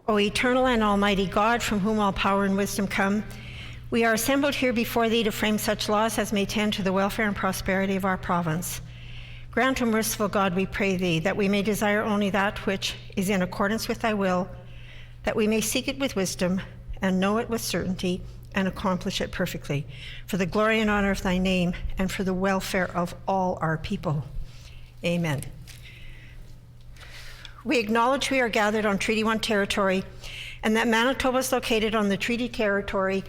O eternal and almighty God, from whom all power and wisdom come, we are assembled here before thee to frame such laws as may tend to the welfare and prosperity of our province. Grant, O merciful God, we pray thee, that we may desire only that which is in accordance with thy will, that we may seek it with wisdom and know it with certainty and accomplish it perfectly, for the glory and honor of thy name and for the welfare of all our people. Amen. We acknowledge we are gathered on Treaty 1 territory and that Manitoba is located on the treaty territory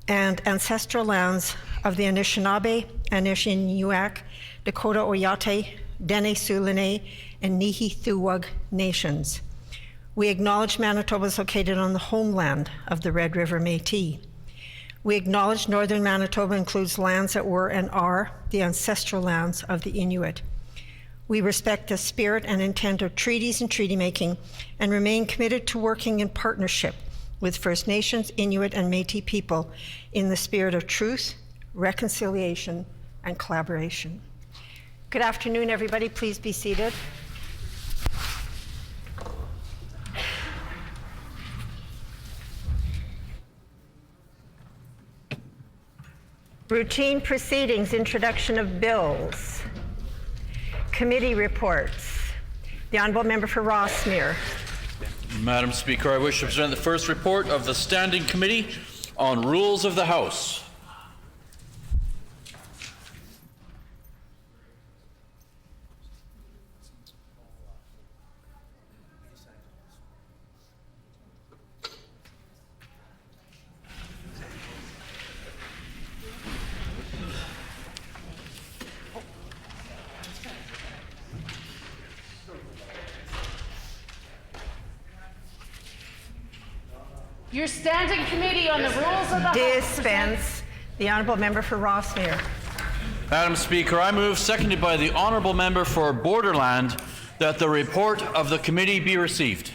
and ancestral lands of the Anishinaabe, Anishinaabeg, Dakota Oyate, Dene Sulene, and Nihi-Thuwag nations. We acknowledge Manitoba is located on the homeland of the Red River Métis. We acknowledge northern Manitoba includes lands that were and are the ancestral lands of the Inuit. We respect the spirit and intent of treaties and treaty making and remain committed to working in partnership with First Nations, Inuit, and Métis people in the spirit of truth, reconciliation, and collaboration. Good afternoon, everybody. Please be seated. Routine proceedings, introduction of bills. Committee reports. The Honourable Member for Rossmere. Madam Speaker, I wish to present the first report of the Standing Committee on Rules of the House. Your Standing Committee on the Rules of the House. Dispense. The Honourable Member for Rossmere. Madam Speaker, I move, seconded by the Honourable Member for Borderland, that the report of the committee be received.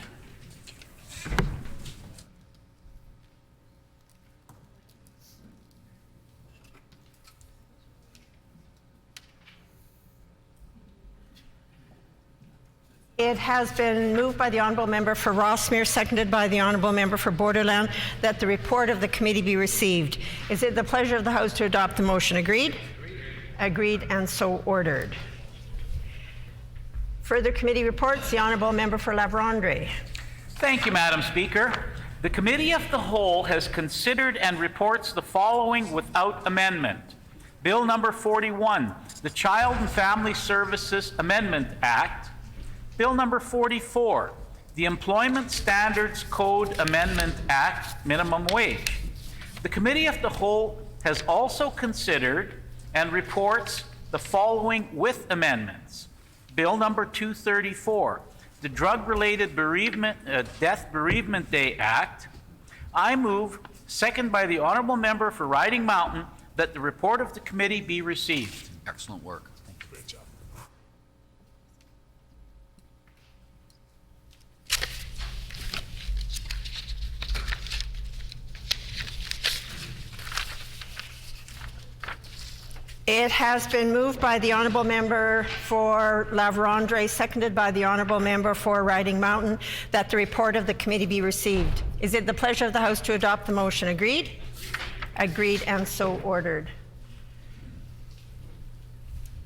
It has been moved by the Honourable Member for Rossmere, seconded by the Honourable Member for Borderland, that the report of the committee be received. Is it the pleasure of the House to adopt the motion? Agreed? Agreed, and so ordered. Further committee reports, the Honourable Member for La Vérendrye. Thank you, Madam Speaker. The Committee of the Whole has considered and reports the following without amendment. Bill number 41, the Child and Family Services Amendment Act. Bill number 44, the Employment Standards Code Amendment Act, Minimum Wage. The Committee of the Whole has also considered and reports the following with amendments. Bill number 234, the Drug-Related Death Bereavement Day Act. I move, second by the Honourable Member for Riding Mountain, that the report of the committee be received. Excellent work. Thank you. Great job. It has been moved by the Honourable Member for La Vérendrye, seconded by the Honourable Member for Riding Mountain, that the report of the committee be received. Is it the pleasure of the House to adopt the motion? Agreed? Agreed, and so ordered.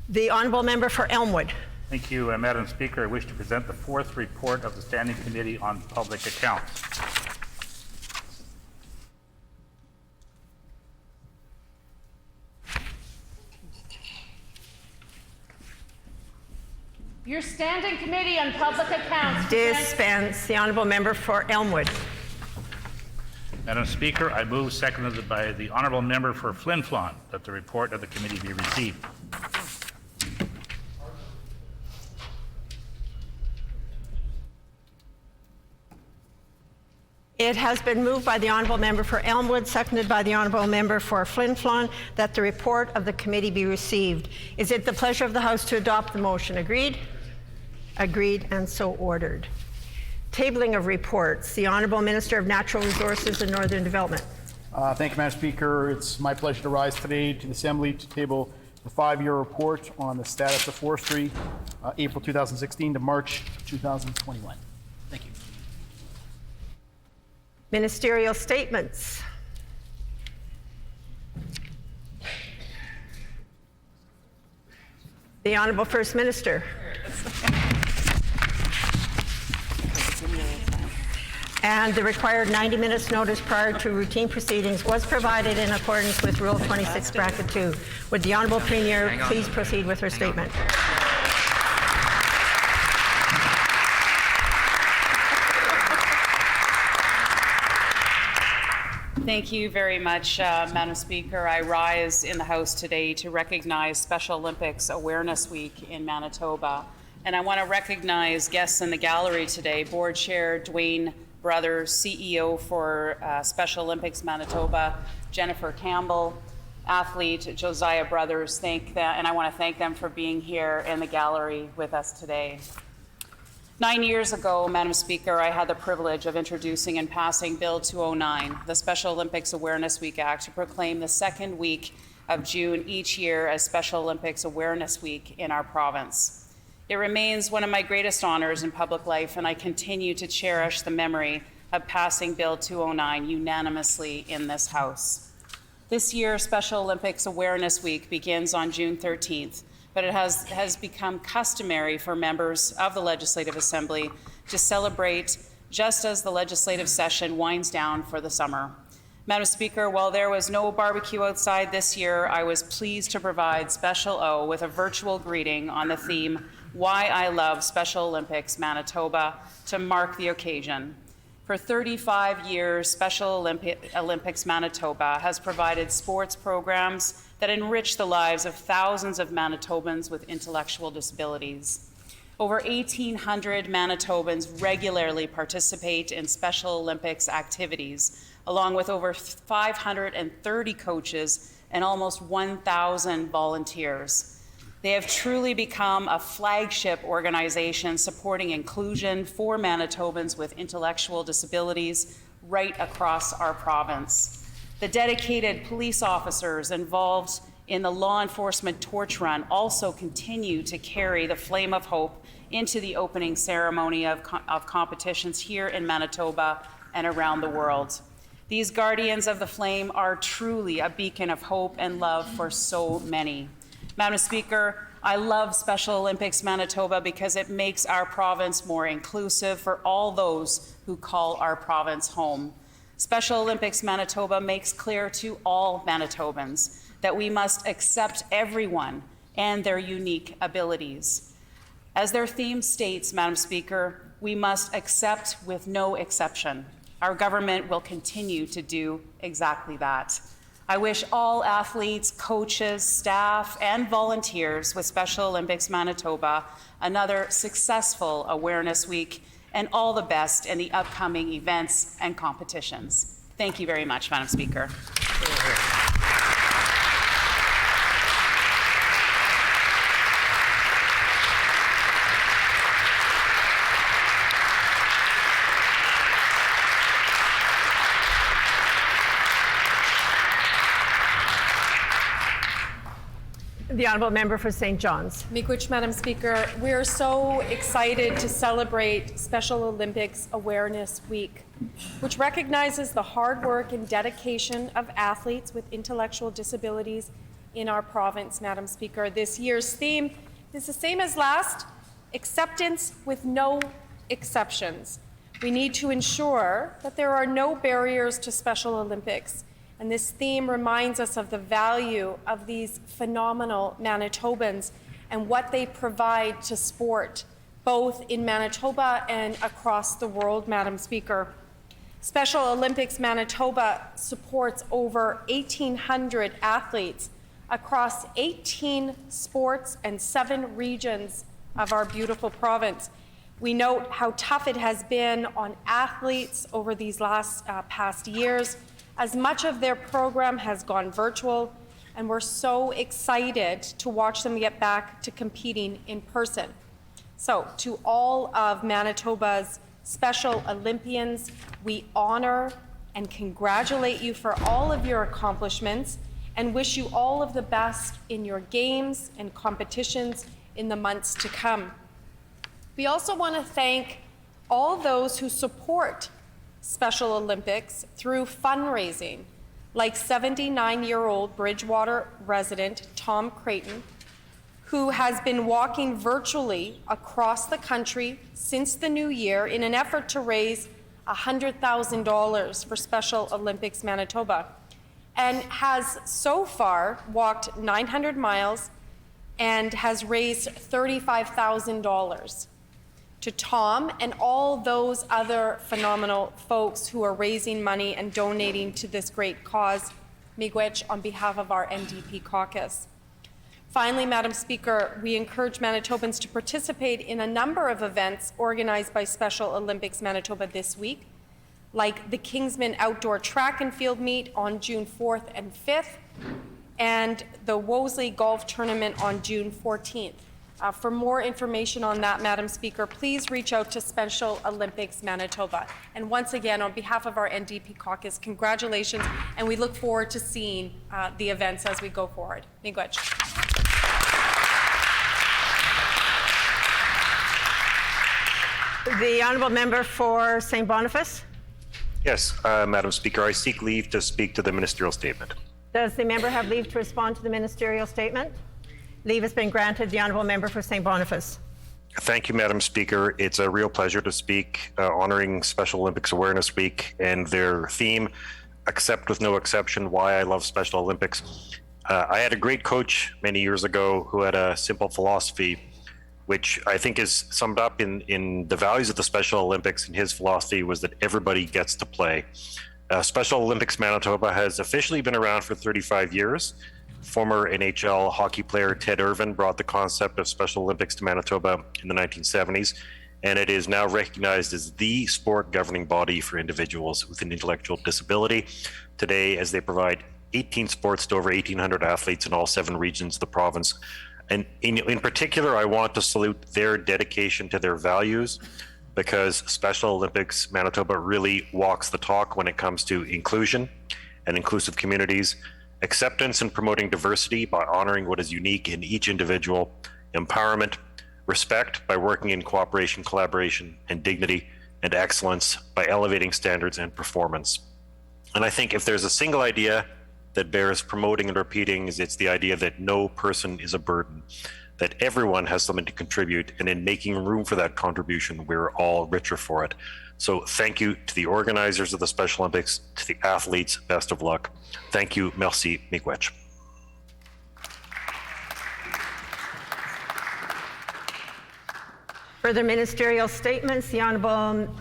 The Honourable Member for Elmwood. Thank you, Madam Speaker. I wish to present the fourth report of the Standing Committee on Public Accounts. Your Standing Committee on Public Accounts. Dispense. The Honourable Member for Elmwood. Madam Speaker, I move, seconded by the Honourable Member for Flin Flon, that the report of the committee be received. It has been moved by the Honourable Member for Elmwood, seconded by the Honourable Member for Flin Flon, that the report of the committee be received. Is it the pleasure of the House to adopt the motion? Agreed? Agreed, and so ordered. Tabling of reports. The Honourable Minister of Natural Resources and Northern Development. Thank you, Madam Speaker. It's my pleasure to rise today to the Assembly to table the 5-year report on the status of forestry, April 2016 to March 2021. Thank you. Ministerial Statements. The Honourable First Minister. And the required 90 minutes notice prior to routine proceedings was provided in accordance with Rule 26, Bracket 2. Would the Honourable Premier please proceed with her statement? Thank you very much, Madam Speaker. I rise in the House today to recognize Special Olympics Awareness Week in Manitoba. And I want to recognize guests in the gallery today, Board Chair Dwayne Brothers, CEO for Special Olympics Manitoba, Jennifer Campbell, athlete Josiah Brothers, and I want to thank them for being here in the gallery with us today. 9 years ago, Madam Speaker, I had the privilege of introducing and passing Bill 209, the Special Olympics Awareness Week Act, to proclaim the second week of June each year as Special Olympics Awareness Week in our province. It remains one of my greatest honors in public life, and I continue to cherish the memory of passing Bill 209 unanimously in this House. This year, Special Olympics Awareness Week begins on June 13th, but it has become customary for members of the Legislative Assembly to celebrate just as the legislative session winds down for the summer. Madam Speaker, while there was no barbecue outside this year, I was pleased to provide Special O with a virtual greeting on the theme, Why I Love Special Olympics Manitoba, to mark the occasion. For 35 years, Special Olympics Manitoba has provided sports programs that enrich the lives of thousands of Manitobans with intellectual disabilities. Over 1,800 Manitobans regularly participate in Special Olympics activities, along with over 530 coaches and almost 1,000 volunteers. They have truly become a flagship organization supporting inclusion for Manitobans with intellectual disabilities right across our province. The dedicated police officers involved in the law enforcement torch run also continue to carry the flame of hope into the opening ceremony of competitions here in Manitoba and around the world. These guardians of the flame are truly a beacon of hope and love for so many. Madam Speaker, I love Special Olympics Manitoba because it makes our province more inclusive for all those who call our province home. Special Olympics Manitoba makes clear to all Manitobans that we must accept everyone and their unique abilities. As their theme states, Madam Speaker, we must accept with no exception. Our government will continue to do exactly that. I wish all athletes, coaches, staff, and volunteers with Special Olympics Manitoba another successful Awareness Week and all the best in the upcoming events and competitions. Thank you very much, Madam Speaker. The Honourable Member for St. John's. Miigwech, Madam Speaker. We are so excited to celebrate Special Olympics Awareness Week, which recognizes the hard work and dedication of athletes with intellectual disabilities in our province, Madam Speaker. This year's theme is the same as last, acceptance with no exceptions. We need to ensure that there are no barriers to Special Olympics. And this theme reminds us of the value of these phenomenal Manitobans and what they provide to sport, both in Manitoba and across the world, Madam Speaker. Special Olympics Manitoba supports over 1,800 athletes across 18 sports and 7 regions of our beautiful province. We note how tough it has been on athletes over these past years, as much of their program has gone virtual, and we're so excited to watch them get back to competing in person. So, to all of Manitoba's Special Olympians, we honor and congratulate you for all of your accomplishments and wish you all of the best in your games and competitions in the months to come. We also want to thank all those who support Special Olympics through fundraising, like 79-year-old Bridgewater resident Tom Creighton, who has been walking virtually across the country since the new year in an effort to raise $100,000 for Special Olympics Manitoba, and has so far walked 900 miles and has raised $35,000. To Tom and all those other phenomenal folks who are raising money and donating to this great cause, miigwech on behalf of our NDP caucus. Finally, Madam Speaker, we encourage Manitobans to participate in a number of events organized by Special Olympics Manitoba this week, like the Kingsman Outdoor Track and Field Meet on June 4th and 5th, and the Wolseley Golf Tournament on June 14th. For more information on that, Madam Speaker, please reach out to Special Olympics Manitoba. And once again, on behalf of our NDP caucus, congratulations, and we look forward to seeing the events as we go forward. Miigwech. The honourable member for St. Boniface. Yes, Madam Speaker, I seek leave to speak to the ministerial statement. Does the member have leave to respond to the ministerial statement? Leave has been granted. The honourable member for St. Boniface. Thank you, Madam Speaker. It's a real pleasure to speak honoring Special Olympics Awareness Week and their theme, accept with no exception, why I love Special Olympics. I had a great coach many years ago who had a simple philosophy, which I think is summed up in the values of the Special Olympics, and his philosophy was that everybody gets to play. Special Olympics Manitoba has officially been around for 35 years. Former NHL hockey player Ted Irvin brought the concept of Special Olympics to Manitoba in the 1970s, and it is now recognized as the sport governing body for individuals with an intellectual disability today, as they provide 18 sports to over 1,800 athletes in all 7 regions of the province. And in particular, I want to salute their dedication to their values, because Special Olympics Manitoba really walks the talk when it comes to inclusion and inclusive communities, acceptance and promoting diversity by honoring what is unique in each individual, empowerment, respect by working in cooperation, collaboration, and dignity, and excellence by elevating standards and performance. And I think if there's a single idea that bears promoting and repeating, it's the idea that no person is a burden, that everyone has something to contribute, and in making room for that contribution, we're all richer for it. So thank you to the organizers of the Special Olympics, to the athletes, best of luck. Thank you, merci, miigwech. Further ministerial statements. The Honourable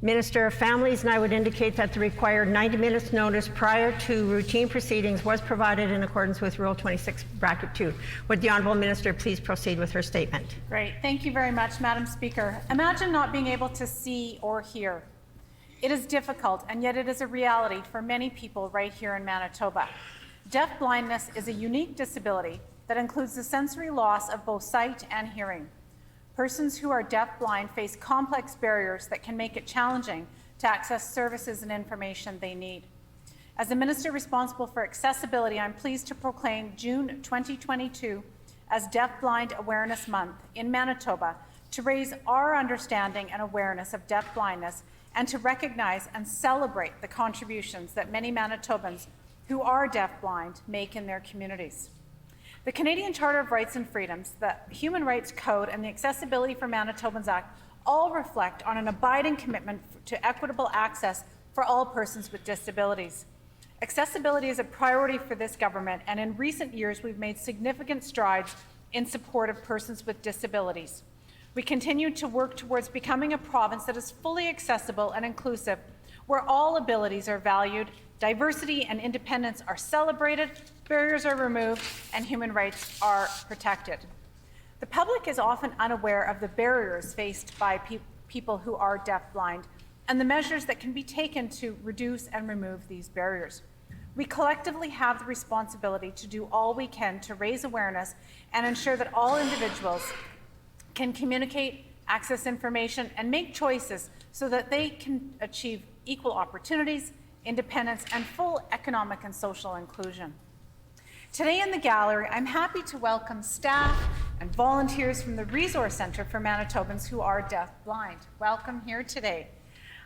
Minister of Families, and I would indicate that the required 90 minutes notice prior to routine proceedings was provided in accordance with Rule 26(2). Would the Honourable Minister please proceed with her statement? Great. Thank you very much, Madam Speaker. Imagine not being able to see or hear. It is difficult, and yet it is a reality for many people right here in Manitoba. Deaf blindness is a unique disability that includes the sensory loss of both sight and hearing. Persons who are deaf-blind face complex barriers that can make it challenging to access services and information they need. As the Minister responsible for accessibility, I'm pleased to proclaim June 2022 as Deaf-Blind Awareness Month in Manitoba to raise our understanding and awareness of deaf-blindness and to recognize and celebrate the contributions that many Manitobans who are deaf-blind make in their communities. The Canadian Charter of Rights and Freedoms, the Human Rights Code, and the Accessibility for Manitobans Act all reflect on an abiding commitment to equitable access for all persons with disabilities. Accessibility is a priority for this government, and in recent years we've made significant strides in support of persons with disabilities. We continue to work towards becoming a province that is fully accessible and inclusive, where all abilities are valued, diversity and independence are celebrated, barriers are removed, and human rights are protected. The public is often unaware of the barriers faced by people who are deaf-blind and the measures that can be taken to reduce and remove these barriers. We collectively have the responsibility to do all we can to raise awareness and ensure that all individuals can communicate, access information, and make choices so that they can achieve equal opportunities, independence, and full economic and social inclusion. Today in the gallery, I'm happy to welcome staff and volunteers from the Resource Centre for Manitobans who are deaf-blind. Welcome here today.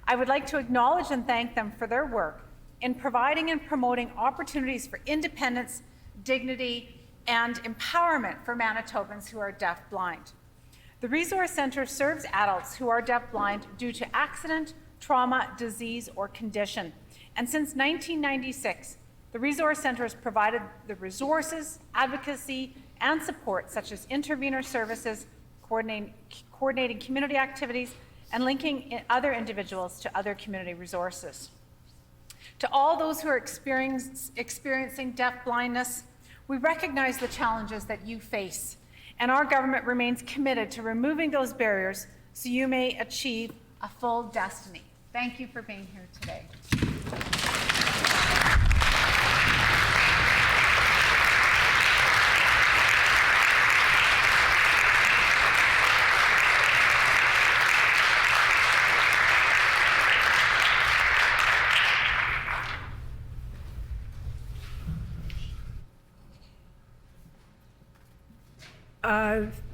I would like to acknowledge and thank them for their work in providing and promoting opportunities for independence, dignity, and empowerment for Manitobans who are deaf-blind. The Resource Centre serves adults who are deaf-blind due to accident, trauma, disease, or condition. And since 1996, the Resource Centre has provided the resources, advocacy, and support such as intervener services, coordinating community activities, and linking other individuals to other community resources. To all those who are experiencing deaf-blindness, we recognize the challenges that you face, and our government remains committed to removing those barriers so you may achieve a full destiny. Thank you for being here today.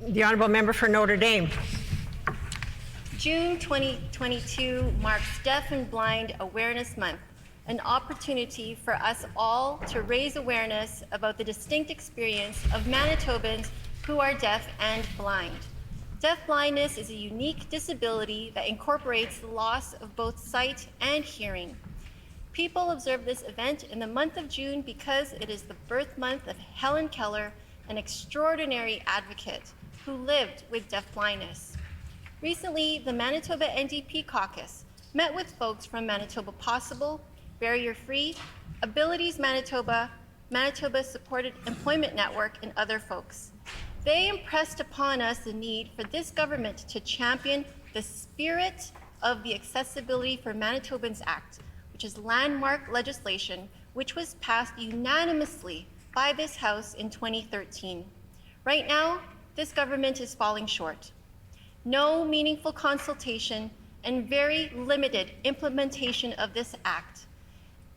The Honourable Member for Notre Dame. June 2022 marks Deaf and Blind Awareness Month, an opportunity for us all to raise awareness about the distinct experience of Manitobans who are deaf and blind. Deaf-blindness is a unique disability that incorporates the loss of both sight and hearing. People observe this event in the month of June because it is the birth month of Helen Keller, an extraordinary advocate who lived with deaf-blindness. Recently, the Manitoba NDP caucus met with folks from Manitoba Possible, Barrier Free, Abilities Manitoba, Manitoba Supported Employment Network, and other folks. They impressed upon us the need for this government to champion the spirit of the Accessibility for Manitobans Act, which is landmark legislation which was passed unanimously by this House in 2013. Right now, this government is falling short. No meaningful consultation and very limited implementation of this act.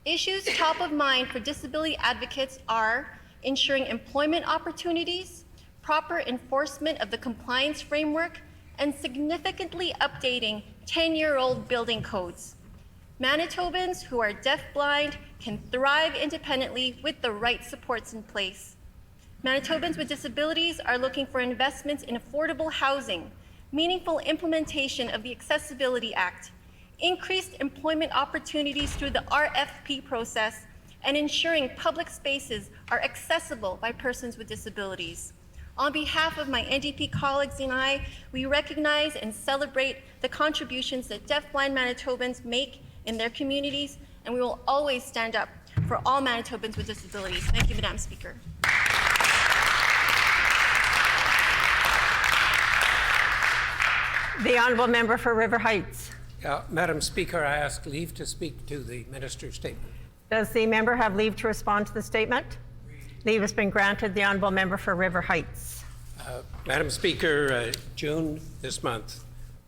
Issues top of mind for disability advocates are ensuring employment opportunities, proper enforcement of the compliance framework, and significantly updating 10-year-old building codes. Manitobans who are deaf-blind can thrive independently with the right supports in place. Manitobans with disabilities are looking for investments in affordable housing, meaningful implementation of the Accessibility Act, increased employment opportunities through the RFP process, and ensuring public spaces are accessible by persons with disabilities. On behalf of my NDP colleagues and I, we recognize and celebrate the contributions that deaf-blind Manitobans make in their communities, and we will always stand up for all Manitobans with disabilities. Thank you, Madam Speaker. The Honourable Member for River Heights. Madam Speaker, I ask leave to speak to the Minister's statement. Does the member have leave to respond to the statement? Leave has been granted. The Honourable Member for River Heights. Madam Speaker, June this month,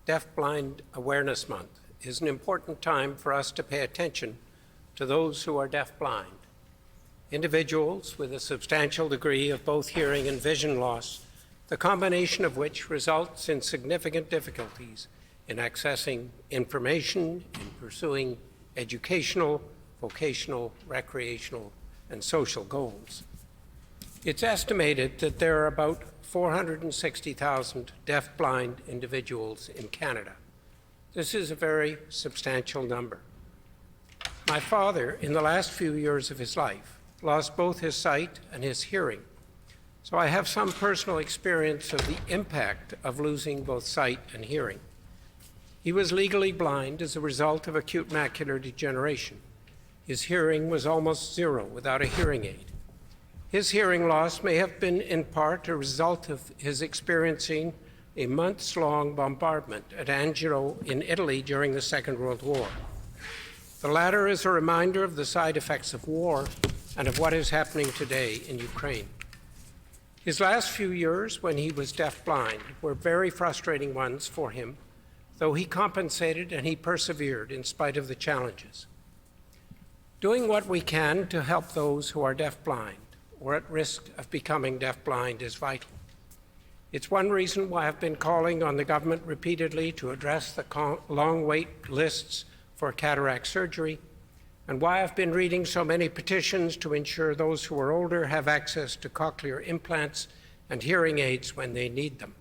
Deaf-Blind Awareness Month, is an important time for us to pay attention to those who are deaf-blind. Individuals with a substantial degree of both hearing and vision loss, the combination of which results in significant difficulties in accessing information, in pursuing educational, vocational, recreational, and social goals. It's estimated that there are about 460,000 deaf-blind individuals in Canada. This is a very substantial number. My father, in the last few years of his life, lost both his sight and his hearing. So I have some personal experience of the impact of losing both sight and hearing. He was legally blind as a result of acute macular degeneration. His hearing was almost zero without a hearing aid. His hearing loss may have been in part a result of his experiencing a months-long bombardment at Angelo in Italy during the Second World War. The latter is a reminder of the side effects of war and of what is happening today in Ukraine. His last few years when he was deaf-blind were very frustrating ones for him, though he compensated and he persevered in spite of the challenges. Doing what we can to help those who are deaf-blind or at risk of becoming deaf-blind is vital. It's one reason why I've been calling on the government repeatedly to address the long wait lists for cataract surgery, and why I've been reading so many petitions to ensure those who are older have access to cochlear implants and hearing aids when they need them.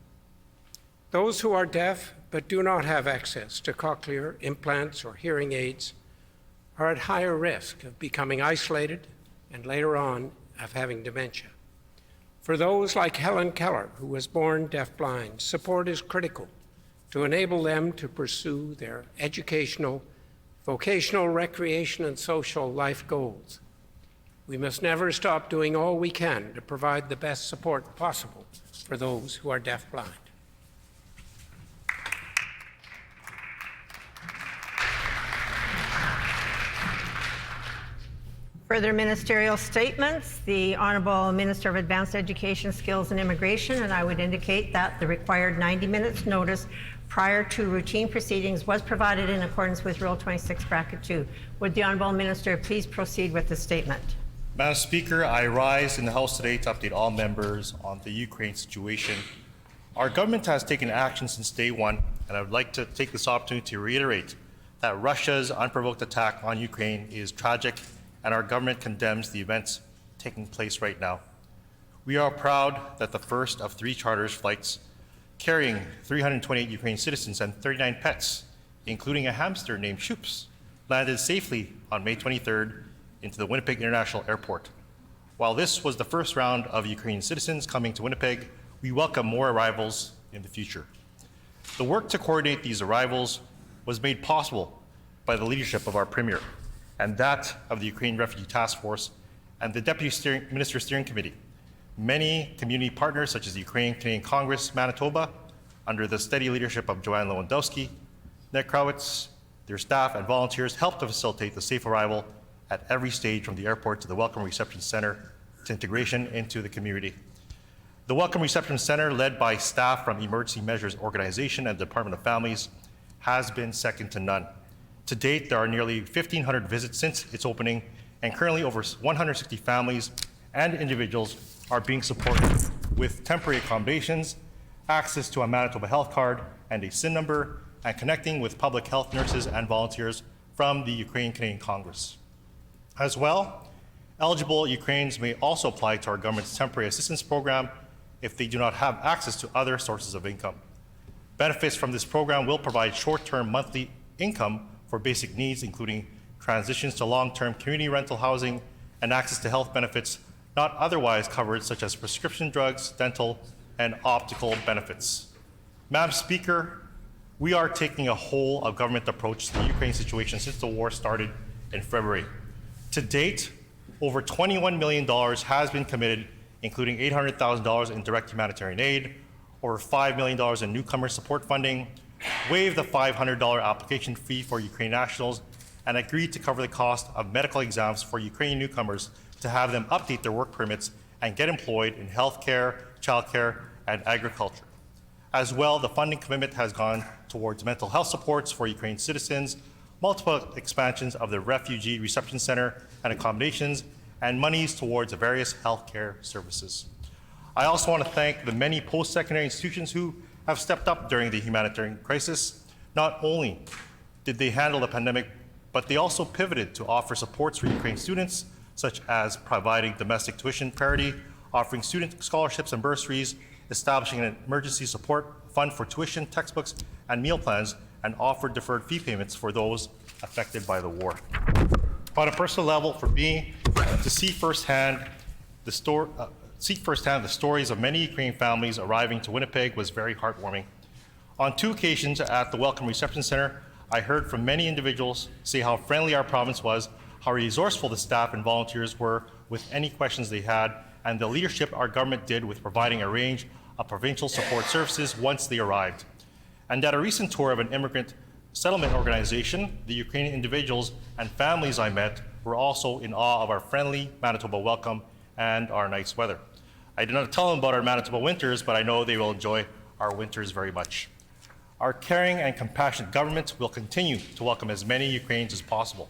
Those who are deaf but do not have access to cochlear implants or hearing aids are at higher risk of becoming isolated and later on of having dementia. For those like Helen Keller, who was born deafblind, support is critical to enable them to pursue their educational, vocational, recreation, and social life goals. We must never stop doing all we can to provide the best support possible for those who are deafblind. Further ministerial statements, the Honourable Minister of Advanced Education, Skills and Immigration, and I would indicate that the required 90 minutes notice prior to routine proceedings was provided in accordance with Rule 26, Bracket 2. Would the Honourable Minister please proceed with the statement? Madam Speaker, I rise in the House today to update all members on the Ukraine situation. Our government has taken action since day one, and I would like to take this opportunity to reiterate that Russia's unprovoked attack on Ukraine is tragic, and our government condemns the events taking place right now. We are proud that the first of 3 charter flights carrying 328 Ukrainian citizens and 39 pets, including a hamster named Shoops, landed safely on May 23rd into the Winnipeg International Airport. While this was the first round of Ukrainian citizens coming to Winnipeg, we welcome more arrivals in the future. The work to coordinate these arrivals was made possible by the leadership of our Premier and that of the Ukraine Refugee Task Force and the Deputy Minister Steering Committee. Many community partners, such as the Ukraine-Canadian Congress Manitoba, under the steady leadership of Joanne Lewandowski, Nick Krawitz, their staff and volunteers helped to facilitate the safe arrival at every stage from the airport to the Welcome Reception Center to integration into the community. The Welcome Reception Center, led by staff from Emergency Measures Organization and the Department of Families, has been second to none. To date, there are nearly 1,500 visits since its opening, and currently over 160 families and individuals are being supported with temporary accommodations, access to a Manitoba health card and a SIN number, and connecting with public health nurses and volunteers from the Ukraine-Canadian Congress. As well, eligible Ukrainians may also apply to our government's temporary assistance program if they do not have access to other sources of income. Benefits from this program will provide short-term monthly income for basic needs, including transitions to long-term community rental housing and access to health benefits not otherwise covered, such as prescription drugs, dental, and optical benefits. Madam Speaker, we are taking a whole-of-government approach to the Ukraine situation since the war started in February. To date, over $21 million has been committed, including $800,000 in direct humanitarian aid, over $5 million in newcomer support funding, waived the $500 application fee for Ukrainian nationals, and agreed to cover the cost of medical exams for Ukrainian newcomers to have them update their work permits and get employed in healthcare, childcare, and agriculture. As well, the funding commitment has gone towards mental health supports for Ukrainian citizens, multiple expansions of the Refugee Reception Center and accommodations, and monies towards various healthcare services. I also want to thank the many post-secondary institutions who have stepped up during the humanitarian crisis. Not only did they handle the pandemic, but they also pivoted to offer supports for Ukrainian students, such as providing domestic tuition parity, offering student scholarships and bursaries, establishing an emergency support fund for tuition, textbooks, and meal plans, and offered deferred fee payments for those affected by the war. On a personal level, for me to see firsthand the stories of many Ukrainian families arriving to Winnipeg was very heartwarming. On 2 occasions at the Welcome Reception Center, I heard from many individuals say how friendly our province was, how resourceful the staff and volunteers were with any questions they had, and the leadership our government did with providing a range of provincial support services once they arrived. And at a recent tour of an immigrant settlement organization, the Ukrainian individuals and families I met were also in awe of our friendly Manitoba welcome and our nice weather. I did not tell them about our Manitoba winters, but I know they will enjoy our winters very much. Our caring and compassionate government will continue to welcome as many Ukrainians as possible.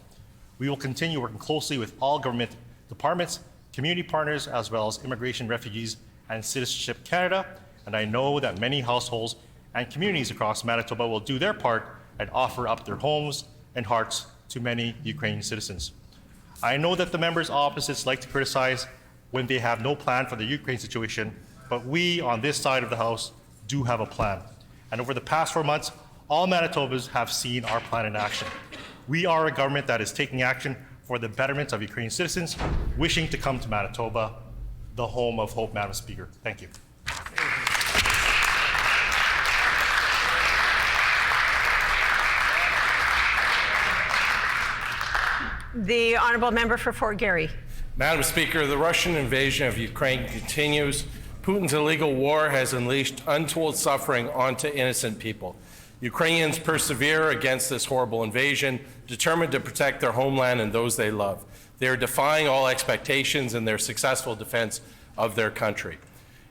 We will continue working closely with all government departments, community partners, as well as Immigration, Refugees, and Citizenship Canada, and I know that many households and communities across Manitoba will do their part and offer up their homes and hearts to many Ukrainian citizens. I know that the members' opposites like to criticize when they have no plan for the Ukraine situation, but we on this side of the House do have a plan. And over the past 4 months, all Manitobans have seen our plan in action. We are a government that is taking action for the betterment of Ukrainian citizens wishing to come to Manitoba, the home of hope, Madam Speaker. Thank you. The honourable member for Fort Garry. Madam Speaker, the Russian invasion of Ukraine continues. Putin's illegal war has unleashed untold suffering onto innocent people. Ukrainians persevere against this horrible invasion, determined to protect their homeland and those they love. They are defying all expectations in their successful defense of their country.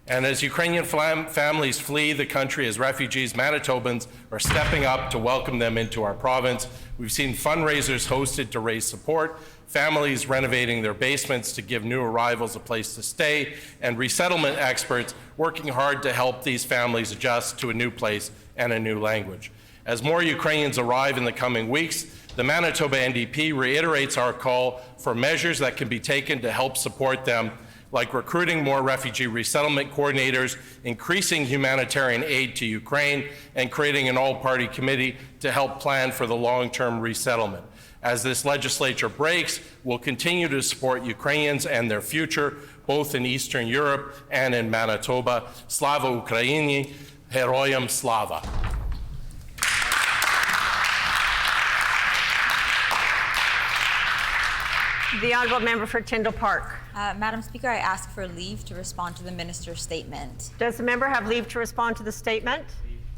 And as Ukrainian families flee the country as refugees, Manitobans are stepping up to welcome them into our province. We've seen fundraisers hosted to raise support, families renovating their basements to give new arrivals a place to stay, and resettlement experts working hard to help these families adjust to a new place and a new language. As more Ukrainians arrive in the coming weeks, the Manitoba NDP reiterates our call for measures that can be taken to help support them, like recruiting more refugee resettlement coordinators, increasing humanitarian aid to Ukraine, and creating an all-party committee to help plan for the long-term resettlement. As this legislature breaks, we'll continue to support Ukrainians and their future, both in Eastern Europe and in Manitoba. Slava Ukraini, Heroyam Slava. The honourable member for Tyndall Park. Madam Speaker, I ask for leave to respond to the minister's statement. Does the member have leave to respond to the statement?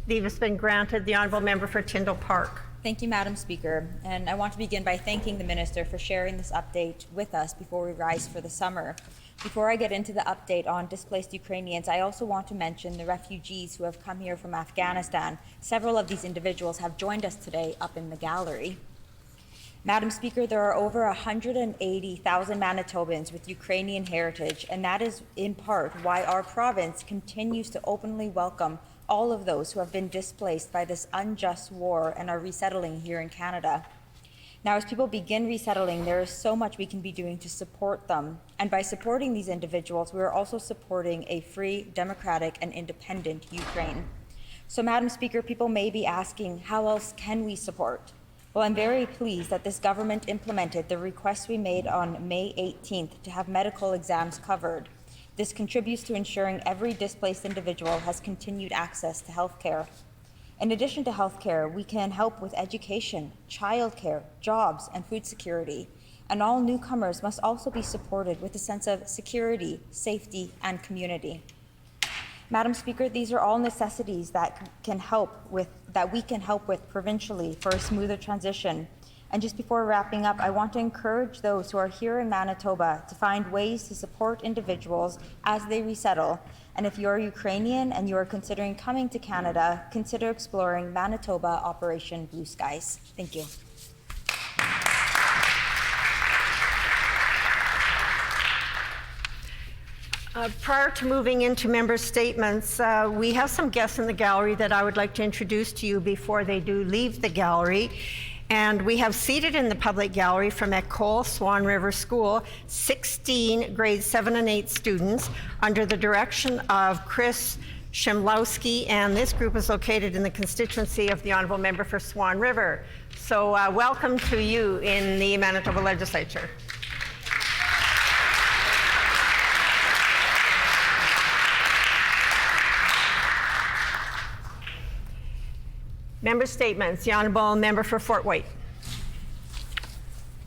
Leave has been granted. The honourable member for Tyndall Park. Thank you, Madam Speaker. And I want to begin by thanking the minister for sharing this update with us before we rise for the summer. Before I get into the update on displaced Ukrainians, I also want to mention the refugees who have come here from Afghanistan. Several of these individuals have joined us today up in the gallery. Madam Speaker, there are over 180,000 Manitobans with Ukrainian heritage, and that is in part why our province continues to openly welcome all of those who have been displaced by this unjust war and are resettling here in Canada. Now, as people begin resettling, there is so much we can be doing to support them. And by supporting these individuals, we are also supporting a free, democratic, and independent Ukraine. So, Madam Speaker, people may be asking, how else can we support? Well, I'm very pleased that this government implemented the request we made on May 18th to have medical exams covered. This contributes to ensuring every displaced individual has continued access to health care. In addition to health care, we can help with education, childcare, jobs, and food security. And all newcomers must also be supported with a sense of security, safety, and community. Madam Speaker, these are all necessities that we can help with provincially for a smoother transition. And just before wrapping up, I want to encourage those who are here in Manitoba to find ways to support individuals as they resettle. And if you're Ukrainian and you are considering coming to Canada, consider exploring Manitoba Operation Blue Skies. Thank you. Prior to moving into member statements, we have some guests in the gallery that I would like to introduce to you before they do leave the gallery. And we have seated in the public gallery from Ecole Swan River School 16 grades 7 and 8 students under the direction of Chris Shemlowski, and this group is located in the constituency of the Honourable Member for Swan River. So welcome to you in the Manitoba Legislature. Member statements. The Honourable Member for Fort White.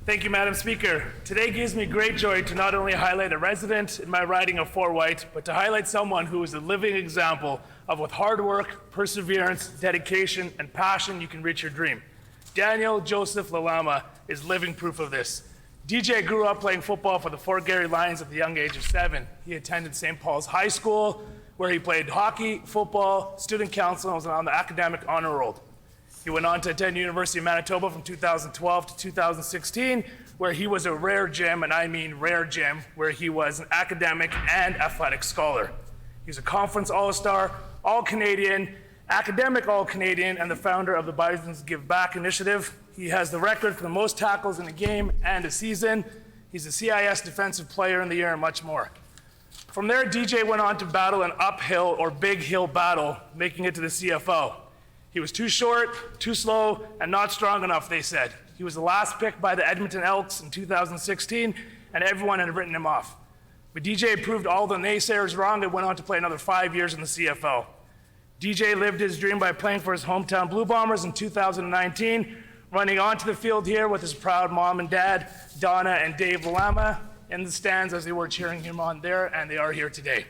Thank you, Madam Speaker. Today gives me great joy to not only highlight a resident in my riding of Fort White, but to highlight someone who is a living example of with hard work, perseverance, dedication, and passion you can reach your dream. Daniel Joseph Lalama is living proof of this. DJ grew up playing football for the Fort Garry Lions at the young age of 7. He attended St. Paul's High School, where he played hockey, football, student council, and was on the academic honor roll. He went on to attend University of Manitoba from 2012 to 2016, where he was a rare gem, and I mean rare gem, where he was an academic and athletic scholar. He's a conference all-star, all-Canadian, Academic All-Canadian and the founder of the Bison's Give Back initiative. He has the record for the most tackles in a game and a season. He's a CIS Defensive Player in the Year and much more. From there, DJ went on to battle an uphill or big hill battle, making it to the CFO. He was too short, too slow, and not strong enough, they said. He was the last pick by the Edmonton Elks in 2016, and everyone had written him off. But DJ proved all the naysayers wrong and went on to play another 5 years in the CFO. DJ lived his dream by playing for his hometown Blue Bombers in 2019, running onto the field here with his proud mom and dad, Donna and Dave Lama, in the stands as they were cheering him on there, and they are here today.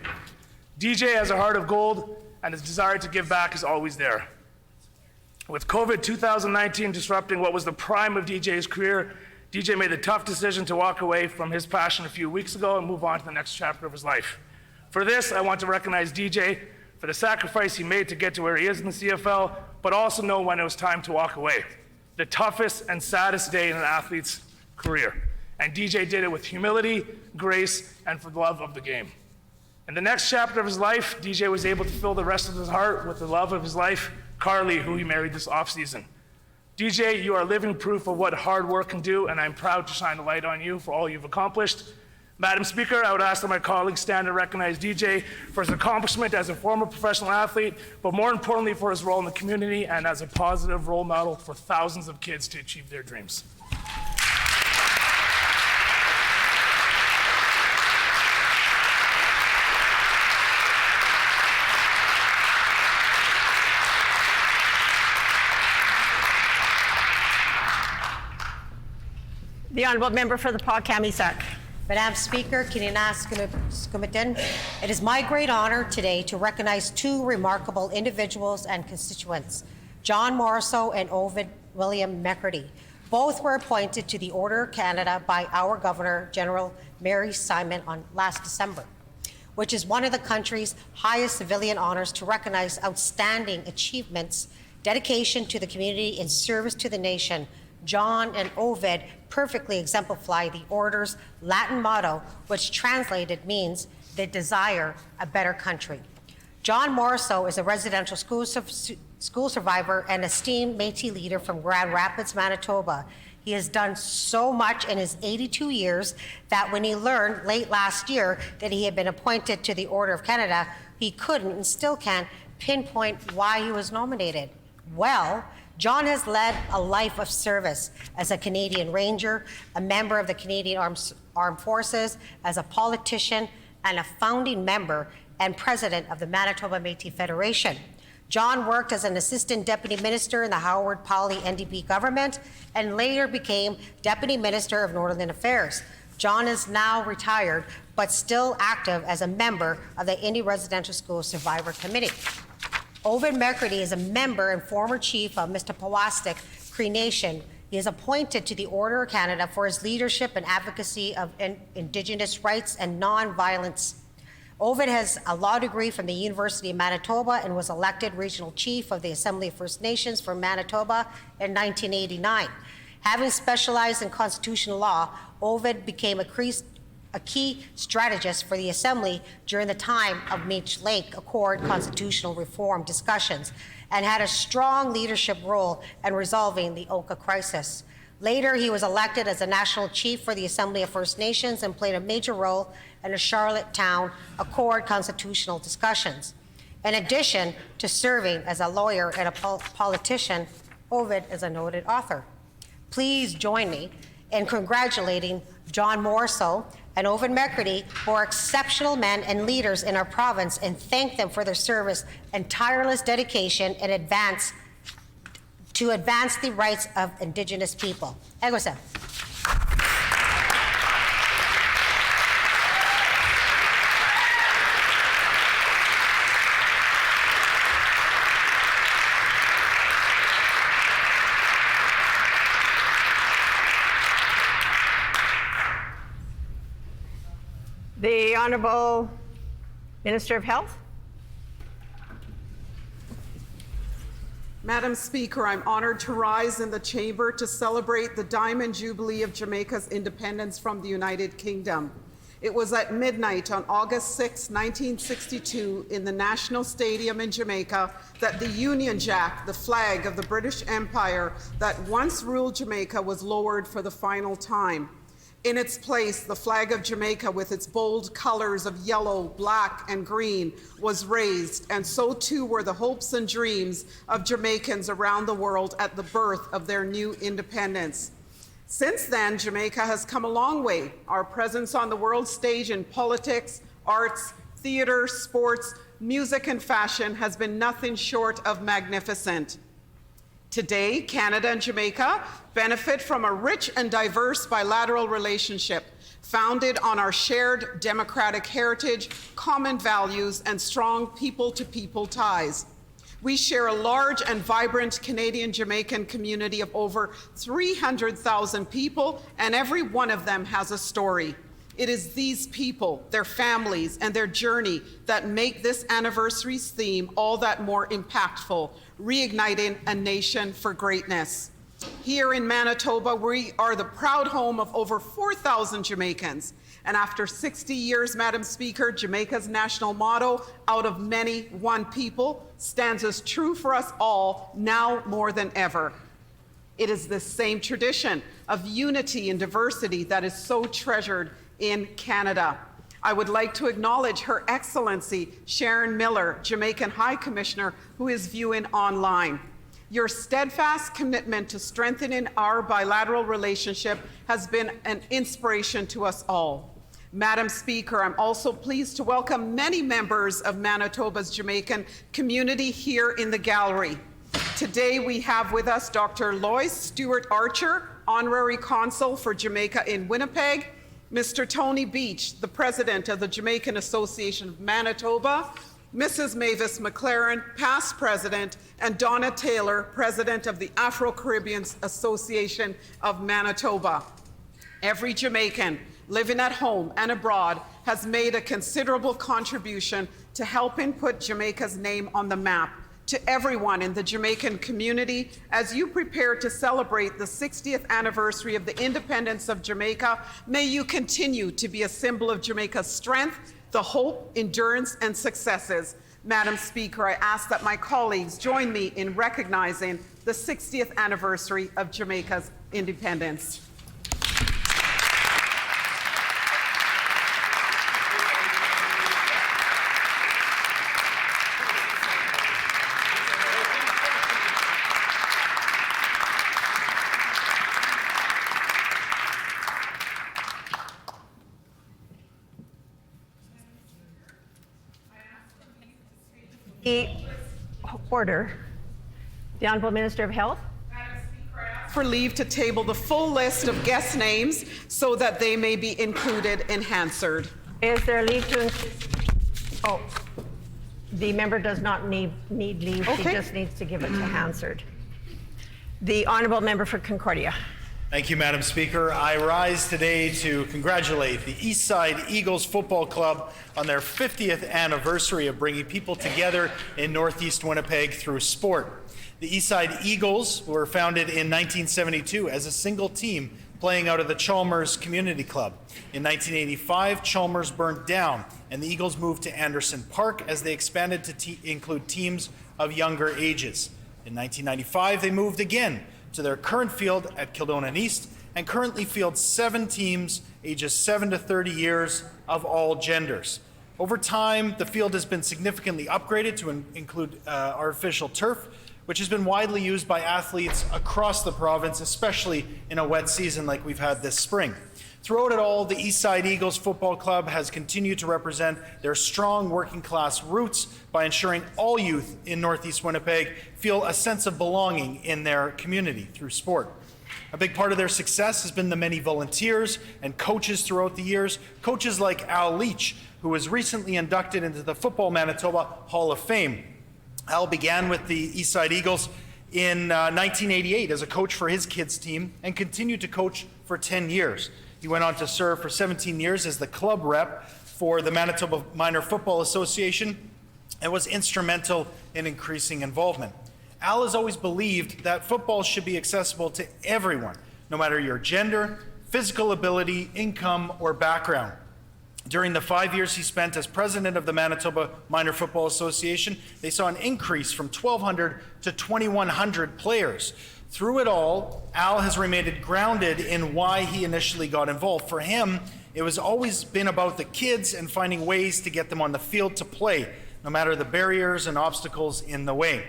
DJ has a heart of gold, and his desire to give back is always there. With COVID 2019 disrupting what was the prime of DJ's career, DJ made the tough decision to walk away from his passion a few weeks ago and move on to the next chapter of his life. For this, I want to recognize DJ for the sacrifice he made to get to where he is in the CFL, but also know when it was time to walk away. The toughest and saddest day in an athlete's career. And DJ did it with humility, grace, and for the love of the game. In the next chapter of his life, DJ was able to fill the rest of his heart with the love of his life, Carly, who he married this offseason. DJ, you are living proof of what hard work can do, and I'm proud to shine a light on you for all you've accomplished. Madam Speaker, I would ask that my colleagues stand and recognize DJ for his accomplishment as a former professional athlete, but more importantly for his role in the community and as a positive role model for thousands of kids to achieve their dreams. The Honourable Member for the Pas-Camissac. Madam Speaker, it is my great honour today to recognize two remarkable individuals and constituents, John Morrison and Owen Megrady. Both were appointed to the Order of Canada by our Governor General Mary Simon on last December, which is one of the country's highest civilian honours to recognize outstanding achievements, dedication to the community, and service to the nation. John and Ovid perfectly exemplify the Order's Latin motto, which translated means they desire a better country. John Morrison is a residential school survivor and esteemed Métis leader from Grand Rapids, Manitoba. He has done so much in his 82 years that when he learned late last year that he had been appointed to the Order of Canada, he couldn't and still can't pinpoint why he was nominated. Well, John has led a life of service as a Canadian Ranger, a member of the Canadian Armed Forces, as a politician, and a founding member and president of the Manitoba Métis Federation. John worked as an assistant deputy minister in the Howard Pauley NDP government and later became deputy minister of Northern Affairs. John is now retired, but still active as a member of the Indy Residential School Survivor Committee. Owen Megrady is a member and former chief of Mr. Cree Nation. He is appointed to the Order of Canada for his leadership and advocacy of Indigenous rights and non-violence. Ovid has a law degree from the University of Manitoba and was elected regional chief of the Assembly of First Nations for Manitoba in 1989. Having specialized in constitutional law, Ovid became a key strategist for the Assembly during the time of Meech Lake Accord constitutional reform discussions and had a strong leadership role in resolving the Oka crisis. Later, he was elected as a national chief for the Assembly of First Nations and played a major role in the Charlottetown Accord constitutional discussions. In addition to serving as a lawyer and a politician, Ovid is a noted author. Please join me in congratulating John Morrison and Owen Megrady, who are exceptional men and leaders in our province, and thank them for their service and tireless dedication to advance the rights of Indigenous people. Egosa. The Honourable Minister of Health. Madam Speaker, I'm honored to rise in the chamber to celebrate the Diamond Jubilee of Jamaica's independence from the United Kingdom. It was at midnight on August 6, 1962, in the National Stadium in Jamaica, that the Union Jack, the flag of the British Empire that once ruled Jamaica, was lowered for the final time. In its place, the flag of Jamaica, with its bold colors of yellow, black, and green, was raised, and so too were the hopes and dreams of Jamaicans around the world at the birth of their new independence. Since then, Jamaica has come a long way. Our presence on the world stage in politics, arts, theater, sports, music, and fashion has been nothing short of magnificent. Today, Canada and Jamaica benefit from a rich and diverse bilateral relationship founded on our shared democratic heritage, common values, and strong people-to-people ties. We share a large and vibrant Canadian-Jamaican community of over 300,000 people, and every one of them has a story. It is these people, their families, and their journey that make this anniversary's theme all that more impactful, reigniting a nation for greatness. Here in Manitoba, we are the proud home of over 4,000 Jamaicans. And after 60 years, Madam Speaker, Jamaica's national motto, "Out of many, one people," stands as true for us all now more than ever. It is this same tradition of unity and diversity that is so treasured in Canada. I would like to acknowledge Her Excellency Sharon Miller, Jamaican High Commissioner, who is viewing online. Your steadfast commitment to strengthening our bilateral relationship has been an inspiration to us all. Madam Speaker, I'm also pleased to welcome many members of Manitoba's Jamaican community here in the gallery. Today we have with us Dr. Lois Stewart Archer, Honorary Consul for Jamaica in Winnipeg, Mr. Tony Beach, the President of the Jamaican Association of Manitoba, Mrs. Mavis McLaren, past President, and Donna Taylor, President of the Afro-Caribbean Association of Manitoba. Every Jamaican living at home and abroad has made a considerable contribution to helping put Jamaica's name on the map. To everyone in the Jamaican community, as you prepare to celebrate the 60th anniversary of the independence of Jamaica, may you continue to be a symbol of Jamaica's strength, the hope, endurance, and successes. Madam Speaker, I ask that my colleagues join me in recognizing the 60th anniversary of Jamaica's independence. Order. The Honourable Minister of Health. For leave to table the full list of guest names so that they may be included in Hansard. Is there leave to... Oh, the member does not need leave. Okay. She just needs to give it to Hansard. The Honourable Member for Concordia. Thank you, Madam Speaker. I rise today to congratulate the Eastside Eagles Football Club on their 50th anniversary of bringing people together in Northeast Winnipeg through sport. The Eastside Eagles were founded in 1972 as a single team playing out of the Chalmers Community Club. In 1985, Chalmers burned down, and the Eagles moved to Anderson Park as they expanded to include teams of younger ages. In 1995, they moved again to their current field at Kildonan East, and currently fields 7 teams ages 7 to 30 years of all genders. Over time, the field has been significantly upgraded to include artificial turf, which has been widely used by athletes across the province, especially in a wet season like we've had this spring. Throughout it all, the Eastside Eagles Football Club has continued to represent their strong working class roots by ensuring all youth in Northeast Winnipeg feel a sense of belonging in their community through sport. A big part of their success has been the many volunteers and coaches throughout the years, coaches like Al Leach, who was recently inducted into the Football Manitoba Hall of Fame. Al began with the Eastside Eagles in 1988 as a coach for his kids' team and continued to coach for 10 years. He went on to serve for 17 years as the club rep for the Manitoba Minor Football Association and was instrumental in increasing involvement. Al has always believed that football should be accessible to everyone, no matter your gender, physical ability, income, or background. During the 5 years he spent as president of the Manitoba Minor Football Association, they saw an increase from 1,200 to 2,100 players. Through it all, Al has remained grounded in why he initially got involved. For him, it was always been about the kids and finding ways to get them on the field to play, no matter the barriers and obstacles in the way.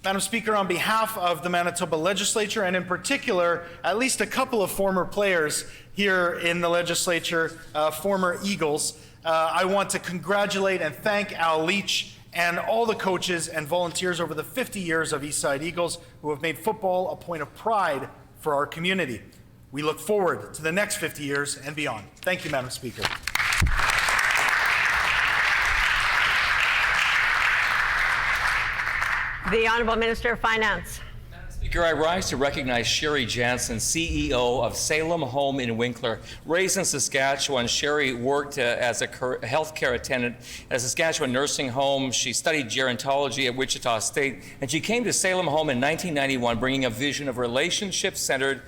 Madam Speaker, on behalf of the Manitoba Legislature, and in particular, at least a couple of former players here in the Legislature, former Eagles, I want to congratulate and thank Al Leach and all the coaches and volunteers over the 50 years of Eastside Eagles who have made football a point of pride for our community. We look forward to the next 50 years and beyond. Thank you, Madam Speaker. The Honourable Minister of Finance. Speaker, I rise to recognize Sherry Jansen, CEO of Salem Home in Winkler. Raised in Saskatchewan, Sherry worked as a healthcare attendant at a Saskatchewan nursing home. She studied gerontology at Wichita State, and she came to Salem Home in 1991, bringing a vision of relationship-centered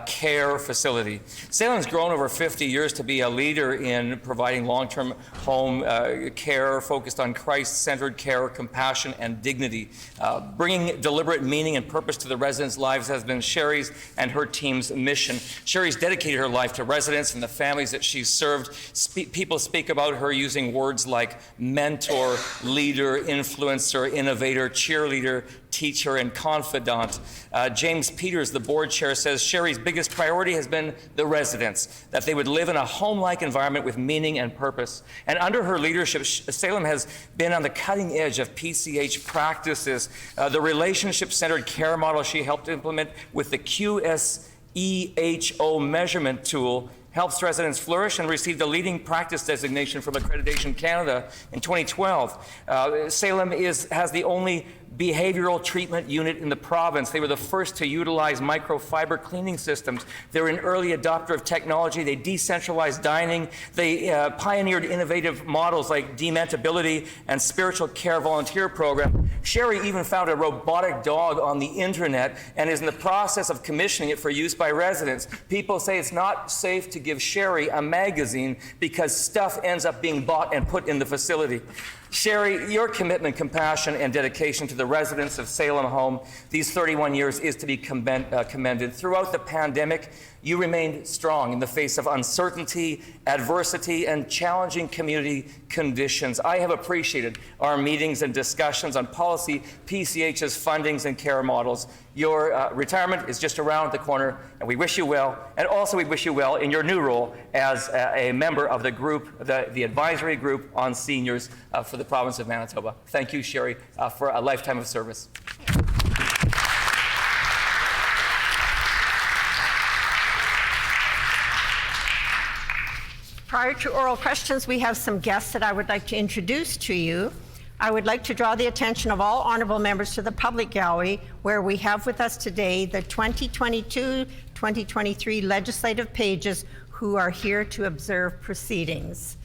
care facility. Salem's grown over 50 years to be a leader in providing long-term home care focused on Christ-centered care, compassion, and dignity. Bringing deliberate meaning and purpose to the residents' lives has been Sherry's and her team's mission. Sherry's dedicated her life to residents and the families that she's served. People speak about her using words like mentor, leader, influencer, innovator, cheerleader, teacher, and confidant. James Peters, the board chair, says Sherry's biggest priority has been the residents, that they would live in a home-like environment with meaning and purpose. And under her leadership, Salem has been on the cutting edge of PCH practices. The relationship-centered care model she helped implement with the QSEHO measurement tool helps residents flourish and received the leading practice designation from Accreditation Canada in 2012. Salem has the only behavioral treatment unit in the province. They were the first to utilize microfiber cleaning systems. They were an early adopter of technology. They decentralized dining. They pioneered innovative models like dementability and spiritual care volunteer program. Sherry even found a robotic dog on the internet and is in the process of commissioning it for use by residents. People say it's not safe to give Sherry a magazine because stuff ends up being bought and put in the facility. Sherry, your commitment, compassion, and dedication to the residents of Salem Home these 31 years is to be commended. Throughout the pandemic, you remained strong in the face of uncertainty, adversity, and challenging community conditions. I have appreciated our meetings and discussions on policy, PCH's fundings, and care models. Your retirement is just around the corner, and we wish you well. And also we wish you well in your new role as a member of the group, the advisory group on seniors for the province of Manitoba. Thank you, Sherry, for a lifetime of service. Prior to oral questions, we have some guests that I would like to introduce to you. I would like to draw the attention of all honorable members to the public gallery, where we have with us today the 2022-2023 legislative pages who are here to observe proceedings.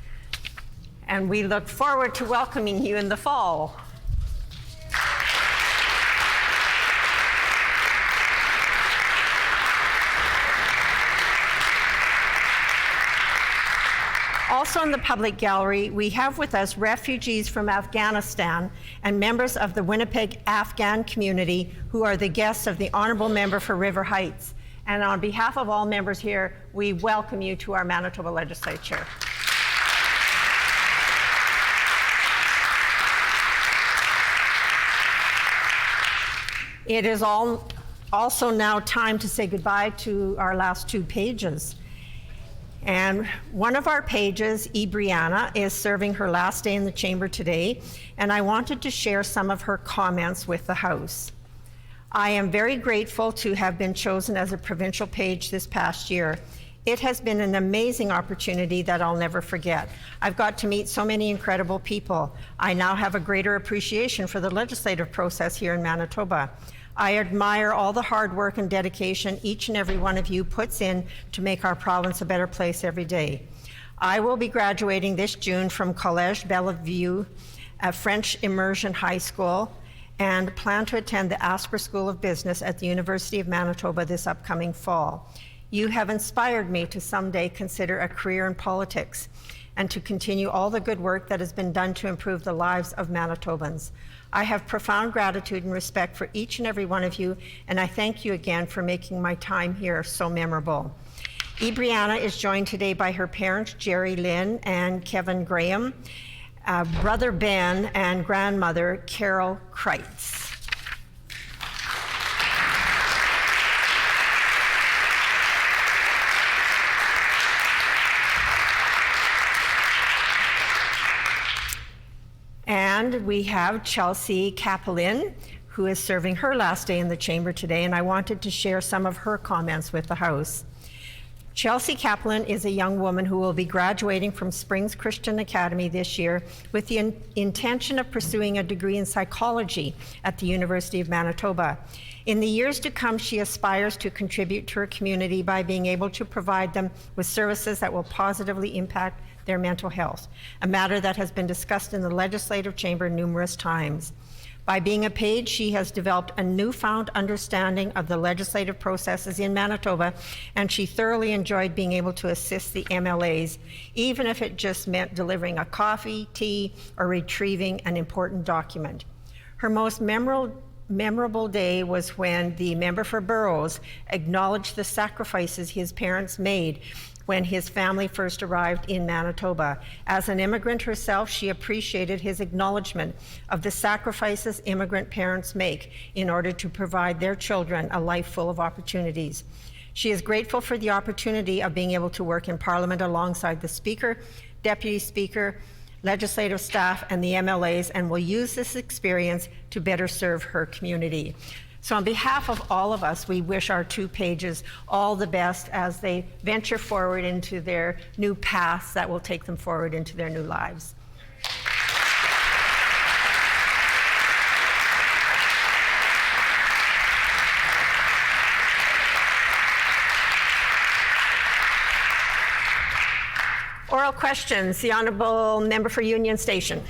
And we look forward to welcoming you in the fall. Also in the public gallery, we have with us refugees from Afghanistan and members of the Winnipeg Afghan community who are the guests of the Honourable Member for River Heights. And on behalf of all members here, we welcome you to our Manitoba Legislature. It is also now time to say goodbye to our last two pages. And one of our pages, Brianna, is serving her last day in the chamber today, and I wanted to share some of her comments with the House. I am very grateful to have been chosen as a provincial page this past year. It has been an amazing opportunity that I'll never forget. I've got to meet so many incredible people. I now have a greater appreciation for the legislative process here in Manitoba. I admire all the hard work and dedication each and every one of you puts in to make our province a better place every day. I will be graduating this June from Collège Bellevue, a French immersion high school, and plan to attend the Asper School of Business at the University of Manitoba this upcoming fall. You have inspired me to someday consider a career in politics. and to continue all the good work that has been done to improve the lives of Manitobans. I have profound gratitude and respect for each and every one of you, and I thank you again for making my time here so memorable. Brianna is joined today by her parents, Jerry Lynn and Kevin Graham, brother Ben, and grandmother, Carol Kreitz. And we have Chelsea Kaplan, who is serving her last day in the chamber today, and I wanted to share some of her comments with the House. Chelsea Kaplan is a young woman who will be graduating from Springs Christian Academy this year with the intention of pursuing a degree in psychology at the University of Manitoba. In the years to come, she aspires to contribute to her community by being able to provide them with services that will positively impact their mental health, a matter that has been discussed in the legislative chamber numerous times. By being a page, she has developed a newfound understanding of the legislative processes in Manitoba, and she thoroughly enjoyed being able to assist the MLAs, even if it just meant delivering a coffee, tea, or retrieving an important document. Her most memorable day was when the member for Burroughs acknowledged the sacrifices his parents made when his family first arrived in Manitoba. As an immigrant herself, she appreciated his acknowledgement of the sacrifices immigrant parents make in order to provide their children a life full of opportunities. She is grateful for the opportunity of being able to work in Parliament alongside the Speaker, Deputy Speaker, legislative staff, and the MLAs, and will use this experience to better serve her community. So on behalf of all of us, we wish our two pages all the best as they venture forward into their new paths that will take them forward into their new lives. Oral questions. The Honourable Member for Union Station.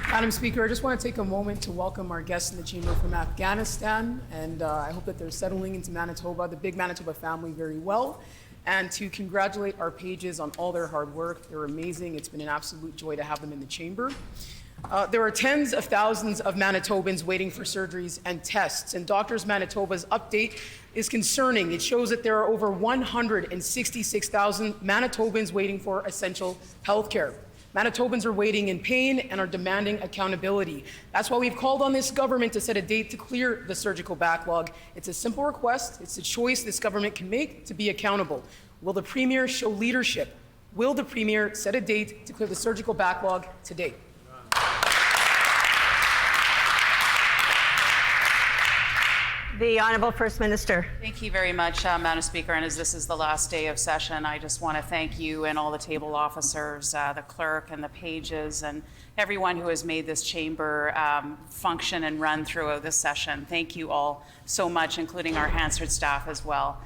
Madam Speaker, I just want to take a moment to welcome our guests in the chamber from Afghanistan, and I hope that they're settling into Manitoba, the big Manitoba family, very well, and to congratulate our pages on all their hard work. They're amazing. It's been an absolute joy to have them in the chamber. There are tens of thousands of Manitobans waiting for surgeries and tests, and Doctors Manitoba's update is concerning. It shows that there are over 166,000 Manitobans waiting for essential health care. Manitobans are waiting in pain and are demanding accountability. That's why we've called on this government to set a date to clear the surgical backlog. It's a simple request. It's a choice this government can make to be accountable. Will the Premier show leadership? Will the Premier set a date to clear the surgical backlog today? The Honourable First Minister. Thank you very much, Madam Speaker. And as this is the last day of session, I just want to thank you and all the table officers, the clerk and the pages, and everyone who has made this chamber function and run throughout this session. Thank you all so much, including our Hansard staff as well.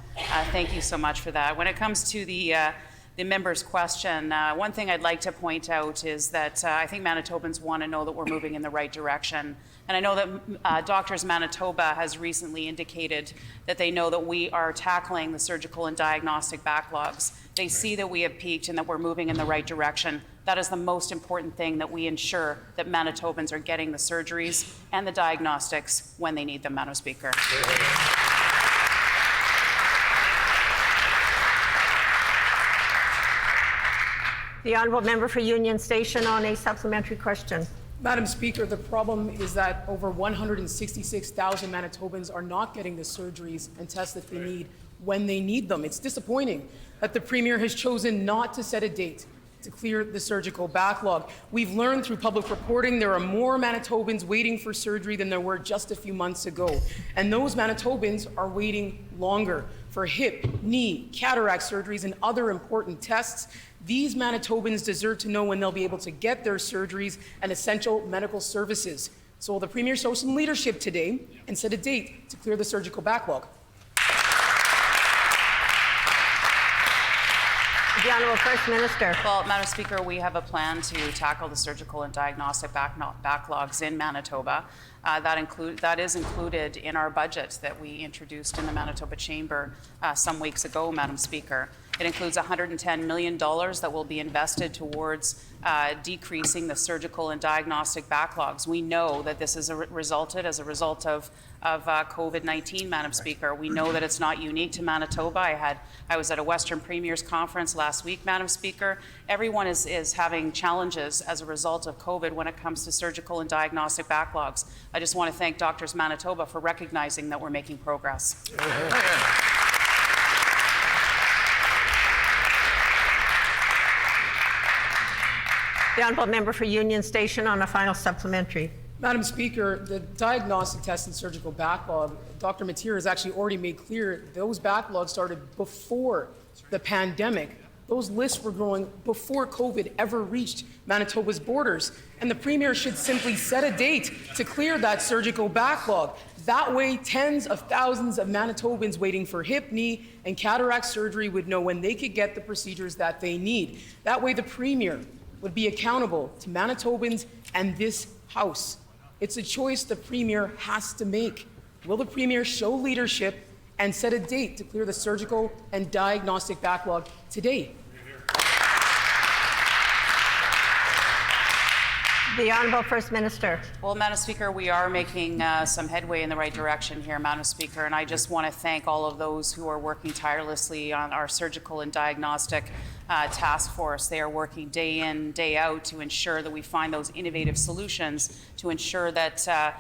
Thank you so much for that. When it comes to the member's question, one thing I'd like to point out is that I think Manitobans want to know that we're moving in the right direction. And I know that Doctors Manitoba has recently indicated that they know that we are tackling the surgical and diagnostic backlogs. They see that we have peaked and that we're moving in the right direction. That is the most important thing, that we ensure that Manitobans are getting the surgeries and the diagnostics when they need them, Madam Speaker. The Honourable Member for Union Station on a supplementary question. Madam Speaker, the problem is that over 166,000 Manitobans are not getting the surgeries and tests that they need when they need them. It's disappointing that the Premier has chosen not to set a date to clear the surgical backlog. We've learned through public reporting there are more Manitobans waiting for surgery than there were just a few months ago. And those Manitobans are waiting longer for hip, knee, cataract surgeries, and other important tests. These Manitobans deserve to know when they'll be able to get their surgeries and essential medical services. So will the Premier show some leadership today and set a date to clear the surgical backlog? The Honourable First Minister. Well, Madam Speaker, we have a plan to tackle the surgical and diagnostic backlogs in Manitoba. That is included in our budget that we introduced in the Manitoba Chamber some weeks ago, Madam Speaker. It includes $110 million that will be invested towards decreasing the surgical and diagnostic backlogs. We know that this has resulted as a result of COVID-19, Madam Speaker. We know that it's not unique to Manitoba. I was at a Western Premiers Conference last week, Madam Speaker. Everyone is having challenges as a result of COVID when it comes to surgical and diagnostic backlogs. I just want to thank Doctors Manitoba for recognizing that we're making progress. The Honourable Member for Union Station on a final supplementary. Madam Speaker, the diagnostic test and surgical backlog, Dr. Mateer has actually already made clear those backlogs started before the pandemic. Those lists were growing before COVID ever reached Manitoba's borders. And the Premier should simply set a date to clear that surgical backlog. That way, tens of thousands of Manitobans waiting for hip, knee, and cataract surgery would know when they could get the procedures that they need. That way, the Premier would be accountable to Manitobans and this House. It's a choice the Premier has to make. Will the Premier show leadership and set a date to clear the surgical and diagnostic backlog today? The Honourable First Minister. Well, Madam Speaker, we are making some headway in the right direction here, Madam Speaker, and I just want to thank all of those who are working tirelessly on our surgical and diagnostic task force. They are working day in, day out to ensure that we find those innovative solutions to ensure that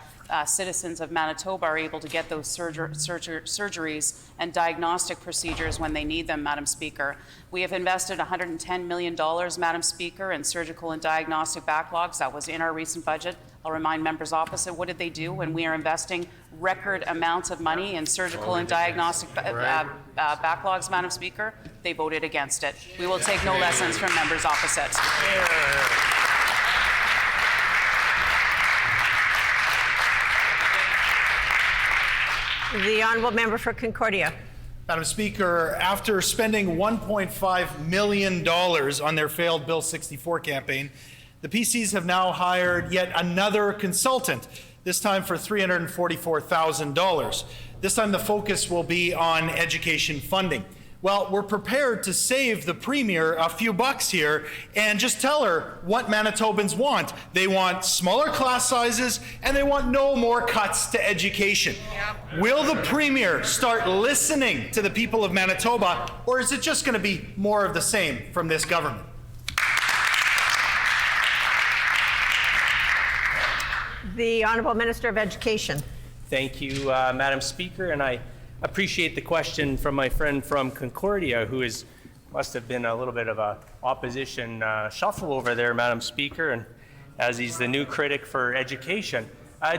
citizens of Manitoba are able to get those surgeries and diagnostic procedures when they need them, Madam Speaker. We have invested $110 million, Madam Speaker, in surgical and diagnostic backlogs. That was in our recent budget. I'll remind members opposite, what did they do when we are investing record amounts of money in surgical and diagnostic backlogs, Madam Speaker? They voted against it. We will take no lessons from members opposite. The Honourable Member for Concordia. Madam Speaker, after spending $1.5 million on their failed Bill 64 campaign, the PCs have now hired yet another consultant, this time for $344,000. This time the focus will be on education funding. Well, we're prepared to save the Premier a few bucks here and just tell her what Manitobans want. They want smaller class sizes and they want no more cuts to education. Yep. Will the Premier start listening to the people of Manitoba, or is it just going to be more of the same from this government? The Honourable Minister of Education. Thank you, Madam Speaker, and I appreciate the question from my friend from Concordia, who must have been a little bit of a opposition shuffle over there, Madam Speaker, and as he's the new critic for education.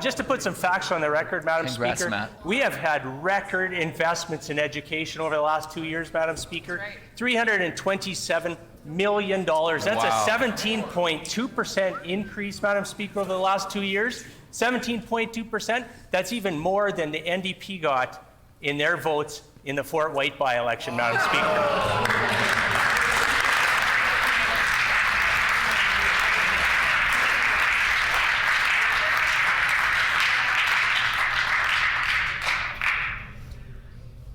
Just to put some facts on the record, Madam Speaker, Matt. we have had record investments in education over the last 2 years, Madam Speaker. $327 million. That's a 17.2% increase, Madam Speaker, over the last 2 years. 17.2%. That's even more than the NDP got in their votes in the Fort White by-election, Madam Speaker.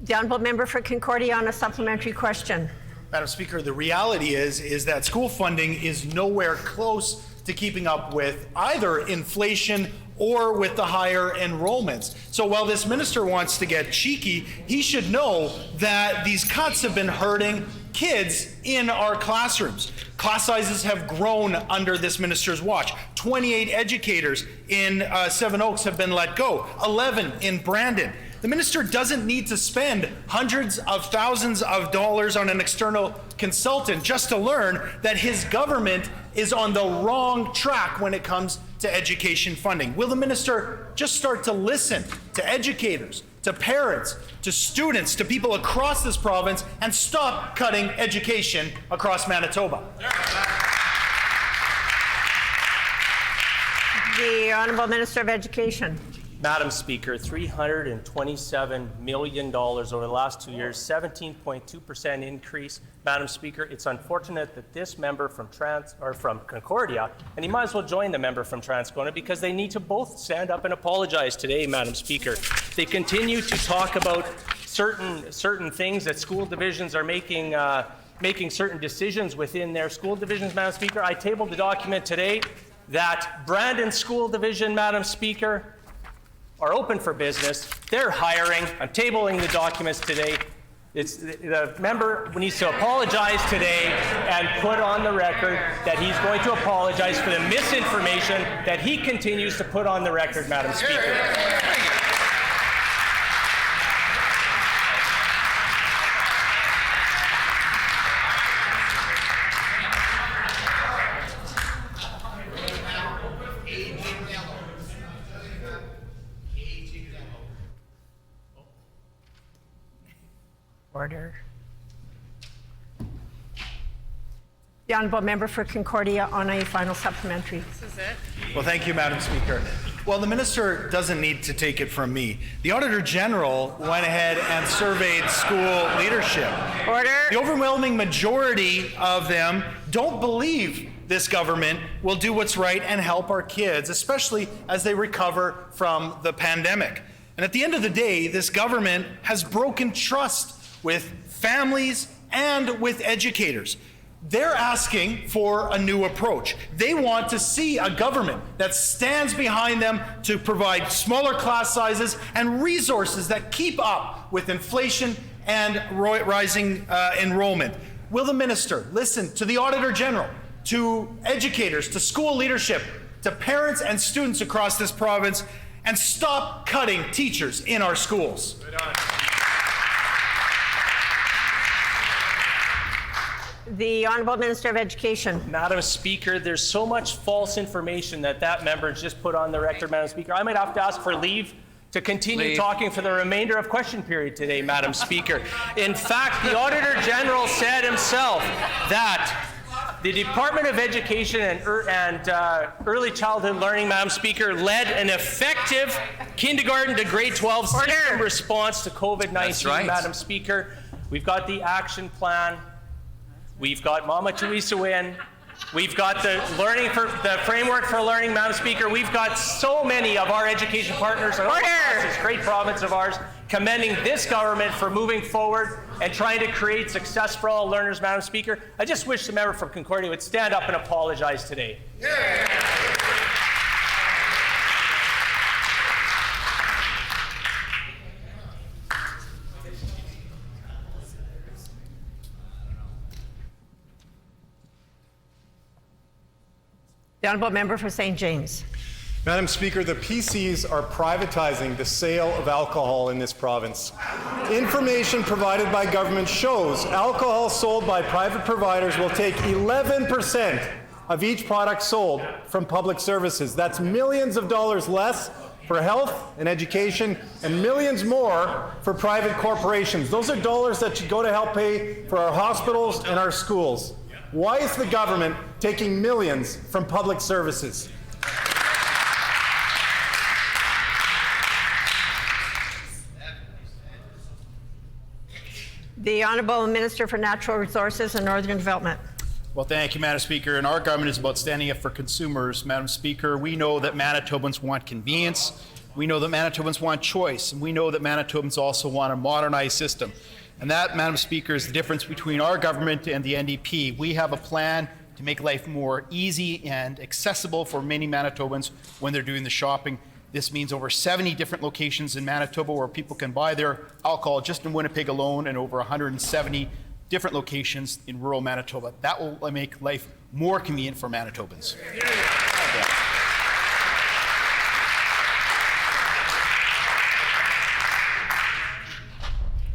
The Honourable Member for Concordia on a supplementary question. Madam Speaker, the reality is that school funding is nowhere close to keeping up with either inflation or with the higher enrollments. So while this minister wants to get cheeky, he should know that these cuts have been hurting kids in our classrooms. Class sizes have grown under this minister's watch. 28 educators in Seven Oaks have been let go, 11 in Brandon. The minister doesn't need to spend hundreds of thousands of dollars on an external consultant just to learn that his government is on the wrong track when it comes to education funding. Will the minister just start to listen to educators, to parents, to students, to people across this province, and stop cutting education across Manitoba? The Honourable Minister of Education. Madam Speaker, $327 million over the last 2 years, 17.2% increase. Madam Speaker, it's unfortunate that this member from Concordia, and he might as well join the member from Transcona, because they need to both stand up and apologize today, Madam Speaker. They continue to talk about certain things that school divisions are making certain decisions within their school divisions, Madam Speaker. I tabled a document today that Brandon School Division, Madam Speaker, are open for business. They're hiring. I'm tabling the documents today. The member needs to apologize today and put on the record that he's going to apologize for the misinformation that he continues to put on the record, Madam Speaker. Order. The honourable member for Concordia on a final supplementary. This is it. Well, thank you, Madam Speaker. Well, the minister doesn't need to take it from me. The Auditor General went ahead and surveyed school leadership. Order. The overwhelming majority of them don't believe this government will do what's right and help our kids, especially as they recover from the pandemic. And at the end of the day, this government has broken trust with families and with educators. They're asking for a new approach. They want to see a government that stands behind them to provide smaller class sizes and resources that keep up with inflation and rising enrollment. Will the minister listen to the Auditor General, to educators, to school leadership, to parents and students across this province, and stop cutting teachers in our schools? The Honourable Minister of Education. Madam Speaker, there's so much false information that member just put on the record, Madam Speaker. I might have to ask for leave to continue talking for the remainder of question period today, Madam Speaker. In fact, the Auditor General said himself that the Department of Education and Early Childhood Learning, Madam Speaker, led an effective kindergarten to grade 12 system response to COVID-19, right, Madam Speaker. We've got the action plan. We've got Mama Tuisa Win. We've got the framework for learning, Madam Speaker. We've got so many of our education partners across this great province of ours commending this government for moving forward and trying to create success for all learners, Madam Speaker. I just wish the member from Concordia would stand up and apologize today. The honourable member for St. James. Madam Speaker, the PCs are privatizing the sale of alcohol in this province. Information provided by government shows alcohol sold by private providers will take 11% of each product sold from public services. That's millions of dollars less for health and education and millions more for private corporations. Those are dollars that should go to help pay for our hospitals and our schools. Why is the government taking millions from public services? The Honourable Minister for Natural Resources and Northern Development. Well, thank you, Madam Speaker. And our government is about standing up for consumers, Madam Speaker. We know that Manitobans want convenience. We know that Manitobans want choice. And we know that Manitobans also want a modernized system. And that, Madam Speaker, is the difference between our government and the NDP. We have a plan to make life more easy and accessible for many Manitobans when they're doing the shopping. This means over 70 different locations in Manitoba where people can buy their alcohol just in Winnipeg alone, and over 170 different locations in rural Manitoba. That will make life more convenient for Manitobans.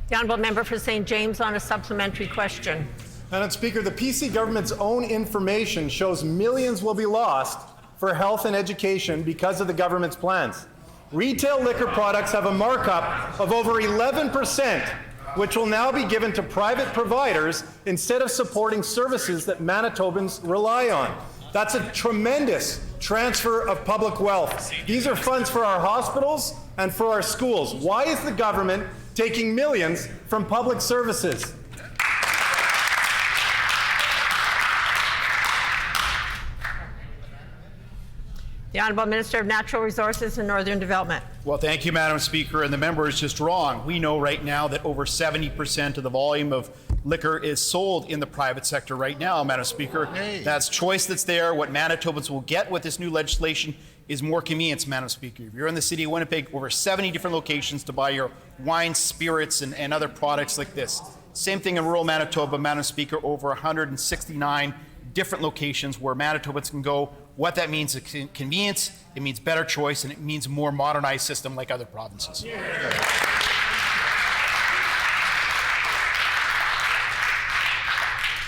The honourable member for St. James on a supplementary question. Madam Speaker, the PC government's own information shows millions will be lost for health and education because of the government's plans. Retail liquor products have a markup of over 11%, which will now be given to private providers instead of supporting services that Manitobans rely on. That's a tremendous transfer of public wealth. These are funds for our hospitals and for our schools. Why is the government taking millions from public services? The Honourable Minister of Natural Resources and Northern Development. Well, thank you, Madam Speaker. And the member is just wrong. We know right now that over 70% of the volume of liquor is sold in the private sector right now, Madam Speaker. Hey. That's choice that's there. What Manitobans will get with this new legislation is more convenience, Madam Speaker. If you're in the city of Winnipeg, over 70 different locations to buy your wine, spirits, and other products like this. Same thing in rural Manitoba, Madam Speaker, over 169 different locations where Manitobans can go. What that means is convenience, it means better choice, and it means a more modernized system like other provinces.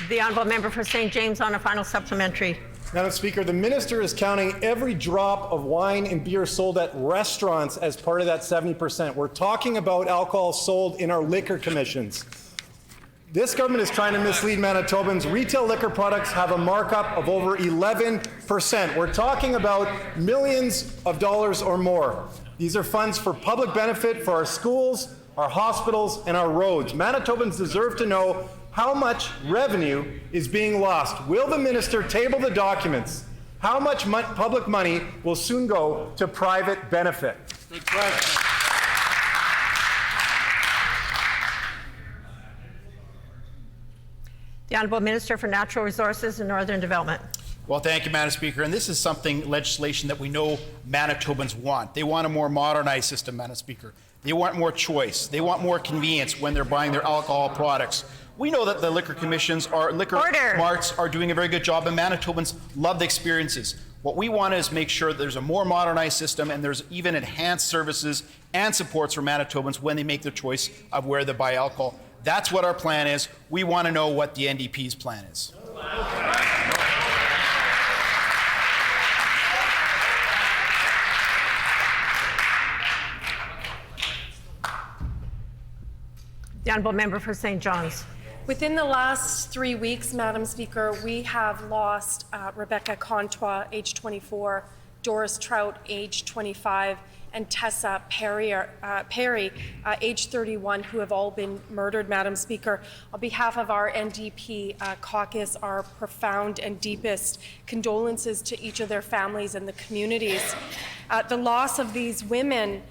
The Honourable Member for St. James on a final supplementary. Madam Speaker, the minister is counting every drop of wine and beer sold at restaurants as part of that 70%. We're talking about alcohol sold in our liquor commissions. This government is trying to mislead Manitobans. Retail liquor products have a markup of over 11%. We're talking about millions of dollars or more. These are funds for public benefit for our schools, our hospitals, and our roads. Manitobans deserve to know how much revenue is being lost. Will the minister table the documents? How much public money will soon go to private benefit? Good question. The Honourable Minister for Natural Resources and Northern Development. Well, thank you, Madam Speaker. And this is legislation that we know Manitobans want. They want a more modernized system, Madam Speaker. They want more choice. They want more convenience when they're buying their alcohol products. We know that the liquor commissions or liquor marts are doing a very good job, and Manitobans love the experiences. What we want is make sure that there's a more modernized system and there's even enhanced services and supports for Manitobans when they make their choice of where they buy alcohol. That's what our plan is. We want to know what the NDP's plan is. The Honourable Member for St. John's. Within the last 3 weeks, Madam Speaker, we have lost Rebecca Contois, age 24, Doris Trout, age 25, and Tessa Perry, age 31, who have all been murdered, Madam Speaker. On behalf of our NDP caucus, our profound and deepest condolences to each of their families and the communities. The loss of these women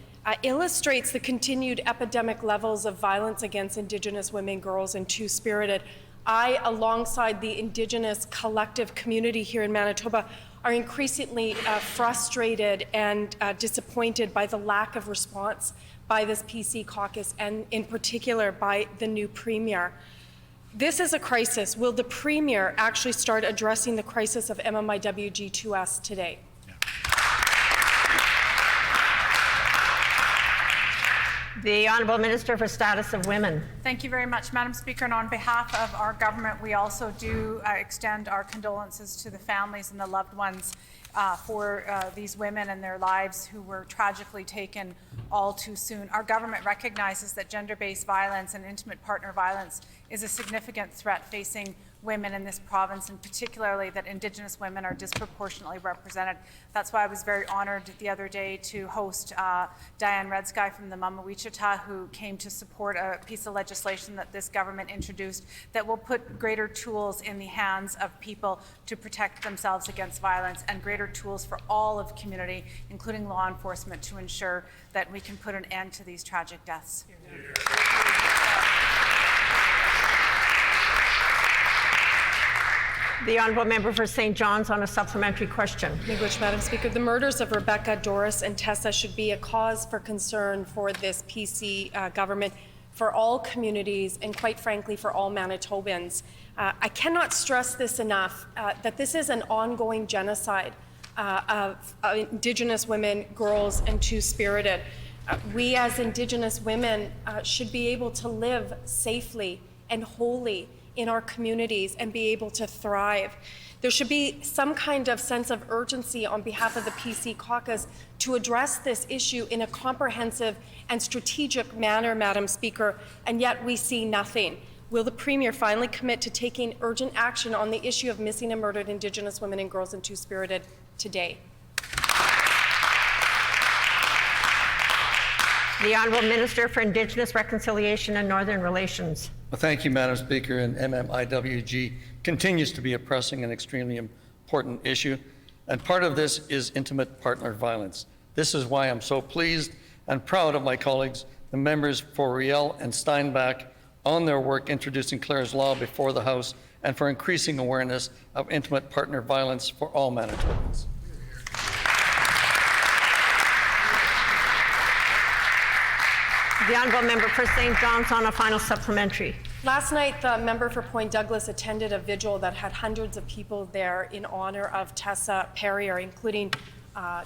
illustrates the continued epidemic levels of violence against Indigenous women, girls, and Two-Spirited. I, alongside the Indigenous collective community here in Manitoba, are increasingly frustrated and disappointed by the lack of response by this PC caucus and in particular by the new Premier. This is a crisis. Will the Premier actually start addressing the crisis of MMIWG2S today? The Honourable Minister for Status of Women. Thank you very much, Madam Speaker. And on behalf of our government, we also do extend our condolences to the families and the loved ones for these women and their lives who were tragically taken all too soon. Our government recognizes that gender-based violence and intimate partner violence is a significant threat facing women in this province, and particularly that Indigenous women are disproportionately represented. That's why I was very honored the other day to host Diane Redsky from the Mama-Wichita, who came to support a piece of legislation that this government introduced that will put greater tools in the hands of people to protect themselves against violence, and greater tools for all of community, including law enforcement, to ensure that we can put an end to these tragic deaths. The Honourable Member for St. John's on a supplementary question. Which, Madam Speaker, the murders of Rebecca, Doris, and Tessa should be a cause for concern for this PC government, for all communities, and quite frankly, for all Manitobans. I cannot stress this enough, that this is an ongoing genocide of Indigenous women, girls, and Two-Spirited. We as Indigenous women should be able to live safely and wholly in our communities and be able to thrive. There should be some kind of sense of urgency on behalf of the PC caucus to address this issue in a comprehensive and strategic manner, Madam Speaker, and yet we see nothing. Will the Premier finally commit to taking urgent action on the issue of missing and murdered Indigenous women and girls and Two-Spirited today? The Honourable Minister for Indigenous Reconciliation and Northern Relations. Well, thank you, Madam Speaker, and MMIWG continues to be a pressing and extremely important issue, and part of this is intimate partner violence. This is why I'm so pleased and proud of my colleagues, the members for Riel and Steinbach, on their work introducing Clare's Law before the House and for increasing awareness of intimate partner violence for all Manitobans. The Honourable Member for St. John's on a final supplementary. Last night, the member for Point Douglas attended a vigil that had hundreds of people there in honor of Tessa Perrier, including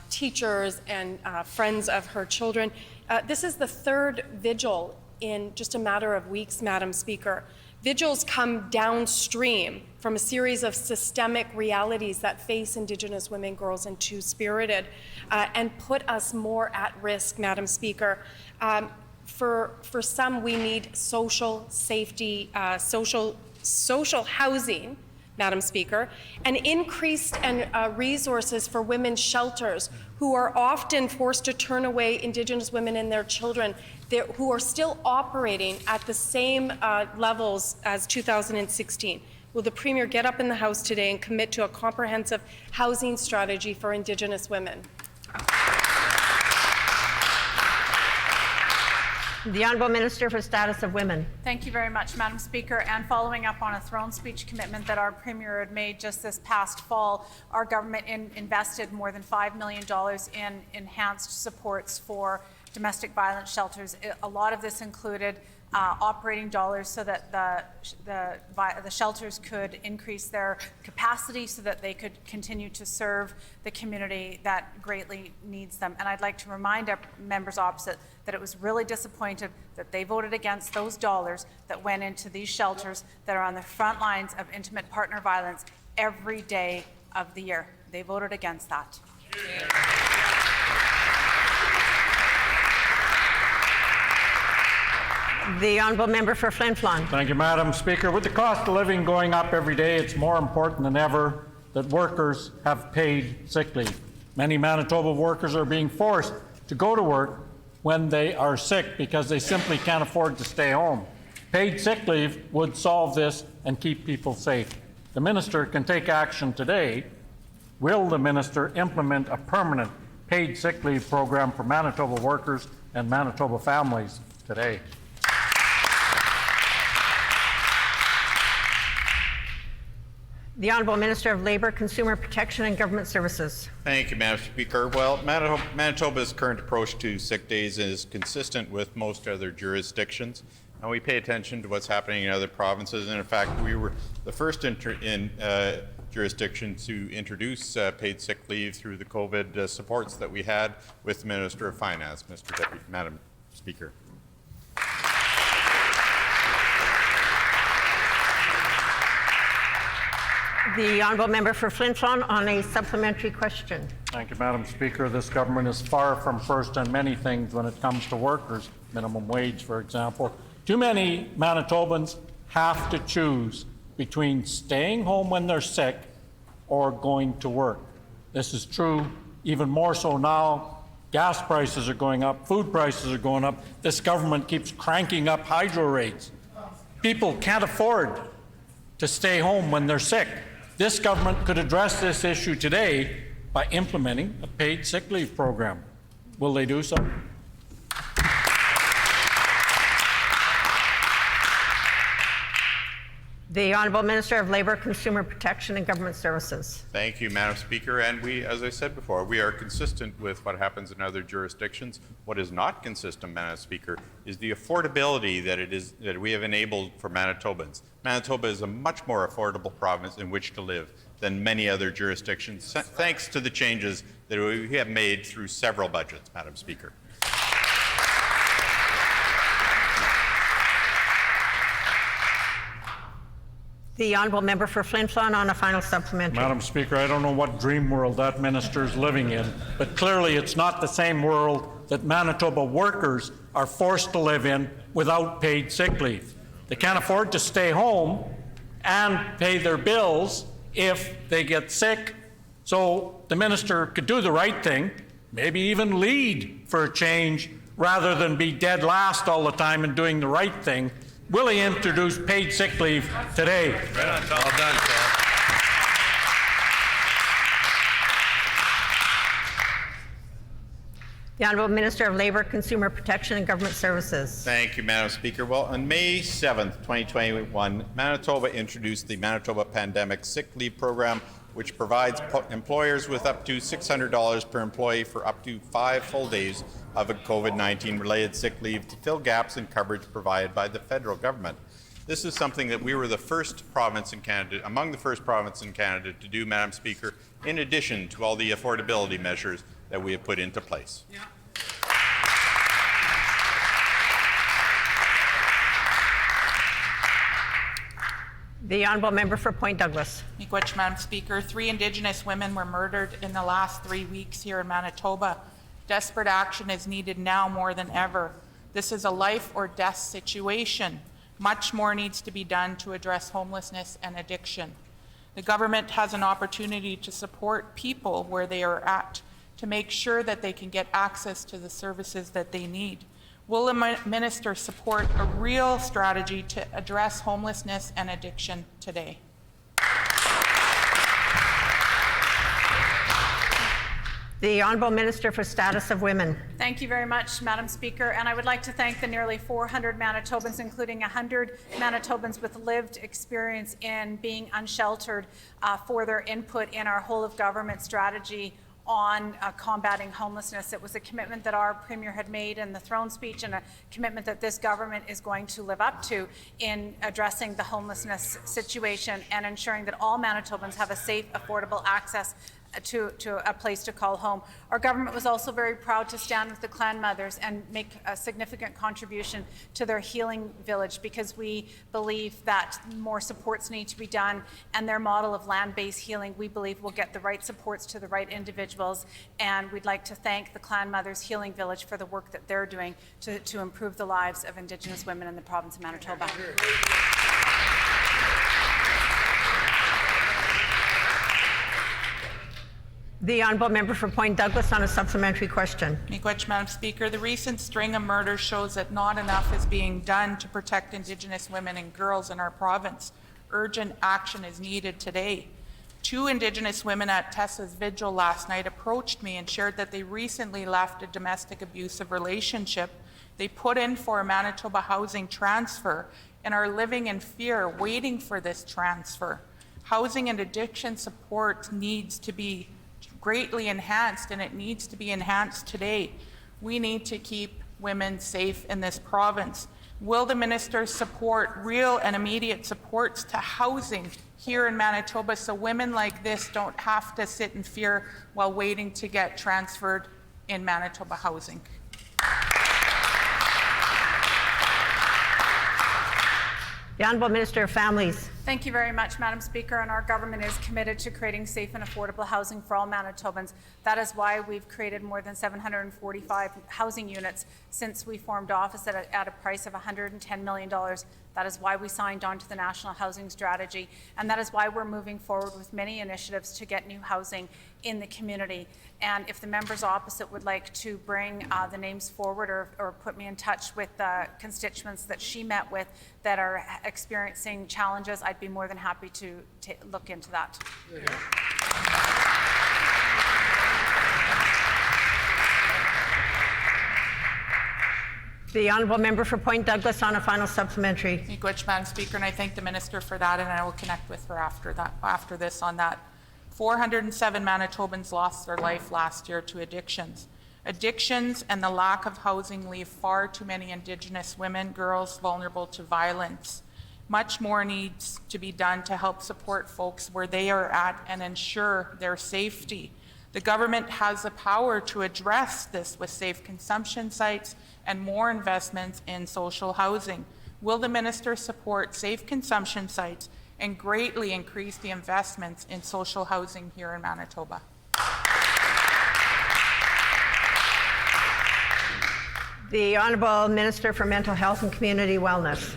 teachers and friends of her children. This is the third vigil in just a matter of weeks, Madam Speaker. Vigils come downstream from a series of systemic realities that face Indigenous women, girls, and Two-Spirited and put us more at risk, Madam Speaker. For some, we need social safety, social housing, Madam Speaker, and increased resources for women's shelters who are often forced to turn away Indigenous women and their children who are still operating at the same levels as 2016. Will the Premier get up in the House today and commit to a comprehensive housing strategy for Indigenous women? The Honourable Minister for Status of Women. Thank you very much, Madam Speaker. And following up on a throne speech commitment that our Premier had made just this past fall, our government invested more than $5 million in enhanced supports for domestic violence shelters. A lot of this included operating dollars so that the shelters could increase their capacity so that they could continue to serve the community that greatly needs them. And I'd like to remind our members opposite that it was really disappointed that they voted against those dollars that went into these shelters that are on the front lines of intimate partner violence every day of the year. They voted against that. The Honourable Member for Flin Flon. Thank you, Madam Speaker. With the cost of living going up every day, it's more important than ever that workers have paid sick leave. Many Manitoba workers are being forced to go to work when they are sick because they simply can't afford to stay home. Paid sick leave would solve this and keep people safe. The Minister can take action today. Will the Minister implement a permanent paid sick leave program for Manitoba workers and Manitoba families today? The Honourable Minister of Labour, Consumer Protection and Government Services. Thank you, Madam Speaker. Well, Manitoba's current approach to sick days is consistent with most other jurisdictions, and we pay attention to what's happening in other provinces. And in fact, we were the first jurisdiction to introduce paid sick leave through the COVID supports that we had with the Minister of Finance, Madam Speaker. The Honourable Member for Flin Flon on a supplementary question. Thank you, Madam Speaker. This government is far from first on many things when it comes to workers, minimum wage, for example. Too many Manitobans have to choose between staying home when they're sick or going to work. This is true even more so now. Gas prices are going up, food prices are going up. This government keeps cranking up hydro rates. People can't afford to stay home when they're sick. This government could address this issue today by implementing a paid sick leave program. Will they do so? The Honourable Minister of Labour, Consumer Protection and Government Services. Thank you, Madam Speaker. And we, as I said before, we are consistent with what happens in other jurisdictions. What is not consistent, Madam Speaker, is the affordability that we have enabled for Manitobans. Manitoba is a much more affordable province in which to live than many other jurisdictions, thanks to the changes that we have made through several budgets, Madam Speaker. The Honourable Member for Flin Flon on a final supplementary. Madam Speaker, I don't know what dream world that minister is living in, but clearly it's not the same world that Manitoba workers are forced to live in without paid sick leave. They can't afford to stay home and pay their bills if they get sick. So the minister could do the right thing, maybe even lead for a change rather than be dead last all the time and doing the right thing, will he introduce paid sick leave today? Well done, Tom. The Honourable Minister of Labour, Consumer Protection and Government Services. Thank you, Madam Speaker. Well, on May 7th, 2021, Manitoba introduced the Manitoba Pandemic Sick Leave Program, which provides employers with up to $600 per employee for up to 5 full days of a COVID-19 related sick leave to fill gaps in coverage provided by the federal government. This is something that we were the first province in Canada, among the first provinces in Canada to do, Madam Speaker, in addition to all the affordability measures that we have put into place. Yeah. The Honourable Member for Point Douglas. Miigwech, Madam Speaker. 3 Indigenous women were murdered in the last 3 weeks here in Manitoba. Desperate action is needed now more than ever. This is a life or death situation. Much more needs to be done to address homelessness and addiction. The government has an opportunity to support people where they are at, to make sure that they can get access to the services that they need. Will the minister support a real strategy to address homelessness and addiction today? The Honourable Minister for Status of Women. Thank you very much, Madam Speaker. And I would like to thank the nearly 400 Manitobans, including 100 Manitobans with lived experience in being unsheltered, for their input in our whole of government strategy on combating homelessness. It was a commitment that our Premier had made in the throne speech, and a commitment that this government is going to live up to in addressing the homelessness situation and ensuring that all Manitobans have a safe, affordable access to a place to call home. Our government was also very proud to stand with the clan mothers and make a significant contribution to their healing village, because we believe that more supports need to be done, and their model of land-based healing, we believe, will get the right supports to the right individuals. And we'd like to thank the Clan Mothers Healing Village for the work that they're doing to improve the lives of Indigenous women in the province of Manitoba. The Honourable Member for Point Douglas on a supplementary question. Miigwech, Madam Speaker. The recent string of murders shows that not enough is being done to protect Indigenous women and girls in our province. Urgent action is needed today. 2 Indigenous women at Tessa's vigil last night approached me and shared that they recently left a domestic abusive relationship. They put in for a Manitoba housing transfer and are living in fear, waiting for this transfer. Housing and addiction support needs to be greatly enhanced, and it needs to be enhanced today. We need to keep women safe in this province. Will the minister support real and immediate supports to housing here in Manitoba so women like this don't have to sit in fear while waiting to get transferred in Manitoba housing? The Honourable Minister of Families. Thank you very much, Madam Speaker. And our government is committed to creating safe and affordable housing for all Manitobans. That is why we've created more than 745 housing units since we formed office at a price of $110 million. That is why we signed on to the National Housing Strategy. And that is why we're moving forward with many initiatives to get new housing in the community. And if the members opposite would like to bring the names forward or put me in touch with the constituents that she met with that are experiencing challenges, I'd be more than happy to look into that. The Honourable Member for Point Douglas on a final supplementary. Miigwech, Madam Speaker, and I thank the minister for that, and I will connect with her after this on that. 407 Manitobans lost their life last year to addictions. Addictions and the lack of housing leave far too many Indigenous women, girls vulnerable to violence. Much more needs to be done to help support folks where they are at and ensure their safety. The government has the power to address this with safe consumption sites and more investments in social housing. Will the minister support safe consumption sites and greatly increase the investments in social housing here in Manitoba? The Honourable Minister for Mental Health and Community Wellness.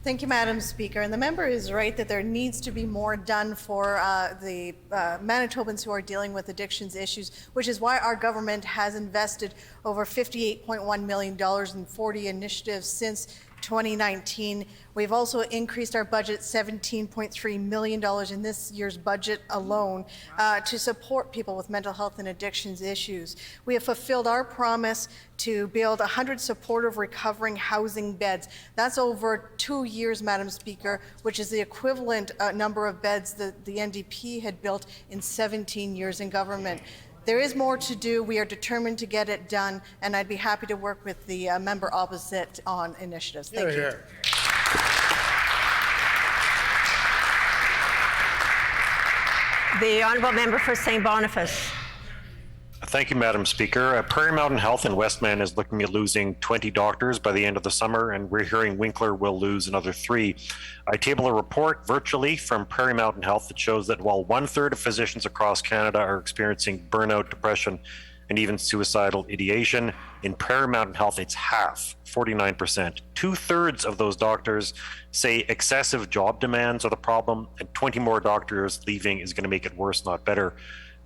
Thank you, Madam Speaker. And the member is right that there needs to be more done for the Manitobans who are dealing with addictions issues, which is why our government has invested over $58.1 million in 40 initiatives since 2019. We've also increased our budget $17.3 million in this year's budget alone to support people with mental health and addictions issues. We have fulfilled our promise to build 100 supportive recovering housing beds. That's over 2 years, Madam Speaker, which is the equivalent number of beds that the NDP had built in 17 years in government. There is more to do. We are determined to get it done, and I'd be happy to work with the member opposite on initiatives. Thank you. The honourable member for St. Boniface. Thank you, Madam Speaker. Prairie Mountain Health in Westman is looking at losing 20 doctors by the end of the summer, and we're hearing Winkler will lose another 3. I table a report virtually from Prairie Mountain Health that shows that while 1/3 of physicians across Canada are experiencing burnout, depression, and even suicidal ideation, in Prairie Mountain Health it's half, 49%. 2/3 of those doctors say excessive job demands are the problem, and 20 more doctors leaving is going to make it worse, not better.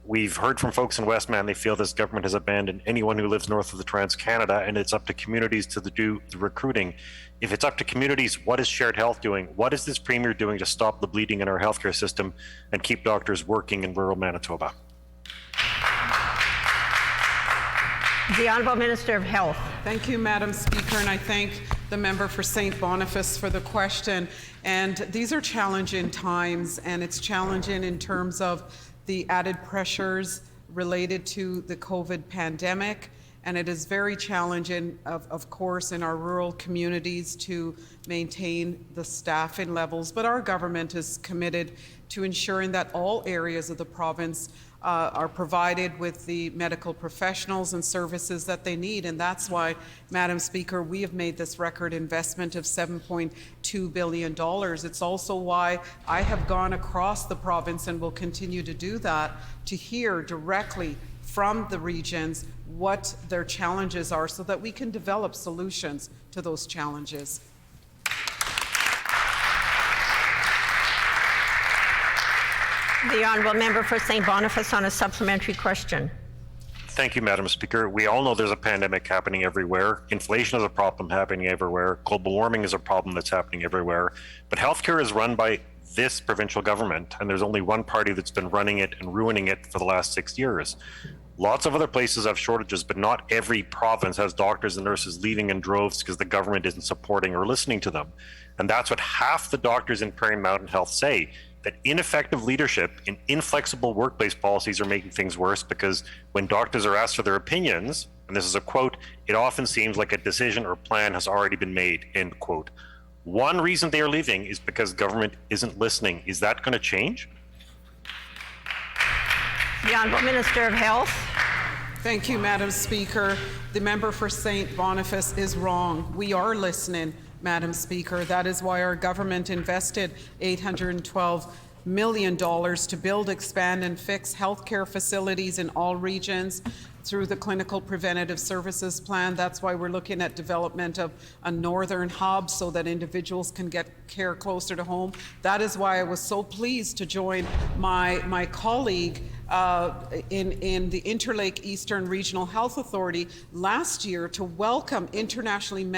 We've heard from folks in Westman, they feel this government has abandoned anyone who lives north of the Trans-Canada, and it's up to communities to do the recruiting. If it's up to communities, what is Shared Health doing? What is this Premier doing to stop the bleeding in our healthcare system and keep doctors working in rural Manitoba? The Honourable Minister of Health. Thank you, Madam Speaker, and I thank the member for St. Boniface for the question. And these are challenging times, and it's challenging in terms of the added pressures related to the COVID pandemic, and it is very challenging, of course, in our rural communities to maintain the staffing levels, but our government is committed to ensuring that all areas of the province are provided with the medical professionals and services that they need. And that's why, Madam Speaker, we have made this record investment of $7.2 billion. It's also why I have gone across the province and will continue to do that, to hear directly from the regions what their challenges are so that we can develop solutions to those challenges. The honourable member for St. Boniface on a supplementary question. Thank you, Madam Speaker. We all know there's a pandemic happening everywhere. Inflation is a problem happening everywhere. Global warming is a problem that's happening everywhere. But healthcare is run by this provincial government, and there's only one party that's been running it and ruining it for the last 6 years. Lots of other places have shortages, but not every province has doctors and nurses leaving in droves because the government isn't supporting or listening to them. And that's what half the doctors in Prairie Mountain Health say, that ineffective leadership and inflexible workplace policies are making things worse, because when doctors are asked for their opinions, and this is a quote, it often seems like a decision or plan has already been made, end quote. One reason they are leaving is because government isn't listening. Is that going to change? The Honourable Minister of Health. Thank you, Madam Speaker. The member for St. Boniface is wrong. We are listening, Madam Speaker. That is why our government invested $812 million to build, expand, and fix healthcare facilities in all regions through the Clinical Preventative Services Plan. That's why we're looking at development of a northern hub so that individuals can get care closer to home. That is why I was so pleased to join my colleague in the Interlake Eastern Regional Health Authority last year to welcome internationally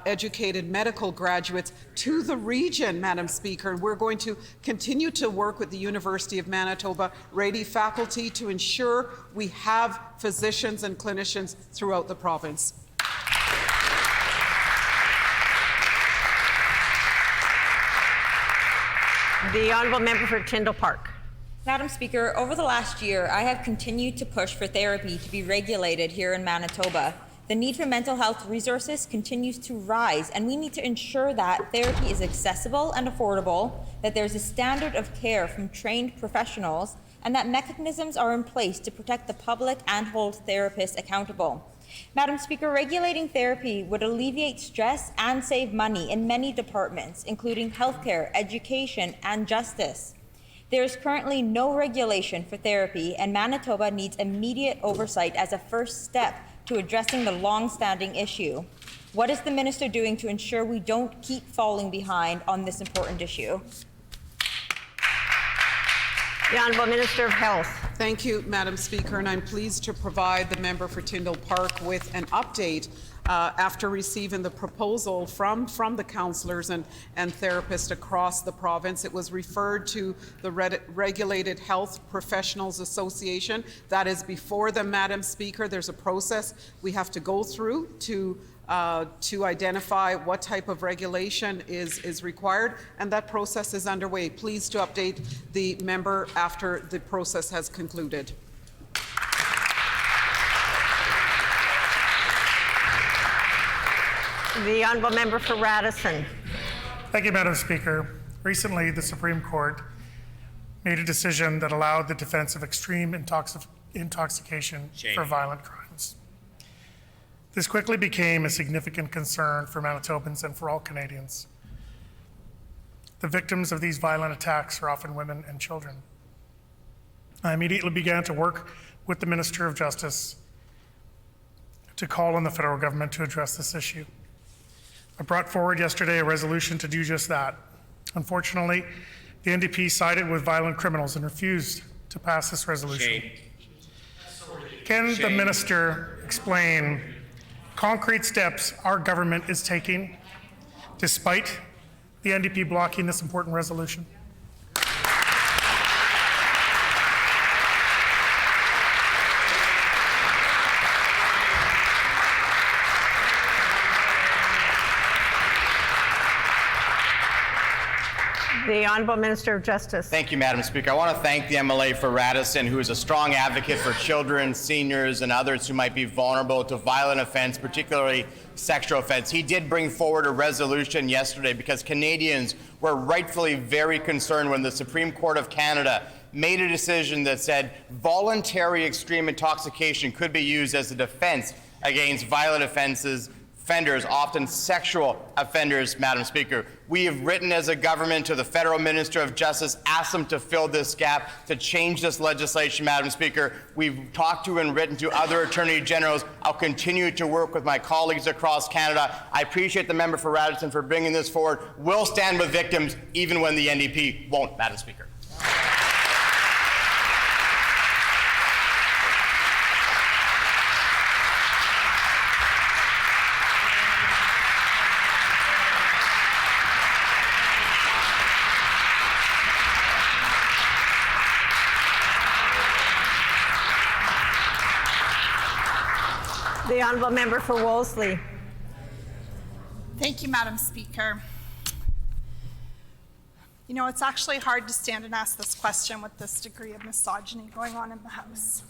educated medical graduates to the region, Madam Speaker. And we're going to continue to work with the University of Manitoba Rady faculty to ensure we have physicians and clinicians throughout the province. The Honourable Member for Tyndall Park. Madam Speaker, over the last year, I have continued to push for therapy to be regulated here in Manitoba. The need for mental health resources continues to rise, and we need to ensure that therapy is accessible and affordable, that there's a standard of care from trained professionals, and that mechanisms are in place to protect the public and hold therapists accountable. Madam Speaker, regulating therapy would alleviate stress and save money in many departments, including healthcare, education, and justice. There is currently no regulation for therapy, and Manitoba needs immediate oversight as a first step to addressing the long-standing issue. What is the minister doing to ensure we don't keep falling behind on this important issue? The Honourable Minister of Health. Thank you, Madam Speaker, and I'm pleased to provide the member for Tyndall Park with an update after receiving the proposal from the councillors and therapists across the province. It was referred to the Regulated Health Professionals Association. That is before them, Madam Speaker. There's a process we have to go through to identify what type of regulation is required, and that process is underway. Please to update the member after the process has concluded. The Honourable Member for Radisson. Thank you, Madam Speaker. Recently, the Supreme Court made a decision that allowed the defense of extreme intoxication for violent crimes. This quickly became a significant concern for Manitobans and for all Canadians. The victims of these violent attacks are often women and children. I immediately began to work with the Minister of Justice to call on the federal government to address this issue. I brought forward yesterday a resolution to do just that. Unfortunately, the NDP sided with violent criminals and refused to pass this resolution. Can the minister explain concrete steps our government is taking despite the NDP blocking this important resolution? The Honourable Minister of Justice. Thank you, Madam Speaker. I want to thank the MLA for Radisson, who is a strong advocate for children, seniors, and others who might be vulnerable to violent offense, particularly sexual offense. He did bring forward a resolution yesterday because Canadians were rightfully very concerned when the Supreme Court of Canada made a decision that said voluntary extreme intoxication could be used as a defense against violent offenders, often sexual offenders, Madam Speaker. We have written as a government to the Federal Minister of Justice, asked them to fill this gap, to change this legislation, Madam Speaker. We've talked to and written to other Attorney Generals. I'll continue to work with my colleagues across Canada. I appreciate the member for Radisson for bringing this forward. We'll stand with victims even when the NDP won't, Madam Speaker. The Honourable Member for Wolseley. Thank you, Madam Speaker. You know, it's actually hard to stand and ask this question with this degree of misogyny going on in the House.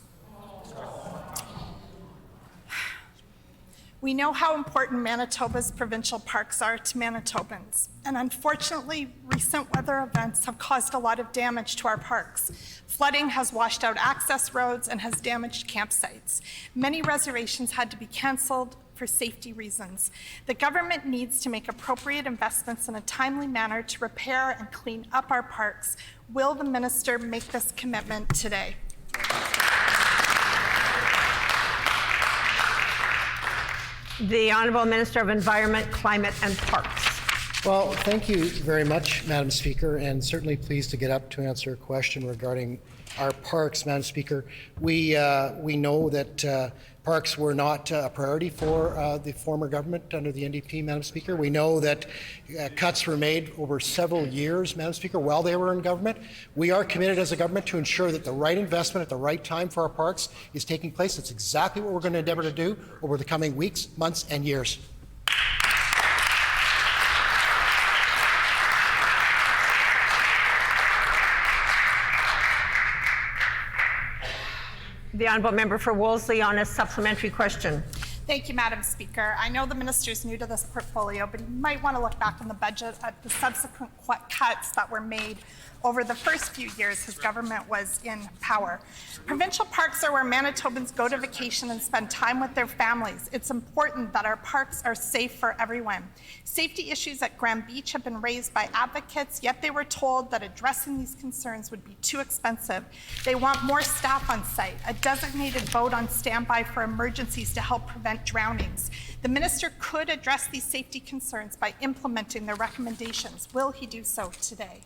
We know how important Manitoba's provincial parks are to Manitobans, and unfortunately, recent weather events have caused a lot of damage to our parks. Flooding has washed out access roads and has damaged campsites. Many reservations had to be canceled for safety reasons. The government needs to make appropriate investments in a timely manner to repair and clean up our parks. Will the minister make this commitment today? The Honourable Minister of Environment, Climate and Parks. Well, thank you very much, Madam Speaker, and certainly pleased to get up to answer a question regarding our parks, Madam Speaker. We know that parks were not a priority for the former government under the NDP, Madam Speaker. We know that cuts were made over several years, Madam Speaker, while they were in government. We are committed as a government to ensure that the right investment at the right time for our parks is taking place. That's exactly what we're going to endeavour to do over the coming weeks, months, and years. The Honourable Member for Wolseley on a supplementary question. Thank you, Madam Speaker. I know the minister's new to this portfolio, but he might want to look back on the budget at the subsequent cuts that were made over the first few years his government was in power. Provincial parks are where Manitobans go to vacation and spend time with their families. It's important that our parks are safe for everyone. Safety issues at Grand Beach have been raised by advocates, yet they were told that addressing these concerns would be too expensive. They want more staff on site, a designated boat on standby for emergencies to help prevent drownings. The minister could address these safety concerns by implementing their recommendations. Will he do so today?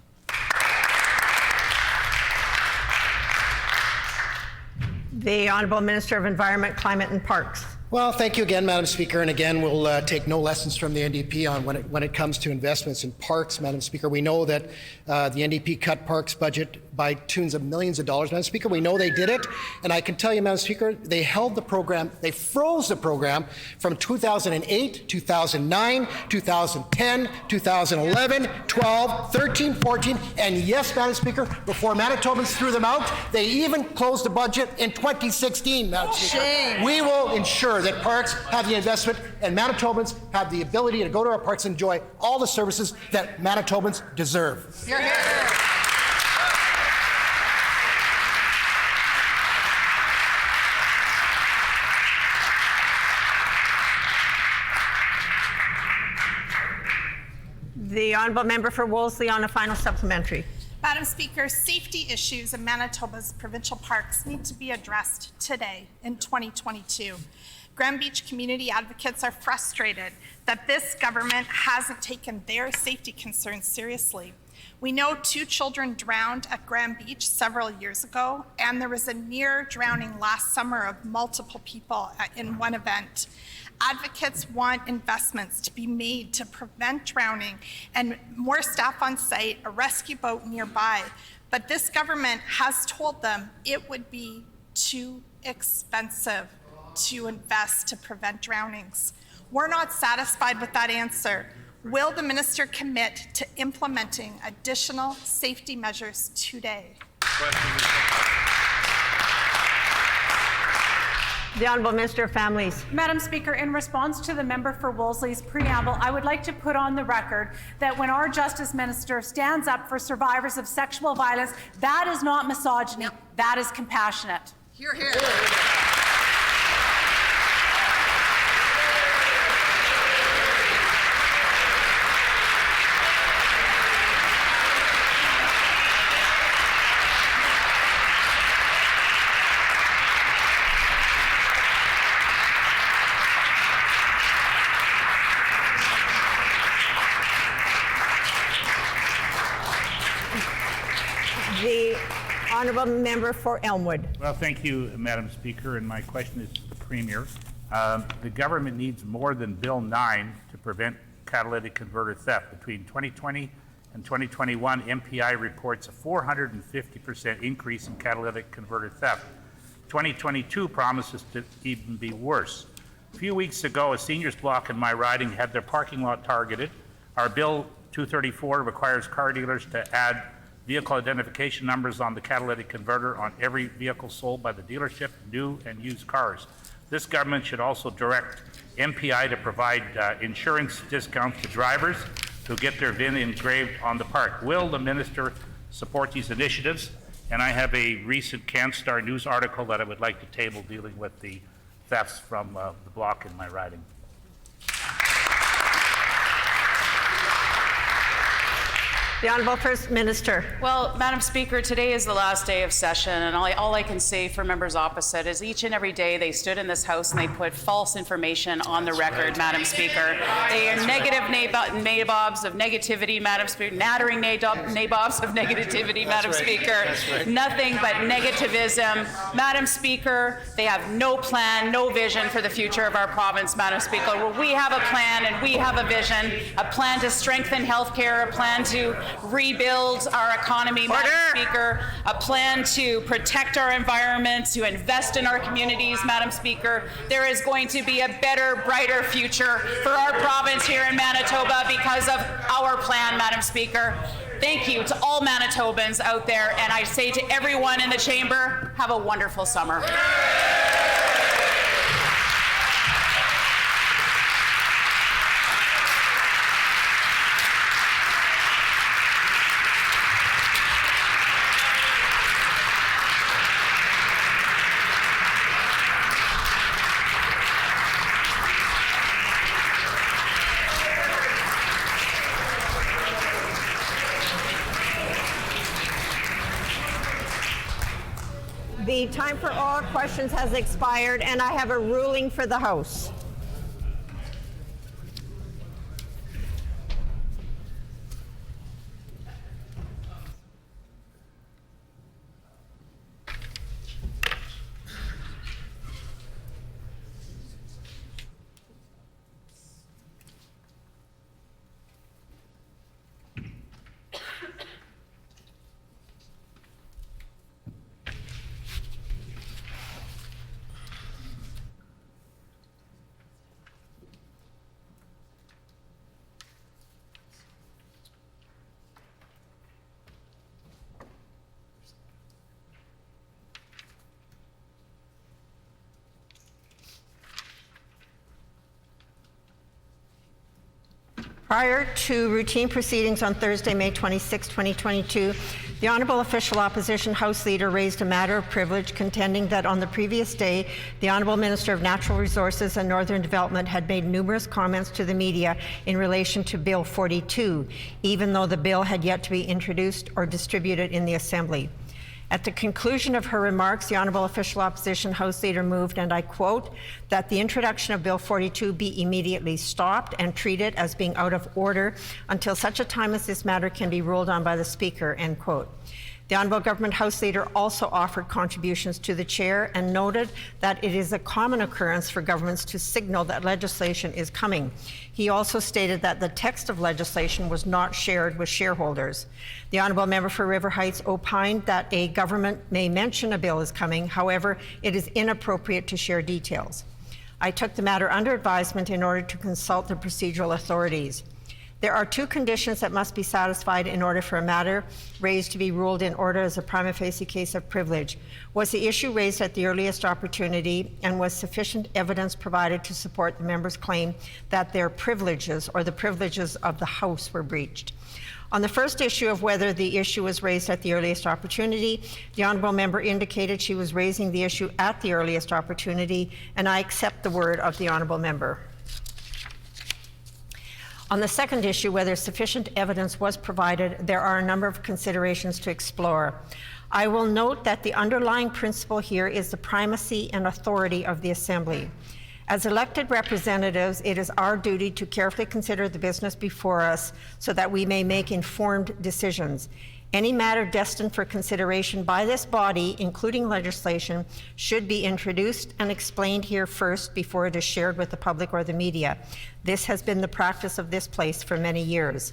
The Honourable Minister of Environment, Climate and Parks. Well, thank you again, Madam Speaker. And again, we'll take no lessons from the NDP on when it comes to investments in parks, Madam Speaker. We know that the NDP cut parks budget by tunes of millions of dollars, Madam Speaker. We know they did it. And I can tell you, Madam Speaker, they held the program, they froze the program from 2008, 2009, 2010, 2011, 12, 13, 14, and yes, Madam Speaker, before Manitobans threw them out, they even closed the budget in 2016, Madam Speaker. Shame. We will ensure that parks have the investment and Manitobans have the ability to go to our parks and enjoy all the services that Manitobans deserve. You're here. The Honourable Member for Wolseley on a final supplementary. Madam Speaker, safety issues in Manitoba's provincial parks need to be addressed today in 2022. Grand Beach community advocates are frustrated that this government hasn't taken their safety concerns seriously. We know 2 children drowned at Grand Beach several years ago, and there was a near drowning last summer of multiple people in one event. Advocates want investments to be made to prevent drowning and more staff on site, a rescue boat nearby. But this government has told them it would be too expensive to invest to prevent drownings. We're not satisfied with that answer. Will the minister commit to implementing additional safety measures today? The Honourable Minister of Families. Madam Speaker, in response to the member for Wolseley's preamble, I would like to put on the record that when our Justice Minister stands up for survivors of sexual violence, that is not misogyny, that is compassionate. Hear, hear. The Honourable Member for Elmwood. Well, thank you, Madam Speaker, and my question is to the Premier. The government needs more than Bill 9 to prevent catalytic converter theft. Between 2020 and 2021, MPI reports a 450% increase in catalytic converter theft. 2022 promises to even be worse. A few weeks ago, a seniors block in my riding had their parking lot targeted. Our Bill 234 requires car dealers to add vehicle identification numbers on the catalytic converter on every vehicle sold by the dealership, new and used cars. This government should also direct MPI to provide insurance discounts to drivers who get their VIN engraved on the part. Will the minister support these initiatives? And I have a recent CanStar News article that I would like to table dealing with the thefts from the block in my riding. The Honourable First Minister. Well, Madam Speaker, today is the last day of session, and all I can say for members opposite is each and every day they stood in this House and they put false information on the record, Madam Speaker. They are negative nabobs of negativity, Madam Speaker, nattering nabobs of negativity, Madam Speaker. Nothing but negativism. Madam Speaker, they have no plan, no vision for the future of our province, Madam Speaker. Well, we have a plan and we have a vision, a plan to strengthen healthcare, a plan to rebuild our economy, Madam Speaker, a plan to protect our environment, to invest in our communities, Madam Speaker. There is going to be a better, brighter future for our province here in Manitoba because of our plan, Madam Speaker. Thank you to all Manitobans out there, and I say to everyone in the chamber, have a wonderful summer. The time for oral questions has expired, and I have a ruling for the House. Prior to routine proceedings on Thursday, May 26, 2022, the Honourable Official Opposition House Leader raised a matter of privilege, contending that on the previous day, the Honourable Minister of Natural Resources and Northern Development had made numerous comments to the media in relation to Bill 42, even though the bill had yet to be introduced or distributed in the Assembly. At the conclusion of her remarks, the Honourable Official Opposition House Leader moved, and I quote, that the introduction of Bill 42 be immediately stopped and treated as being out of order until such a time as this matter can be ruled on by the Speaker, end quote. The Honourable Government House Leader also offered contributions to the Chair and noted that it is a common occurrence for governments to signal that legislation is coming. He also stated that the text of legislation was not shared with shareholders. The Honourable Member for River Heights opined that a government may mention a bill is coming, however, it is inappropriate to share details. I took the matter under advisement in order to consult the procedural authorities. There are two conditions that must be satisfied in order for a matter raised to be ruled in order as a prima facie case of privilege. Was the issue raised at the earliest opportunity, and was sufficient evidence provided to support the member's claim that their privileges or the privileges of the House were breached? On the first issue of whether the issue was raised at the earliest opportunity, the Honourable Member indicated she was raising the issue at the earliest opportunity, and I accept the word of the Honourable Member. On the second issue, whether sufficient evidence was provided, there are a number of considerations to explore. I will note that the underlying principle here is the primacy and authority of the Assembly. As elected representatives, it is our duty to carefully consider the business before us so that we may make informed decisions. Any matter destined for consideration by this body, including legislation, should be introduced and explained here first before it is shared with the public or the media. This has been the practice of this place for many years.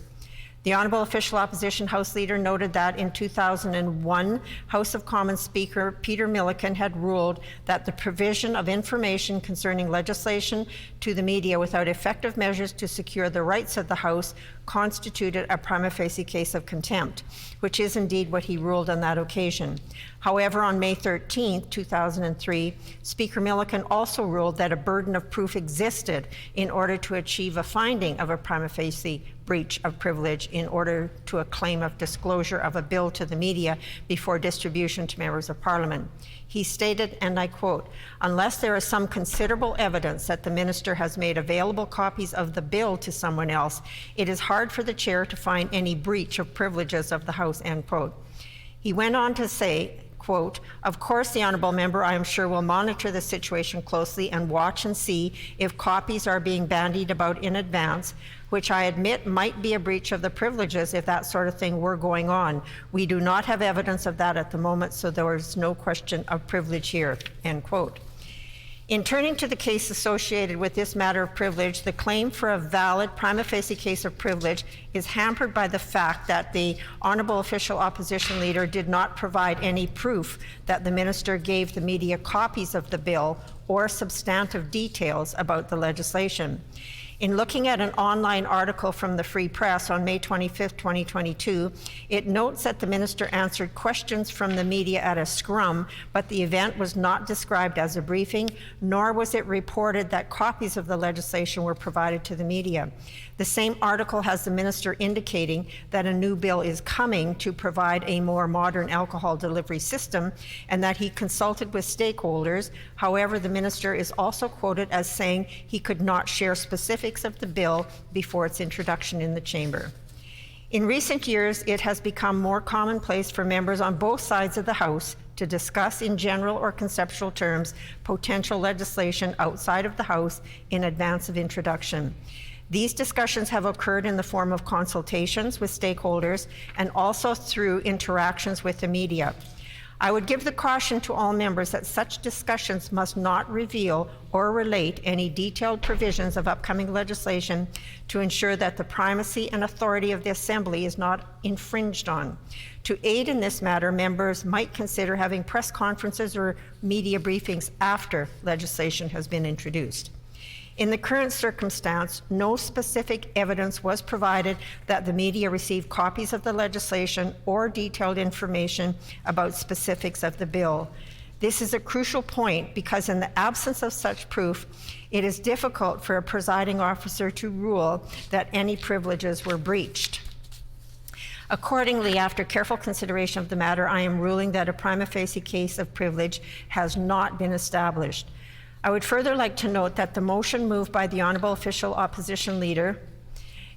The Honourable Official Opposition House Leader noted that in 2001, House of Commons Speaker Peter Milliken had ruled that the provision of information concerning legislation to the media without effective measures to secure the rights of the House constituted a prima facie case of contempt, which is indeed what he ruled on that occasion. However, on May 13, 2003, Speaker Milliken also ruled that a burden of proof existed in order to achieve a finding of a prima facie breach of privilege in order to a claim of disclosure of a bill to the media before distribution to members of Parliament. He stated, and I quote, "Unless there is some considerable evidence that the minister has made available copies of the bill to someone else, it is hard for the chair to find any breach of privileges of the House," end quote. He went on to say, quote, "Of course, the honourable member, I am sure, will monitor the situation closely and watch and see if copies are being bandied about in advance, which I admit might be a breach of the privileges if that sort of thing were going on. We do not have evidence of that at the moment, so there is no question of privilege here," end quote. In turning to the case associated with this matter of privilege, the claim for a valid prima facie case of privilege is hampered by the fact that the Honourable Official Opposition Leader did not provide any proof that the minister gave the media copies of the bill or substantive details about the legislation. In looking at an online article from the Free Press on May 25, 2022, it notes that the minister answered questions from the media at a scrum, but the event was not described as a briefing, nor was it reported that copies of the legislation were provided to the media. The same article has the minister indicating that a new bill is coming to provide a more modern alcohol delivery system and that he consulted with stakeholders. However, the minister is also quoted as saying he could not share specifics of the bill before its introduction in the chamber. In recent years, it has become more commonplace for members on both sides of the House to discuss in general or conceptual terms potential legislation outside of the House in advance of introduction. These discussions have occurred in the form of consultations with stakeholders and also through interactions with the media. I would give the caution to all members that such discussions must not reveal or relate any detailed provisions of upcoming legislation to ensure that the primacy and authority of the Assembly is not infringed on. To aid in this matter, members might consider having press conferences or media briefings after legislation has been introduced. In the current circumstance, no specific evidence was provided that the media received copies of the legislation or detailed information about specifics of the bill. This is a crucial point because in the absence of such proof, it is difficult for a presiding officer to rule that any privileges were breached. Accordingly, after careful consideration of the matter, I am ruling that a prima facie case of privilege has not been established. I would further like to note that the motion moved by the Honourable Official Opposition Leader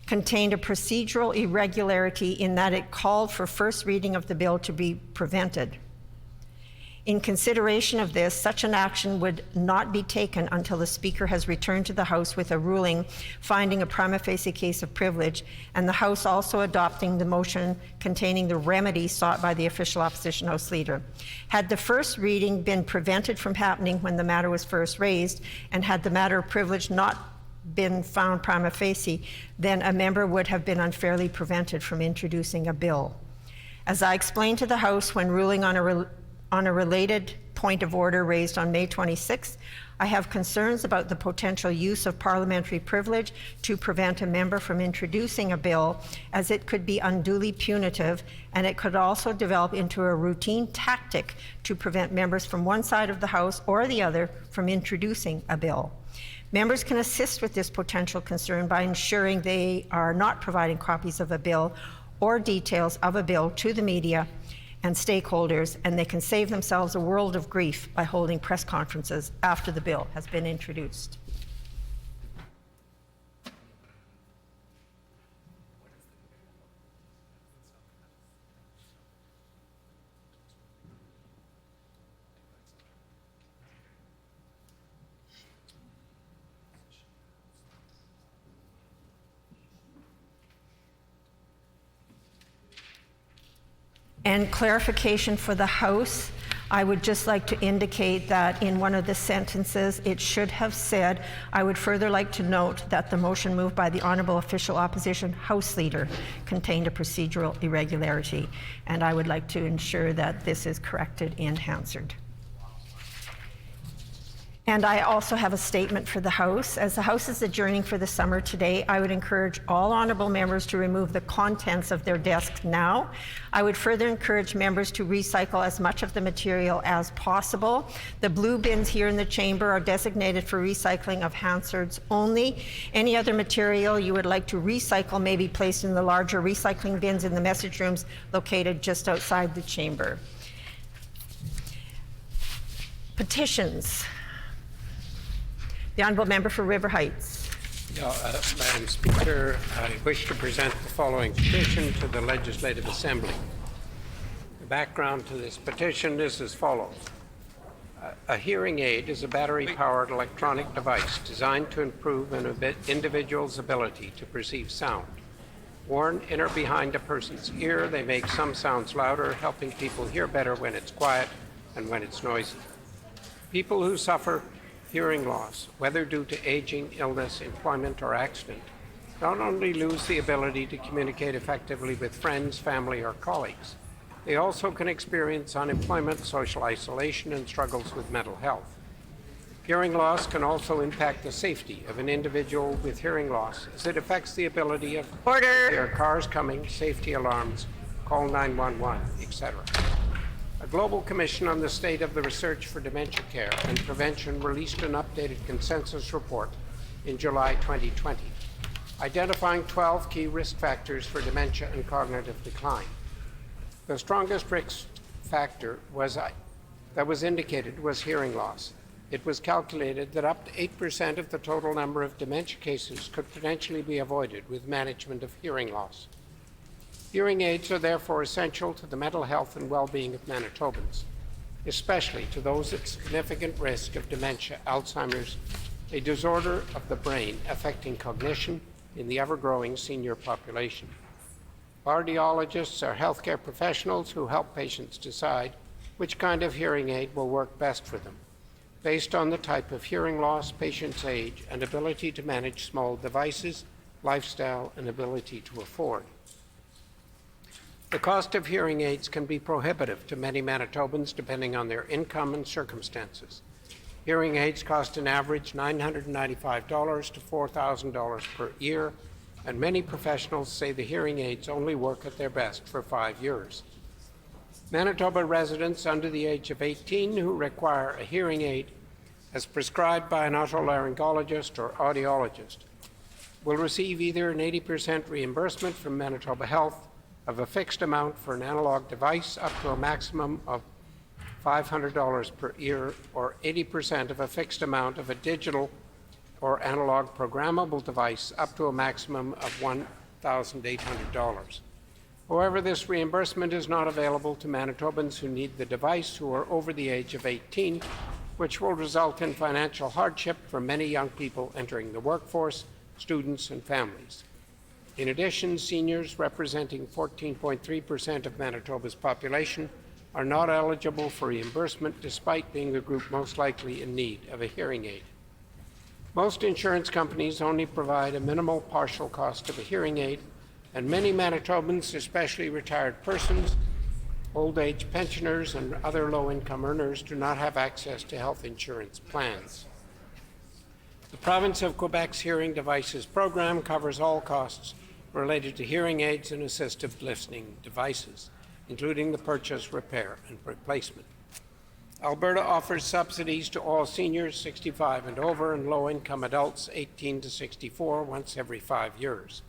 contained a procedural irregularity in that it called for first reading of the bill to be prevented. In consideration of this, such an action would not be taken until the Speaker has returned to the House with a ruling finding a prima facie case of privilege, and the House also adopting the motion containing the remedy sought by the Official Opposition House Leader. Had the first reading been prevented from happening when the matter was first raised, and had the matter of privilege not been found prima facie, then a member would have been unfairly prevented from introducing a bill. As I explained to the House when ruling on a related point of order raised on May 26th, I have concerns about the potential use of parliamentary privilege to prevent a member from introducing a bill, as it could be unduly punitive, and it could also develop into a routine tactic to prevent members from one side of the House or the other from introducing a bill. Members can assist with this potential concern by ensuring they are not providing copies of a bill or details of a bill to the media and stakeholders, and they can save themselves a world of grief by holding press conferences after the bill has been introduced. And clarification for the House, I would just like to indicate that in one of the sentences it should have said, I would further like to note that the motion moved by the Honourable Official Opposition House Leader contained a procedural irregularity, and I would like to ensure that this is corrected in Hansard. And I also have a statement for the House. As the House is adjourning for the summer today, I would encourage all honourable members to remove the contents of their desks now. I would further encourage members to recycle as much of the material as possible. The blue bins here in the chamber are designated for recycling of Hansards only. Any other material you would like to recycle may be placed in the larger recycling bins in the message rooms located just outside the chamber. Petitions. The Honourable Member for River Heights. Madam Speaker, I wish to present the following petition to the Legislative Assembly. The background to this petition is as follows. A hearing aid is a battery-powered electronic device designed to improve an individual's ability to perceive sound. Worn in or behind a person's ear, they make some sounds louder, helping people hear better when it's quiet and when it's noisy. People who suffer hearing loss, whether due to aging, illness, employment, or accident, not only lose the ability to communicate effectively with friends, family, or colleagues, they also can experience unemployment, social isolation, and struggles with mental health. Hearing loss can also impact the safety of an individual with hearing loss, as it affects the ability of hear cars coming, safety alarms, call 911, etc. A Global Commission on the State of the Research for Dementia Care and Prevention released an updated consensus report in July 2020, identifying 12 key risk factors for dementia and cognitive decline. The strongest risk factor that was indicated was hearing loss. It was calculated that up to 8% of the total number of dementia cases could potentially be avoided with management of hearing loss. Hearing aids are therefore essential to the mental health and well-being of Manitobans. especially to those at significant risk of dementia, Alzheimer's, a disorder of the brain affecting cognition in the ever-growing senior population. Audiologists are healthcare professionals who help patients decide which kind of hearing aid will work best for them, based on the type of hearing loss, patient's age, and ability to manage small devices, lifestyle, and ability to afford. The cost of hearing aids can be prohibitive to many Manitobans depending on their income and circumstances. Hearing aids cost an average $995 to $4,000 per year, and many professionals say the hearing aids only work at their best for 5 years. Manitoba residents under the age of 18 who require a hearing aid as prescribed by an otolaryngologist or audiologist will receive either an 80% reimbursement from Manitoba Health of a fixed amount for an analog device up to a maximum of $500 per year, or 80% of a fixed amount of a digital or analog programmable device up to a maximum of $1,800. However, this reimbursement is not available to Manitobans who need the device who are over the age of 18, which will result in financial hardship for many young people entering the workforce, students, and families. In addition, seniors representing 14.3% of Manitoba's population are not eligible for reimbursement despite being the group most likely in need of a hearing aid. Most insurance companies only provide a minimal partial cost of a hearing aid, and many Manitobans, especially retired persons, old age pensioners, and other low-income earners, do not have access to health insurance plans. The province of Quebec's Hearing Devices Program covers all costs related to hearing aids and assistive listening devices, including the purchase, repair, and replacement. Alberta offers subsidies to all seniors 65 and over and low-income adults 18 to 64 once every 5 years.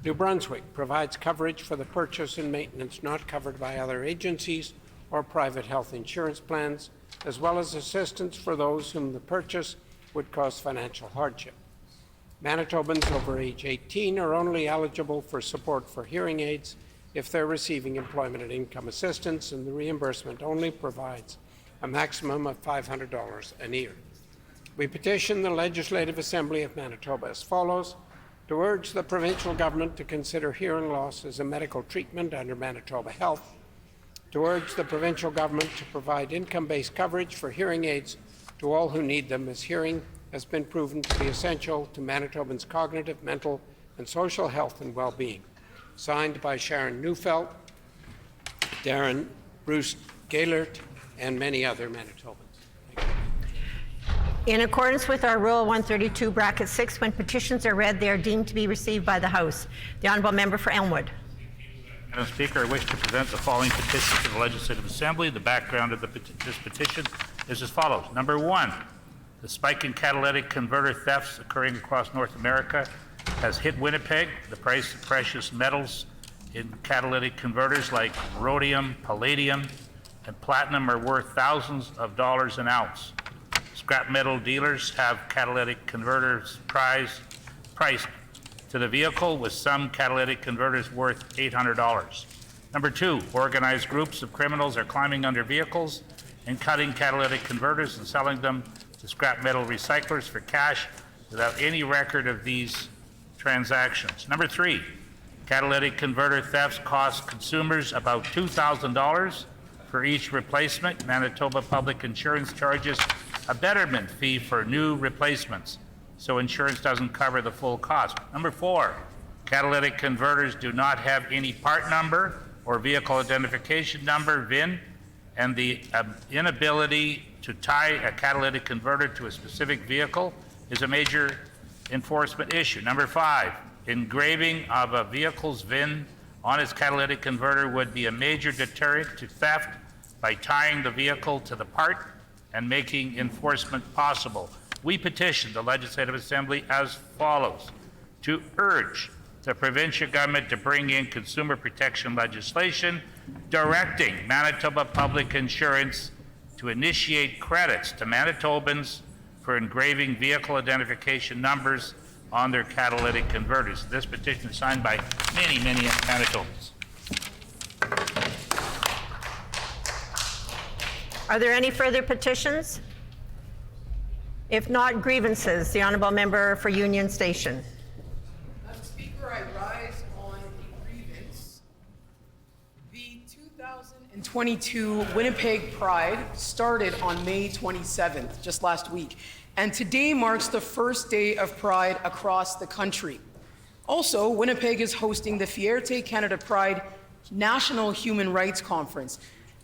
New Brunswick provides coverage for the purchase and maintenance not covered by other agencies or private health insurance plans, as well as assistance for those whom the purchase would cause financial hardship. Manitobans over age 18 are only eligible for support for hearing aids if they're receiving employment and income assistance, and the reimbursement only provides a maximum of $500 a year. We petition the Legislative Assembly of Manitoba as follows: to urge the provincial government to consider hearing loss as a medical treatment under Manitoba Health, to urge the provincial government to provide income-based coverage for hearing aids to all who need them, as hearing has been proven to be essential to Manitobans' cognitive, mental, and social health and well-being. Signed by Sharon Neufeld, Darren Bruce Gaylert, and many other Manitobans. In accordance with our Rule 132, Bracket 6, when petitions are read, they are deemed to be received by the House. The Honourable Member for Elmwood. Madam Speaker, I wish to present the following petition to the Legislative Assembly. The background of this petition is as follows. Number 1, the spike in catalytic converter thefts occurring across North America has hit Winnipeg. The price of precious metals in catalytic converters like rhodium, palladium, and platinum are worth thousands of dollars an ounce. Scrap metal dealers have catalytic converters priced to the vehicle, with some catalytic converters worth $800. Number 2, organized groups of criminals are climbing under vehicles and cutting catalytic converters and selling them to scrap metal recyclers for cash without any record of these transactions. Number 3, catalytic converter thefts cost consumers about $2,000 for each replacement. Manitoba Public Insurance charges a betterment fee for new replacements, so insurance doesn't cover the full cost. Number 4, catalytic converters do not have any part number or vehicle identification number, VIN, and the inability to tie a catalytic converter to a specific vehicle is a major enforcement issue. Number 5, engraving of a vehicle's VIN on its catalytic converter would be a major deterrent to theft by tying the vehicle to the part and making enforcement possible. We petition the Legislative Assembly as follows: to urge the provincial government to bring in consumer protection legislation directing Manitoba Public Insurance to initiate credits to Manitobans for engraving vehicle identification numbers on their catalytic converters. This petition is signed by many, many Manitobans. Are there any further petitions? If not, grievances. The Honourable Member for Union Station. Madam Speaker, I rise on a grievance. The 2022 Winnipeg Pride started on May 27th, just last week, and today marks the first day of Pride across the country. Also, Winnipeg is hosting the Fierté Canada Pride National Human Rights Conference.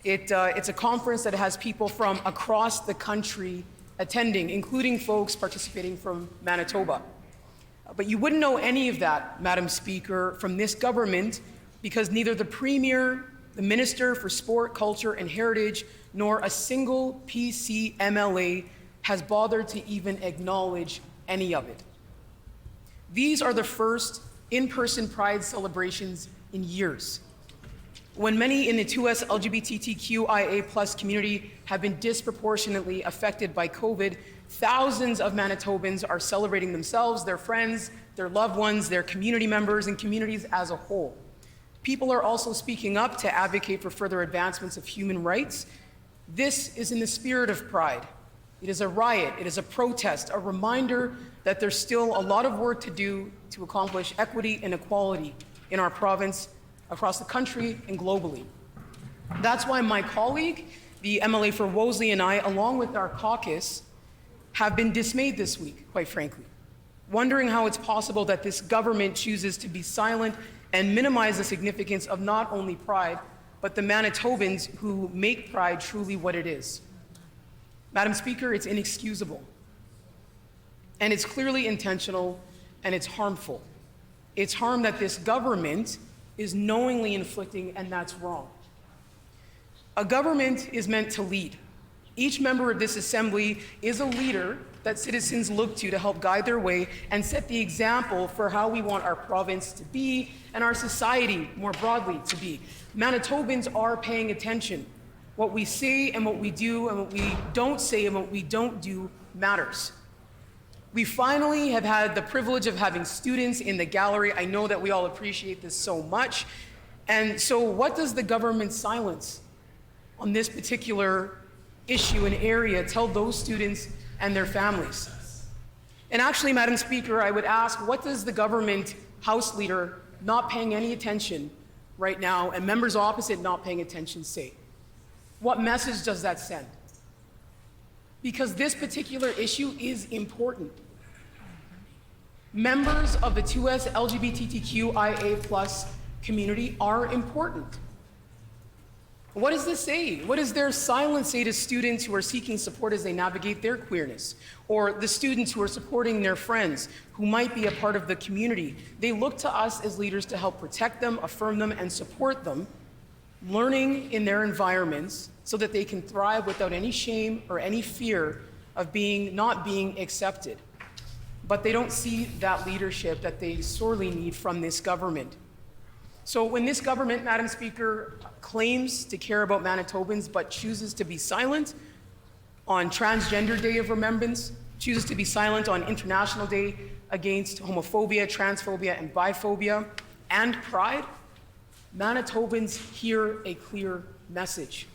It's a conference that has people from across the country attending, including folks participating from Manitoba. But you wouldn't know any of that, Madam Speaker, from this government because neither the Premier, the Minister for Sport, Culture and Heritage, nor a single PC MLA has bothered to even acknowledge any of it. These are the first in-person Pride celebrations in years. When many in the 2S LGBTQIA+ community have been disproportionately affected by COVID, thousands of Manitobans are celebrating themselves, their friends, their loved ones, their community members, and communities as a whole. People are also speaking up to advocate for further advancements of human rights. This is in the spirit of Pride. It is a riot, it is a protest, a reminder that there's still a lot of work to do to accomplish equity and equality in our province, across the country, and globally. That's why my colleague, the MLA for Wolseley, and I, along with our caucus, have been dismayed this week, quite frankly, wondering how it's possible that this government chooses to be silent and minimize the significance of not only Pride, but the Manitobans who make Pride truly what it is. Madam Speaker, it's inexcusable. And it's clearly intentional, and it's harmful. It's harm that this government is knowingly inflicting, and that's wrong. A government is meant to lead. Each member of this assembly is a leader that citizens look to help guide their way and set the example for how we want our province to be and our society more broadly to be. Manitobans are paying attention. What we say and what we do and what we don't say and what we don't do matters. We finally have had the privilege of having students in the gallery. I know that we all appreciate this so much. And so what does the government's silence on this particular issue and area tell those students and their families? And actually, Madam Speaker, I would ask, what does the government House Leader not paying any attention right now and members opposite not paying attention say? What message does that send? Because this particular issue is important. Members of the 2S LGBTQIA+ community are important. What does this say? What does their silence say to students who are seeking support as they navigate their queerness? Or the students who are supporting their friends who might be a part of the community? They look to us as leaders to help protect them, affirm them, and support them, learning in their environments so that they can thrive without any shame or any fear of not being accepted. But they don't see that leadership that they sorely need from this government. So when this government, Madam Speaker, claims to care about Manitobans but chooses to be silent on Transgender Day of Remembrance, chooses to be silent on International Day against homophobia, transphobia, and biphobia, and Pride, Manitobans hear a clear message.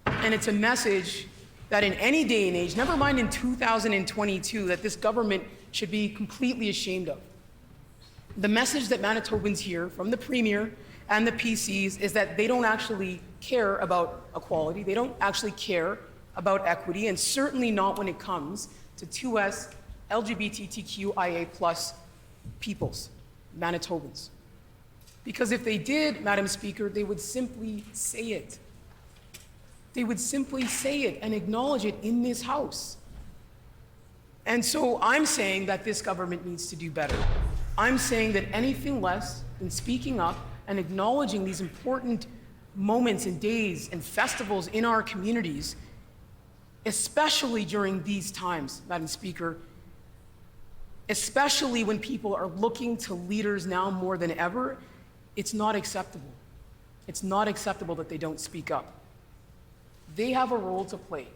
And it's a message that in any day and age, never mind in 2022, that this government should be completely ashamed of. The message that Manitobans hear from the Premier and the PCs is that they don't actually care about equality, they don't actually care about equity, and certainly not when it comes to 2S LGBTQIA+ peoples, Manitobans. Because if they did, Madam Speaker, they would simply say it. They would simply say it and acknowledge it in this House. And so I'm saying that this government needs to do better. I'm saying that anything less than speaking up and acknowledging these important moments and days and festivals in our communities, especially during these times, Madam Speaker, especially when people are looking to leaders now more than ever, it's not acceptable. It's not acceptable that they don't speak up. They have a role to play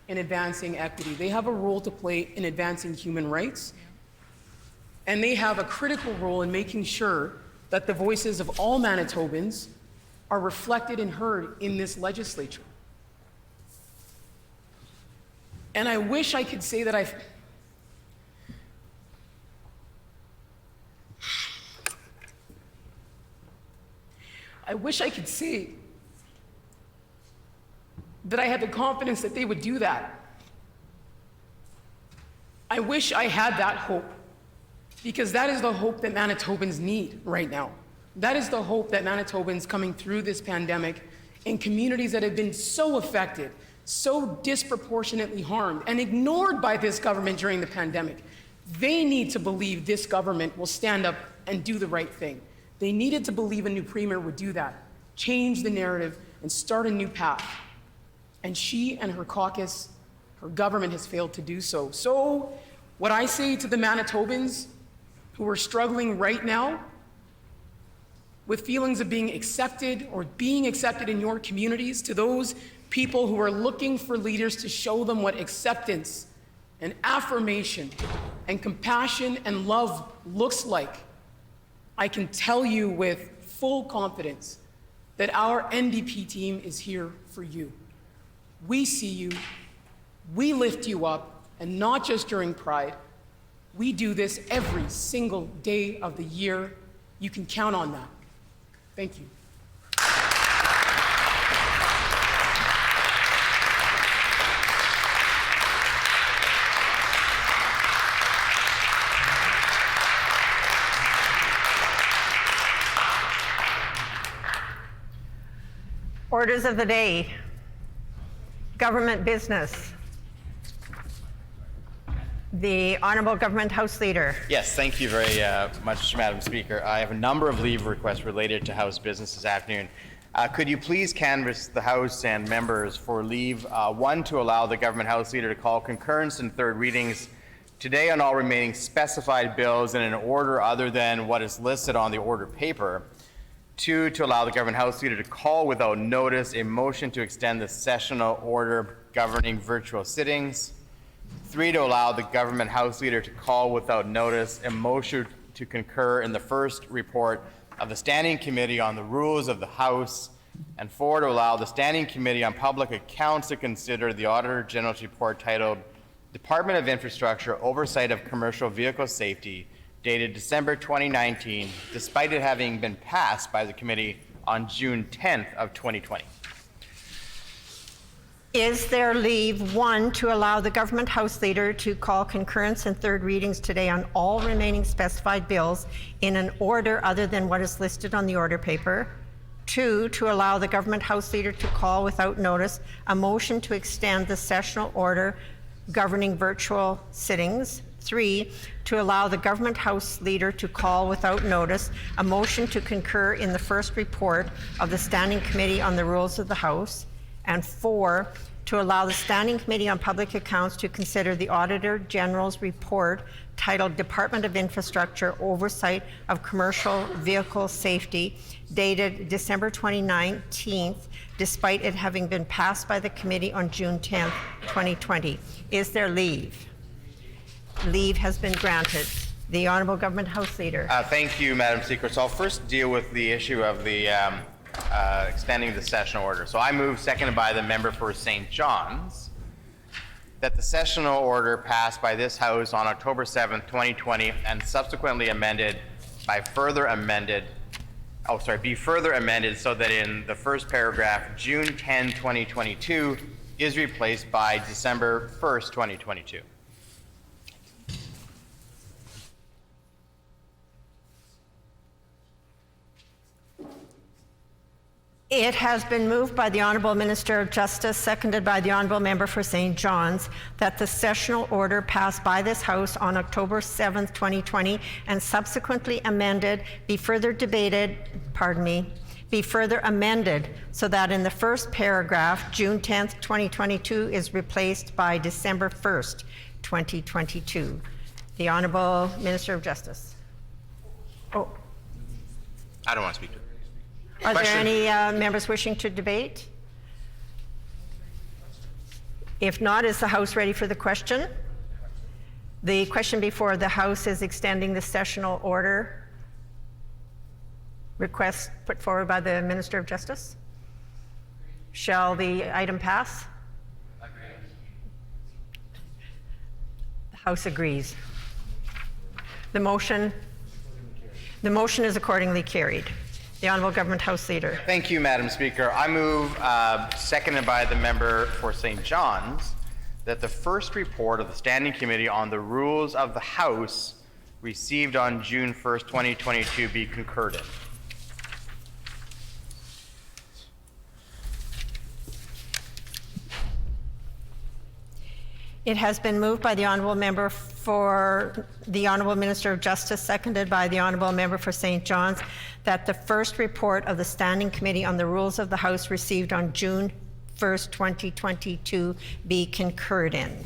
in advancing equity. They have a role to play in advancing human rights. And they have a critical role in making sure that the voices of all Manitobans are reflected and heard in this legislature. And I wish I could say that I wish I could say that I had the confidence that they would do that. I wish I had that hope, because that is the hope that Manitobans need right now. That is the hope that Manitobans coming through this pandemic in communities that have been so affected, so disproportionately harmed and ignored by this government during the pandemic. They need to believe this government will stand up and do the right thing. They needed to believe a new premier would do that, change the narrative, and start a new path. And she and her caucus, her government has failed to do so. So what I say to the Manitobans who are struggling right now with feelings of being accepted or being accepted in your communities, to those people who are looking for leaders to show them what acceptance and affirmation and compassion and love looks like, I can tell you with full confidence that our NDP team is here for you. We see you, we lift you up, and not just during Pride. We do this every single day of the year. You can count on that. Thank you. Orders of the day. Government business. The Honourable Government House Leader. Yes, thank you very much, Madam Speaker. I have a number of leave requests related to House business this afternoon. Could you please canvass the House and members for leave? One, to allow the Government House Leader to call concurrence and third readings today on all remaining specified bills in an order other than what is listed on the order paper. Two, to allow the Government House Leader to call without notice a motion to extend the sessional order governing virtual sittings. Three, to allow the Government House Leader to call without notice a motion to concur in the first report of the Standing Committee on the Rules of the House. And four, to allow the Standing Committee on Public Accounts to consider the Auditor General's report titled Department of Infrastructure Oversight of Commercial Vehicle Safety, dated December 2019, despite it having been passed by the committee on June 10th of 2020. Is there leave? One, to allow the Government House Leader to call concurrence and third readings today on all remaining specified bills in an order other than what is listed on the order paper. Two, to allow the Government House Leader to call without notice a motion to extend the sessional order governing virtual sittings. Three, to allow the Government House Leader to call without notice a motion to concur in the first report of the Standing Committee on the Rules of the House. And four, to allow the Standing Committee on Public Accounts to consider the Auditor General's report titled Department of Infrastructure Oversight of Commercial Vehicle Safety, dated December 2019, despite it having been passed by the committee on June 10th, 2020. Is there leave? Leave has been granted. The Honourable Government House Leader. Thank you, Madam Speaker. So I'll first deal with the issue of the extending the sessional order. So I move, seconded by the member for St. John's, that the sessional order passed by this House on October 7th, 2020, and subsequently amended by be further amended so that in the first paragraph, June 10, 2022 is replaced by December 1st, 2022. It has been moved by the Honourable Minister of Justice, seconded by the Honourable Member for St. John's, that the sessional order passed by this House on October 7th, 2020, and subsequently amended, be further amended, so that in the first paragraph, June 10th, 2022 is replaced by December 1st, 2022. The Honourable Minister of Justice. Oh. I don't want to speak to it. Are there any members wishing to debate? If not, is the House ready for the question? The question before the House is extending the sessional order. Request put forward by the Minister of Justice. Shall the item pass? House agrees. The motion is accordingly carried. The Honourable Government House Leader. Thank you, Madam Speaker. I move, seconded by the member for St. John's, that the first report of the Standing Committee on the Rules of the House received on June 1st, 2022 be concurred in. It has been moved by the Honourable Member for the Honourable Minister of Justice, seconded by the Honourable Member for St. John's, that the first report of the Standing Committee on the Rules of the House received on June 1st, 2022 be concurred in.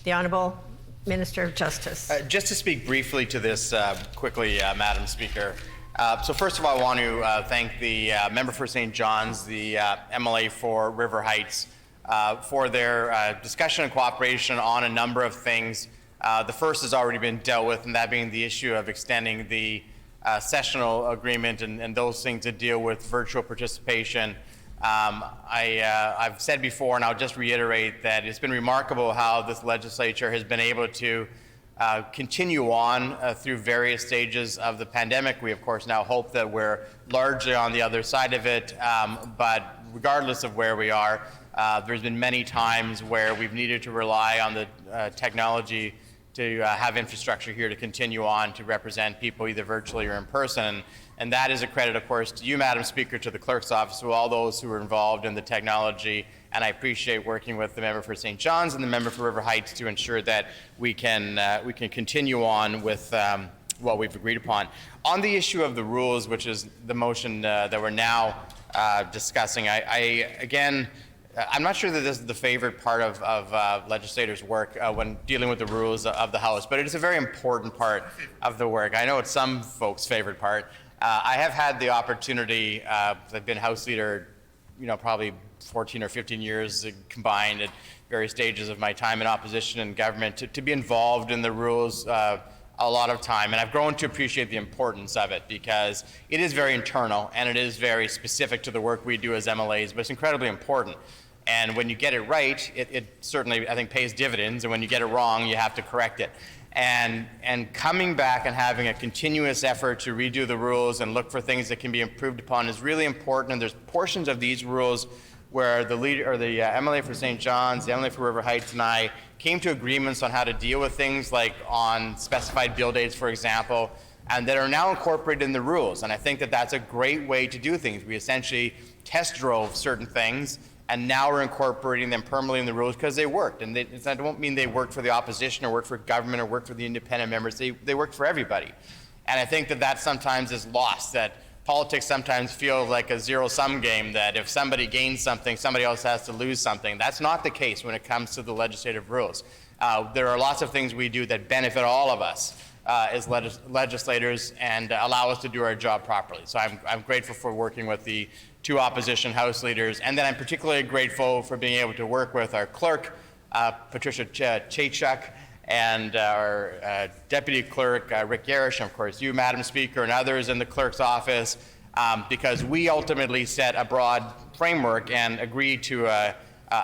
The Honourable Minister of Justice. Just to speak briefly to this quickly, Madam Speaker. So first of all, I want to thank the member for St. John's, the MLA for River Heights, for their discussion and cooperation on a number of things. The first has already been dealt with, and that being the issue of extending the sessional agreement and those things that deal with virtual participation. I've said before, and I'll just reiterate, that it's been remarkable how this legislature has been able to continue on through various stages of the pandemic. We, of course, now hope that we're largely on the other side of it, but regardless of where we are, there's been many times where we've needed to rely on the technology to have infrastructure here to continue on to represent people either virtually or in person. And that is a credit, of course, to you, Madam Speaker, to the Clerk's Office, to all those who are involved in the technology. And I appreciate working with the member for St. John's and the member for River Heights to ensure that we can continue on with what we've agreed upon. On the issue of the rules, which is the motion that we're now discussing, I'm not sure that this is the favorite part of legislators' work when dealing with the rules of the House, but it is a very important part of the work. I know it's some folks' favorite part. I have had the opportunity, I've been House Leader, probably 14 or 15 years combined at various stages of my time in opposition and government to be involved in the rules a lot of time. And I've grown to appreciate the importance of it because it is very internal and it is very specific to the work we do as MLAs, but it's incredibly important. And when you get it right, it certainly, I think, pays dividends. And when you get it wrong, you have to correct it. And coming back and having a continuous effort to redo the rules and look for things that can be improved upon is really important. And there's portions of these rules where the leader or the MLA for St. John's, the MLA for River Heights, and I came to agreements on how to deal with things like on specified bill dates, for example, and that are now incorporated in the rules. And I think that that's a great way to do things. We essentially test drove certain things, and now we're incorporating them permanently in the rules because they worked. And I don't mean they worked for the opposition or worked for government or worked for the independent members. They worked for everybody. And I think that sometimes is lost, that politics sometimes feels like a zero-sum game, that if somebody gains something, somebody else has to lose something. That's not the case when it comes to the legislative rules. There are lots of things we do that benefit all of us as legislators and allow us to do our job properly. So I'm grateful for working with the two opposition House leaders, and then I'm particularly grateful for being able to work with our clerk, Patricia Chachuk, and our deputy clerk, Rick Garish, and of course you, Madam Speaker, and others in the clerk's office, because we ultimately set a broad framework and agreed to a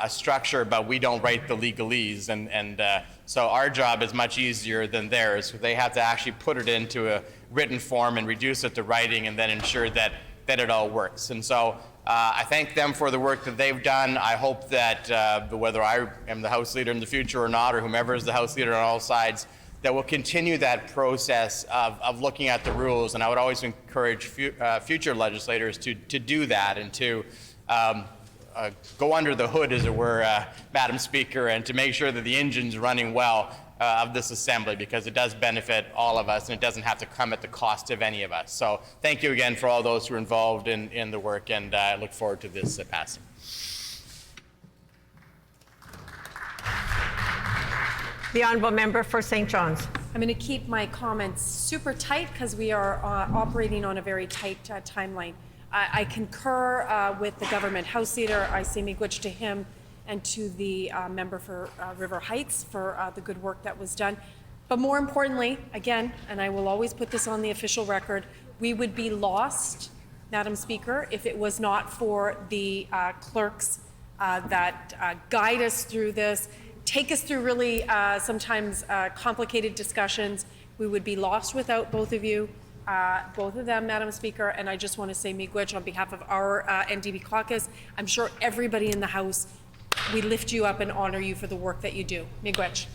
structure, but we don't write the legalese, and so our job is much easier than theirs. They have to actually put it into a written form and reduce it to writing and then ensure that it all works. And so I thank them for the work that they've done. I hope that whether I am the House Leader in the future or not, or whomever is the House Leader on all sides, that we'll continue that process of looking at the rules. And I would always encourage future legislators to do that and to go under the hood, as it were, Madam Speaker, and to make sure that the engine's running well of this assembly, because it does benefit all of us and it doesn't have to come at the cost of any of us. So thank you again for all those who are involved in the work, and I look forward to this passing. The Honourable Member for St. John's. I'm going to keep my comments super tight because we are operating on a very tight timeline. I concur with the government House Leader. I say miigwech to him and to the member for River Heights for the good work that was done. But more importantly, again, and I will always put this on the official record, we would be lost, Madam Speaker, if it was not for the clerks that guide us through this, take us through really sometimes complicated discussions. We would be lost without both of you, both of them, Madam Speaker, and I just want to say miigwech on behalf of our NDP caucus. I'm sure everybody in the House, we lift you up and honor you for the work that you do. Miigwech.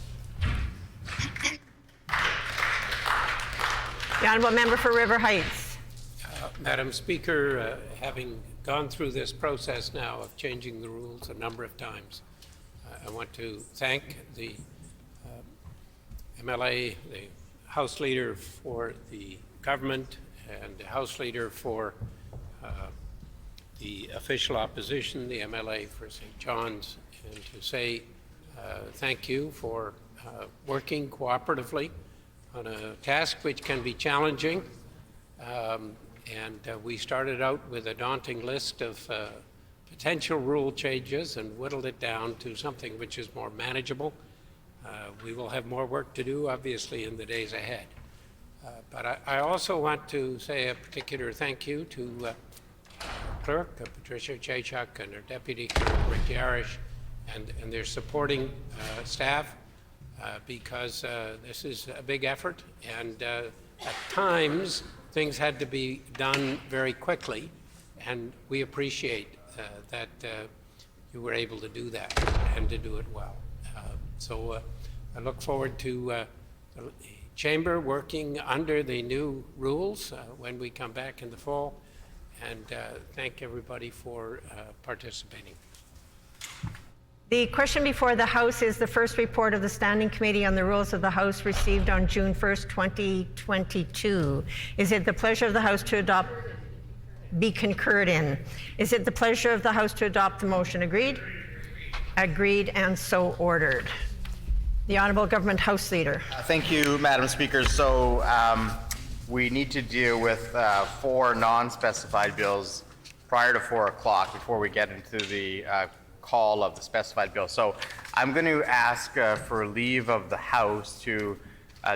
The Honourable Member for River Heights. Madam Speaker, having gone through this process now of changing the rules a number of times, I want to thank the MLA, the House Leader for the government, and the House Leader for the official opposition, the MLA for St. John's, and to say thank you for working cooperatively on a task which can be challenging. We started out with a daunting list of potential rule changes and whittled it down to something which is more manageable. We will have more work to do, obviously, in the days ahead. But I also want to say a particular thank you to Clerk Patricia Chachuk and her Deputy Clerk Rick Yarish and their supporting staff, because this is a big effort, and at times things had to be done very quickly, and we appreciate that you were able to do that and to do it well. So I look forward to the Chamber working under the new rules when we come back in the fall, and thank everybody for participating. The question before the House is the first report of the Standing Committee on the Rules of the House received on June 1st, 2022. Is it the pleasure of the House to adopt, be concurred in? Is it the pleasure of the House to adopt the motion? Agreed? Agreed, and so ordered. The Honourable Government House Leader. Thank you, Madam Speaker. So we need to deal with 4 non-specified bills prior to 4 o'clock before we get into the call of the specified bill. So I'm going to ask for leave of the House to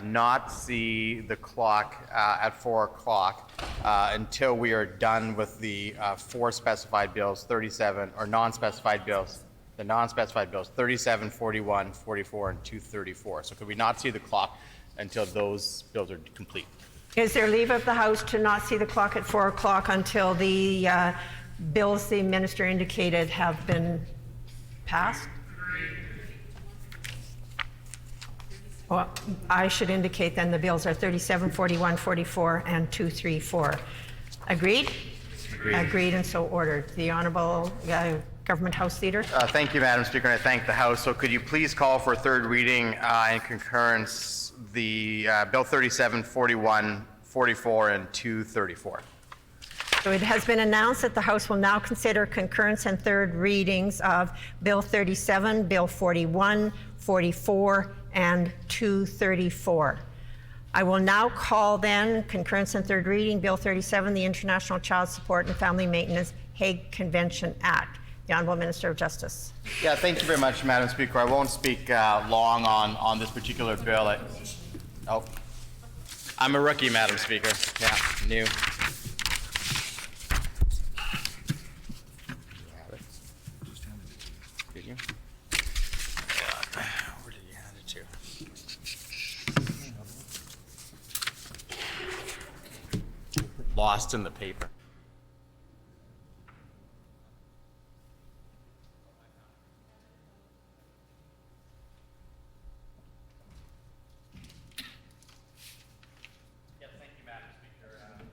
not see the clock at 4 o'clock until we are done with the 4 specified bills, 37, or non-specified bills, the non-specified bills, 37, 41, 44, and 234. So could we not see the clock until those bills are complete? Is there leave of the House to not see the clock at 4 o'clock until the bills the Minister indicated have been passed? Well, I should indicate then the bills are 37, 41, 44, and 234. Agreed? Agreed. Agreed, and so ordered. The Honourable Government House Leader. Thank you, Madam Speaker, and I thank the House. So could you please call for a third reading and concurrence the Bill 37, 41, 44, and 234. So it has been announced that the House will now consider concurrence and third readings of Bill 37, Bill 41, 44, and 234. I will now call then concurrence and third reading, Bill 37, the International Child Support and Family Maintenance Hague Convention Act. The Honourable Minister of Justice. Yeah, thank you very much, Madam Speaker. I won't speak long on this particular bill. I'm a rookie, Madam Speaker. Yeah, new. Did you? Where did you hand it to? Lost in the paper.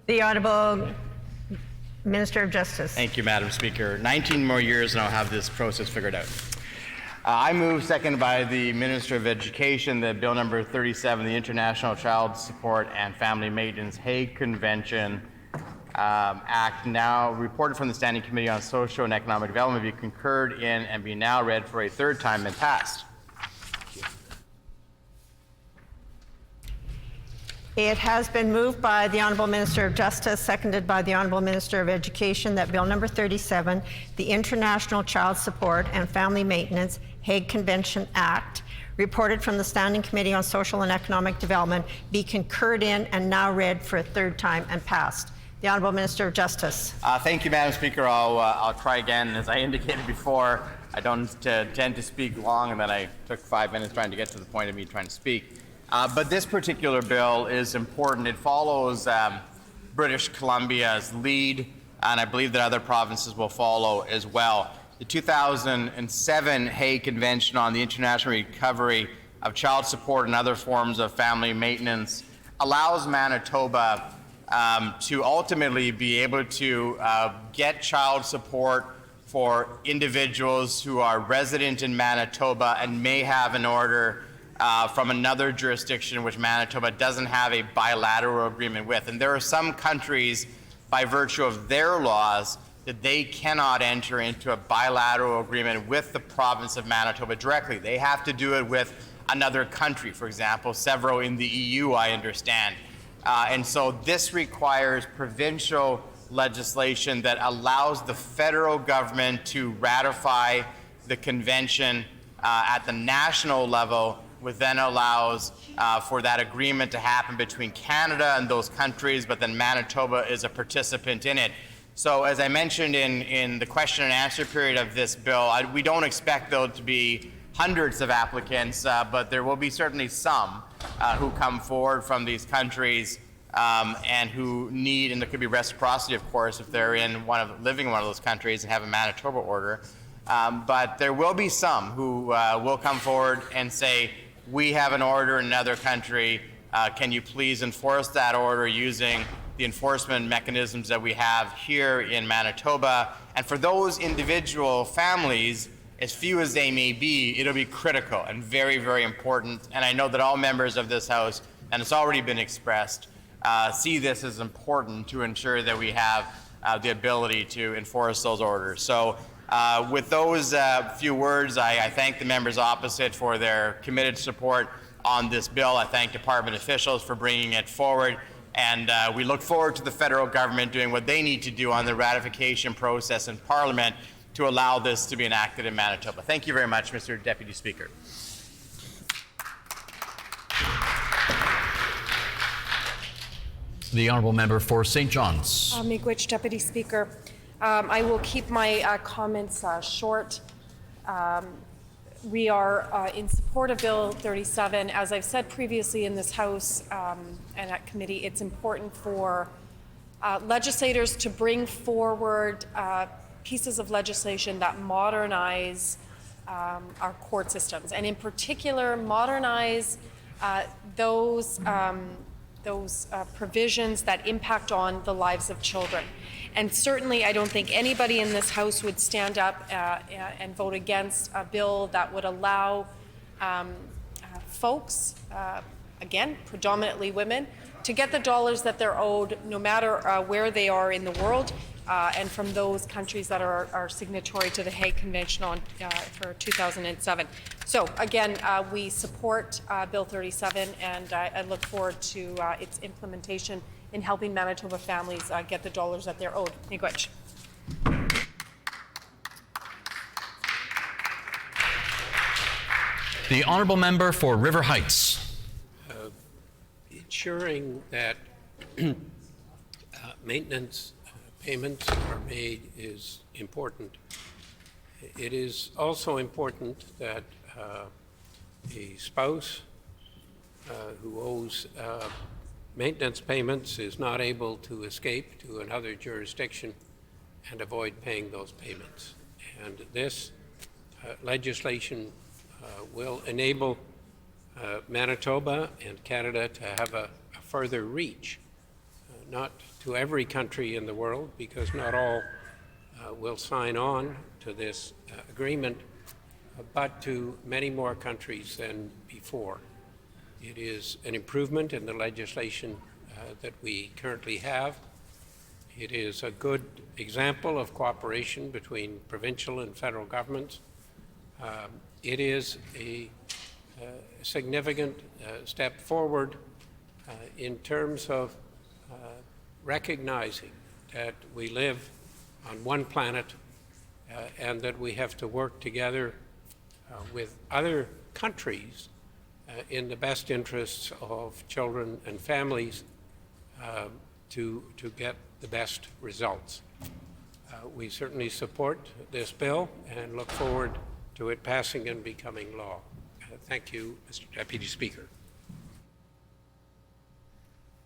The Honourable Minister of Justice. Thank you, Madam Speaker. 19 more years and I'll have this process figured out. I move, seconded by the Minister of Education, that Bill number 37, the International Child Support and Family Maintenance Hague Convention Act, now reported from the Standing Committee on Social and Economic Development, be concurred in and be now read for a third time and passed. It has been moved by the Honourable Minister of Justice, seconded by the Honourable Minister of Education, that Bill number 37, the International Child Support and Family Maintenance Hague Convention Act, reported from the Standing Committee on Social and Economic Development, be concurred in and now read for a third time and passed. The Honourable Minister of Justice. Thank you, Madam Speaker. I'll try again. As I indicated before, I don't tend to speak long, and then I took 5 minutes trying to get to the point of me trying to speak. But this particular bill is important. It follows British Columbia's lead, and I believe that other provinces will follow as well. The 2007 Hague Convention on the International Recovery of Child Support and Other Forms of Family Maintenance allows Manitoba to ultimately be able to get child support for individuals who are resident in Manitoba and may have an order from another jurisdiction which Manitoba doesn't have a bilateral agreement with. And there are some countries, by virtue of their laws, that they cannot enter into a bilateral agreement with the province of Manitoba directly. They have to do it with another country, for example, several in the EU, I understand. And so this requires provincial legislation that allows the federal government to ratify the convention at the national level, which then allows for that agreement to happen between Canada and those countries, but then Manitoba is a participant in it. So as I mentioned in the question and answer period of this bill, we don't expect though to be hundreds of applicants, but there will be certainly some who come forward from these countries and who need, and there could be reciprocity, of course, if they're living in one of those countries and have a Manitoba order. But there will be some who will come forward and say, we have an order in another country, can you please enforce that order using the enforcement mechanisms that we have here in Manitoba? And for those individual families, as few as they may be, it'll be critical and very, very important. And I know that all members of this House, and it's already been expressed, see this as important to ensure that we have the ability to enforce those orders. So with those few words, I thank the members opposite for their committed support on this bill. I thank department officials for bringing it forward. And we look forward to the federal government doing what they need to do on the ratification process in Parliament to allow this to be enacted in Manitoba. Thank you very much, Mr. Deputy Speaker. The honourable member for St. John's. Miigwech, Deputy Speaker. I will keep my comments short. We are in support of Bill 37. As I've said previously in this House and at committee, it's important for legislators to bring forward pieces of legislation that modernize our court systems, and in particular modernize those provisions that impact on the lives of children. And certainly I don't think anybody in this House would stand up and vote against a bill that would allow folks, again, predominantly women, to get the dollars that they're owed no matter where they are in the world, and from those countries that are signatory to the Hague Convention for 2007. So again, we support Bill 37, and I look forward to its implementation in helping Manitoba families get the dollars that they're owed. Miigwech. The honourable member for River Heights. Ensuring that maintenance payments are made is important. It is also important that a spouse who owes maintenance payments is not able to escape to another jurisdiction and avoid paying those payments. And this legislation will enable Manitoba and Canada to have a further reach, not to every country in the world, because not all will sign on to this agreement, but to many more countries than before. It is an improvement in the legislation that we currently have. It is a good example of cooperation between provincial and federal governments. It is a significant step forward in terms of recognizing that we live on one planet and that we have to work together with other countries in the best interests of children and families to get the best results. We certainly support this bill and look forward to it passing and becoming law. Thank you, Mr. Deputy Speaker.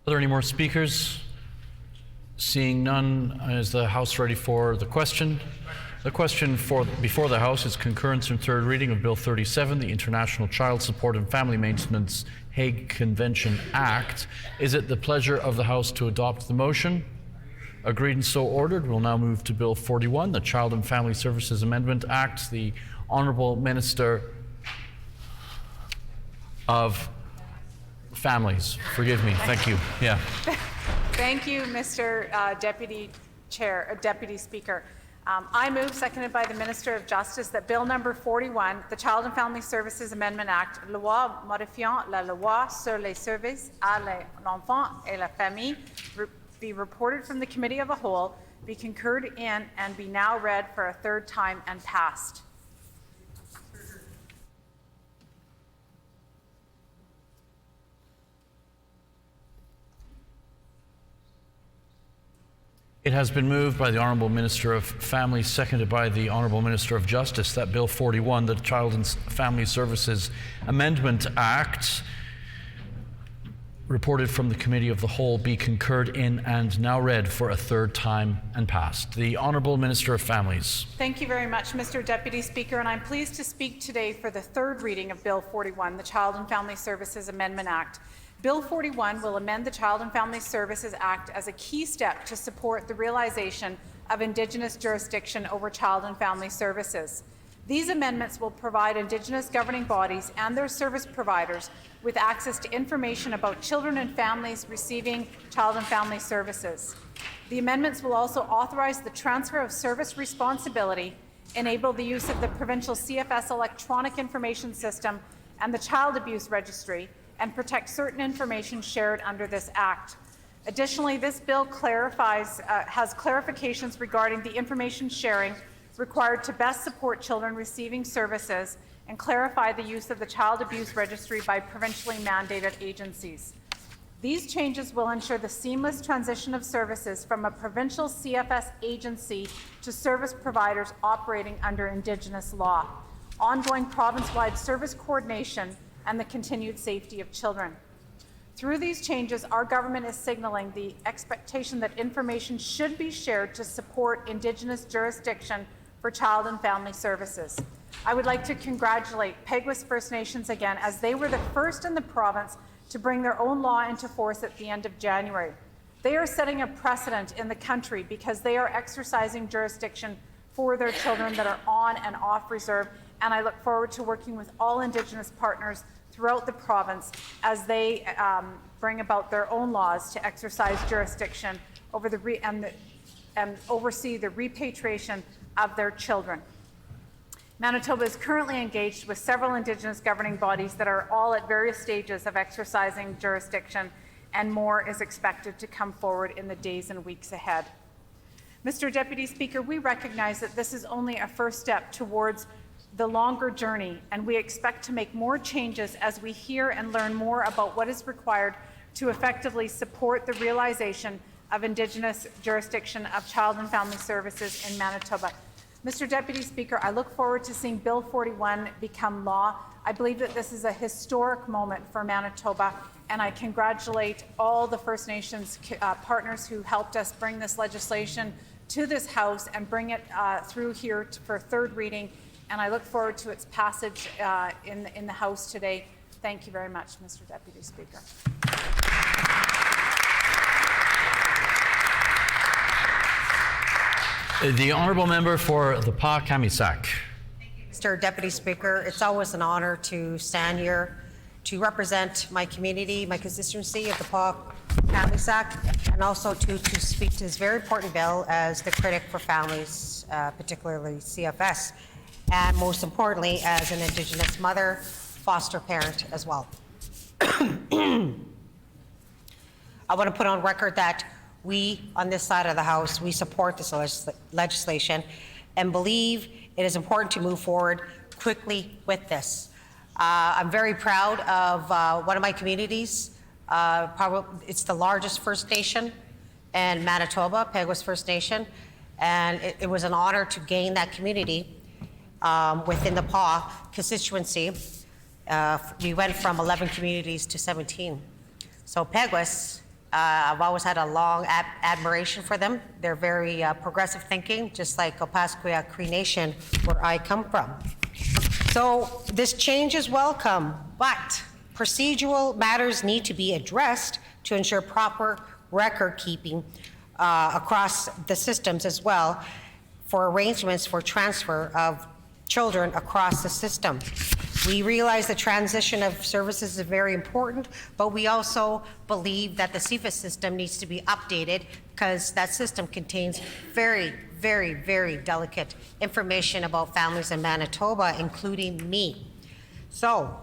Are there any more speakers? Seeing none, is the House ready for the question? The question before the House is concurrence and third reading of Bill 37, the International Child Support and Family Maintenance Hague Convention Act. Is it the pleasure of the House to adopt the motion? Agreed and so ordered. We'll now move to Bill 41, the Child and Family Services Amendment Act. The Honourable Minister of Families. Forgive me. Thank you. Yeah. Thank you, Mr. Deputy Speaker. I move, seconded by the Minister of Justice, that Bill number 41, the Child and Family Services Amendment Act, loi modifiant la loi sur les services à l'enfant et la famille, be reported from the Committee of the Whole, be concurred in, and be now read for a third time and passed. It has been moved by the Honourable Minister of Family, seconded by the Honourable Minister of Justice, that Bill 41, the Child and Family Services Amendment Act, reported from the Committee of the Whole, be concurred in and now read for a third time and passed. The Honourable Minister of Families. Thank you very much, Mr. Deputy Speaker, and I'm pleased to speak today for the third reading of Bill 41, the Child and Family Services Amendment Act. Bill 41 will amend the Child and Family Services Act as a key step to support the realization of Indigenous jurisdiction over child and family services. These amendments will provide Indigenous governing bodies and their service providers with access to information about children and families receiving child and family services. The amendments will also authorize the transfer of service responsibility, enable the use of the provincial CFS electronic information system and the Child Abuse Registry, and protect certain information shared under this Act. Additionally, this bill has clarifications regarding the information sharing required to best support children receiving services and clarify the use of the Child Abuse Registry by provincially mandated agencies. These changes will ensure the seamless transition of services from a provincial CFS agency to service providers operating under Indigenous law, ongoing province-wide service coordination, and the continued safety of children. Through these changes, our government is signaling the expectation that information should be shared to support Indigenous jurisdiction for child and family services. I would like to congratulate Peguis First Nations again, as they were the first in the province to bring their own law into force at the end of January. They are setting a precedent in the country because they are exercising jurisdiction for their children that are on and off reserve, and I look forward to working with all Indigenous partners throughout the province as they bring about their own laws to exercise jurisdiction over and oversee the repatriation of their children. Manitoba is currently engaged with several Indigenous governing bodies that are all at various stages of exercising jurisdiction, and more is expected to come forward in the days and weeks ahead. Mr. Deputy Speaker, we recognize that this is only a first step towards the longer journey, and we expect to make more changes as we hear and learn more about what is required to effectively support the realization of Indigenous jurisdiction of child and family services in Manitoba. Mr. Deputy Speaker, I look forward to seeing Bill 41 become law. I believe that this is a historic moment for Manitoba, and I congratulate all the First Nations partners who helped us bring this legislation to this House and bring it through here for third reading, and I look forward to its passage in the House today. Thank you very much, Mr. Deputy Speaker. The Honourable Member for the Pas-Kamisak. Mr. Deputy Speaker, it's always an honour to stand here to represent my community, my constituency of the Pas-Kamisak, and also to speak to this very important bill as the critic for families, particularly CFS, and most importantly as an Indigenous mother, foster parent as well. I want to put on record that we, on this side of the House, we support this legislation and believe it is important to move forward quickly with this. I'm very proud of one of my communities. It's the largest First Nation in Manitoba, Peguis First Nation, and it was an honor to gain that community within the PAW constituency. We went from 11 communities to 17. So Peguis, I've always had a long admiration for them. They're very progressive thinking, just like Opaskwayak Cree Nation, where I come from. So this change is welcome, but procedural matters need to be addressed to ensure proper record keeping across the systems as well for arrangements for transfer of children across the system. We realize the transition of services is very important, but we also believe that the CFA system needs to be updated because that system contains very, very, very delicate information about families in Manitoba, including me. So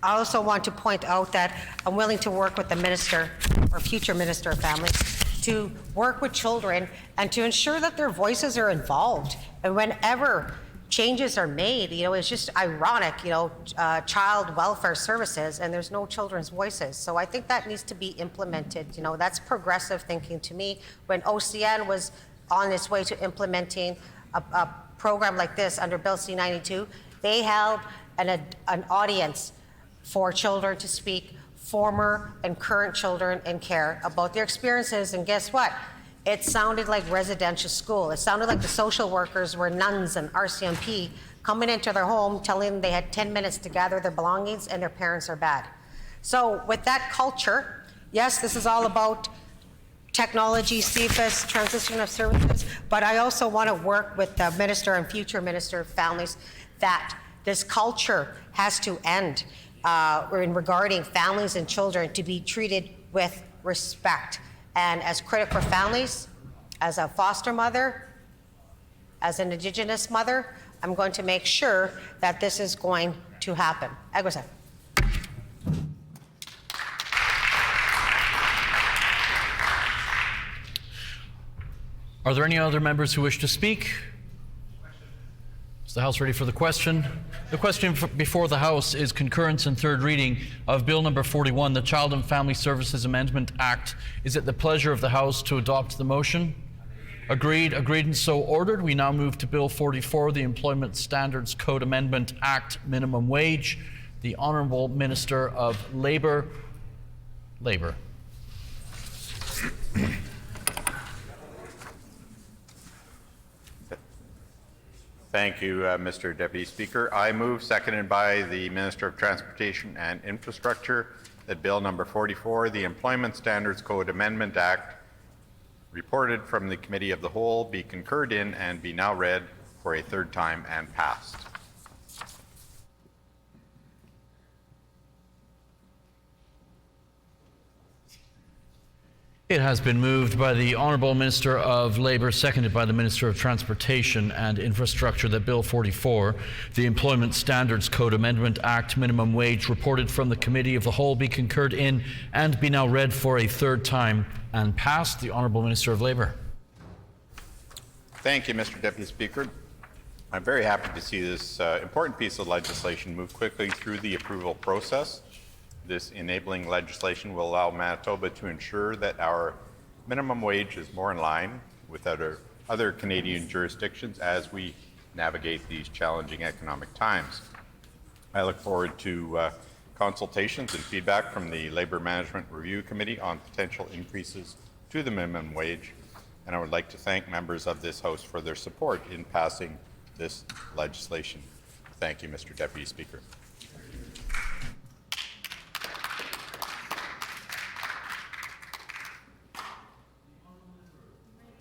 I also want to point out that I'm willing to work with the minister or future minister of families to work with children and to ensure that their voices are involved. And whenever changes are made, it's just ironic, child welfare services, and there's no children's voices. So I think that needs to be implemented. That's progressive thinking to me. When OCN was on its way to implementing a program like this under Bill C-92, they held an audience for children to speak, former and current children in care, about their experiences, and guess what? It sounded like residential school. It sounded like the social workers were nuns and RCMP coming into their home telling them they had 10 minutes to gather their belongings and their parents are bad. So with that culture, yes, this is all about technology, CFAS, transition of services, but I also want to work with the minister and future minister of families that this culture has to end in regarding families and children to be treated with respect. And as critic for families, as a foster mother, as an Indigenous mother, I'm going to make sure that this is going to happen. Agwasa. Are there any other members who wish to speak? Is the House ready for the question? The question before the House is concurrence and third reading of Bill number 41, the Child and Family Services Amendment Act. Is it the pleasure of the House to adopt the motion? Agreed. Agreed and so ordered. We now move to Bill 44, the Employment Standards Code Amendment Act, Minimum Wage. The Honourable Minister of Labour. Thank you, Mr. Deputy Speaker. I move, seconded by the Minister of Transportation and Infrastructure, that Bill number 44, the Employment Standards Code Amendment Act, reported from the Committee of the Whole, be concurred in and be now read for a third time and passed. It has been moved by the Honourable Minister of Labour, seconded by the Minister of Transportation and Infrastructure, that Bill 44, the Employment Standards Code Amendment Act, Minimum Wage, reported from the Committee of the Whole, be concurred in and be now read for a third time and passed. The Honourable Minister of Labour. Thank you, Mr. Deputy Speaker. I'm very happy to see this important piece of legislation move quickly through the approval process. This enabling legislation will allow Manitoba to ensure that our minimum wage is more in line with other Canadian jurisdictions as we navigate these challenging economic times. I look forward to consultations and feedback from the Labour Management Review Committee on potential increases to the minimum wage, and I would like to thank members of this House for their support in passing this legislation. Thank you, Mr. Deputy Speaker.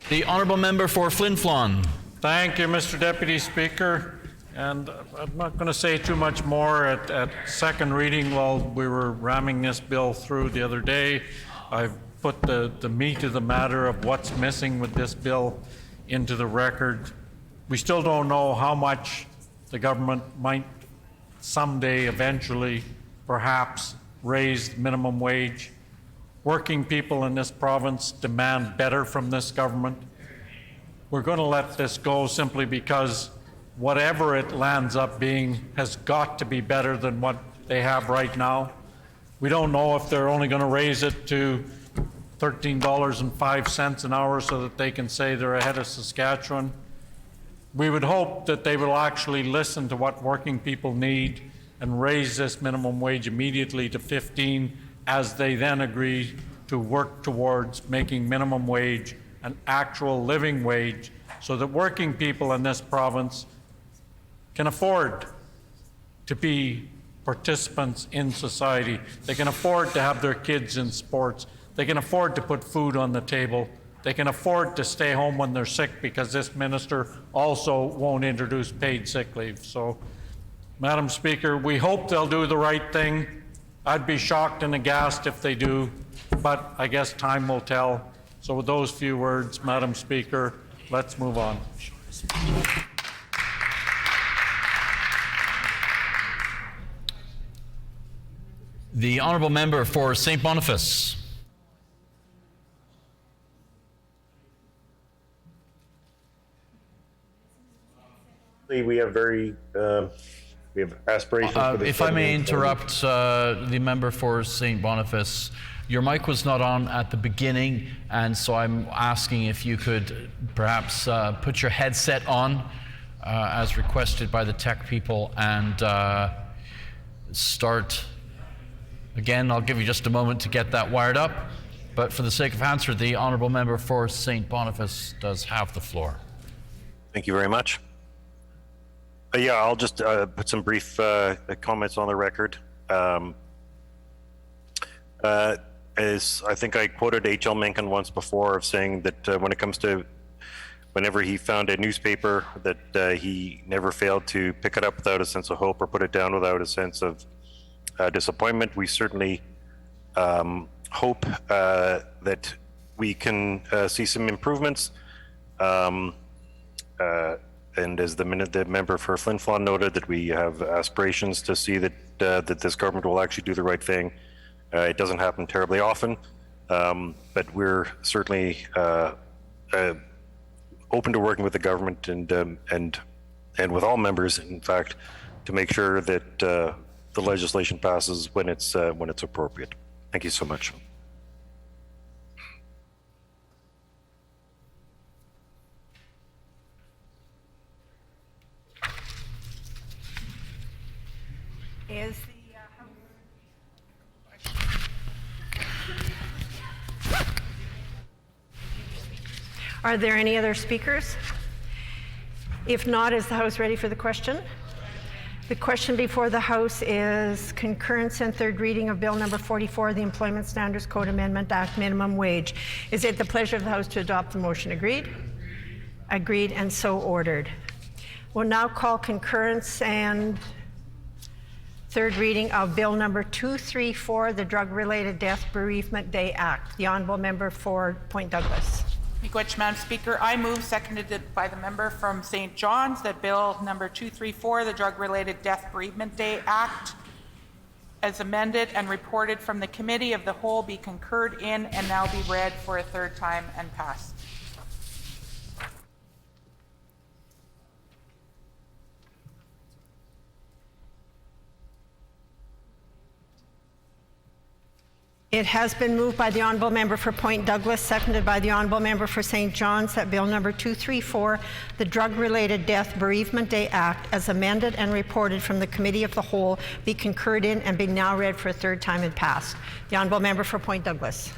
The Honourable Member for Flin Flon. Thank you, Mr. Deputy Speaker. And I'm not going to say too much more at second reading. While we were ramming this bill through the other day, I've put the meat of the matter of what's missing with this bill into the record. We still don't know how much the government might someday, eventually, perhaps raise minimum wage. Working people in this province demand better from this government. We're going to let this go simply because whatever it lands up being has got to be better than what they have right now. We don't know if they're only going to raise it to $13.05 an hour so that they can say they're ahead of Saskatchewan. We would hope that they will actually listen to what working people need and raise this minimum wage immediately to 15, as they then agree to work towards making minimum wage an actual living wage, so that working people in this province can afford to be participants in society. They can afford to have their kids in sports. They can afford to put food on the table. They can afford to stay home when they're sick, because this minister also won't introduce paid sick leave. So, Madam Speaker, we hope they'll do the right thing. I'd be shocked and aghast if they do, but I guess time will tell. So with those few words, Madam Speaker, let's move on. The honourable member for St. Boniface. We have aspirations for this. If I may interrupt the member for St. Boniface, your mic was not on at the beginning, and so I'm asking if you could perhaps put your headset on as requested by the tech people and start again. I'll give you just a moment to get that wired up, but for the sake of answer, the honourable member for St. Boniface does have the floor. Thank you very much. Yeah, I'll just put some brief comments on the record. As I think I quoted H.L. Mencken once before of saying that when it comes to whenever he found a newspaper that he never failed to pick it up without a sense of hope or put it down without a sense of disappointment. We certainly hope that we can see some improvements. And as the member for Flin Flon noted, that we have aspirations to see that that this government will actually do the right thing. It doesn't happen terribly often, but we're certainly open to working with the government and with all members, in fact, to make sure that the legislation passes when it's appropriate. Thank you so much. Is Are there any other speakers? If not, is the House ready for the question? The question before the House is concurrence and third reading of Bill number 44, the Employment Standards Code Amendment Act, minimum wage. Is it the pleasure of the House to adopt the motion? Agreed? Agreed, and so ordered. We'll now call concurrence and third reading of Bill number 234, the Drug-Related Death Bereavement Day Act. The honourable member for Point Douglas. Miigwech, Madam Speaker. I move, seconded by the member from St. John's, that Bill number 234, the Drug-Related Death Bereavement Day Act, as amended and reported from the Committee of the Whole, be concurred in and now be read for a third time and passed. It has been moved by the honourable member for Point Douglas, seconded by the honourable member for St. John's, that Bill number 234, the Drug-Related Death Bereavement Day Act, as amended and reported from the Committee of the Whole, be concurred in and be now read for a third time and passed. The honourable member for Point Douglas.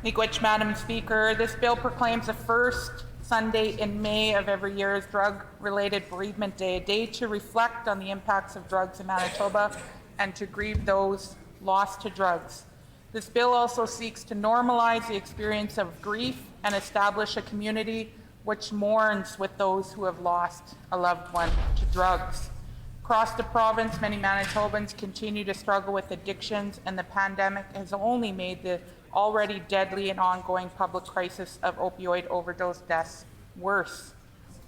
Miigwech, Madam Speaker. This bill proclaims the first Sunday in May of every year as Drug-Related Bereavement Day, a day to reflect on the impacts of drugs in Manitoba and to grieve those lost to drugs. This bill also seeks to normalize the experience of grief and establish a community which mourns with those who have lost a loved one to drugs. Across the province, many Manitobans continue to struggle with addictions, and the pandemic has only made the already deadly and ongoing public crisis of opioid overdose deaths worse.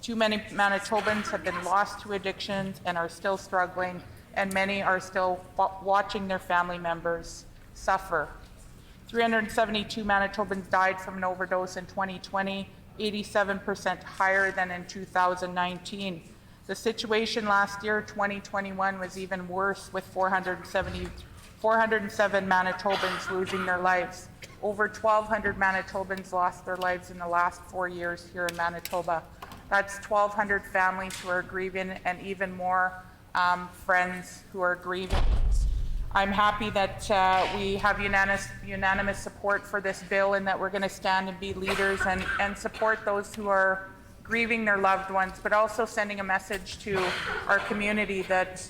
Too many Manitobans have been lost to addictions and are still struggling, and many are still watching their family members suffer. 372 Manitobans died from an overdose in 2020, 87% higher than in 2019. The situation last year, 2021, was even worse with 407 Manitobans losing their lives. Over 1,200 Manitobans lost their lives in the last 4 years here in Manitoba. That's 1,200 families who are grieving and even more friends who are grieving. I'm happy that we have unanimous support for this bill and that we're going to stand and be leaders and support those who are grieving their loved ones, but also sending a message to our community that,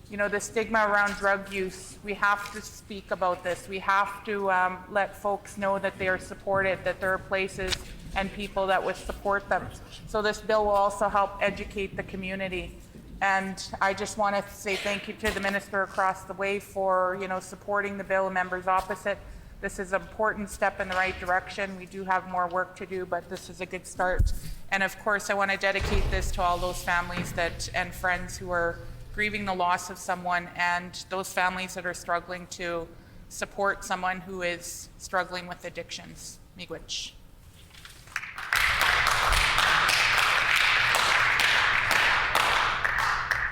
you know, the stigma around drug use, we have to speak about this. We have to let folks know that they are supported, that there are places and people that would support them. So this bill will also help educate the community. And I just want to say thank you to the minister across the way for, you know, supporting the bill and members opposite. This is an important step in the right direction. We do have more work to do, but this is a good start. And of course, I want to dedicate this to all those families and friends who are grieving the loss of someone, and those families that are struggling to support someone who is struggling with addictions. Miigwech.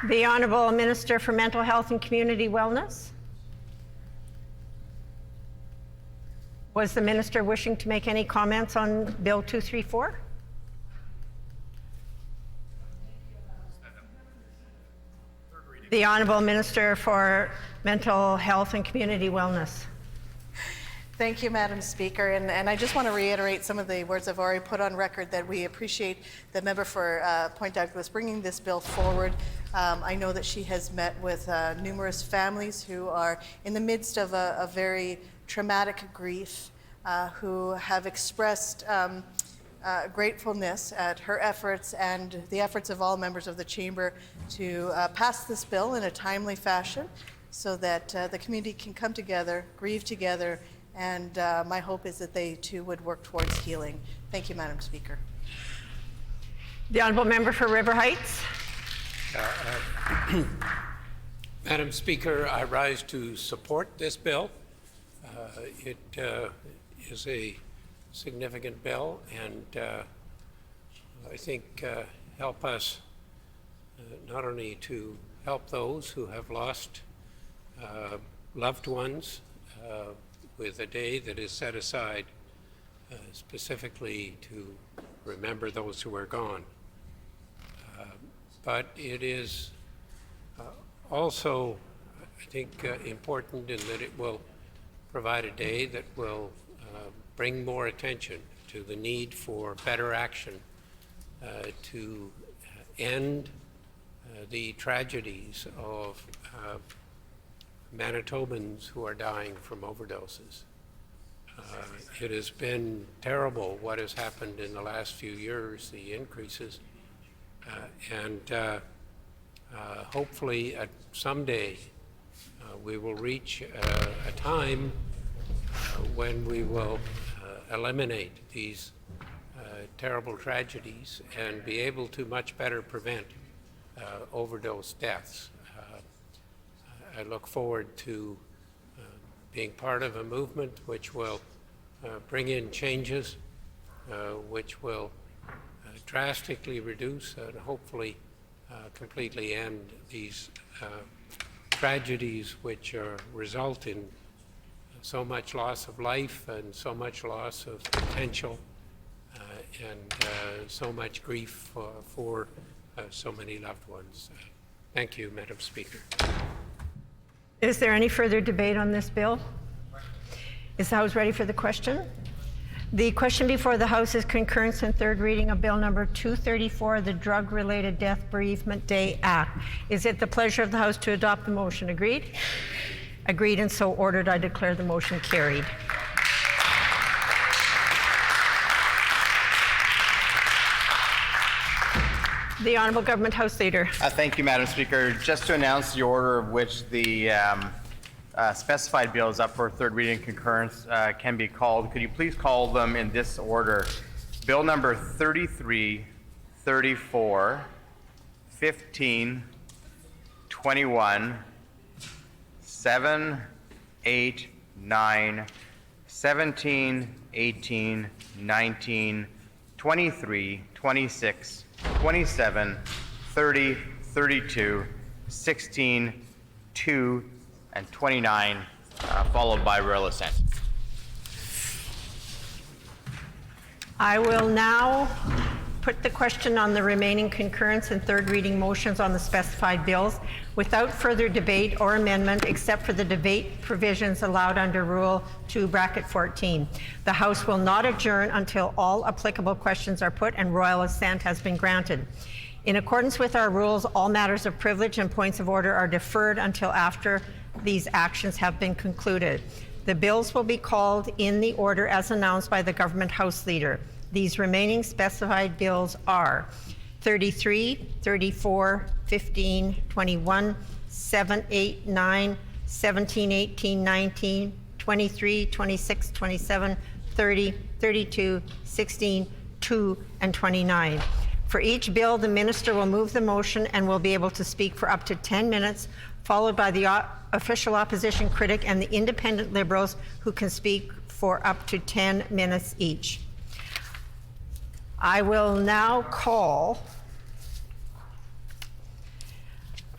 The Honourable Minister for Mental Health and Community Wellness. Was the minister wishing to make any comments on Bill 234? The Honourable Minister for Mental Health and Community Wellness. Thank you, Madam Speaker. And I just want to reiterate some of the words I've already put on record, that we appreciate the member for Point Douglas bringing this bill forward. I know that she has met with numerous families who are in the midst of a very traumatic grief, who have expressed gratefulness at her efforts and the efforts of all members of the Chamber to pass this bill in a timely fashion so that the community can come together, grieve together, and my hope is that they too would work towards healing. Thank you, Madam Speaker. The Honourable Member for River Heights. Madam Speaker, I rise to support this bill. It is a significant bill, and I think help us not only to help those who have lost loved ones with a day that is set aside specifically to remember those who are gone. But it is also, I think, important in that it will provide a day that will bring more attention to the need for better action to end the tragedies of Manitobans who are dying from overdoses. It has been terrible what has happened in the last few years, the increases, and hopefully someday we will reach a time when we will eliminate these terrible tragedies and be able to much better prevent overdose deaths. I look forward to being part of a movement which will bring in changes, which will drastically reduce and hopefully completely end these tragedies which result in so much loss of life and so much loss of potential and so much grief for so many loved ones. Thank you, Madam Speaker. Is there any further debate on this bill? Is the House ready for the question? The question before the House is concurrence and third reading of Bill number 234, the Drug-Related Death Bereavement Day Act. Is it the pleasure of the House to adopt the motion? Agreed? Agreed, and so ordered. I declare the motion carried. The Honourable Government House Leader. Thank you, Madam Speaker. Just to announce the order of which the specified bill is up for third reading concurrence can be called. Could you please call them in this order? Bill number 33, 34, 15, 21, 7, 8, 9, 17, 18, 19, 23, 26, 27, 30, 32, 16, 2, and 29, followed by royal assent. I will now put the question on the remaining concurrence and third reading motions on the specified bills without further debate or amendment except for the debate provisions allowed under Rule 2(14). The House will not adjourn until all applicable questions are put and royal assent has been granted. In accordance with our rules, all matters of privilege and points of order are deferred until after these actions have been concluded. The bills will be called in the order as announced by the Government House Leader. These remaining specified bills are 33, 34, 15, 21, 7, 8, 9, 17, 18, 19, 23, 26, 27, 30, 32, 16, 2, and 29. For each bill, the minister will move the motion and will be able to speak for up to 10 minutes, followed by the official opposition critic and the independent Liberals, who can speak for up to 10 minutes each. I will now call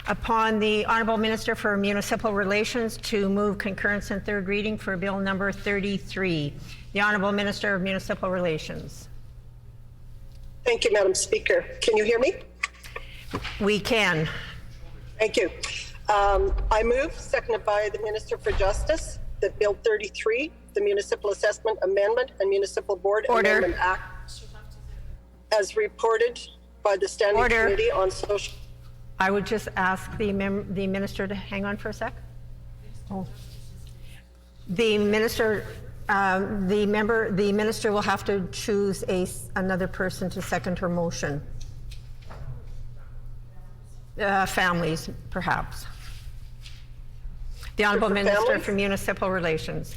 upon the Honourable Minister for Municipal Relations to move concurrence and third reading for Bill number 33. The Honourable Minister of Municipal Relations. Thank you, Madam Speaker. Can you hear me? We can. Thank you. I move, seconded by the Minister for Justice, that Bill 33, the Municipal Assessment Amendment and Municipal Board Amendment Act, as reported by the Standing Committee on Social... I would just ask the Minister to hang on for a sec. Oh. The Minister will have to choose another person to second her motion. Families, perhaps. The Honourable Minister for Municipal Relations.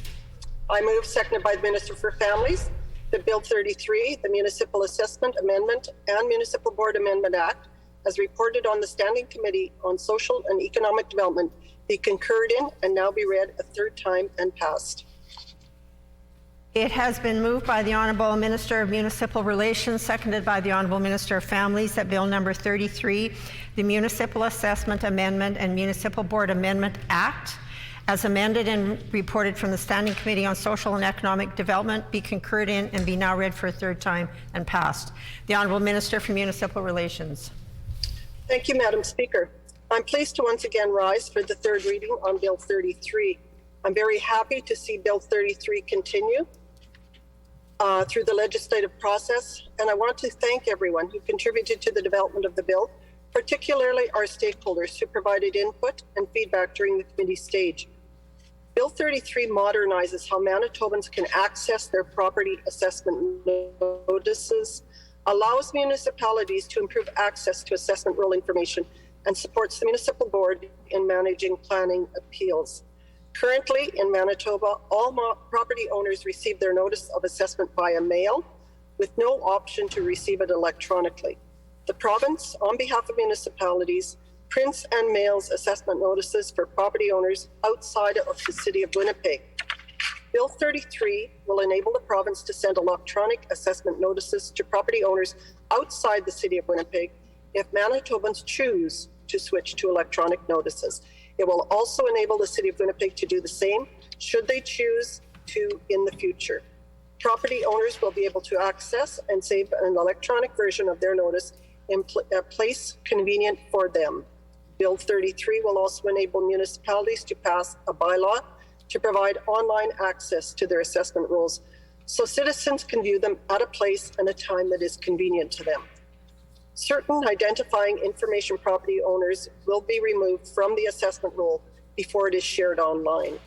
I move, seconded by the Minister for Families, that Bill 33, the Municipal Assessment Amendment and Municipal Board Amendment Act, as reported on the Standing Committee on Social and Economic Development, be concurred in and now be read a third time and passed. It has been moved by the Honourable Minister of Municipal Relations, seconded by the Honourable Minister of Families, that Bill number 33, the Municipal Assessment Amendment and Municipal Board Amendment Act, as amended and reported from the Standing Committee on Social and Economic Development, be concurred in and be now read for a third time and passed. The Honourable Minister for Municipal Relations. Thank you, Madam Speaker. I'm pleased to once again rise for the third reading on Bill 33. I'm very happy to see Bill 33 continue through the legislative process, and I want to thank everyone who contributed to the development of the bill, particularly our stakeholders who provided input and feedback during the committee stage. Bill 33 modernizes how Manitobans can access their property assessment notices, allows municipalities to improve access to assessment rule information, and supports the municipal board in managing planning appeals. Currently, in Manitoba, all property owners receive their notice of assessment via mail, with no option to receive it electronically. The province, on behalf of municipalities, prints and mails assessment notices for property owners outside of the City of Winnipeg. Bill 33 will enable the province to send electronic assessment notices to property owners outside the City of Winnipeg if Manitobans choose to switch to electronic notices. It will also enable the City of Winnipeg to do the same should they choose to in the future. Property owners will be able to access and save an electronic version of their notice in a place convenient for them. Bill 33 will also enable municipalities to pass a bylaw to provide online access to their assessment rules so citizens can view them at a place and a time that is convenient to them. Certain identifying information property owners will be removed from the assessment roll before it is shared online.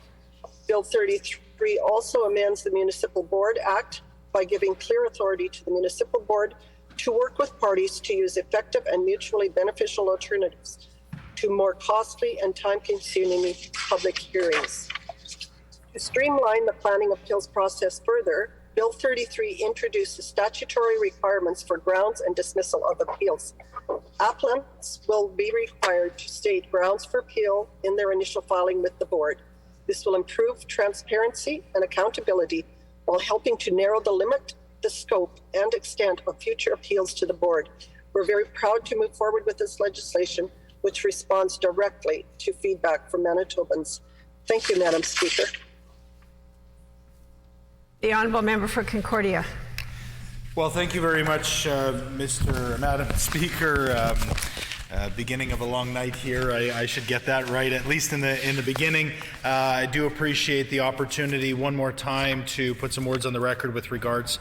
Bill 33 also amends the Municipal Board Act by giving clear authority to the Municipal Board to work with parties to use effective and mutually beneficial alternatives to more costly and time-consuming public hearings. To streamline the planning appeals process further, Bill 33 introduces statutory requirements for grounds and dismissal of appeals. Applicants will be required to state grounds for appeal in their initial filing with the board. This will improve transparency and accountability while helping to narrow the limit, the scope, and extent of future appeals to the board. We're very proud to move forward with this legislation which responds directly to feedback from Manitobans. Thank you, Madam Speaker. The Honourable Member for Concordia. Well, thank you very much, Madam Speaker. Beginning of a long night here. I should get that right, at least in the beginning. I do appreciate the opportunity one more time to put some words on the record with regards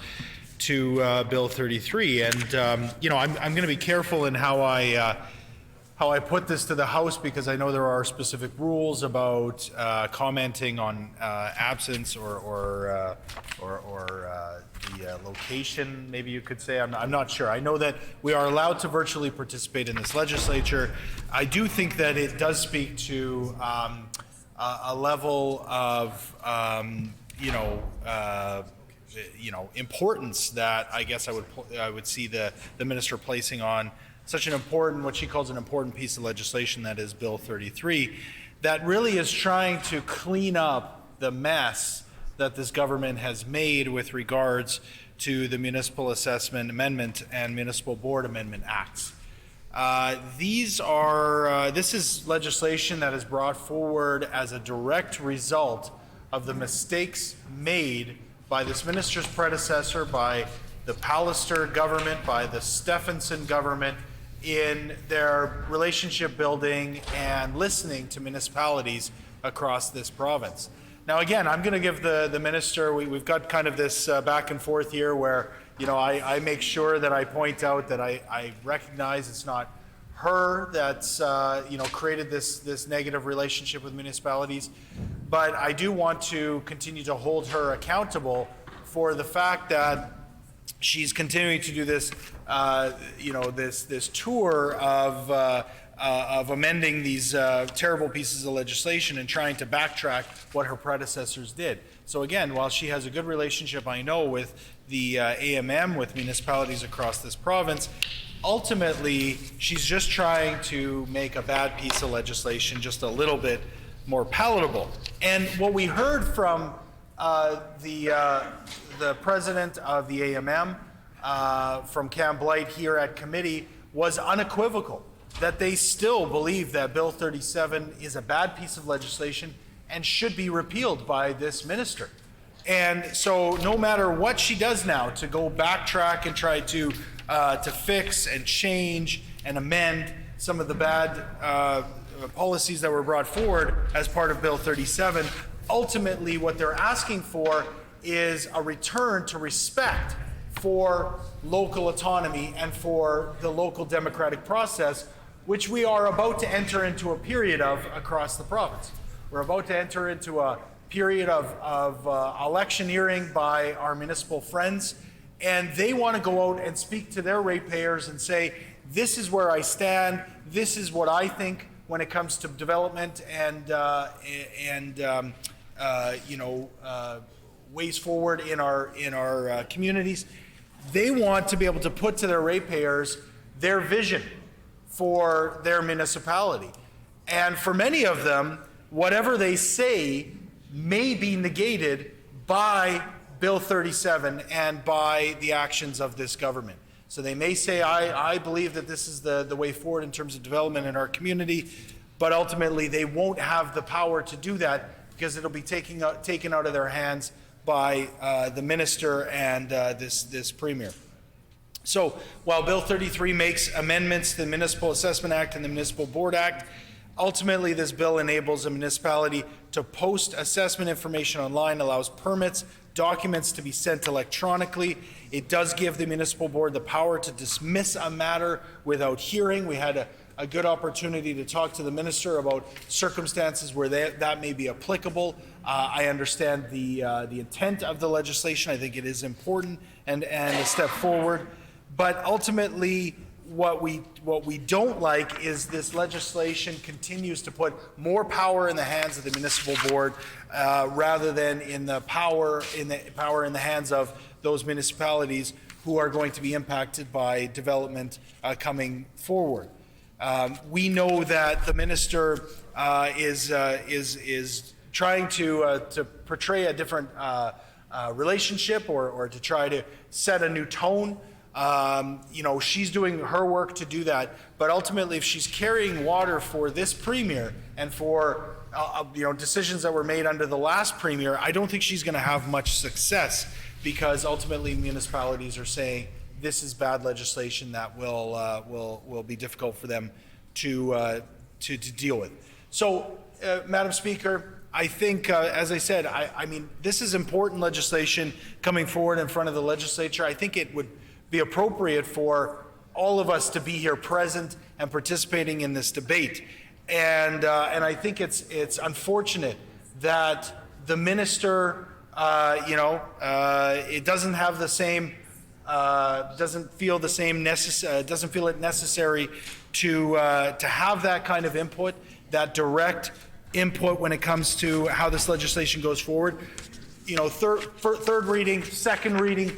to Bill 33. And I'm going to be careful in how I put this to the House, because I know there are specific rules about commenting on absence or the location, maybe you could say. I'm not sure. I know that we are allowed to virtually participate in this legislature. I do think that it does speak to a level of importance that I guess I would see the minister placing on such an important, what she calls an important piece of legislation, that is Bill 33, that really is trying to clean up the mess that this government has made with regards to the Municipal Assessment Amendment and Municipal Board Amendment Acts. This is legislation that is brought forward as a direct result of the mistakes made by this minister's predecessor, by the Pallister government, by the Stephenson government, in their relationship building and listening to municipalities across this province. Now, again, I'm going to give the minister, we've got kind of this back and forth here where, I make sure that I point out that I recognize it's not her that's, created this negative relationship with municipalities, but I do want to continue to hold her accountable for the fact that she's continuing to do this, this tour of amending these terrible pieces of legislation and trying to backtrack what her predecessors did. So again, while she has a good relationship, I know, with the AMM, with municipalities across this province, ultimately she's just trying to make a bad piece of legislation just a little bit more palatable. And what we heard from the president of the AMM, from Cam Blight here at committee, was unequivocal that they still believe that Bill 37 is a bad piece of legislation and should be repealed by this minister. And so no matter what she does now to go backtrack and try to fix and change and amend some of the bad policies that were brought forward as part of Bill 37, ultimately what they're asking for is a return to respect for local autonomy and for the local democratic process, which we are about to enter into a period of across the province. We're about to enter into a period of electioneering by our municipal friends, and they want to go out and speak to their ratepayers and say, this is where I stand, this is what I think when it comes to development and ways forward in our communities. They want to be able to put to their ratepayers their vision for their municipality. And for many of them, whatever they say may be negated by Bill 37 and by the actions of this government. So they may say, I believe that this is the way forward in terms of development in our community, but ultimately they won't have the power to do that because it'll be taken out of their hands by the minister and this premier. So while Bill 33 makes amendments to the Municipal Assessment Act and the Municipal Board Act, ultimately this bill enables a municipality to post assessment information online, allows permits, documents to be sent electronically. It does give the municipal board the power to dismiss a matter without hearing. We had a good opportunity to talk to the minister about circumstances where that may be applicable. I understand the intent of the legislation. I think it is important and a step forward. But ultimately, what we don't like is this legislation continues to put more power in the hands of the municipal board rather than in the power in the hands of those municipalities who are going to be impacted by development coming forward. We know that the minister is trying to portray a different relationship or to try to set a new tone She's doing her work to do that. But ultimately, if she's carrying water for this premier and for decisions that were made under the last premier, I don't think she's going to have much success, because ultimately municipalities are saying this is bad legislation that will be difficult for them to deal with. So, Madam Speaker, I think, as I said, I mean, this is important legislation coming forward in front of the legislature. I think it would be appropriate for all of us to be here present and participating in this debate. And I think it's unfortunate that the minister, it doesn't have the same, doesn't feel it necessary to have that kind of input, that direct input when it comes to how this legislation goes forward. Third reading, second reading,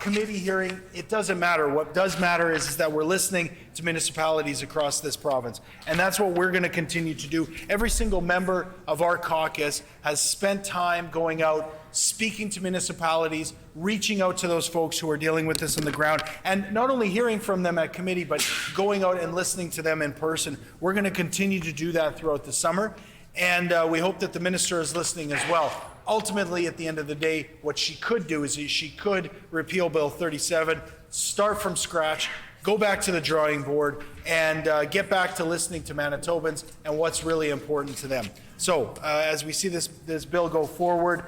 committee hearing, it doesn't matter. What does matter is that we're listening to municipalities across this province. And that's what we're going to continue to do. Every single member of our caucus has spent time going out, speaking to municipalities, reaching out to those folks who are dealing with this on the ground, and not only hearing from them at committee, but going out and listening to them in person. We're going to continue to do that throughout the summer, and we hope that the minister is listening as well. Ultimately, at the end of the day, what she could do is she could repeal Bill 37, start from scratch, go back to the drawing board, and get back to listening to Manitobans and what's really important to them. So, as we see this bill go forward,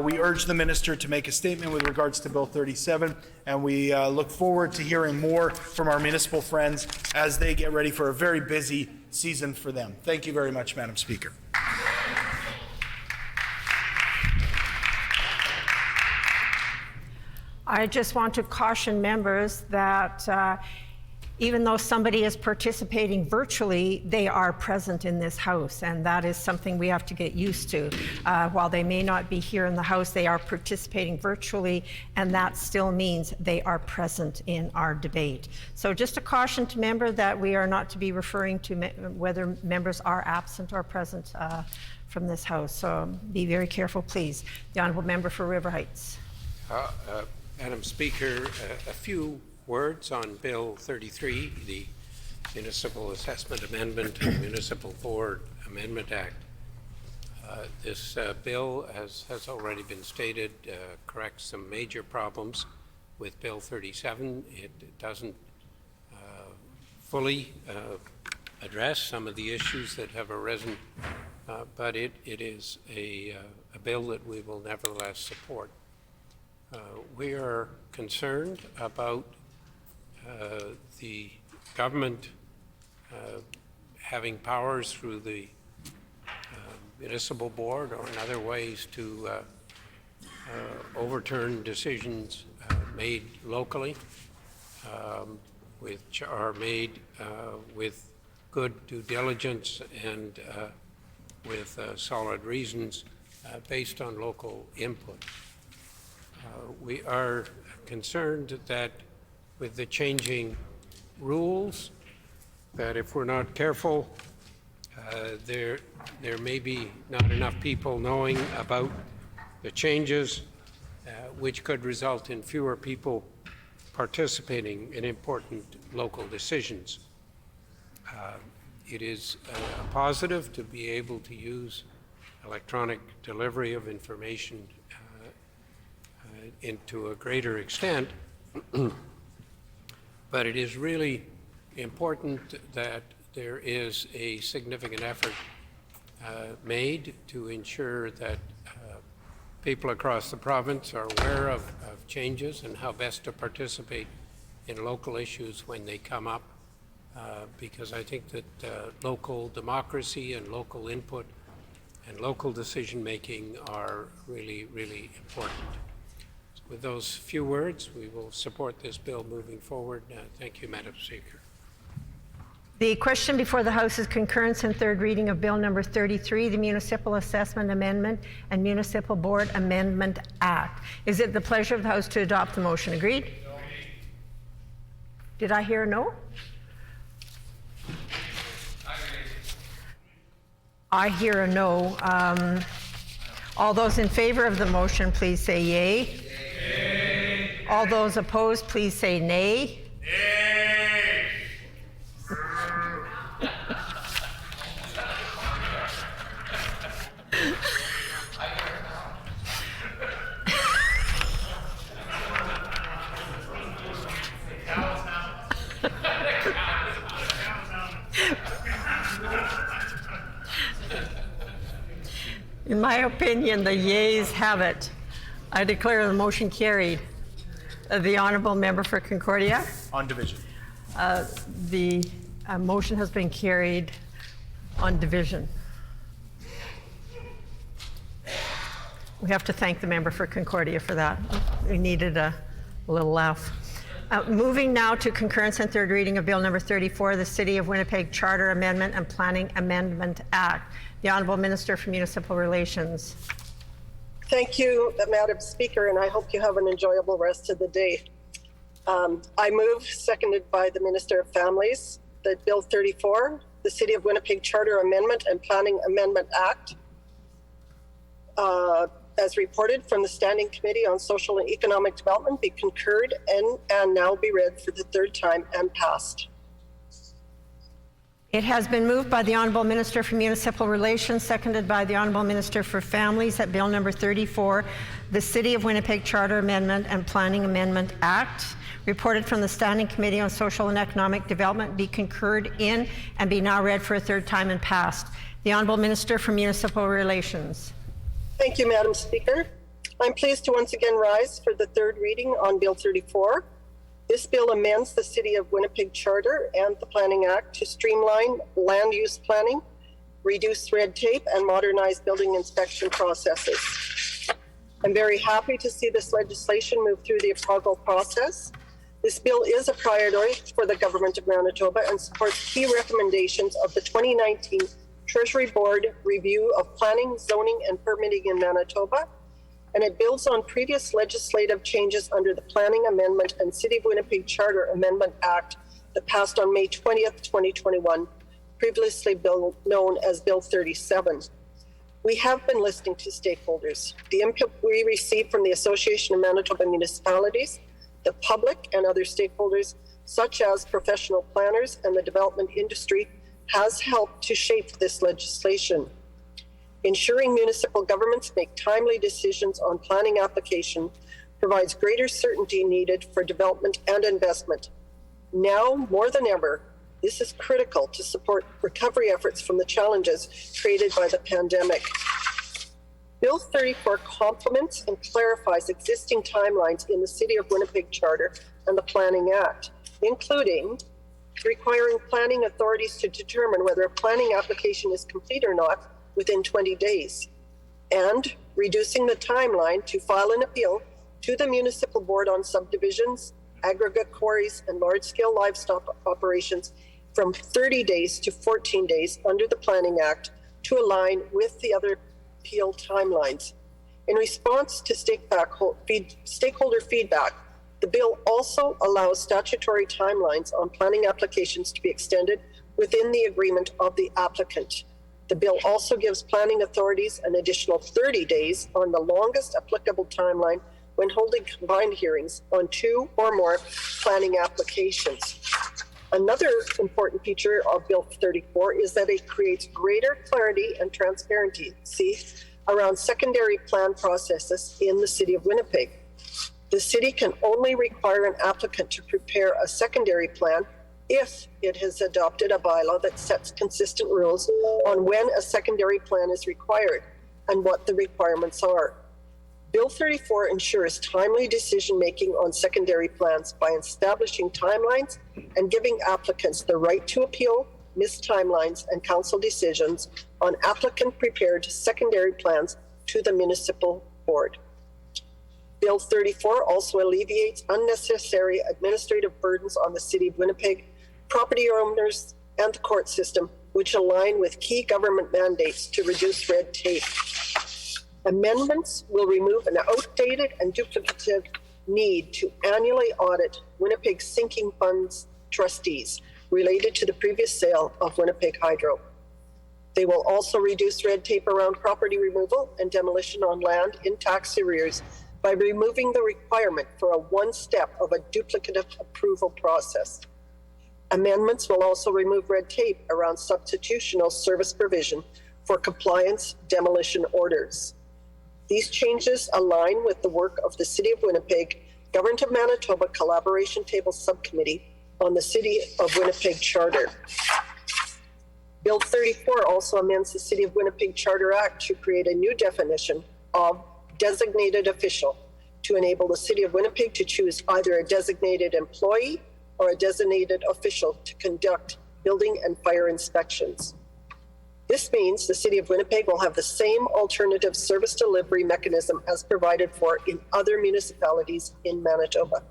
we urge the minister to make a statement with regards to Bill 37, and we look forward to hearing more from our municipal friends as they get ready for a very busy season for them. Thank you very much, Madam Speaker. I just want to caution members that even though somebody is participating virtually, they are present in this House, and that is something we have to get used to. While they may not be here in the House, they are participating virtually, and that still means they are present in our debate. So just a caution to members that we are not to be referring to whether members are absent or present from this House. So be very careful, please. The Honourable Member for River Heights. Madam Speaker, a few words on Bill 33, the Municipal Assessment Amendment and Municipal Board Amendment Act. This bill, as has already been stated, corrects some major problems with Bill 37. It doesn't fully address some of the issues that have arisen, but it is a bill that we will nevertheless support. We are concerned about the government having powers through the municipal board or in other ways to overturn decisions made locally, which are made with good due diligence and with solid reasons based on local input. We are concerned that with the changing rules, that if we're not careful, there may be not enough people knowing about the changes, which could result in fewer people participating in important local decisions. It is positive to be able to use electronic delivery of information into a greater extent, but it is really important that there is a significant effort made to ensure that people across the province are aware of changes and how best to participate in local issues when they come up, because I think that local democracy and local input and local decision-making are really, really important. With those few words, we will support this bill moving forward. Thank you, Madam Speaker. The question before the House is concurrence and third reading of Bill number 33, the Municipal Assessment Amendment and Municipal Board Amendment Act. Is it the pleasure of the House to adopt the motion? Agreed? No. Did I hear a no? I hear a no. All those in favor of the motion, please say yay. Yay. All those opposed, please say nay. In my opinion, the yeas have it. I declare the motion carried. The honourable member for Concordia. On division. The motion has been carried on division. We have to thank the member for Concordia for that. We needed a little laugh. Moving now to concurrence and third reading of Bill number 34, the City of Winnipeg Charter Amendment and Planning Amendment Act. The Honourable Minister for Municipal Relations. Thank you, Madam Speaker, and I hope you have an enjoyable rest of the day. I move, seconded by the Minister of Families, that Bill 34, the City of Winnipeg Charter Amendment and Planning Amendment Act, as reported from the Standing Committee on Social and Economic Development, be concurred and now be read for the third time and passed. It has been moved by the Honourable Minister for Municipal Relations, seconded by the Honourable Minister for Families, that Bill number 34, the City of Winnipeg Charter Amendment and Planning Amendment Act, reported from the Standing Committee on Social and Economic Development, be concurred in and be now read for a third time and passed. The Honourable Minister for Municipal Relations. Thank you, Madam Speaker. I'm pleased to once again rise for the third reading on Bill 34. This bill amends the City of Winnipeg Charter and the Planning Act to streamline land use planning, reduce red tape, and modernize building inspection processes. I'm very happy to see this legislation move through the approval process. This bill is a priority for the Government of Manitoba and supports key recommendations of the 2019 Treasury Board Review of Planning, Zoning, and Permitting in Manitoba, and it builds on previous legislative changes under the Planning Amendment and City of Winnipeg Charter Amendment Act that passed on May 20th, 2021, previously known as Bill 37. We have been listening to stakeholders. The input we received from the Association of Manitoba Municipalities, the public, and other stakeholders, such as professional planners and the development industry, has helped to shape this legislation. Ensuring municipal governments make timely decisions on planning application provides greater certainty needed for development and investment. Now, more than ever, this is critical to support recovery efforts from the challenges created by the pandemic. Bill 34 complements and clarifies existing timelines in the City of Winnipeg Charter and the Planning Act, including requiring planning authorities to determine whether a planning application is complete or not within 20 days, and reducing the timeline to file an appeal to the Municipal Board on subdivisions, aggregate quarries, and large-scale livestock operations from 30 days to 14 days under the Planning Act to align with the other appeal timelines. In response to stakeholder feedback, the bill also allows statutory timelines on planning applications to be extended within the agreement of the applicant. The bill also gives planning authorities an additional 30 days on the longest applicable timeline when holding combined hearings on 2 or more planning applications. Another important feature of Bill 34 is that it creates greater clarity and transparency around secondary plan processes in the City of Winnipeg. The city can only require an applicant to prepare a secondary plan if it has adopted a bylaw that sets consistent rules on when a secondary plan is required and what the requirements are. Bill 34 ensures timely decision-making on secondary plans by establishing timelines and giving applicants the right to appeal missed timelines and council decisions on applicant-prepared secondary plans to the municipal board. Bill 34 also alleviates unnecessary administrative burdens on the City of Winnipeg, property owners, and the court system, which align with key government mandates to reduce red tape. Amendments will remove an outdated and duplicative need to annually audit Winnipeg sinking funds trustees related to the previous sale of Winnipeg Hydro. They will also reduce red tape around property removal and demolition on land in tax arrears by removing the requirement for a one-step of a duplicative approval process. Amendments will also remove red tape around substitutional service provision for compliance demolition orders. These changes align with the work of the City of Winnipeg Government of Manitoba Collaboration Table Subcommittee on the City of Winnipeg Charter. Bill 34 also amends the City of Winnipeg Charter Act to create a new definition of designated official to enable the City of Winnipeg to choose either a designated employee or a designated official to conduct building and fire inspections. This means the City of Winnipeg will have the same alternative service delivery mechanism as provided for in other municipalities in Manitoba.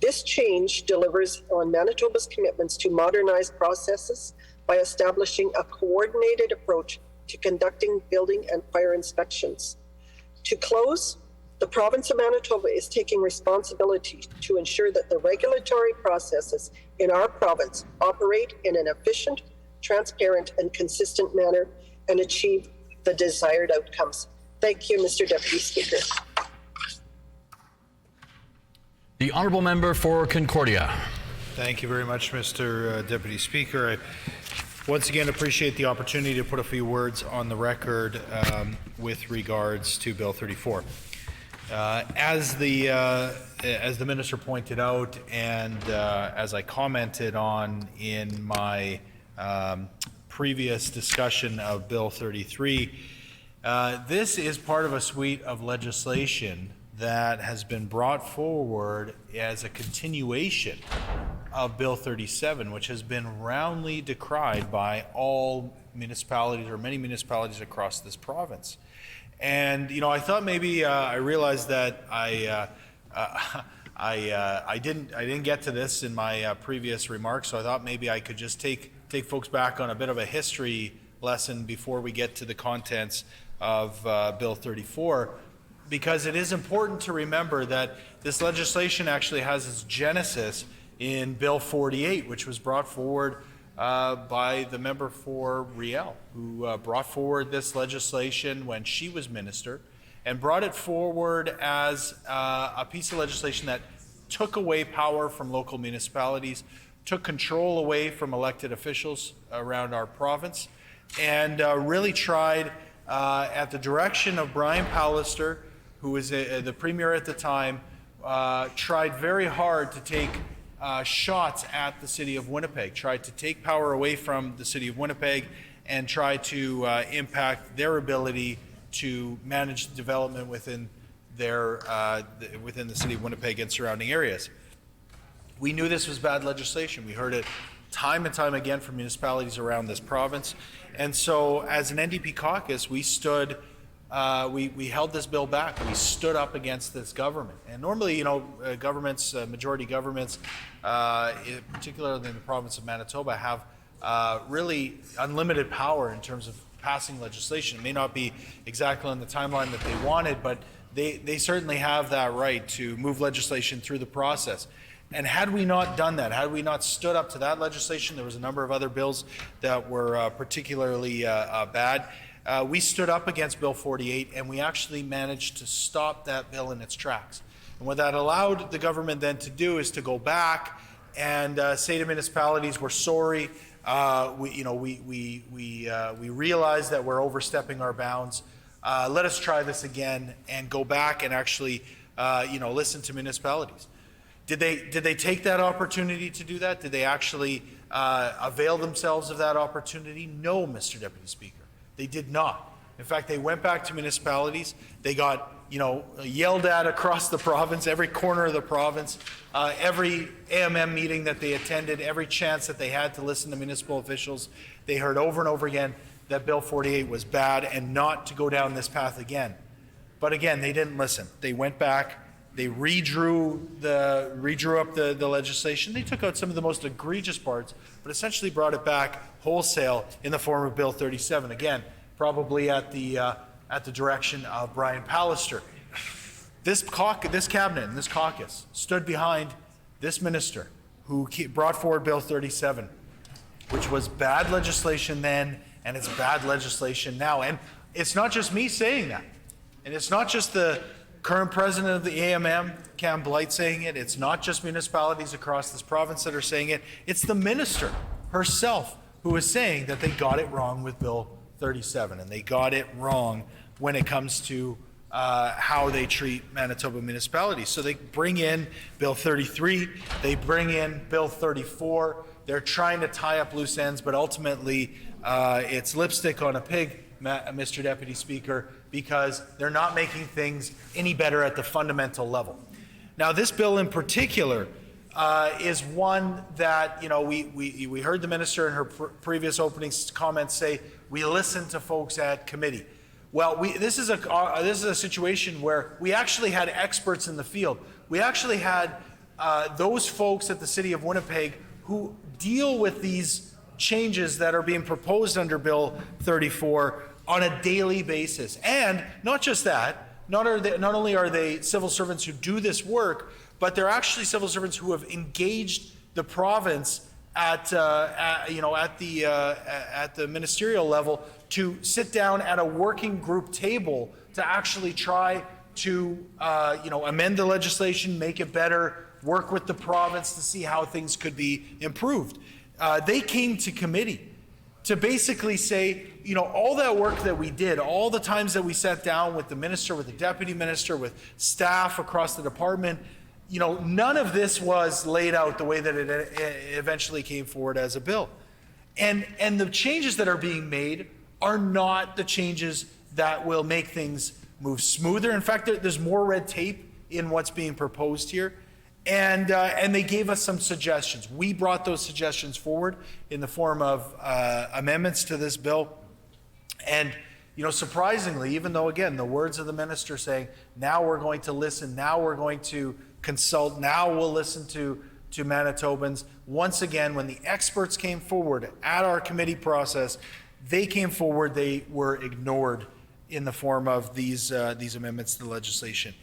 This change delivers on Manitoba's commitments to modernize processes by establishing a coordinated approach to conducting building and fire inspections. To close, the province of Manitoba is taking responsibility to ensure that the regulatory processes in our province operate in an efficient, transparent, and consistent manner and achieve the desired outcomes. Thank you, Mr. Deputy Speaker. The Honourable Member for Concordia. Thank you very much, Mr. Deputy Speaker. I once again appreciate the opportunity to put a few words on the record with regards to Bill 34. As the Minister pointed out, and as I commented on in my previous discussion of Bill 33, this is part of a suite of legislation that has been brought forward as a continuation of Bill 37, which has been roundly decried by all municipalities or many municipalities across this province. And you know, I thought maybe I realized that I didn't get to this in my previous remarks, so I thought maybe I could just take folks back on a bit of a history lesson before we get to the contents of Bill 34, because it is important to remember that this legislation actually has its genesis in Bill 48, which was brought forward by the member for Riel, who brought forward this legislation when she was minister, and brought it forward as a piece of legislation that took away power from local municipalities, took control away from elected officials around our province, and really tried, at the direction of Brian Pallister, who was the premier at the time, tried very hard to take shots at the City of Winnipeg, tried to take power away from the City of Winnipeg and try to impact their ability to manage development within their within the City of Winnipeg and surrounding areas. We knew this was bad legislation. We heard it time and time again from municipalities around this province. And so as an NDP caucus, we stood we held this bill back. We stood up against this government. And normally, you know, governments, majority governments, particularly in the province of Manitoba, have really unlimited power in terms of passing legislation. It may not be exactly on the timeline that they wanted, but they certainly have that right to move legislation through the process. And had we not done that, had we not stood up to that legislation, there was a number of other bills that were particularly bad. We stood up against Bill 48, and we actually managed to stop that bill in its tracks. And what that allowed the government then to do is to go back and say to municipalities, "We're sorry. We realize that we're overstepping our bounds. Let us try this again," and go back and actually, listen to municipalities. Did they take that opportunity to do that? Did they actually avail themselves of that opportunity? No, Mr. Deputy Speaker. They did not. In fact, they went back to municipalities. They got, yelled at across the province, every corner of the province, every AMM meeting that they attended, every chance that they had to listen to municipal officials. They heard over and over again that Bill 48 was bad and not to go down this path again. But again, they didn't listen. They went back. They redrew up the legislation. They took out some of the most egregious parts, but essentially brought it back wholesale in the form of Bill 37. Again, probably at the direction of Brian Pallister. This cabinet and this caucus stood behind this minister who brought forward Bill 37, which was bad legislation then, and it's bad legislation now. And it's not just me saying that, and it's not just the current president of the AMM, Cam Blight, saying it. It's not just municipalities across this province that are saying it. It's the minister herself who is saying that they got it wrong with Bill 37, and they got it wrong when it comes to how they treat Manitoba municipalities. So they bring in Bill 33, they bring in Bill 34. They're trying to tie up loose ends, but ultimately it's lipstick on a pig, Mr. Deputy Speaker, because they're not making things any better at the fundamental level. Now, this bill in particular is one that, you know, we heard the minister in her previous opening comments say, we listened to folks at committee. Well, this is a situation where we actually had experts in the field. We actually had those folks at the City of Winnipeg who deal with these changes that are being proposed under Bill 34 on a daily basis. And not just that, not only are they civil servants who do this work, but they're actually civil servants who have engaged the province at the ministerial level to sit down at a working group table to actually try to amend the legislation, make it better, work with the province to see how things could be improved. They came to committee to basically say, you know, all that work that we did, all the times that we sat down with the minister, with the deputy minister, with staff across the department, you know, none of this was laid out the way that it eventually came forward as a bill. And the changes that are being made are not the changes that will make things move smoother. In fact, there's more red tape in what's being proposed here. And they gave us some suggestions. We brought those suggestions forward in the form of amendments to this bill. And, you know, surprisingly, even though, again, the words of the minister saying, now we're going to listen, now we're going to consult, now we'll listen to Manitobans. Once again, when the experts came forward at our committee process, they came forward, they were ignored in the form of these amendments to the legislation.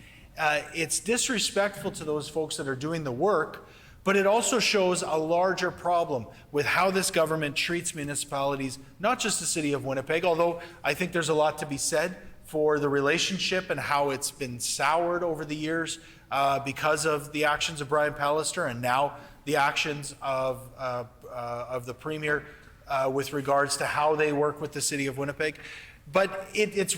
It's disrespectful to those folks that are doing the work, but it also shows a larger problem with how this government treats municipalities, not just the City of Winnipeg, although I think there's a lot to be said for the relationship and how it's been soured over the years because of the actions of Brian Pallister and now the actions of the Premier with regards to how they work with the City of Winnipeg. But it's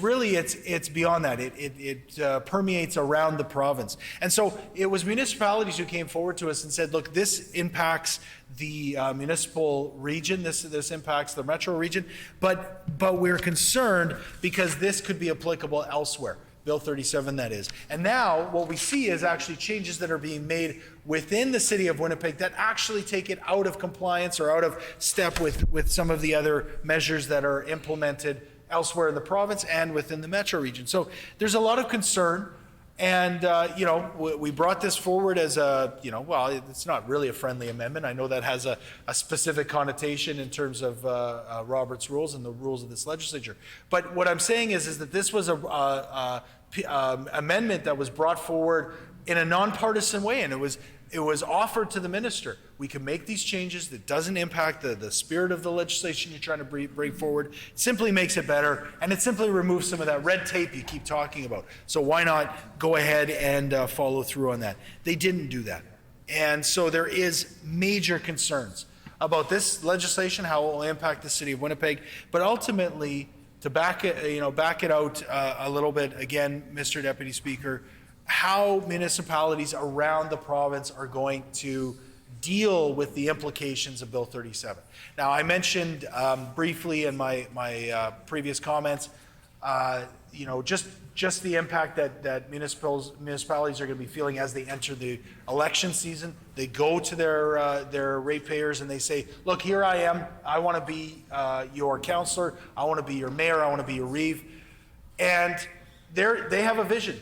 beyond that. It permeates around the province. And so it was municipalities who came forward to us and said, look, this impacts the municipal region, this impacts the metro region, but we're concerned because this could be applicable elsewhere. Bill 37, that is. And now what we see is actually changes that are being made within the City of Winnipeg that actually take it out of compliance or out of step with some of the other measures that are implemented elsewhere in the province and within the metro region. So there's a lot of concern. And, we brought this forward as well, it's not really a friendly amendment. I know that has a specific connotation in terms of Robert's rules and the rules of this legislature. But what I'm saying is that this was a amendment that was brought forward in a nonpartisan way, and it was offered to the minister. We can make these changes that doesn't impact the spirit of the legislation you're trying to bring forward. It simply makes it better, and it simply removes some of that red tape you keep talking about. So why not go ahead and follow through on that? They didn't do that. And so there is major concerns about this legislation, how it will impact the City of Winnipeg, but ultimately, to back it out a little bit, again, Mr. Deputy Speaker, how municipalities around the province are going to deal with the implications of Bill 37. Now, I mentioned briefly in my previous comments, just the impact that municipalities are going to be feeling as they enter the election season. They go to their ratepayers and they say, look, here I am. I want to be your councillor. I want to be your mayor. I want to be your reeve. And they have a vision.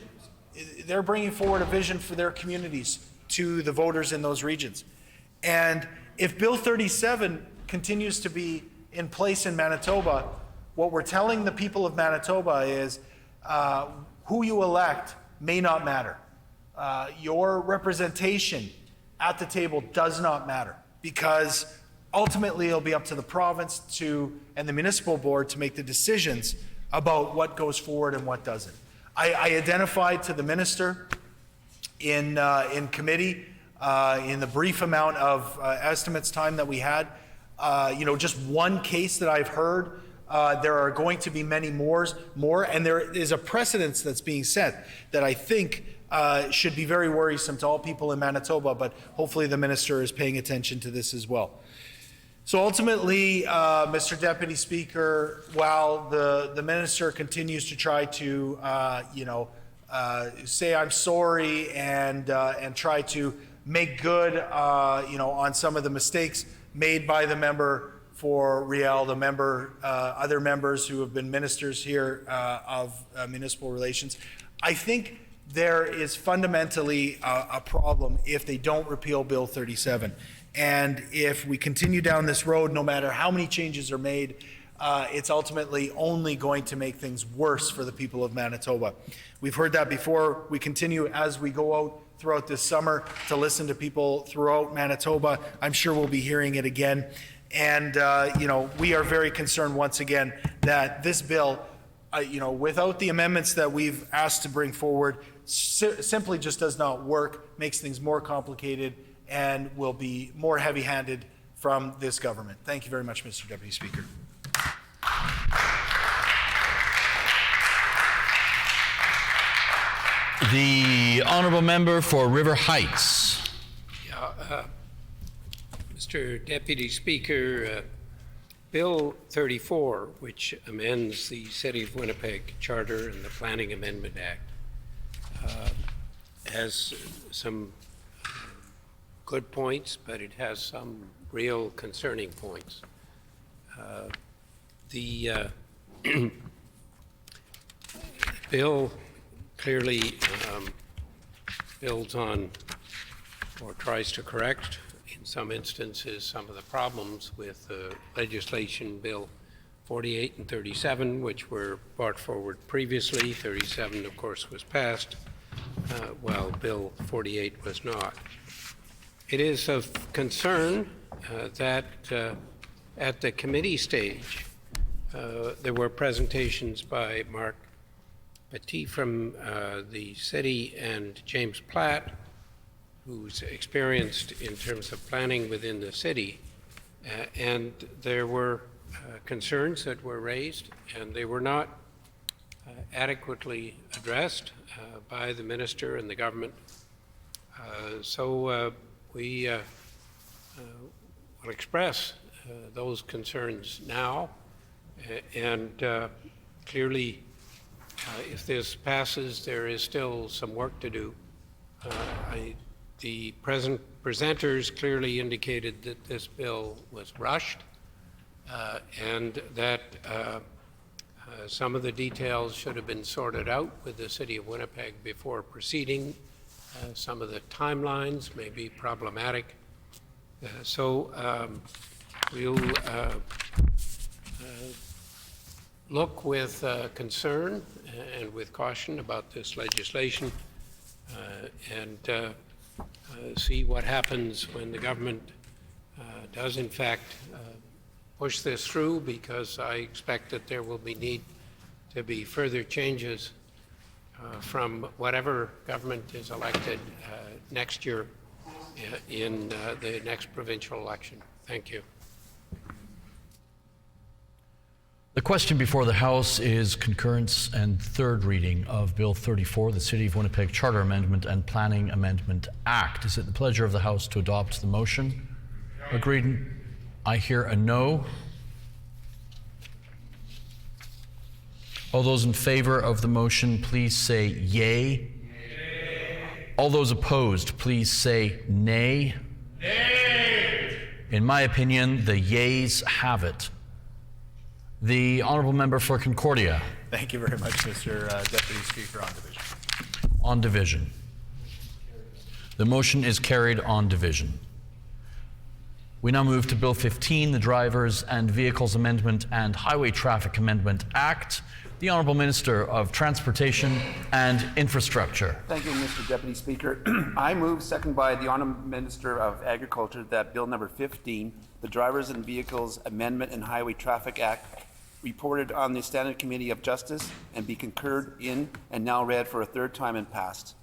They're bringing forward a vision for their communities to the voters in those regions. And if Bill 37 continues to be in place in Manitoba, what we're telling the people of Manitoba is who you elect may not matter. Your representation at the table does not matter, because ultimately it'll be up to the province and the municipal board to make the decisions about what goes forward and what doesn't. I identified to the minister in committee, in the brief amount of estimates time that we had, just one case that I've heard. There are going to be many more, and there is a precedence that's being set that I think should be very worrisome to all people in Manitoba, but hopefully the minister is paying attention to this as well. So ultimately, Mr. Deputy Speaker, while the minister continues to try to, say I'm sorry and try to make good, on some of the mistakes made by the member for Riel, the member, other members who have been ministers here of municipal relations, I think there is fundamentally a problem if they don't repeal Bill 37. And if we continue down this road, no matter how many changes are made, it's ultimately only going to make things worse for the people of Manitoba. We've heard that before. We continue as we go out throughout this summer to listen to people throughout Manitoba. I'm sure we'll be hearing it again. And, we are very concerned once again that this bill, without the amendments that we've asked to bring forward, simply just does not work, makes things more complicated, and will be more heavy-handed from this government. Thank you very much, Mr. Deputy Speaker. The honourable member for River Heights. Mr. Deputy Speaker, Bill 34, which amends the City of Winnipeg Charter and the Planning Amendment Act, has some good points, but it has some real concerning points. The bill clearly builds on or tries to correct, in some instances, some of the problems with legislation Bill 48 and 37, which were brought forward previously. 37, of course, was passed, while Bill 48 was not. It is of concern that at the committee stage, there were presentations by Mark Petit from the city and James Platt, who's experienced in terms of planning within the city, and there were concerns that were raised, and they were not adequately addressed by the minister and the government. So we will express those concerns now, and clearly, if this passes, there is still some work to do. The present presenters clearly indicated that this bill was rushed, and that some of the details should have been sorted out with the City of Winnipeg before proceeding. Some of the timelines may be problematic. So we'll look with concern and with caution about this legislation, and see what happens when the government does in fact push this through, because I expect that there will be need to be further changes from whatever government is elected next year in the next provincial election. Thank you. The question before the House is concurrence and third reading of Bill 34, the City of Winnipeg Charter Amendment and Planning Amendment Act. Is it the pleasure of the House to adopt the motion? Agreed. I hear a no. All those in favor of the motion, please say yay. All those opposed, please say nay. Nay. In my opinion, the yeas have it. The honourable member for Concordia. Thank you very much, Mr. Deputy Speaker. On division. On division. The motion is carried on division. We now move to Bill 15, the Drivers and Vehicles Amendment and Highway Traffic Amendment Act. The Honourable Minister of Transportation and Infrastructure. Thank you, Mr. Deputy Speaker. I move, second by the Honourable Minister of Agriculture, that Bill number 15, the Drivers and Vehicles Amendment and Highway Traffic Act, reported on the Standing Committee of Justice and be concurred in and now read for a third time and passed.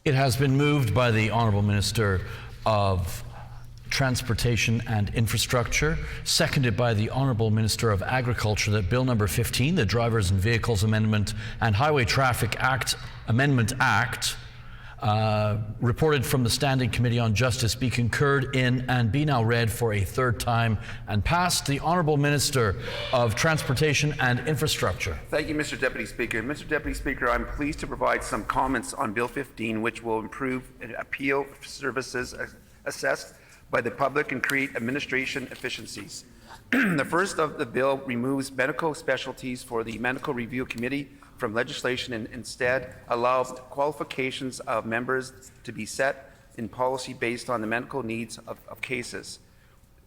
It has been moved by the Honourable Minister of Transportation and Infrastructure, seconded by the Honourable Minister of Agriculture, that Bill number 15, the Drivers and Vehicles Amendment and Highway Traffic Act Amendment Act, reported from the Standing Committee on Justice, be concurred in and be now read for a third time and passed. The Honourable Minister of Transportation and Infrastructure. Thank you, Mr. Deputy Speaker. Mr. Deputy Speaker, I'm pleased to provide some comments on Bill 15, which will improve appeal services assessed by the public and create administration efficiencies. The first of the bill removes medical specialties for the Medical Review Committee from legislation and instead allows qualifications of members to be set in policy based on the medical needs of cases.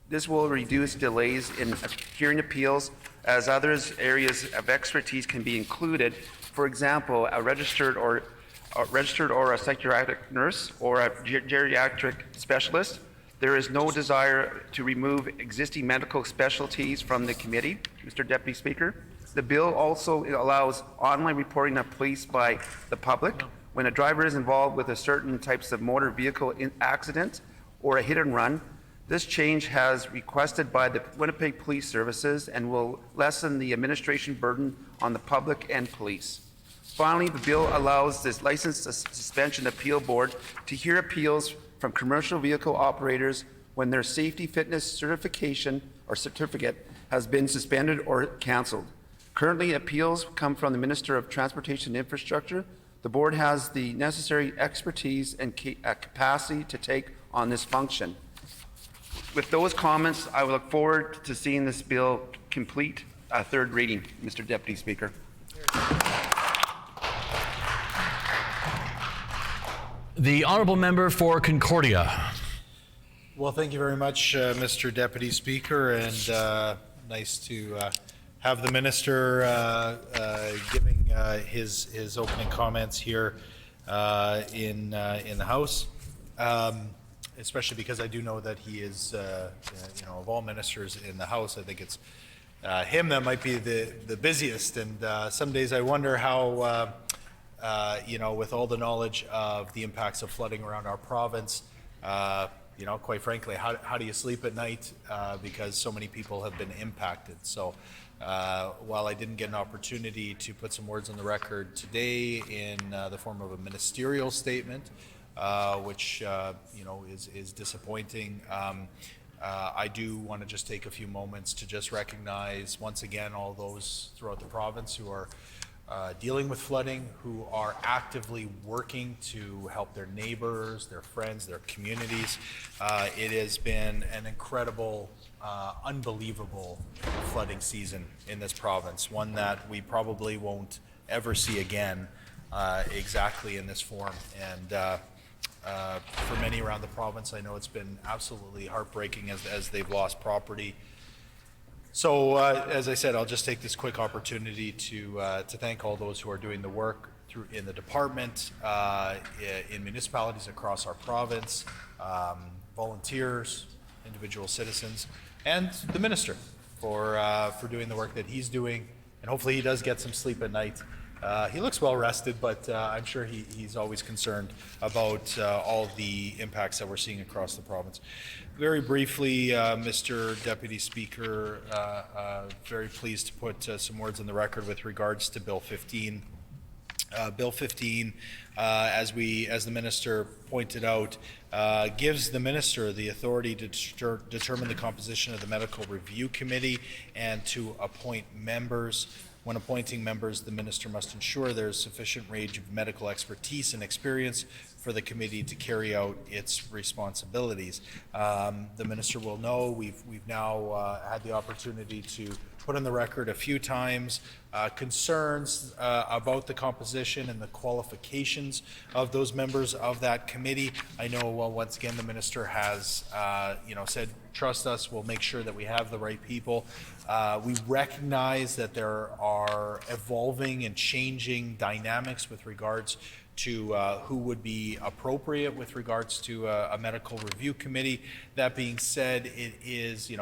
This will reduce delays in hearing appeals, as other areas of expertise can be included. For example, a registered or a psychiatric nurse or a geriatric specialist. There is no desire to remove existing medical specialties from the committee, Mr. Deputy Speaker. The bill also allows online reporting of police by the public when a driver is involved with a certain types of motor vehicle accident or a hit and run. This change has requested by the Winnipeg Police Services and will lessen the administration burden on the public and police. Finally, the bill allows this License Suspension Appeal Board to hear appeals from commercial vehicle operators when their safety fitness certification or certificate has been suspended or cancelled. Currently, appeals come from the Minister of Transportation and Infrastructure. The board has the necessary expertise and capacity to take on this function. With those comments, I look forward to seeing this bill complete a third reading, Mr. Deputy Speaker. The Honourable Member for Concordia. Well, thank you very much, Mr. Deputy Speaker, and nice to have the Minister giving his opening comments here in the House, especially because I do know that he is, of all ministers in the House, I think it's him that might be the busiest, and some days I wonder how with all the knowledge of the impacts of flooding around our province, quite frankly, how do you sleep at night because so many people have been impacted? So while I didn't get an opportunity to put some words on the record today in the form of a ministerial statement, which is disappointing, I do want to just take a few moments to just recognize once again all those throughout the province who are dealing with flooding, who are actively working to help their neighbors, their friends, their communities. It has been an incredible, unbelievable flooding season in this province, one that we probably won't ever see again exactly in this form. And for many around the province, I know it's been absolutely heartbreaking as they've lost property. So, as I said, I'll just take this quick opportunity to thank all those who are doing the work in the department, in municipalities across our province, volunteers, individual citizens, and the Minister for doing the work that he's doing. And hopefully he does get some sleep at night. He looks well rested, but I'm sure he's always concerned about all the impacts that we're seeing across the province. Very briefly, Mr. Deputy Speaker, very pleased to put some words on the record with regards to Bill 15. Bill 15, as the Minister pointed out, gives the Minister the authority to determine the composition of the Medical Review Committee and to appoint members. When appointing members, the Minister must ensure there is sufficient range of medical expertise and experience for the committee to carry out its responsibilities. The minister will know we've now had the opportunity to put on the record a few times concerns about the composition and the qualifications of those members of that committee. I know, well, once again, the minister has, said, trust us, we'll make sure that we have the right people. We recognize that there are evolving and changing dynamics with regards to who would be appropriate with regards to a medical review committee. That being said, it is,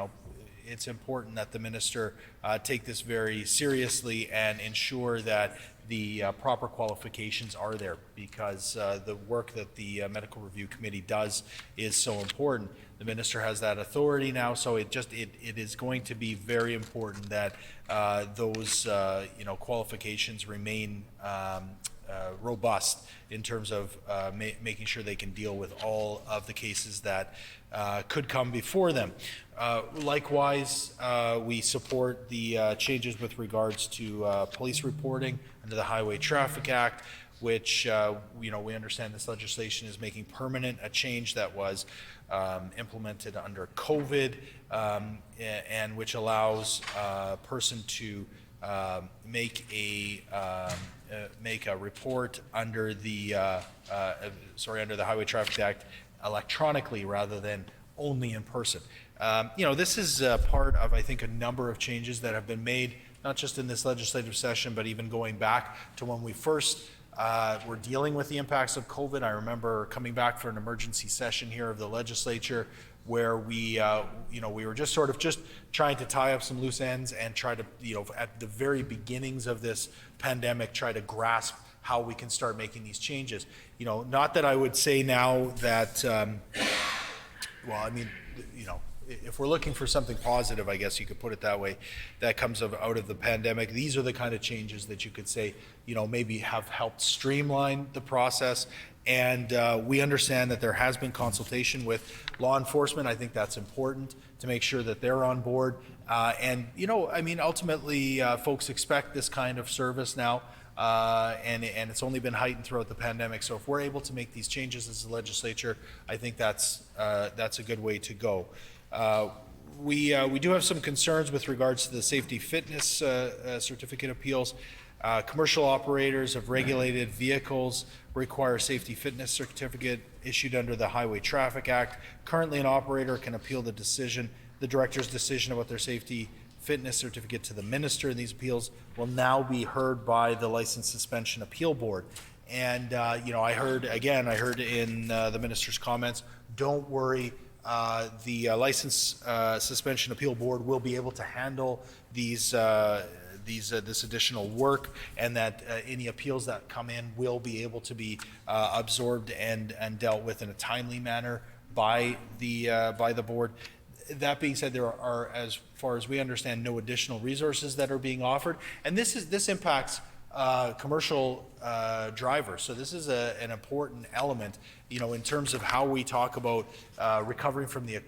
it's important that the minister take this very seriously and ensure that the proper qualifications are there, because the work that the medical review committee does is so important. The minister has that authority now, so it is going to be very important that those qualifications remain robust in terms of making sure they can deal with all of the cases that could come before them. Likewise, we support the changes with regards to police reporting under the Highway Traffic Act, which we understand this legislation is making permanent, a change that was implemented under COVID, and which allows a person to make a report under the Highway Traffic Act electronically rather than only in person. This is part of, I think, a number of changes that have been made, not just in this legislative session, but even going back to when we first were dealing with the impacts of COVID. I remember coming back for an emergency session here of the legislature where we were just trying to tie up some loose ends and try to, at the very beginnings of this pandemic, try to grasp how we can start making these changes. Not that I would say now that, if we're looking for something positive, I guess you could put it that way, that comes out of the pandemic. These are the kind of changes that you could say, maybe have helped streamline the process. And we understand that there has been consultation with law enforcement. I think that's important to make sure that they're on board. Ultimately, folks expect this kind of service now. And it's only been heightened throughout the pandemic. So if we're able to make these changes as a legislature, I think that's a good way to go. We do have some concerns with regards to the safety fitness certificate appeals. Commercial operators of regulated vehicles require a safety fitness certificate issued under the Highway Traffic Act. Currently, an operator can appeal the director's decision about their safety fitness certificate to the minister. These appeals will now be heard by the License Suspension Appeal Board. And, I heard in the minister's comments, don't worry, the License Suspension Appeal Board will be able to handle this additional work, and that any appeals that come in will be able to be absorbed and dealt with in a timely manner by the board. That being said, there are, as far as we understand, no additional resources that are being offered, and this impacts commercial drivers. So this is an important element, in terms of how we talk about recovering from the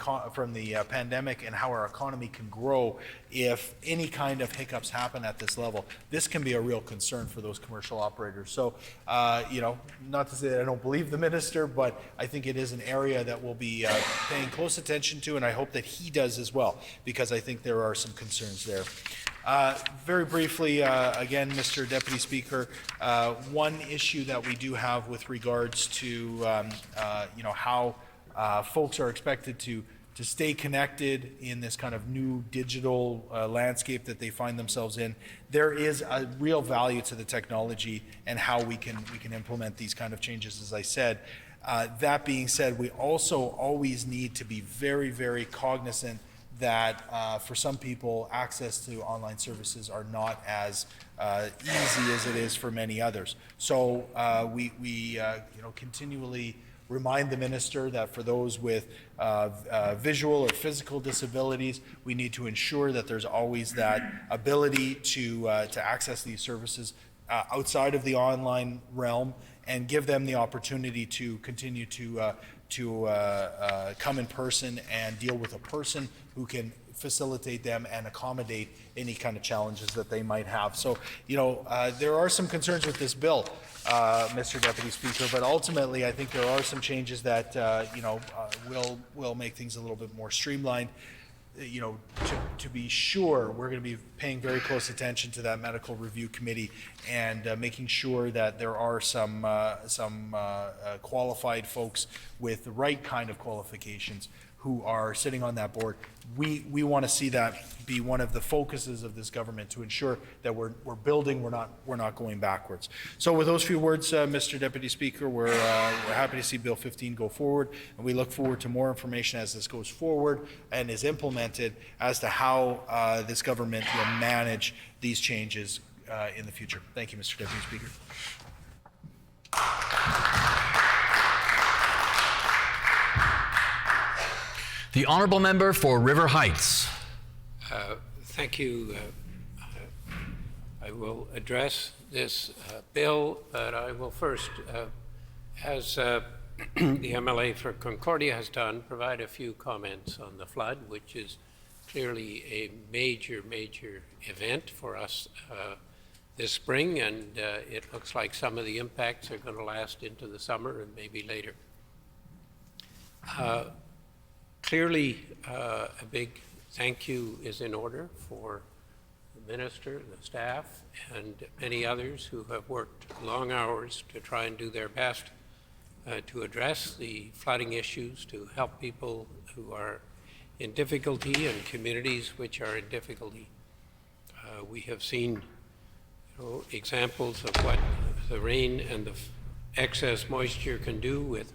pandemic and how our economy can grow. If any kind of hiccups happen at this level, this can be a real concern for those commercial operators. So, not to say that I don't believe the minister, but I think it is an area that we'll be paying close attention to, and I hope that he does as well, because I think there are some concerns there. Very briefly, again, Mr. Deputy Speaker, one issue that we do have with regards to how folks are expected to stay connected in this kind of new digital landscape that they find themselves in. There is a real value to the technology and how we can implement these kind of changes, as I said. That being said, we also always need to be very, very cognizant that for some people, access to online services are not as easy as it is for many others. So we continually remind the minister that for those with visual or physical disabilities, we need to ensure that there's always that ability to access these services outside of the online realm, and give them the opportunity to continue to come in person and deal with a person who can facilitate them and accommodate any kind of challenges that they might have. So, there are some concerns with this bill, Mr. Deputy Speaker, but ultimately I think there are some changes that, will make things a little bit more streamlined. To be sure, we're going to be paying very close attention to that medical review committee and making sure that there are some qualified folks with the right kind of qualifications who are sitting on that board. We want to see that be one of the focuses of this government to ensure that we're building, we're not going backwards. So with those few words, Mr. Deputy Speaker, we're happy to see Bill 15 go forward, and we look forward to more information as this goes forward and is implemented as to how this government will manage these changes in the future. Thank you, Mr. Deputy Speaker. The Honourable Member for River Heights. Thank you. I will address this bill, but I will first, as the MLA for Concordia has done, provide a few comments on the flood, which is clearly a major event for us this spring, and it looks like some of the impacts are going to last into the summer and maybe later. Clearly, a big thank you is in order for the minister, the staff, and many others who have worked long hours to try and do their best to address the flooding issues, to help people who are in difficulty and communities which are in difficulty. We have seen examples of what the rain and the excess moisture can do with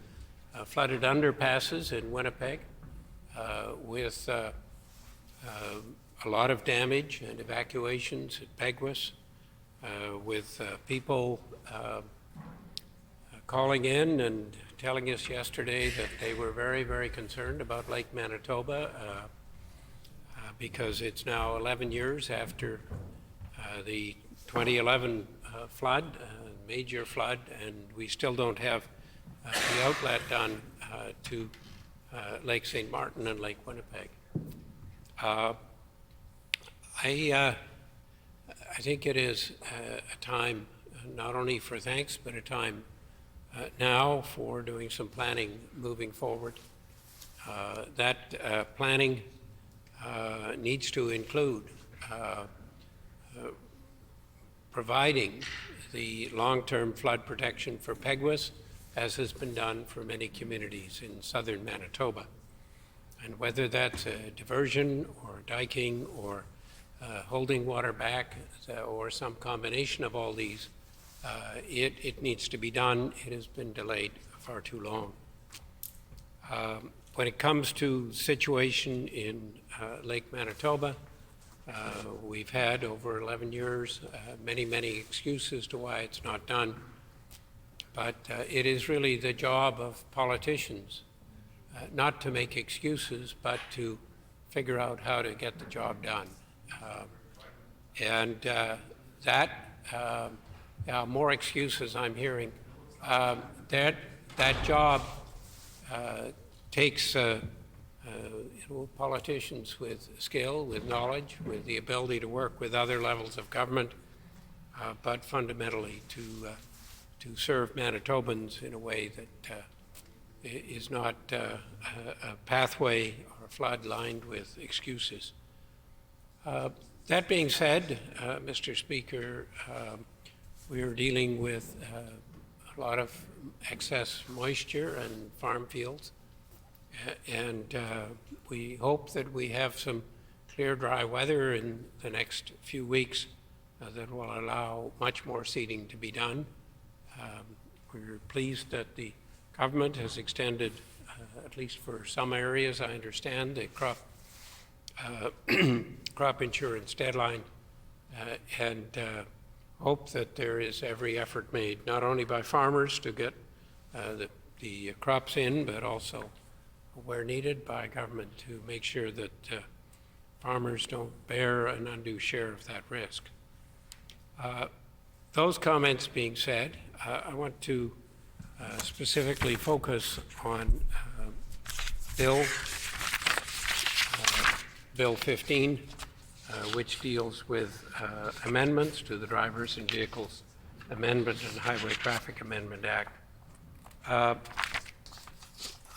flooded underpasses in Winnipeg, with a lot of damage and evacuations at Peguis, with people calling in and telling us yesterday that they were very concerned about Lake Manitoba because it's now 11 years after the 2011 flood, major flood, and we still don't have the outlet done to Lake St. Martin and Lake Winnipeg. I think it is a time not only for thanks, but a time now for doing some planning moving forward. That planning needs to include providing the long-term flood protection for Peguis, as has been done for many communities in southern Manitoba. And whether that's a diversion or diking or holding water back or some combination of all these, it needs to be done. It has been delayed far too long. When it comes to the situation in Lake Manitoba, we've had over 11 years many excuses to why it's not done. But it is really the job of politicians not to make excuses, but to figure out how to get the job done. More excuses I'm hearing. That job takes politicians with skill, with knowledge, with the ability to work with other levels of government, but fundamentally to serve Manitobans in a way that is not a pathway or a flood lined with excuses. That being said, Mr. Speaker, we are dealing with a lot of excess moisture in farm fields, and we hope that we have some clear, dry weather in the next few weeks that will allow much more seeding to be done. We're pleased that the government has extended, at least for some areas, I understand, the crop insurance deadline, and hope that there is every effort made, not only by farmers to get the crops in, but also where needed by government to make sure that farmers don't bear an undue share of that risk. Those comments being said, I want to specifically focus on Bill 15, which deals with amendments to the Drivers and Vehicles Amendment and Highway Traffic Amendment Act. I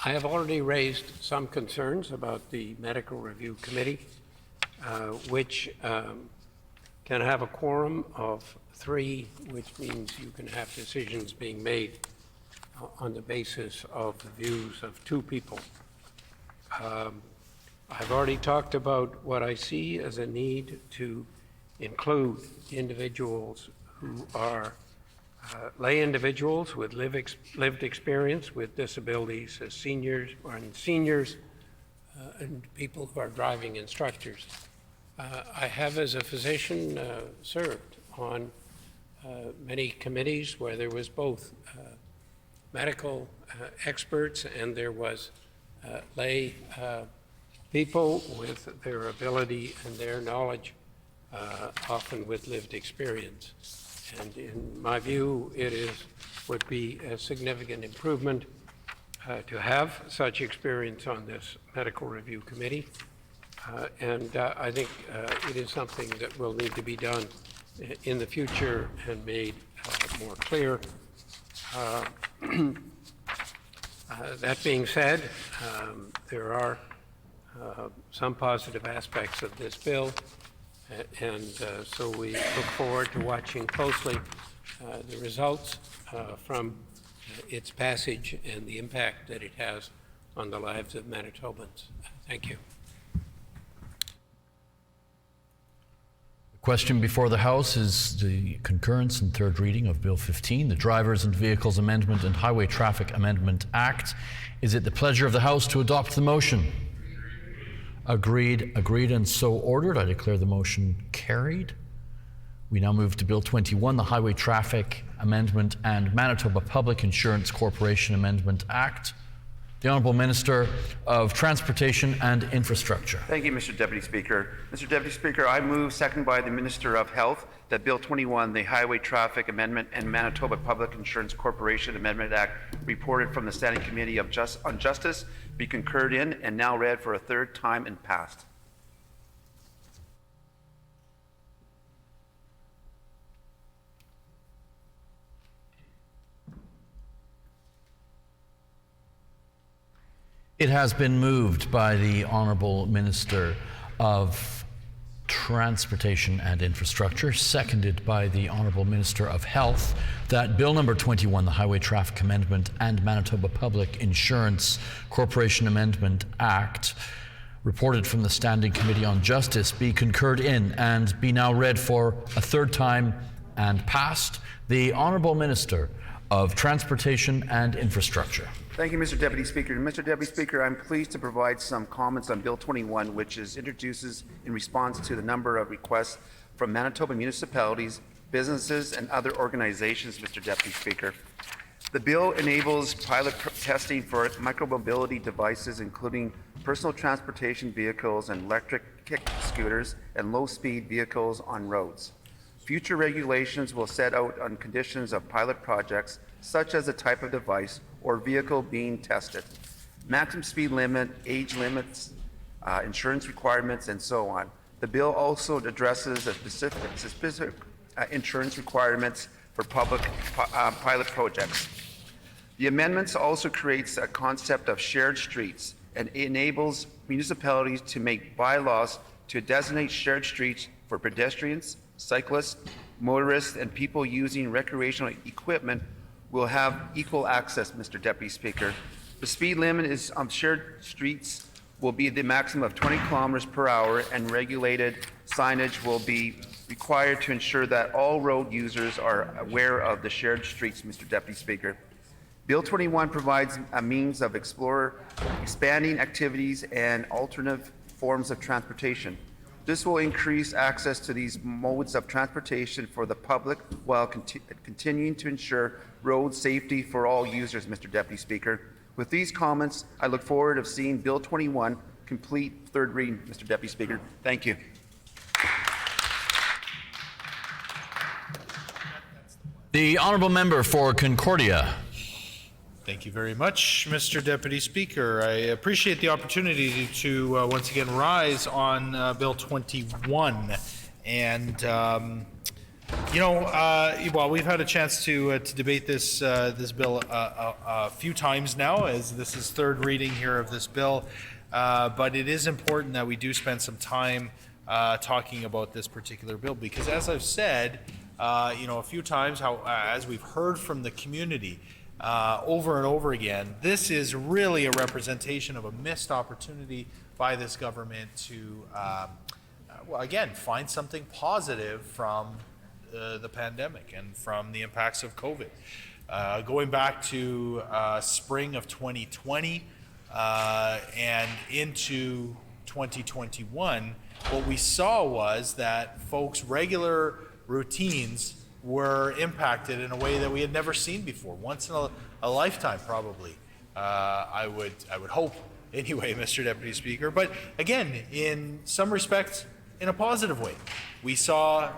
have already raised some concerns about the Medical Review Committee, which can have a quorum of 3, which means you can have decisions being made on the basis of the views of 2 people. I've already talked about what I see as a need to include individuals who are lay individuals with lived experience with disabilities as seniors and people who are driving instructors. I have, as a physician, served on many committees where there was both medical experts and there was lay people with their ability and their knowledge, often with lived experience. And in my view, would be a significant improvement to have such experience on this Medical Review Committee. And I think it is something that will need to be done in the future and made more clear. That being said, there are some positive aspects of this bill, and so we look forward to watching closely the results from its passage and the impact that it has on the lives of Manitobans. Thank you. The question before the House is the concurrence and third reading of Bill 15, the Drivers and Vehicles Amendment and Highway Traffic Amendment Act. Is it the pleasure of the House to adopt the motion? Agreed, and so ordered. I declare the motion carried. We now move to Bill 21, the Highway Traffic Amendment and Manitoba Public Insurance Corporation Amendment Act. The Honourable Minister of Transportation and Infrastructure. Thank you, Mr. Deputy Speaker. Mr. Deputy Speaker, I move, seconded by the Minister of Health, that Bill 21, the Highway Traffic Amendment and Manitoba Public Insurance Corporation Amendment Act, reported from the Standing Committee on Justice, be concurred in and now read for a third time and passed. It has been moved by the Honourable Minister of Transportation and Infrastructure, seconded by the Honourable Minister of Health, that Bill number 21, the Highway Traffic Amendment and Manitoba Public Insurance Corporation Amendment Act, reported from the Standing Committee on Justice, be concurred in and be now read for a third time and passed. The Honourable Minister of Transportation and Infrastructure. Thank you, Mr. Deputy Speaker. Mr. Deputy Speaker, I'm pleased to provide some comments on Bill 21, which introduces in response to the number of requests from Manitoba municipalities, businesses, and other organizations, Mr. Deputy Speaker. The bill enables pilot testing for micromobility devices, including personal transportation vehicles and electric kick scooters and low-speed vehicles on roads. Future regulations will set out on conditions of pilot projects, such as the type of device or vehicle being tested, maximum speed limit, age limits, insurance requirements, and so on. The bill also addresses the specific insurance requirements for public pilot projects. The amendments also creates a concept of shared streets and enables municipalities to make bylaws to designate shared streets for pedestrians, cyclists, motorists, and people using recreational equipment will have equal access, Mr. Deputy Speaker. The speed limit on shared streets will be the maximum of 20 kilometers per hour, and regulated signage will be required to ensure that all road users are aware of the shared streets, Mr. Deputy Speaker. Bill 21 provides a means of expanding activities and alternative forms of transportation. This will increase access to these modes of transportation for the public while continuing to ensure road safety for all users, Mr. Deputy Speaker. With these comments, I look forward to seeing Bill 21 complete third reading, Mr. Deputy Speaker. Thank you. The Honourable Member for Concordia. Thank you very much, Mr. Deputy Speaker. I appreciate the opportunity to once again rise on Bill 21. And, well, we've had a chance to debate this bill a few times now, as this is third reading here of this bill. But it is important that we do spend some time talking about this particular bill, because as I've said, a few times, as we've heard from the community over and over again, this is really a representation of a missed opportunity by this government to, again, find something positive from the pandemic and from the impacts of COVID. Going back to spring of 2020 and into 2021, what we saw was that folks' regular routines were impacted in a way that we had never seen before, once in a lifetime probably. I would hope anyway, Mr. Deputy Speaker. But again, in some respects, in a positive way. We saw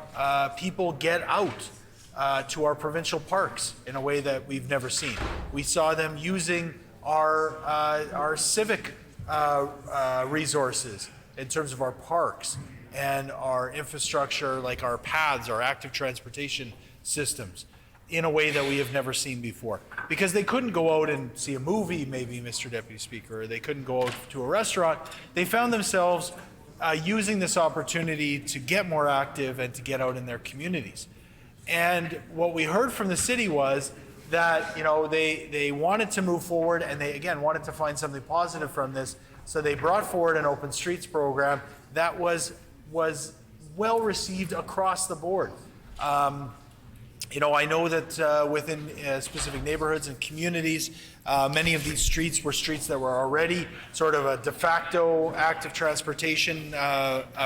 people get out to our provincial parks in a way that we've never seen. We saw them using our civic resources in terms of our parks and our infrastructure, like our paths, our active transportation systems, in a way that we have never seen before. Because they couldn't go out and see a movie, maybe, Mr. Deputy Speaker, or they couldn't go out to a restaurant. They found themselves using this opportunity to get more active and to get out in their communities. And what we heard from the city was that they wanted to move forward, and they again wanted to find something positive from this. So they brought forward an open streets program that was well received across the board. I know that within specific neighborhoods and communities, many of these streets were streets that were already sort of a de facto active transportation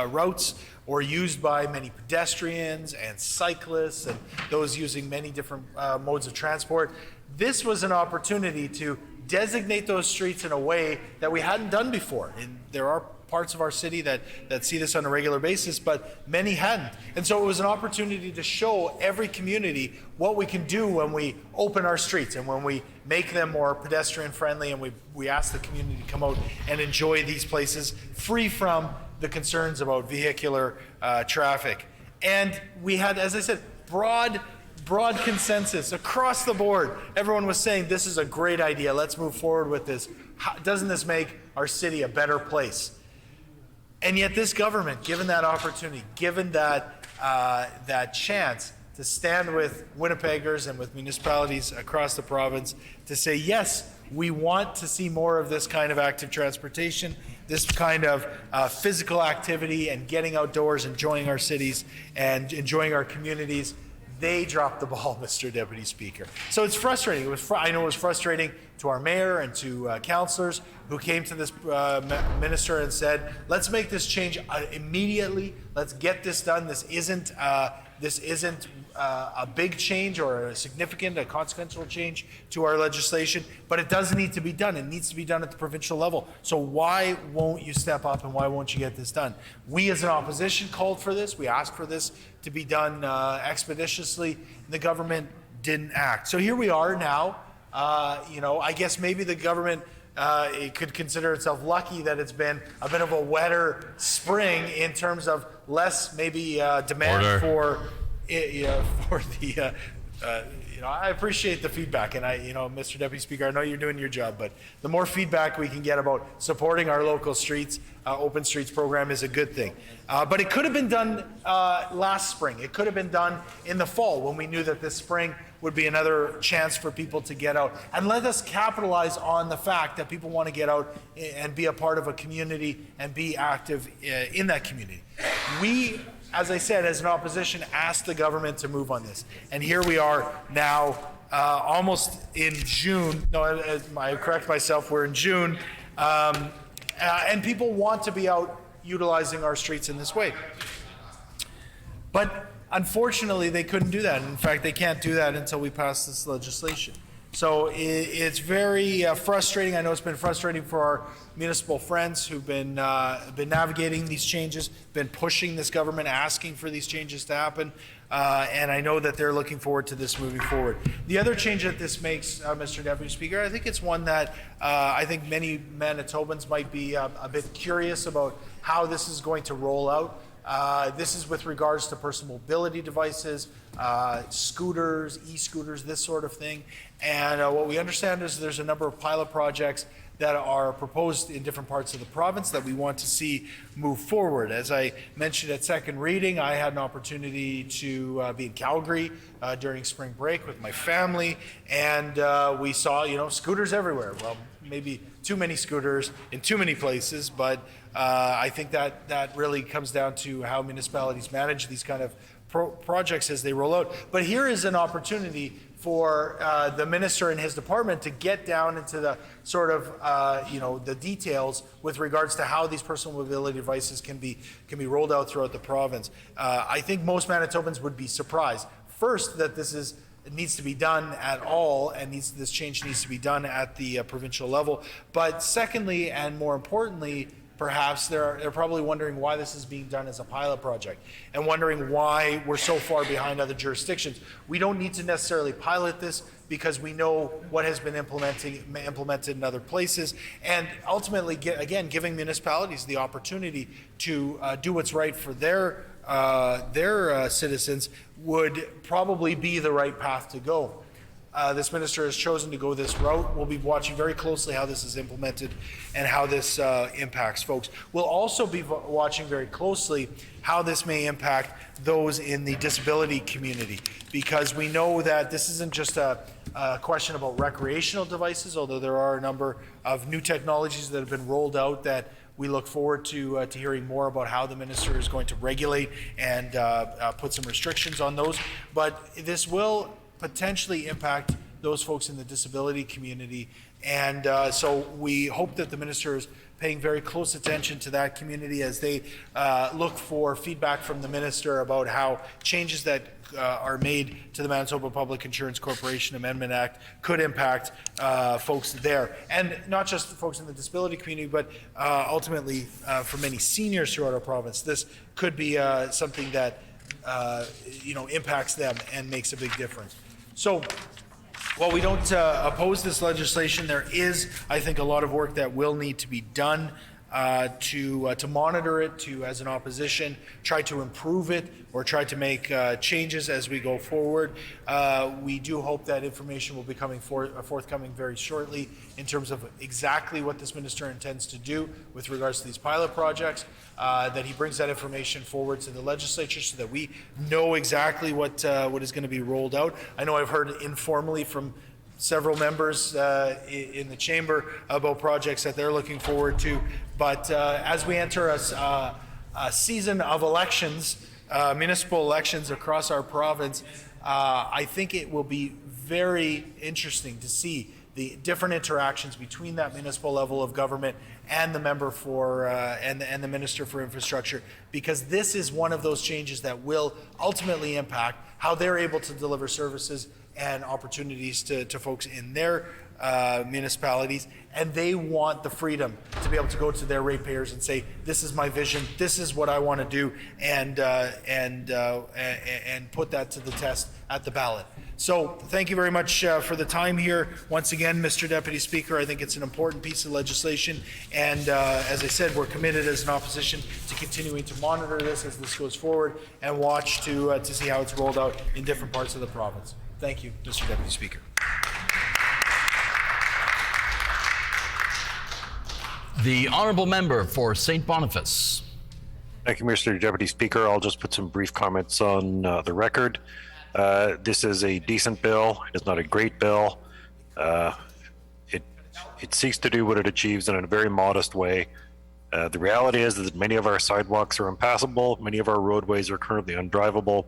routes, or used by many pedestrians and cyclists and those using many different modes of transport. This was an opportunity to designate those streets in a way that we hadn't done before. And there are parts of our city that see this on a regular basis, but many hadn't. And so it was an opportunity to show every community what we can do when we open our streets and when we make them more pedestrian friendly, and we ask the community to come out and enjoy these places free from the concerns about vehicular traffic. And we had, as I said, broad consensus across the board. Everyone was saying, this is a great idea, let's move forward with this. Doesn't this make our city a better place? And yet this government, given that opportunity, given that chance to stand with Winnipeggers and with municipalities across the province to say, yes, we want to see more of this kind of active transportation, this kind of physical activity and getting outdoors, enjoying our cities and enjoying our communities, they dropped the ball, Mr. Deputy Speaker. So it's frustrating. I know it was frustrating to our mayor and to councillors who came to this minister and said, let's make this change immediately. Let's get this done. This isn't a big change or a consequential change to our legislation, but it does need to be done. It needs to be done at the provincial level. So why won't you step up and why won't you get this done? We as an opposition called for this. We asked for this to be done expeditiously, and the government didn't act. So here we are now. I guess maybe the government it could consider itself lucky that it's been a bit of a wetter spring in terms of less maybe demand for the. I appreciate the feedback, and Mr. Deputy Speaker, I know you're doing your job, but the more feedback we can get about supporting our local streets, open streets program is a good thing. But it could have been done last spring. It could have been done in the fall when we knew that this spring would be another chance for people to get out. And let us capitalize on the fact that people want to get out and be a part of a community and be active in that community. We, as I said, as an opposition, asked the government to move on this. And here we are now, almost in June. No, I correct myself, we're in June. And people want to be out utilizing our streets in this way. But unfortunately, they couldn't do that. In fact, they can't do that until we pass this legislation. So it's very frustrating. I know it's been frustrating for our municipal friends who've been navigating these changes, been pushing this government, asking for these changes to happen. And I know that they're looking forward to this moving forward. The other change that this makes, Mr. Deputy Speaker, I think it's one that I think many Manitobans might be a bit curious about how this is going to roll out. This is with regards to personal mobility devices, scooters, e-scooters, this sort of thing. And what we understand is there's a number of pilot projects that are proposed in different parts of the province that we want to see move forward. As I mentioned at second reading, I had an opportunity to be in Calgary during spring break with my family, and we saw, scooters everywhere. Well, maybe too many scooters in too many places, but I think that really comes down to how municipalities manage these kind of projects as they roll out. But here is an opportunity for the minister and his department to get down into the sort of, the details with regards to how these personal mobility devices can be rolled out throughout the province. I think most Manitobans would be surprised. First, that it needs to be done at all, and this change needs to be done at the provincial level. But secondly, and more importantly, perhaps they're probably wondering why this is being done as a pilot project and wondering why we're so far behind other jurisdictions. We don't need to necessarily pilot this because we know what has been implemented in other places, and ultimately, again, giving municipalities the opportunity to do what's right for their citizens would probably be the right path to go. This minister has chosen to go this route. We'll be watching very closely how this is implemented and how this impacts folks. We'll also be watching very closely how this may impact those in the disability community, because we know that this isn't just a question about recreational devices, although there are a number of new technologies that have been rolled out that we look forward to hearing more about how the minister is going to regulate and put some restrictions on those. But this will potentially impact those folks in the disability community. And so we hope that the minister is paying very close attention to that community as they look for feedback from the minister about how changes that are made to the Manitoba Public Insurance Corporation Amendment Act could impact folks there. And not just the folks in the disability community, but ultimately for many seniors throughout our province. This could be something that impacts them and makes a big difference. So while we don't oppose this legislation, there is, I think, a lot of work that will need to be done to monitor it, to, as an opposition, try to improve it or try to make changes as we go forward. We do hope that information will be forthcoming very shortly in terms of exactly what this minister intends to do with regards to these pilot projects, that he brings that information forward to the legislature so that we know exactly what is going to be rolled out. I know I've heard informally from several members in the chamber about projects that they're looking forward to. But as we enter a season of elections, municipal elections across our province, I think it will be very interesting to see the different interactions between that municipal level of government and the member for and the Minister for Infrastructure, because this is one of those changes that will ultimately impact how they're able to deliver services and opportunities to folks in their municipalities, and they want the freedom to be able to go to their ratepayers and say, this is my vision, this is what I want to do, and put that to the test at the ballot. So thank you very much for the time here. Once again, Mr. Deputy Speaker, I think it's an important piece of legislation, and as I said, we're committed as an opposition to continuing to monitor this as this goes forward and watch to see how it's rolled out in different parts of the province. Thank you, Mr. Deputy Speaker. The Honourable Member for St. Boniface. Thank you, Mr. Deputy Speaker. I'll just put some brief comments on the record. This is a decent bill. It is not a great bill. It seeks to do what it achieves in a very modest way. The reality is that many of our sidewalks are impassable, many of our roadways are currently undrivable,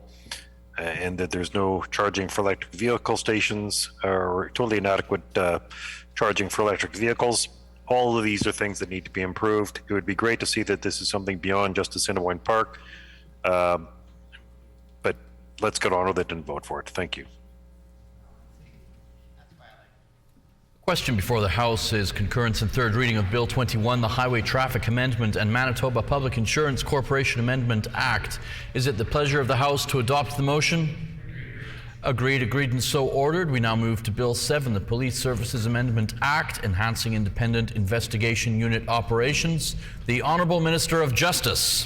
and that there's no charging for electric vehicle stations or totally inadequate charging for electric vehicles. All of these are things that need to be improved. It would be great to see that this is something beyond just Assiniboine Park, but let's get on with it and vote for it. Thank you. Question before the House is concurrence and third reading of Bill 21, the Highway Traffic Amendment and Manitoba Public Insurance Corporation Amendment Act. Is it the pleasure of the House to adopt the motion? Agreed, and so ordered. We now move to Bill 7, the Police Services Amendment Act, enhancing independent investigation unit operations. The Honourable Minister of Justice.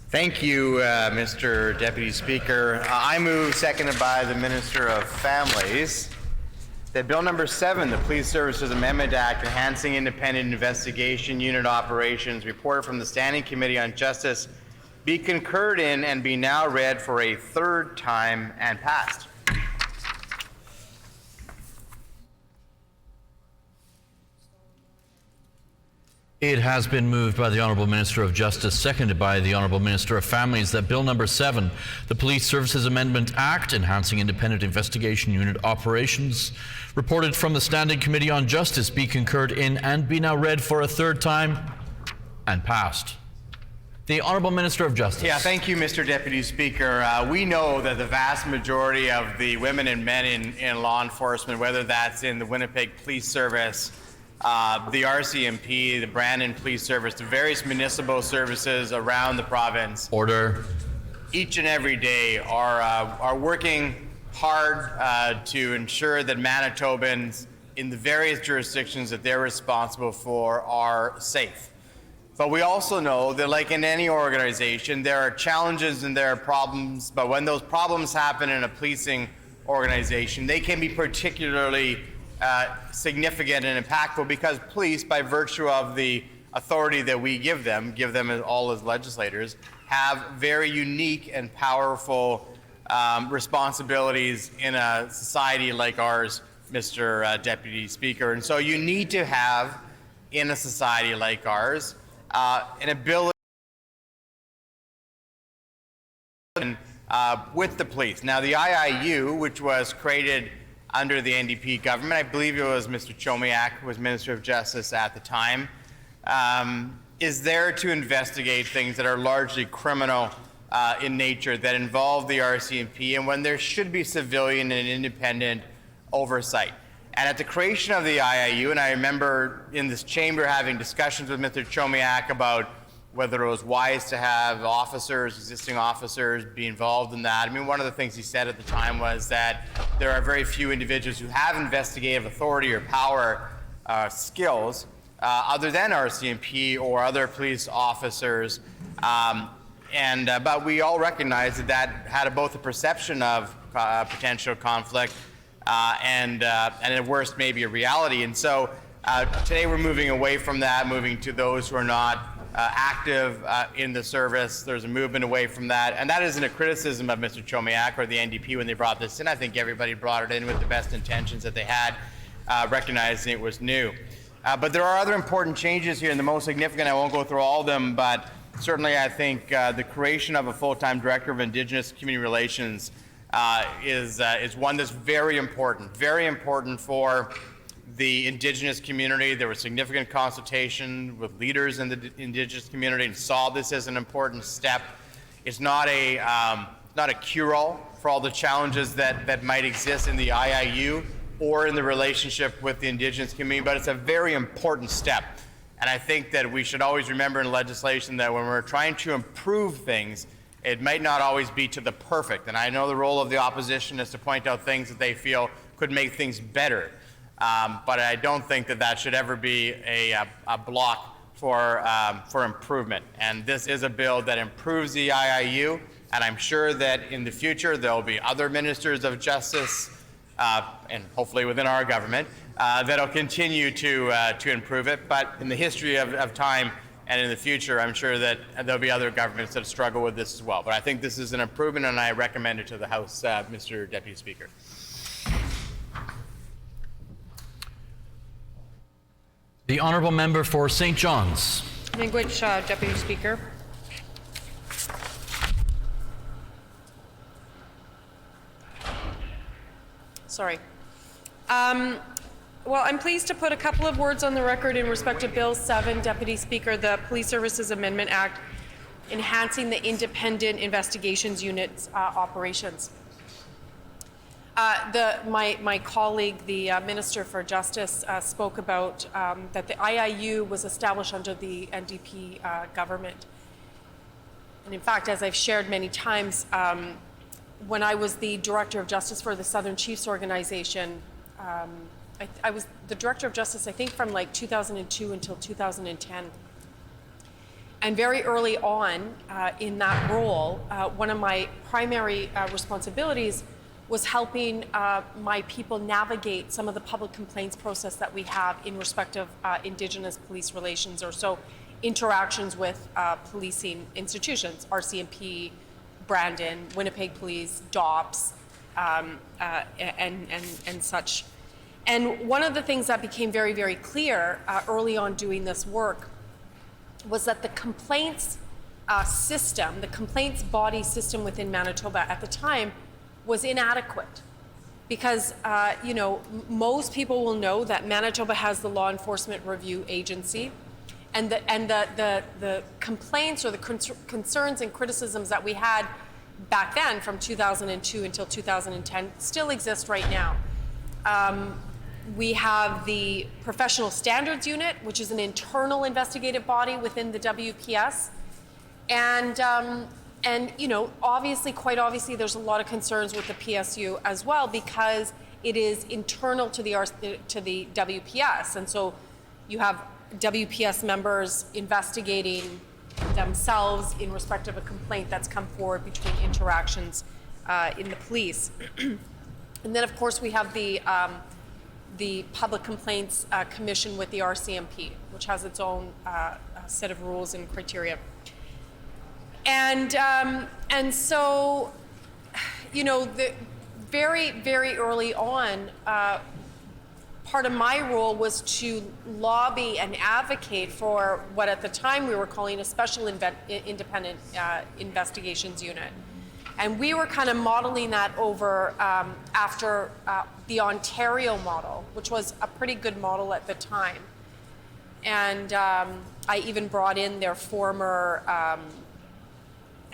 Thank you, Mr. Deputy Speaker. I move, seconded by the Minister of Families, that Bill number 7, the Police Services Amendment Act, enhancing independent investigation unit operations, reported from the Standing Committee on Justice, be concurred in and be now read for a third time and passed. It has been moved by the Honourable Minister of Justice, seconded by the Honourable Minister of Families, that Bill number 7, the Police Services Amendment Act, enhancing independent investigation unit operations, reported from the Standing Committee on Justice, be concurred in and be now read for a third time and passed. The Honourable Minister of Justice. Yeah, thank you, Mr. Deputy Speaker. We know that the vast majority of the women and men in law enforcement, whether that's in the Winnipeg Police Service, the RCMP, the Brandon Police Service, the various municipal services around the province. Order. Each and every day are working hard to ensure that Manitobans in the various jurisdictions that they're responsible for are safe. But we also know that, like in any organization, there are challenges and there are problems, but when those problems happen in a policing organization, they can be particularly significant and impactful because police, by virtue of the authority that we give them all as legislators, have very unique and powerful responsibilities in a society like ours, Mr. Deputy Speaker. And so you need to have, in a society like ours, an ability with the police. Now, the IIU, which was created under the NDP government, I believe it was Mr. Chomiak, who was Minister of Justice at the time, is there to investigate things that are largely criminal in nature that involve the RCMP and when there should be civilian and independent oversight. And at the creation of the IIU, and I remember in this chamber having discussions with Mr. Chomiak about whether it was wise to have existing officers, be involved in that. I mean, one of the things he said at the time was that there are very few individuals who have investigative authority or power skills other than RCMP or other police officers. But we all recognize that had both a perception of potential conflict and at worst maybe a reality. And so today we're moving away from that, moving to those who are not active in the service. There's a movement away from that. And that isn't a criticism of Mr. Chomiak or the NDP when they brought this in. I think everybody brought it in with the best intentions that they had, recognizing it was new. But there are other important changes here, and the most significant, I won't go through all of them, but certainly I think the creation of a full-time director of Indigenous Community Relations is one that's very important for the Indigenous community. There was significant consultation with leaders in the Indigenous community and saw this as an important step. It's not a cure-all for all the challenges that might exist in the IIU or in the relationship with the Indigenous community, but it's a very important step. And I think that we should always remember in legislation that when we're trying to improve things, it might not always be to the perfect. And I know the role of the opposition is to point out things that they feel could make things better. But I don't think that should ever be a block for improvement. And this is a bill that improves the IIU, and I'm sure that in the future there will be other ministers of justice, and hopefully within our government, that'll continue to improve it. But in the history of time and in the future, I'm sure that there'll be other governments that struggle with this as well. But I think this is an improvement, and I recommend it to the House, Mr. Deputy Speaker. The Honourable Member for St. John's. Language, Deputy Speaker. Sorry. Well, I'm pleased to put a couple of words on the record in respect to Bill 7, Deputy Speaker, the Police Services Amendment Act, enhancing the independent investigations unit's operations. My colleague, the Minister for Justice, spoke about that the IIU was established under the NDP government. And in fact, as I've shared many times, when I was the Director of Justice for the Southern Chiefs Organization, I was the Director of Justice, I think, from like 2002 until 2010. And very early on in that role, one of my primary responsibilities was helping my people navigate some of the public complaints process that we have in respect of Indigenous police relations, or so interactions with policing institutions, RCMP, Brandon, Winnipeg Police, DOPS, and such. And one of the things that became very, very clear early on doing this work was that the complaints system, the complaints body system within Manitoba at the time was inadequate. Because, most people will know that Manitoba has the Law Enforcement Review Agency, and the complaints or the concerns and criticisms that we had back then from 2002 until 2010 still exist right now. We have the Professional Standards Unit, which is an internal investigative body within the WPS. And quite obviously, there's a lot of concerns with the PSU as well, because it is internal to the WPS. And so you have WPS members investigating themselves in respect of a complaint that's come forward between interactions in the police. And then, of course, we have the Public Complaints Commission with the RCMP, which has its own set of rules and criteria. And so, very, very early on, part of my role was to lobby and advocate for what at the time we were calling a special independent investigations unit. And we were kind of modeling that over after the Ontario model, which was a pretty good model at the time. And I even brought in their former, I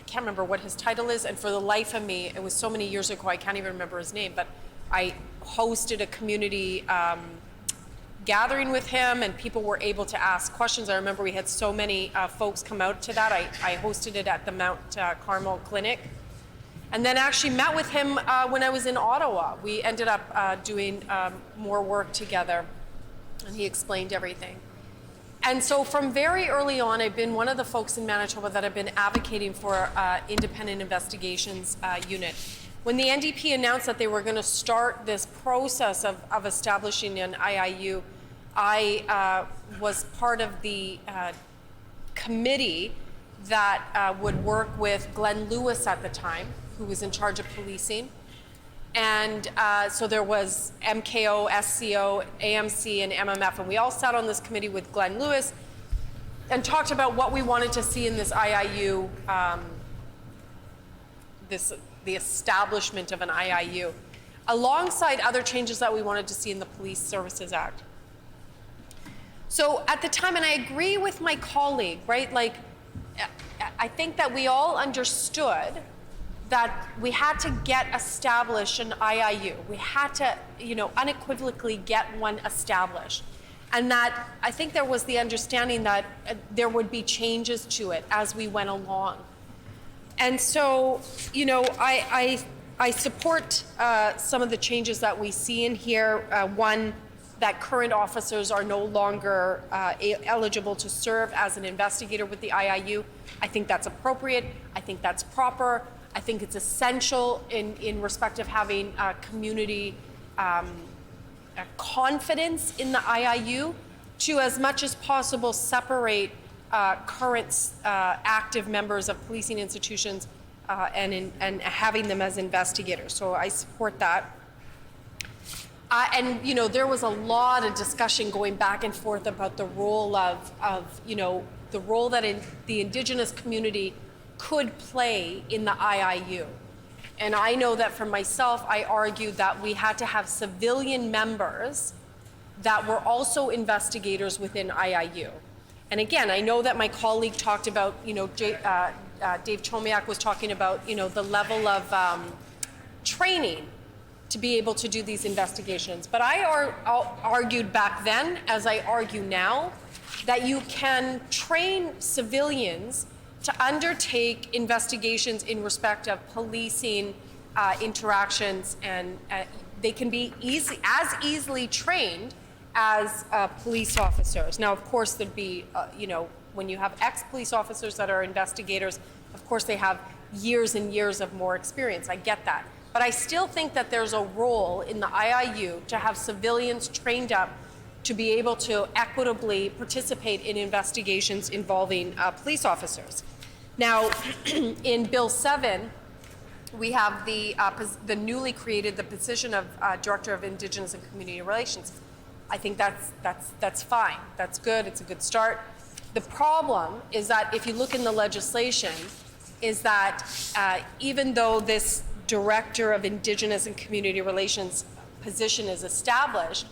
can't remember what his title is, and for the life of me, it was so many years ago, I can't even remember his name, but I hosted a community gathering with him, and people were able to ask questions. I remember we had so many folks come out to that. I hosted it at the Mount Carmel Clinic. And then actually met with him when I was in Ottawa. We ended up doing more work together, and he explained everything. And so from very early on, I've been one of the folks in Manitoba that have been advocating for independent investigations unit. When the NDP announced that they were going to start this process of establishing an IIU, I was part of the committee that would work with Glenn Lewis at the time, who was in charge of policing. And so there was MKO, SCO, AMC, and MMF, and we all sat on this committee with Glenn Lewis and talked about what we wanted to see in this IIU, the establishment of an IIU, alongside other changes that we wanted to see in the Police Services Act. So at the time, and I agree with my colleague, right? Like, I think that we all understood that we had to get established an IIU. We had to, unequivocally get one established. And that I think there was the understanding that there would be changes to it as we went along. And so, I support some of the changes that we see in here. One, that current officers are no longer eligible to serve as an investigator with the IIU. I think that's appropriate. I think that's proper. I think it's essential in respect of having community confidence in the IIU to, as much as possible, separate current active members of policing institutions and having them as investigators. So I support that. And there was a lot of discussion going back and forth about the role of the role that the Indigenous community could play in the IIU. And I know that for myself, I argued that we had to have civilian members that were also investigators within IIU. And again, I know that my colleague talked about, Dave Chomiak was talking about, the level of training to be able to do these investigations. But I argued back then, as I argue now, that you can train civilians to undertake investigations in respect of policing interactions, and they can be as easily trained as police officers. Now, of course, there'd be, when you have ex-police officers that are investigators, of course they have years and years of more experience. I get that. But I still think that there's a role in the IIU to have civilians trained up to be able to equitably participate in investigations involving police officers. Now, in Bill 7, we have the newly created the position of Director of Indigenous and Community Relations. I think that's fine. That's good. It's a good start. The problem is that if you look in the legislation, is that even though this Director of Indigenous and Community Relations position is established,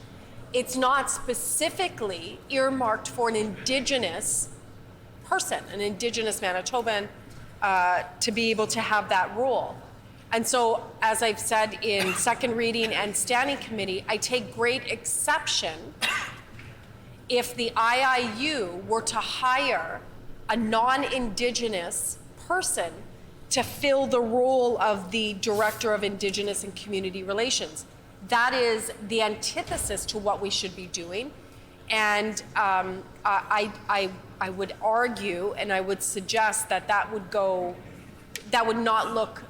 it's not specifically earmarked for an Indigenous person, an Indigenous Manitoban, to be able to have that role. And so, as I've said in second reading and standing committee, I take great exception if the IIU were to hire a non-Indigenous person to fill the role of the Director of Indigenous and Community Relations. That is the antithesis to what we should be doing. And I would argue and I would suggest that that would not look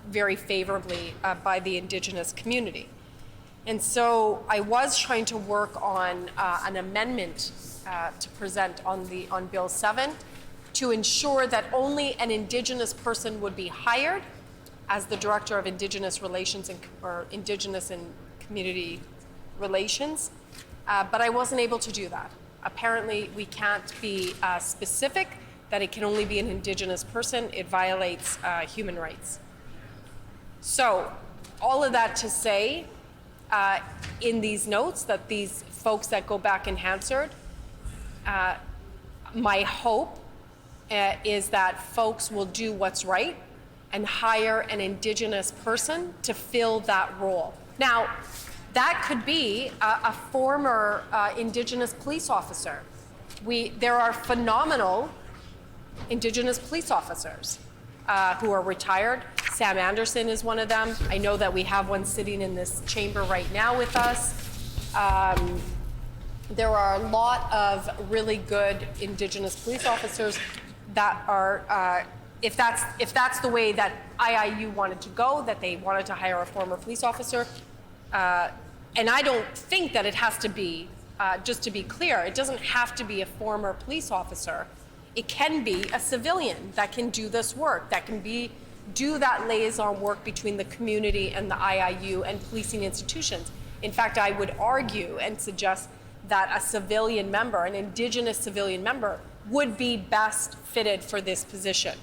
very favorably by the Indigenous community. And so I was trying to work on an amendment to present on Bill 7 to ensure that only an Indigenous person would be hired as the Director of Indigenous Relations or Indigenous and Community Relations, but I wasn't able to do that. Apparently, we can't be specific that it can only be an Indigenous person. It violates human rights. So, all of that to say, in these notes, that these folks that go back in Hansard, my hope is that folks will do what's right and hire an Indigenous person to fill that role. Now, that could be a former Indigenous police officer. There are phenomenal Indigenous police officers who are retired. Sam Anderson is one of them. I know that we have one sitting in this chamber right now with us. There are a lot of really good Indigenous police officers that are, if that's the way that IIU wanted to go, that they wanted to hire a former police officer, and I don't think that it has to be, just to be clear, it doesn't have to be a former police officer. It can be a civilian that can do this work, that can do that liaison work between the community and the IIU and policing institutions. In fact, I would argue and suggest that a civilian member, an Indigenous civilian member, would be best fitted for this position.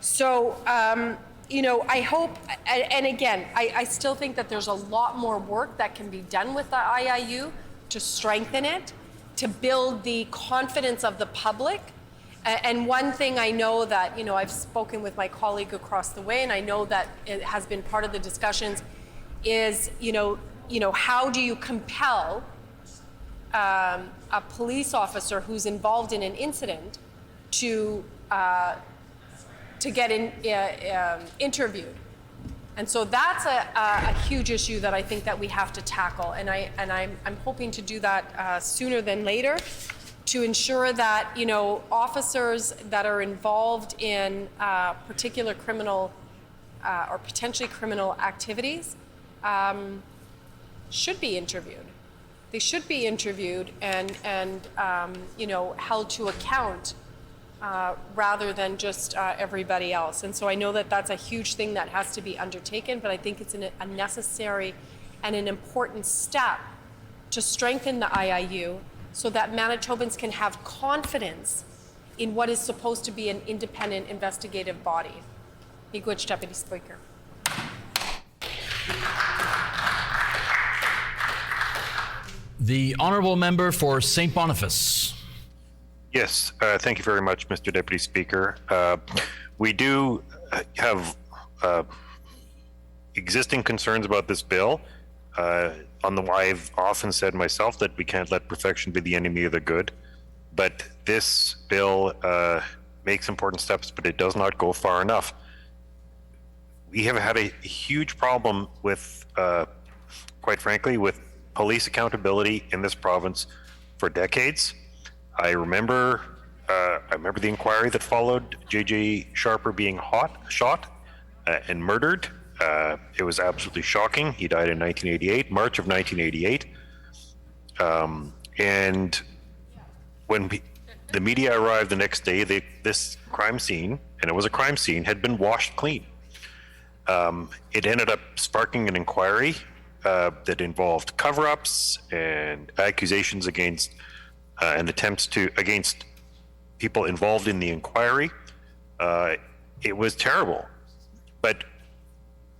So, I hope, and again, I still think that there's a lot more work that can be done with the IIU to strengthen it, to build the confidence of the public. And one thing I know that, I've spoken with my colleague across the way, and I know that it has been part of the discussions, is, how do you compel a police officer who's involved in an incident to get interviewed? And so that's a huge issue that I think that we have to tackle, and I'm hoping to do that sooner than later, to ensure that officers that are involved in particular criminal or potentially criminal activities should be interviewed. They should be interviewed and held to account rather than just everybody else. And so I know that that's a huge thing that has to be undertaken, but I think it's a necessary and an important step to strengthen the IIU so that Manitobans can have confidence in what is supposed to be an independent investigative body. Miigwech, Deputy Speaker. The Honourable Member for St. Boniface. Yes, thank you very much, Mr. Deputy Speaker. We do have existing concerns about this bill. I've often said myself that we can't let perfection be the enemy of the good, but this bill makes important steps, but it does not go far enough. We have had a huge problem with, quite frankly, with police accountability in this province for decades. I remember the inquiry that followed J.J. Sharper being shot and murdered. It was absolutely shocking. He died in 1988, March of 1988. And when the media arrived the next day, this crime scene, and it was a crime scene, had been washed clean. It ended up sparking an inquiry that involved cover-ups and accusations against and attempts against people involved in the inquiry. It was terrible, but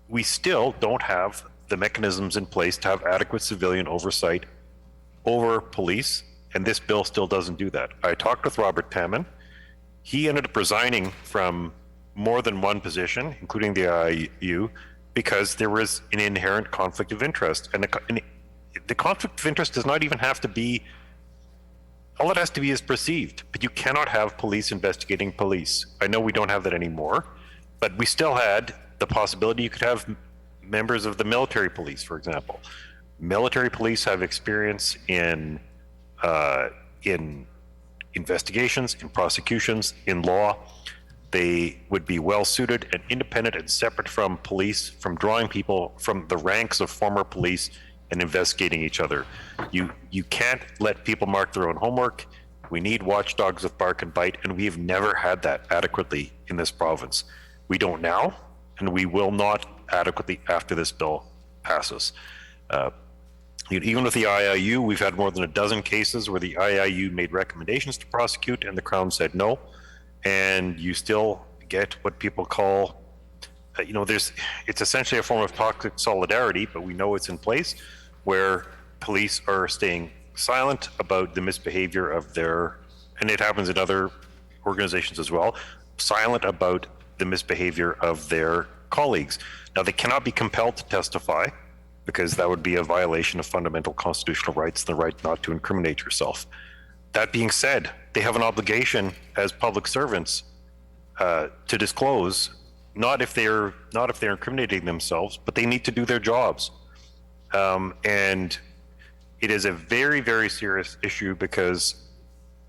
we still don't have the mechanisms in place to have adequate civilian oversight over police, and this bill still doesn't do that. I talked with Robert Taman. He ended up resigning from more than one position, including the IIU, because there was an inherent conflict of interest. And the conflict of interest does not even have to be, all it has to be is perceived, but you cannot have police investigating police. I know we don't have that anymore, but we still had the possibility you could have members of the military police, for example. Military police have experience in investigations, in prosecutions, in law. They would be well suited and independent and separate from police, from drawing people from the ranks of former police and investigating each other. You can't let people mark their own homework. We need watchdogs with bark and bite, and we have never had that adequately in this province. We don't now, and we will not adequately after this bill passes. Even with the IIU, we've had more than a dozen cases where the IIU made recommendations to prosecute and the Crown said no, and you still get what people call, it's essentially a form of toxic solidarity, but we know it's in place, where police are staying silent about the misbehavior of their, and it happens in other organizations as well, silent about the misbehavior of their colleagues. Now, they cannot be compelled to testify, because that would be a violation of fundamental constitutional rights, the right not to incriminate yourself. That being said, they have an obligation as public servants to disclose, not if they're incriminating themselves, but they need to do their jobs. And it is a very, very serious issue, because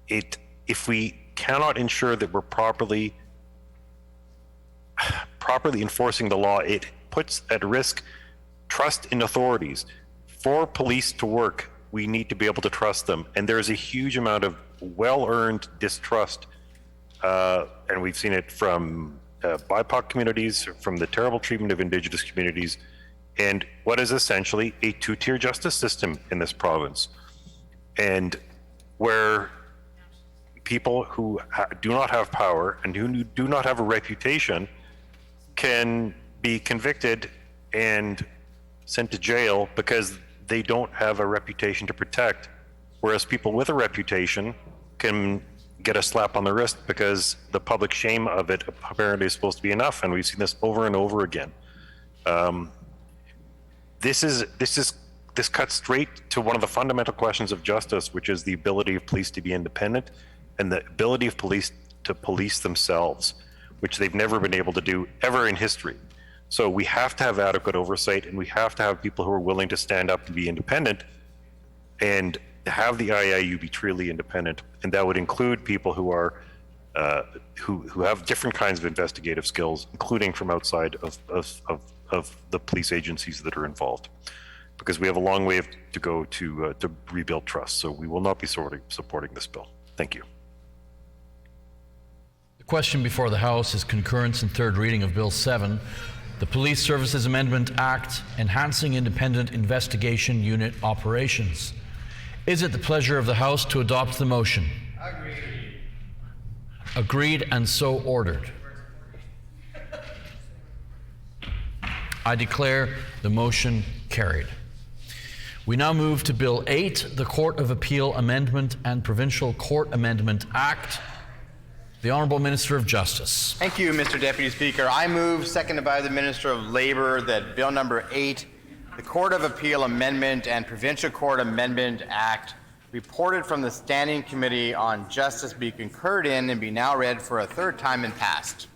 if we cannot ensure that we're properly enforcing the law, it puts at risk trust in authorities. For police to work, we need to be able to trust them, and there's a huge amount of well-earned distrust, and we've seen it from BIPOC communities, from the terrible treatment of Indigenous communities, and what is essentially a two-tier justice system in this province, and where people who do not have power and who do not have a reputation can be convicted and sent to jail because they don't have a reputation to protect, whereas people with a reputation can get a slap on the wrist because the public shame of it apparently is supposed to be enough, and we've seen this over and over again. This cuts straight to one of the fundamental questions of justice, which is the ability of police to be independent and the ability of police to police themselves, which they've never been able to do ever in history. So we have to have adequate oversight, and we have to have people who are willing to stand up and be independent, and have the IIU be truly independent. And that would include people who are who have different kinds of investigative skills, including from outside of the police agencies that are involved, because we have a long way to go to rebuild trust. So we will not be supporting this bill. Thank you. The question before the House is concurrence and third reading of Bill 7, the Police Services Amendment Act, enhancing independent investigation unit operations. Is it the pleasure of the House to adopt the motion? Agreed. Agreed, and so ordered. I declare the motion carried. We now move to Bill 8, the Court of Appeal Amendment and Provincial Court Amendment Act. The Honourable Minister of Justice. Thank you, Mr. Deputy Speaker. I move, seconded by the Minister of Labour, that Bill number 8, the Court of Appeal Amendment and Provincial Court Amendment Act, reported from the Standing Committee on Justice, be concurred in and be now read for a third time and passed.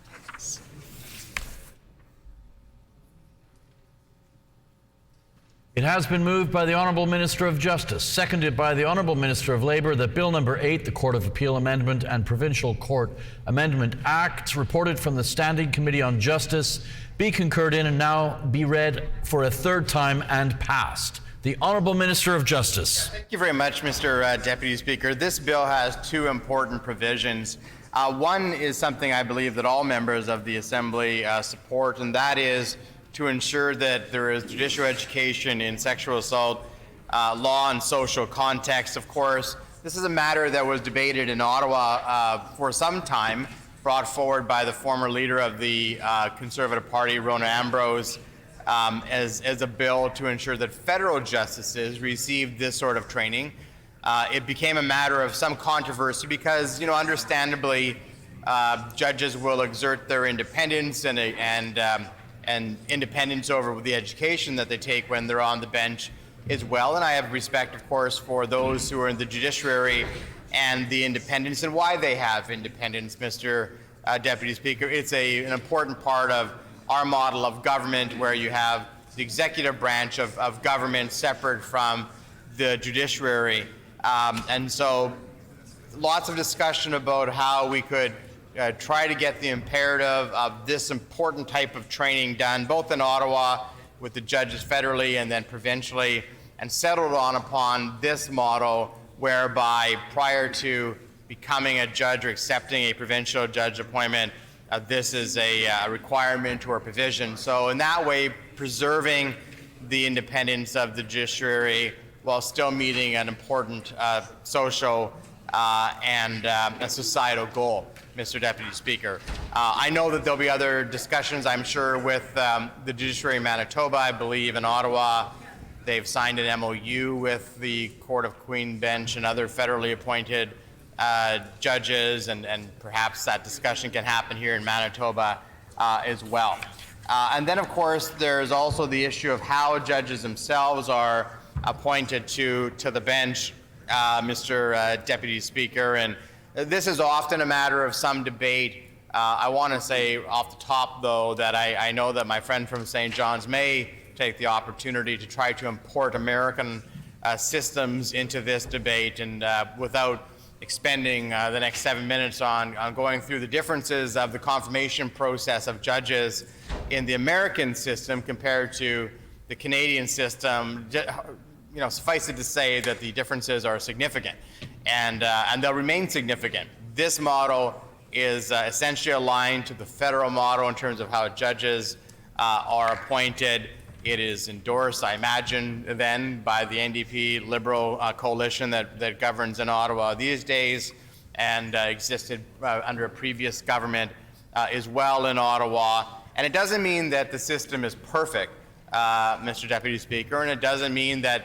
It has been moved by the Honourable Minister of Justice, seconded by the Honourable Minister of Labour, that Bill number 8, the Court of Appeal Amendment and Provincial Court Amendment Act, reported from the Standing Committee on Justice, be concurred in and now be read for a third time and passed. The Honourable Minister of Justice. Thank you very much, Mr. Deputy Speaker. This bill has two important provisions. One is something I believe that all members of the Assembly support, and that is to ensure that there is judicial education in sexual assault law and social context. Of course, this is a matter that was debated in Ottawa for some time, brought forward by the former leader of the Conservative Party, Rona Ambrose, as a bill to ensure that federal justices receive this sort of training. It became a matter of some controversy because, understandably, judges will exert their independence and independence over the education that they take when they're on the bench as well. And I have respect, of course, for those who are in the judiciary and the independence and why they have independence, Mr. Deputy Speaker. It's an important part of our model of government, where you have the executive branch of government separate from the judiciary. And so lots of discussion about how we could try to get the imperative of this important type of training done, both in Ottawa with the judges federally and then provincially, and settled upon this model whereby prior to becoming a judge or accepting a provincial judge appointment, this is a requirement or provision. So in that way, preserving the independence of the judiciary while still meeting an important social and a societal goal, Mr. Deputy Speaker. I know that there'll be other discussions, I'm sure, with the judiciary in Manitoba. I believe in Ottawa, they've signed an MOU with the Court of Queen Bench and other federally appointed judges, and perhaps that discussion can happen here in Manitoba as well. And then, of course, there's also the issue of how judges themselves are appointed to the bench, Mr. Deputy Speaker, and this is often a matter of some debate. I want to say off the top, though, that I know that my friend from St. John's may take the opportunity to try to import American systems into this debate, and without expending the next 7 minutes on going through the differences of the confirmation process of judges in the American system compared to the Canadian system, suffice it to say that the differences are significant, and they'll remain significant. This model is essentially aligned to the federal model in terms of how judges are appointed. It is endorsed, I imagine, then by the NDP Liberal coalition that governs in Ottawa these days, and existed under a previous government as well in Ottawa. And it doesn't mean that the system is perfect, Mr. Deputy Speaker, and it doesn't mean that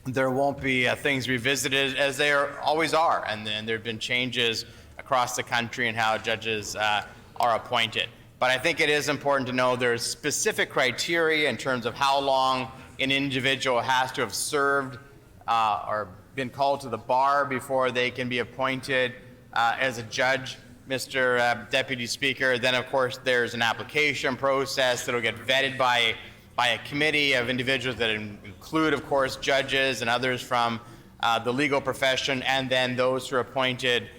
there won't be things revisited, as there always are, and then there have been changes across the country in how judges are appointed. But I think it is important to know there's specific criteria in terms of how long an individual has to have served or been called to the bar before they can be appointed as a judge, Mr. Deputy Speaker. Then, of course, there's an application process that will get vetted by a committee of individuals that include, of course, judges and others from the legal profession, and then those who are appointed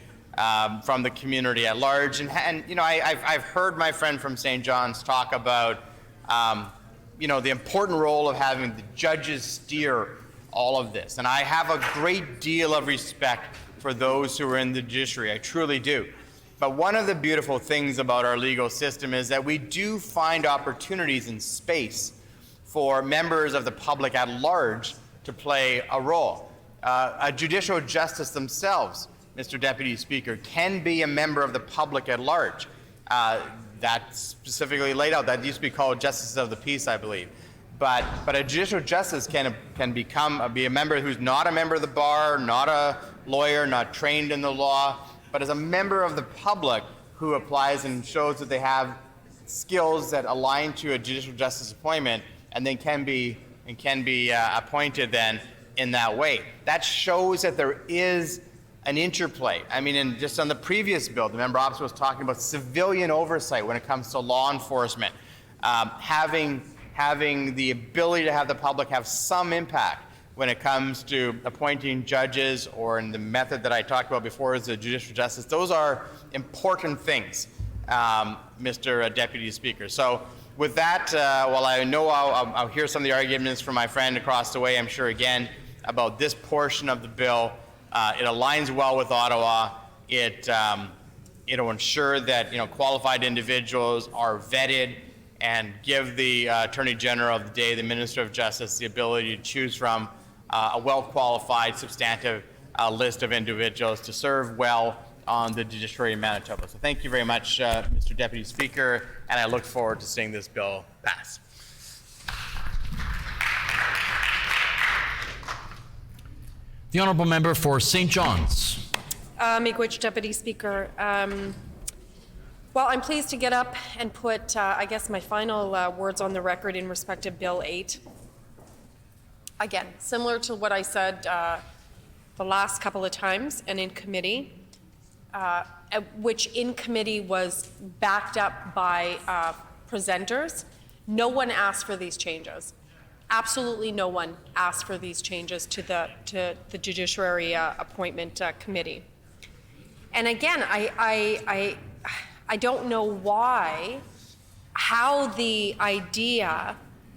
from the community at large. And I've heard my friend from St. John's talk about the important role of having the judges steer all of this. And I have a great deal of respect for those who are in the judiciary. I truly do. But one of the beautiful things about our legal system is that we do find opportunities in space for members of the public at large to play a role. A judicial justice themselves, Mr. Deputy Speaker, can be a member of the public at large. That's specifically laid out. That used to be called justices of the peace, I believe. But a judicial justice can be a member who's not a member of the bar, not a lawyer, not trained in the law, but as a member of the public who applies and shows that they have skills that align to a judicial justice appointment, and then can be appointed then in that way. That shows that there is an interplay. I mean, and just on the previous bill, the member opposite was talking about civilian oversight when it comes to law enforcement, having the ability to have the public have some impact when it comes to appointing judges, or in the method that I talked about before is the judicial justice. Those are important things, Mr. Deputy Speaker. So with that, while I know I'll hear some of the arguments from my friend across the way, I'm sure again, about this portion of the bill, it aligns well with Ottawa. It'll ensure that qualified individuals are vetted and give the Attorney General of the day, the Minister of Justice, the ability to choose from a well-qualified, substantive list of individuals to serve well on the judiciary in Manitoba. So thank you very much, Mr. Deputy Speaker, and I look forward to seeing this bill pass. The Honourable Member for St. John's. Miigwech, Deputy Speaker. Well, I'm pleased to get up and put, I guess, my final words on the record in respect of Bill 8. Again, similar to what I said the last couple of times and in committee, which in committee was backed up by presenters. No one asked for these changes. Absolutely no one asked for these changes to the Judiciary Appointment Committee. And again, I don't know how the idea,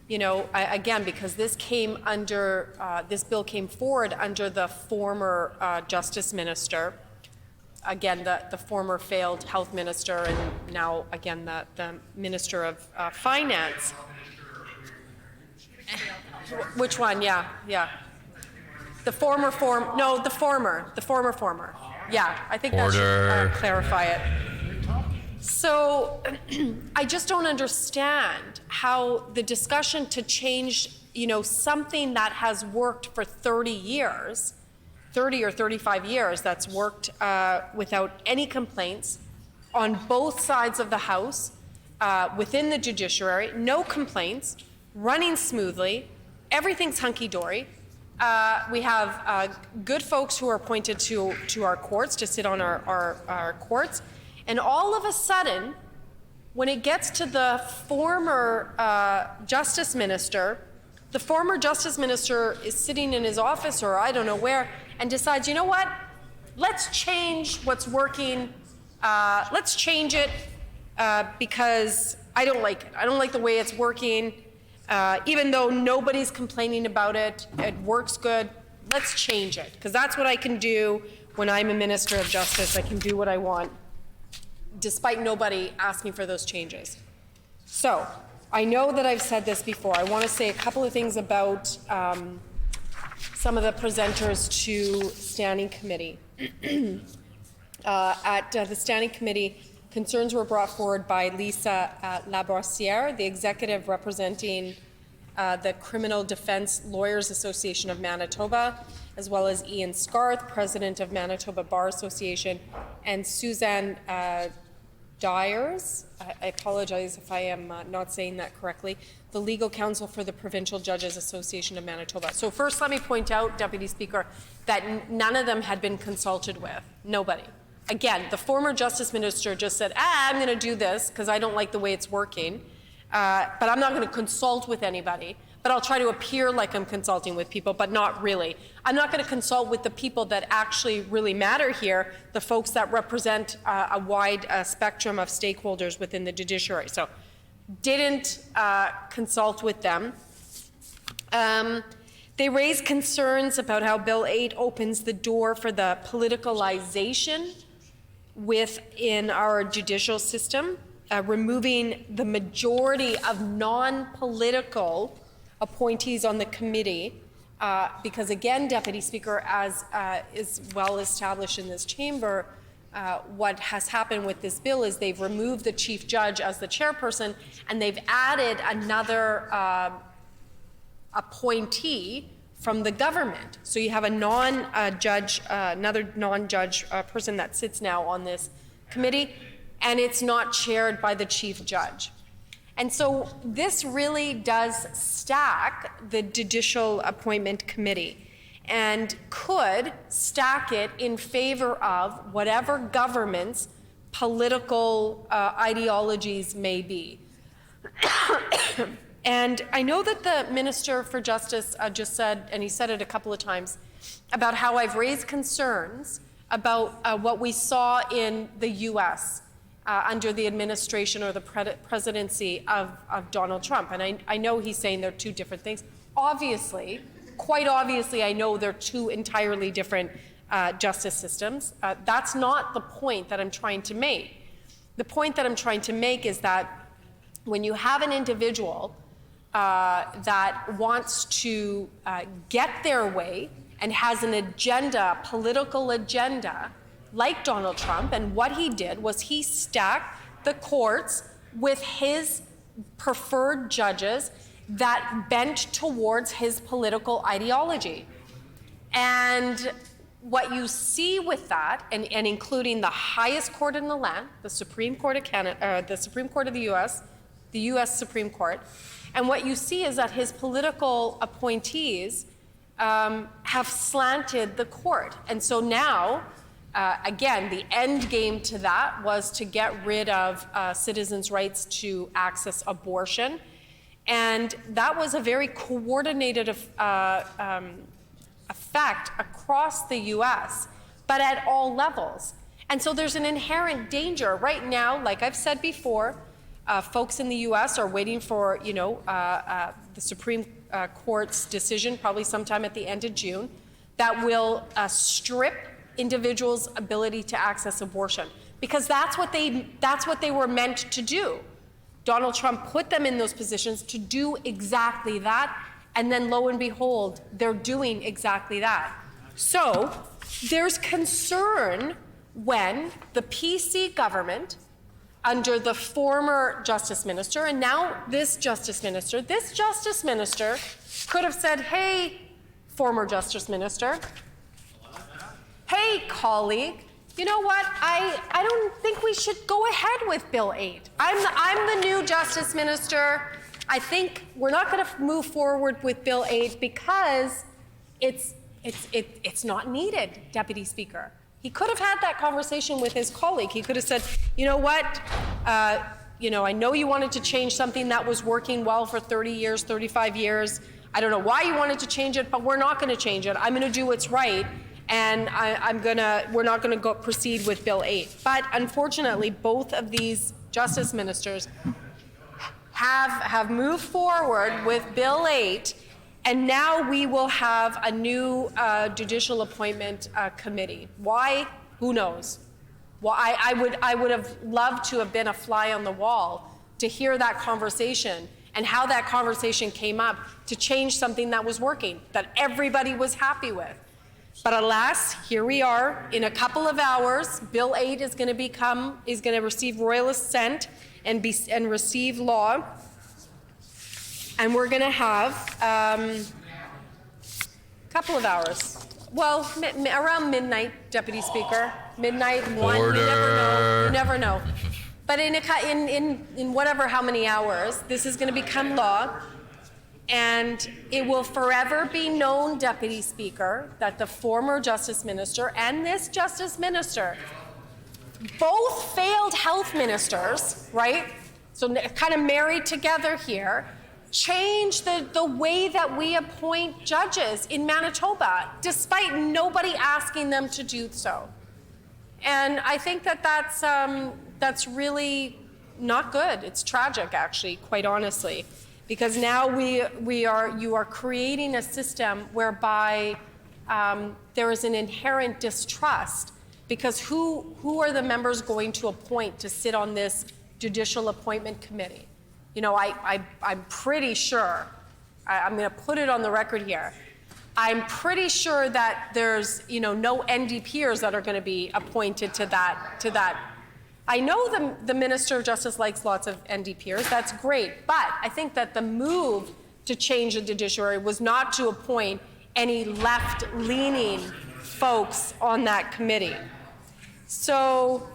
again, because this came under, this bill came forward under the former Justice Minister, again, the former failed Health Minister, and now, again, the Minister of Finance. Which one? Yeah. The former. Yeah, I think that should clarify it. So I just don't understand how the discussion to change, something that has worked for 30 years, 30 or 35 years, that's worked without any complaints on both sides of the House, within the judiciary, no complaints, running smoothly, everything's hunky-dory. We have good folks who are appointed to our courts, to sit on our courts. And all of a sudden, when it gets to the former Justice Minister, the former Justice Minister is sitting in his office or I don't know where and decides, you know what, let's change what's working. Let's change it because I don't like it. I don't like the way it's working. Even though nobody's complaining about it, it works good, let's change it. Because that's what I can do when I'm a Minister of Justice. I can do what I want, despite nobody asking for those changes. So, I know that I've said this before. I want to say a couple of things about some of the presenters to Standing Committee. At the Standing Committee, concerns were brought forward by Lisa Labossiere, the executive representing the Criminal Defense Lawyers Association of Manitoba, as well as Ian Scarth, president of Manitoba Bar Association, and Suzanne Dyers, I apologize if I am not saying that correctly, the legal counsel for the Provincial Judges Association of Manitoba. So first, let me point out, Deputy Speaker, that none of them had been consulted with. Nobody. Again, the former Justice Minister just said, I'm going to do this because I don't like the way it's working, but I'm not going to consult with anybody. But I'll try to appear like I'm consulting with people, but not really. I'm not going to consult with the people that actually really matter here, the folks that represent a wide spectrum of stakeholders within the judiciary. So didn't consult with them. They raised concerns about how Bill 8 opens the door for the politicalization within our judicial system, removing the majority of non-political appointees on the committee, because again, Deputy Speaker, as is well established in this chamber, what has happened with this bill is they've removed the Chief Judge as the chairperson, and they've added another appointee from the government. So you have a non-judge, another non-judge person that sits now on this committee, and it's not chaired by the chief judge. And so this really does stack the Judicial Appointment Committee and could stack it in favor of whatever government's political ideologies may be. And I know that the Minister for Justice just said, and he said it a couple of times, about how I've raised concerns about what we saw in the U.S. Under the administration or the presidency of Donald Trump. And I know he's saying they're two different things. Obviously, quite obviously, I know they're two entirely different justice systems. That's not the point that I'm trying to make. The point that I'm trying to make is that when you have an individual that wants to get their way and has an agenda, political agenda, like Donald Trump, and what he did was he stacked the courts with his preferred judges that bent towards his political ideology. And what you see with that, and including the highest court in the land, the Supreme Court of Canada, the Supreme Court of the U.S. Supreme Court, and what you see is that his political appointees have slanted the court. And so now, again, the end game to that was to get rid of citizens' rights to access abortion. And that was a very coordinated effect across the U.S., but at all levels. And so there's an inherent danger. Right now, like I've said before, folks in the U.S. are waiting for, the Supreme Court's decision, probably sometime at the end of June, that will strip individuals' ability to access abortion, because that's what they were meant to do. Donald Trump put them in those positions to do exactly that, and then lo and behold, they're doing exactly that. So there's concern when the PC government, under the former Justice Minister, and now this Justice Minister could have said, hey, former Justice Minister, hey, colleague, you know what? I don't think we should go ahead with Bill 8. I'm the new Justice Minister. I think we're not going to move forward with Bill 8 because it's not needed, Deputy Speaker. He could have had that conversation with his colleague. He could have said, you know what? I know you wanted to change something that was working well for 30 years, 35 years. I don't know why you wanted to change it, but we're not going to change it. I'm going to do what's right. And we're not going to proceed with Bill 8. But unfortunately, both of these justice ministers have moved forward with Bill 8, and now we will have a new judicial appointment committee. Why? Who knows? Well, I would have loved to have been a fly on the wall to hear that conversation and how that conversation came up to change something that was working, that everybody was happy with. But alas, here we are. In a couple of hours, Bill 8 is going to receive royal assent and receive law. And we're going to have a couple of hours. Well, around midnight, Deputy Speaker. Midnight, 1, you never know. But in whatever how many hours, this is going to become law. And it will forever be known, Deputy Speaker, that the former Justice Minister and this Justice Minister, both failed health ministers, right? So kind of married together here, changed the way that we appoint judges in Manitoba, despite nobody asking them to do so. And I think that that's really not good. It's tragic, actually, quite honestly. Because now you are creating a system whereby there is an inherent distrust. Because who are the members going to appoint to sit on this judicial appointment committee? I'm pretty sure, I'm going to put it on the record here, I'm pretty sure that there's no NDPers that are going to be appointed to that. I know the Minister of Justice likes lots of NDPers. That's great. But I think that the move to change the judiciary was not to appoint any left-leaning folks on that committee. So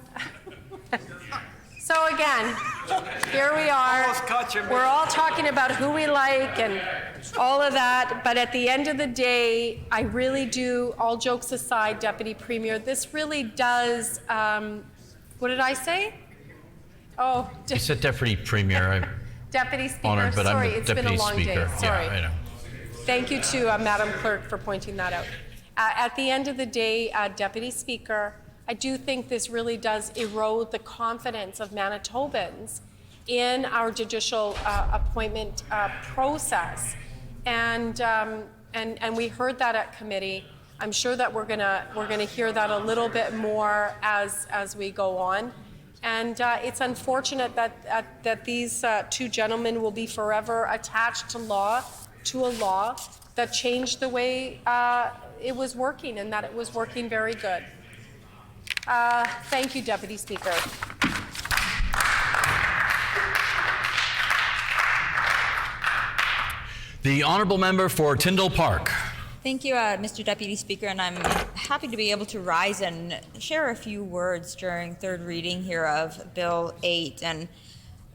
again, here we are. We're all talking about who we like and all of that, but at the end of the day, I really do, all jokes aside, Deputy Premier, this really does, what did I say? Oh. You said Deputy Premier. I'm Deputy Speaker, honored, but sorry, I'm the it's been a Deputy long Speaker. day, sorry. Yeah, I know. Thank you to Madam Clerk for pointing that out. At the end of the day, Deputy Speaker, I do think this really does erode the confidence of Manitobans in our judicial appointment process. And we heard that at committee. I'm sure that we're gonna hear that a little bit more as we go on. And it's unfortunate that these two gentlemen will be forever attached to a law that changed the way it was working, and that it was working very good. Thank you, Deputy Speaker. The honourable member for Tyndall Park. Thank you, Mr. Deputy Speaker, and I'm happy to be able to rise and share a few words during third reading here of Bill 8. And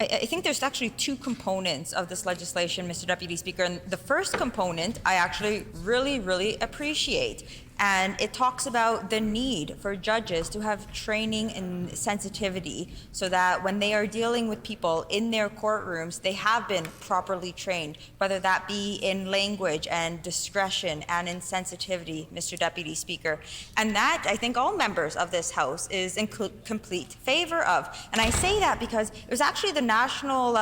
I think there's actually two components of this legislation, Mr. Deputy Speaker. And the first component I actually really appreciate. And it talks about the need for judges to have training in sensitivity so that when they are dealing with people in their courtrooms, they have been properly trained, whether that be in language and discretion and in sensitivity, Mr. Deputy Speaker. And that, I think all members of this House is in complete favor of. And I say that because it was actually the national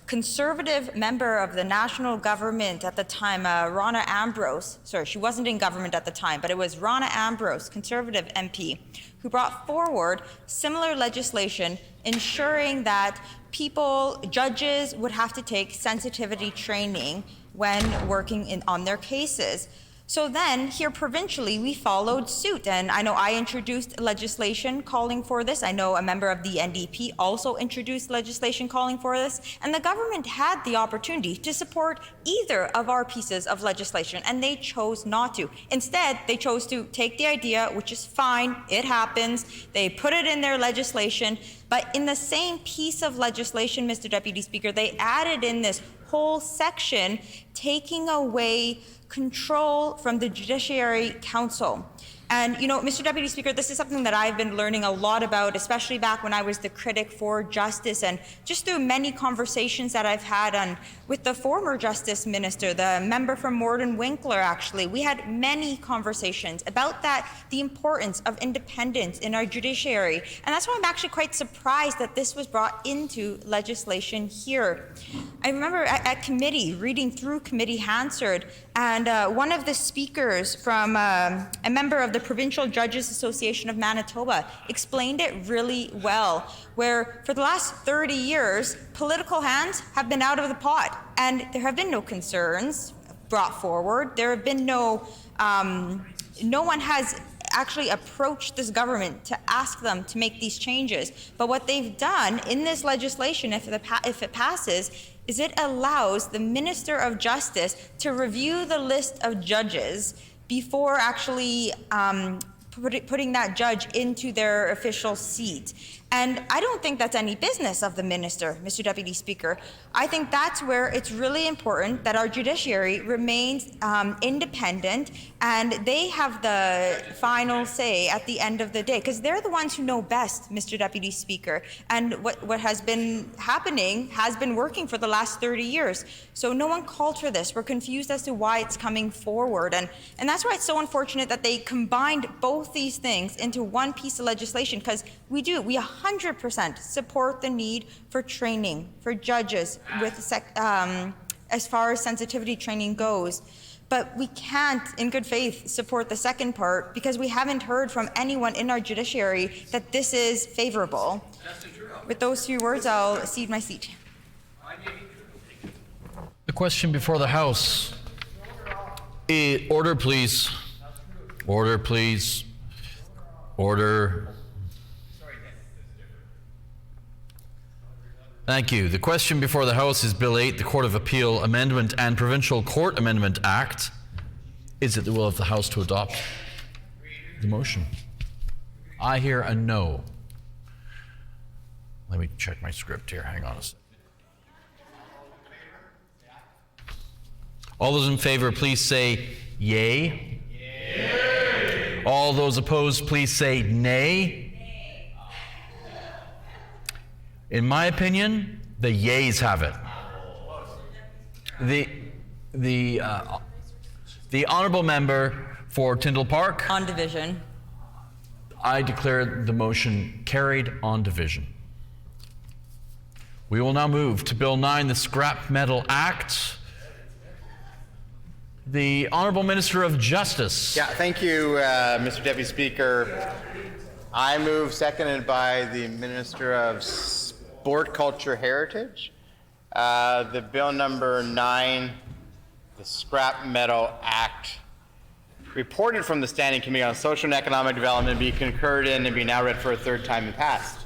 Conservative member of the national government at the time, Ronna Ambrose, sorry, she wasn't in government at the time, but it was Ronna Ambrose, Conservative MP, who brought forward similar legislation ensuring that judges would have to take sensitivity training when working on their cases. So then, here provincially, we followed suit, and I know I introduced legislation calling for this. I know a member of the NDP also introduced legislation calling for this, and the government had the opportunity to support either of our pieces of legislation, and they chose not to. Instead, they chose to take the idea, which is fine, it happens, they put it in their legislation, but in the same piece of legislation, Mr. Deputy Speaker, they added in this whole section taking away control from the Judiciary Council. And, you know, Mr. Deputy Speaker, this is something that I've been learning a lot about, especially back when I was the critic for justice, and just through many conversations that I've had with the former Justice Minister, the member from Morden Winkler, actually. We had many conversations about the importance of independence in our judiciary. And that's why I'm actually quite surprised that this was brought into legislation here. I remember at committee, reading through Committee Hansard, and one of the speakers from a member of the Provincial Judges Association of Manitoba explained it really well, where for the last 30 years, political hands have been out of the pot, and there have been no concerns brought forward. There have been no one has actually approached this government to ask them to make these changes. But what they've done in this legislation, if it passes, is it allows the Minister of Justice to review the list of judges before actually putting that judge into their official seat. And I don't think that's any business of the minister, Mr. Deputy Speaker. I think that's where it's really important that our judiciary remains independent and they have the final say at the end of the day, because they're the ones who know best, Mr. Deputy Speaker. And what has been happening has been working for the last 30 years. So no one called for this. We're confused as to why it's coming forward. And that's why it's so unfortunate that they combined both these things into one piece of legislation, because we 100% support the need for training for judges with as far as sensitivity training goes. But we can't, in good faith, support the second part because we haven't heard from anyone in our judiciary that this is favorable. With those few words, I'll cede my seat. The question before the House. Order, please. Order, please. Order. Thank you. The question before the House is Bill 8, the Court of Appeal Amendment and Provincial Court Amendment Act. Is it the will of the House to adopt the motion? I hear a no. Let me check my script here. Hang on a second. All those in favor, please say yay. Yay. All those opposed, please say nay. In my opinion, the yays have it. The honourable member for Tyndall Park. On division. I declare the motion carried on division. We will now move to Bill 9, the Scrap Metal Act. The Honourable Minister of Justice. Yeah, thank you, Mr. Deputy Speaker. I move, seconded by the Minister of Sport, Culture, Heritage, the Bill number 9, the Scrap Metal Act, reported from the Standing Committee on Social and Economic Development, be concurred in and be now read for a third time and passed.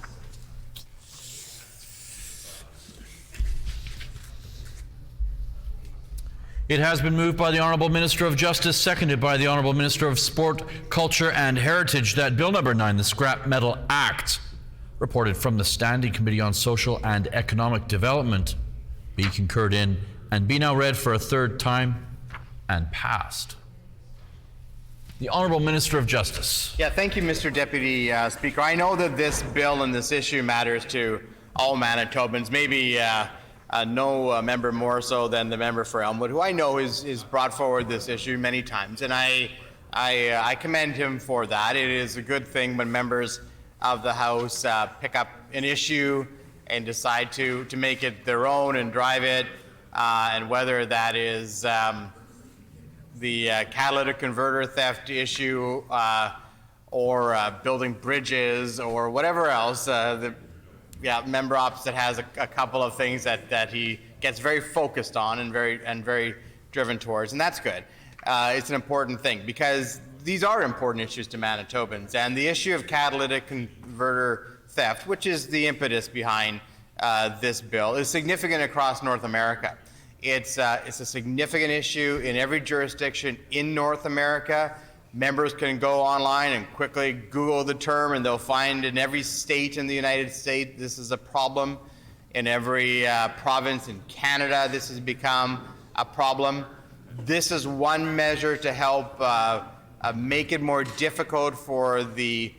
It has been moved by the Honourable Minister of Justice, seconded by the Honourable Minister of Sport, Culture and Heritage, that Bill number 9, the Scrap Metal Act, reported from the Standing Committee on Social and Economic Development, be concurred in and be now read for a third time and passed. The Honourable Minister of Justice. Yeah, thank you, Mr. Deputy Speaker. I know that this bill and this issue matters to all Manitobans, maybe no member more so than the member for Elmwood, who I know is brought forward this issue many times, and I commend him for that. It is a good thing when members of the House pick up an issue and decide to make it their own and drive it, and whether that is the catalytic converter theft issue or building bridges or whatever else. Member opposite has a couple of things that he gets very focused on and very driven towards, and that's good. It's an important thing because these are important issues to Manitobans, and the issue of catalytic converter theft, which is the impetus behind this bill, is significant across North America. It's a significant issue in every jurisdiction in North America. Members can go online and quickly Google the term, and they'll find in every state in the United States this is a problem. In every province in Canada, this has become a problem. This is one measure to help make it more difficult for the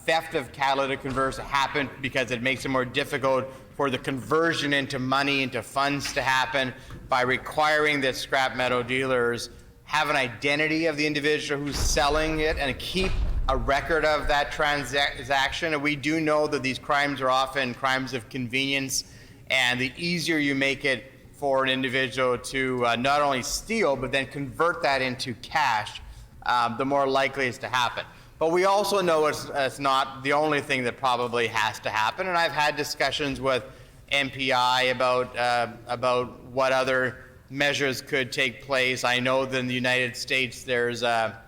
theft of catalytic converters to happen, because it makes it more difficult for the conversion into money, into funds to happen, by requiring that scrap metal dealers have an identity of the individual who's selling it and keep a record of that transaction. And we do know that these crimes are often crimes of convenience, and the easier you make it for an individual to not only steal, but then convert that into cash, the more likely it's to happen. But we also know it's not the only thing that probably has to happen, and I've had discussions with MPI about what other measures could take place. I know that in the United States there's a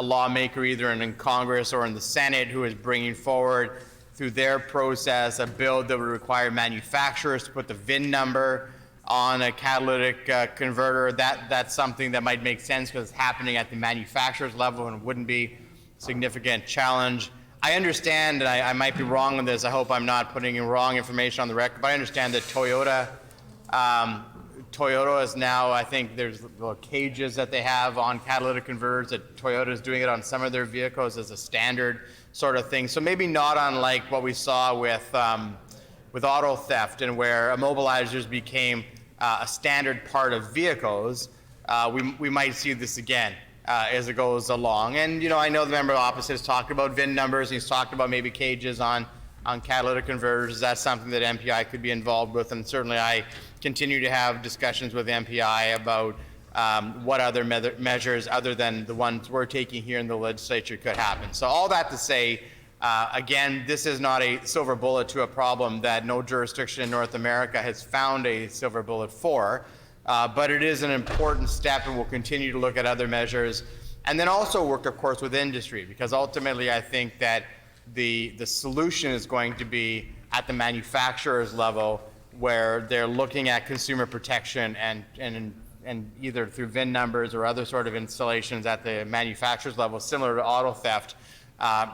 lawmaker either in Congress or in the Senate who is bringing forward through their process a bill that would require manufacturers to put the VIN number on a catalytic converter. That's something that might make sense because it's happening at the manufacturer's level and wouldn't be a significant challenge. I understand, and I might be wrong on this, I hope I'm not putting in wrong information on the record, but I understand that Toyota is now, I think there's little cages that they have on catalytic converters, that Toyota is doing it on some of their vehicles as a standard sort of thing. So maybe not unlike what we saw with auto theft, and where immobilizers became a standard part of vehicles. We might see this again as it goes along. And I know the member opposite has talked about VIN numbers. He's talked about maybe cages on catalytic converters. That's something that MPI could be involved with, and certainly I continue to have discussions with MPI about what other measures other than the ones we're taking here in the legislature could happen. So all that to say, again, this is not a silver bullet to a problem that no jurisdiction in North America has found a silver bullet for, but it is an important step, and we'll continue to look at other measures. And then also work, of course, with industry, because ultimately I think that the solution is going to be at the manufacturer's level, where they're looking at consumer protection and and either through VIN numbers or other sort of installations at the manufacturer's level, similar to auto theft,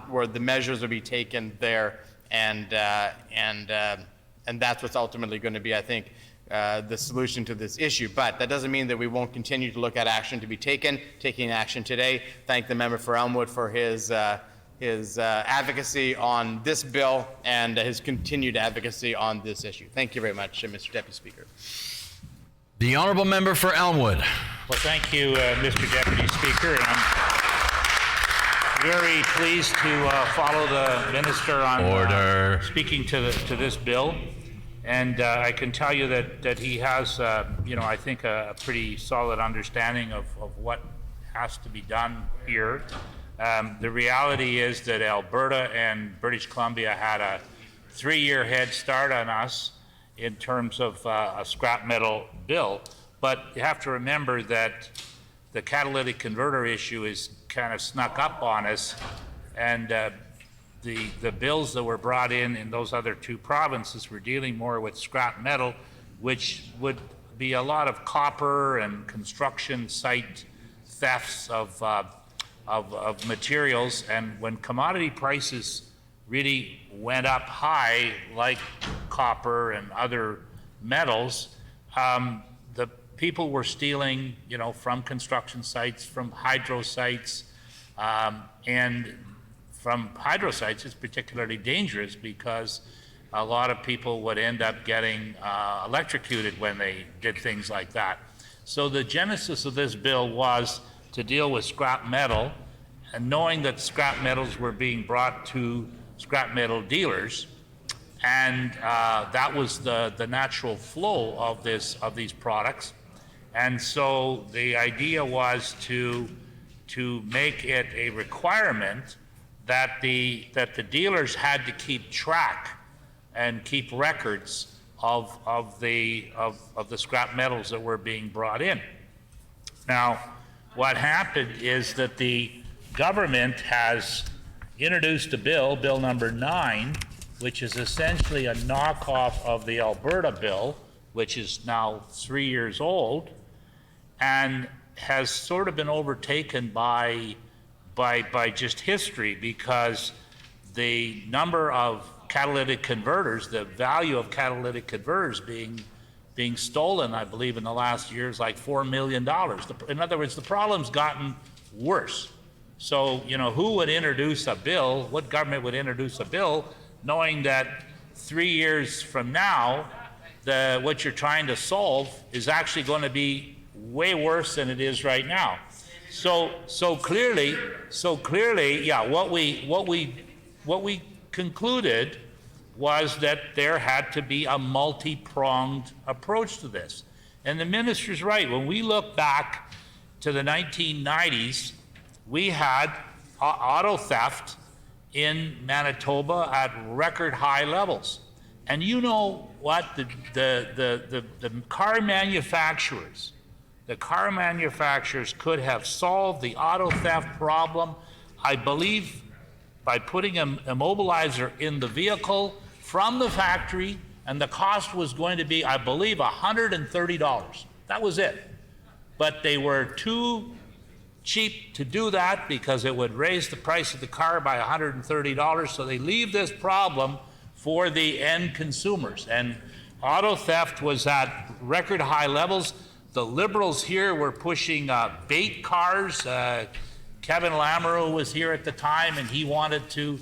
where the measures will be taken there, and that's what's ultimately going to be, I think, the solution to this issue. But that doesn't mean that we won't continue to look at action to be taking action today. Thank the member for Elmwood for his advocacy on this bill and his continued advocacy on this issue. Thank you very much, Mr. Deputy Speaker. The honourable member for Elmwood. Well, thank you, Mr. Deputy Speaker. And I'm very pleased to follow the minister on speaking to this bill. And I can tell you that he has, I think a pretty solid understanding of what has to be done here. The reality is that Alberta and British Columbia had a 3-year head start on us in terms of a scrap metal bill. But you have to remember that the catalytic converter issue is kind of snuck up on us, and the bills that were brought in those other 2 provinces were dealing more with scrap metal, which would be a lot of copper and construction site thefts of materials. And when commodity prices really went up high, like copper and other metals, the people were stealing, from construction sites, from hydro sites, and from hydro sites it's particularly dangerous because a lot of people would end up getting electrocuted when they did things like that. So the genesis of this bill was to deal with scrap metal, and knowing that scrap metals were being brought to scrap metal dealers, and that was the natural flow of these products. And so the idea was to make it a requirement that the dealers had to keep track and keep records of the scrap metals that were being brought in. Now, what happened is that the government has introduced a bill, Bill number 9, which is essentially a knockoff of the Alberta bill, which is now 3 years old, and has sort of been overtaken by just history, because the number of catalytic converters, the value of catalytic converters being stolen, I believe in the last year is like $4 million. In other words, the problem's gotten worse. So, who would introduce a bill, what government would introduce a bill, knowing that 3 years from now, what you're trying to solve is actually going to be way worse than it is right now. So clearly, yeah, what we concluded was that there had to be a multi-pronged approach to this. And the minister's right. When we look back to the 1990s, we had auto theft in Manitoba at record high levels. And you know what? The car manufacturers, could have solved the auto theft problem, I believe, by putting an immobilizer in the vehicle from the factory, and the cost was going to be, I believe, $130. That was it. But they were too cheap to do that because it would raise the price of the car by $130, so they leave this problem for the end consumers. And auto theft was at record high levels. The Liberals here were pushing bait cars. Kevin Lamoureux was here at the time, and he wanted to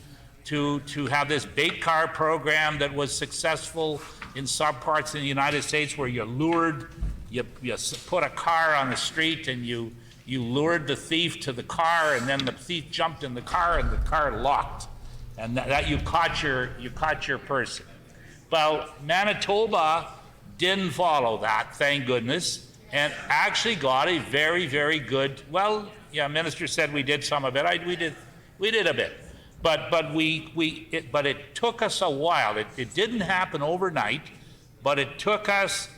have this bait car program that was successful in some parts in the United States, where you put a car on the street and you lured the thief to the car, and then the thief jumped in the car and the car locked, and that you caught your person. Well, Manitoba didn't follow that, thank goodness, and actually got a very, very good, well, yeah, minister said we did some of it. We did a bit, but it took us a while. It didn't happen overnight, but it took us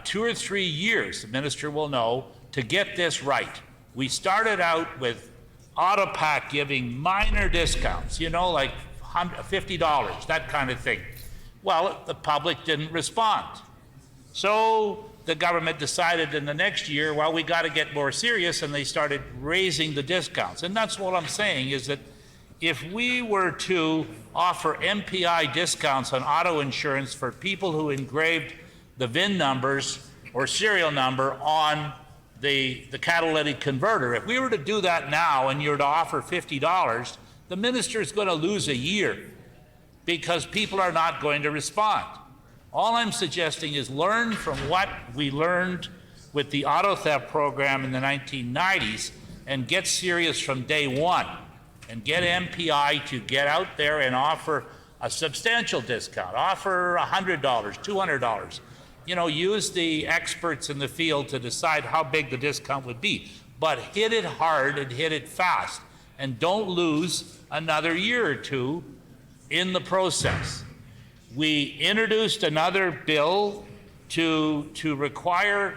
2 or 3 years, the minister will know, to get this right. We started out with Autopack giving minor discounts, like $50, that kind of thing. Well, the public didn't respond. So the government decided in the next year, well, we got to get more serious, and they started raising the discounts. And that's what I'm saying, is that if we were to offer MPI discounts on auto insurance for people who engraved the VIN numbers or serial number on the catalytic converter, if we were to do that now and you were to offer $50, the minister is going to lose a year because people are not going to respond. All I'm suggesting is learn from what we learned with the auto theft program in the 1990s and get serious from day one, and get MPI to get out there and offer a substantial discount, offer $100, $200. You know, use the experts in the field to decide how big the discount would be, but hit it hard and hit it fast, and don't lose another year or two in the process. We introduced another bill to require